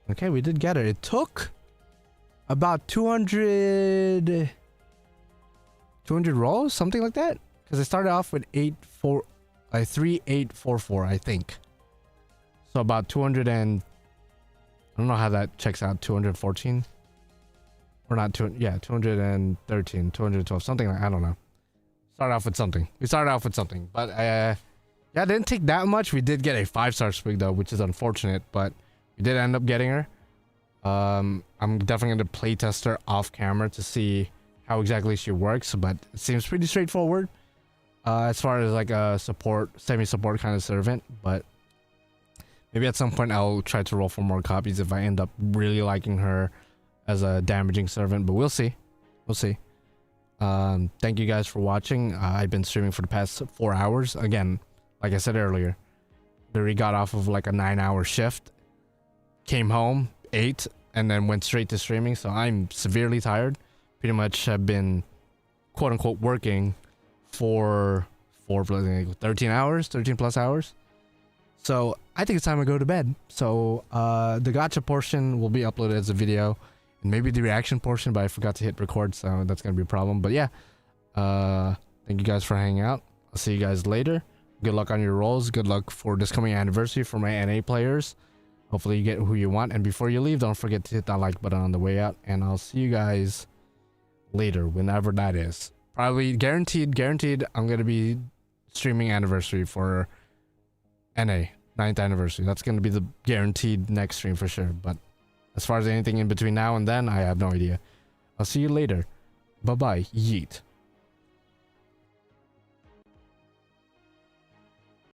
Okay, we did get it. It took about 200 rolls, something like that, because I started off with 3844, I think. So about 200 and I don't know how that checks out. 214 or not? 213, 212, something like, I don't know. Started off with something. We started off with something, but yeah, it didn't take that much. We did get a 5-star sprig though, which is unfortunate, but we did end up getting her. I'm definitely going to play test her off camera to see how exactly she works, but it seems pretty straightforward as far as like a support, semi-support kind of servant. But maybe at some point I'll try to roll for more copies if I end up really liking her as a damaging servant, but we'll see. We'll see. Thank you guys for watching. I've been streaming for the past 4 hours. Again, like I said earlier, literally got off of like a 9-hour shift, came home, ate, and then went straight to streaming. So I'm severely tired. Pretty much have been quote unquote working for 13 hours, 13 plus hours. So I think it's time to go to bed. So the gacha portion will be uploaded as a video, and maybe the reaction portion, but I forgot to hit record, so that's gonna be a problem. But yeah, thank you guys for hanging out. I'll see you guys later. Good luck on your rolls. Good luck for this coming anniversary for my NA players. Hopefully you get who you want. And before you leave, don't forget to hit that like button on the way out. And I'll see you guys later, whenever that is. Probably guaranteed, I'm going to be streaming anniversary for NA, 9th anniversary. That's going to be the guaranteed next stream for sure. But as far as anything in between now and then, I have no idea. I'll see you later. Bye-bye. Yeet.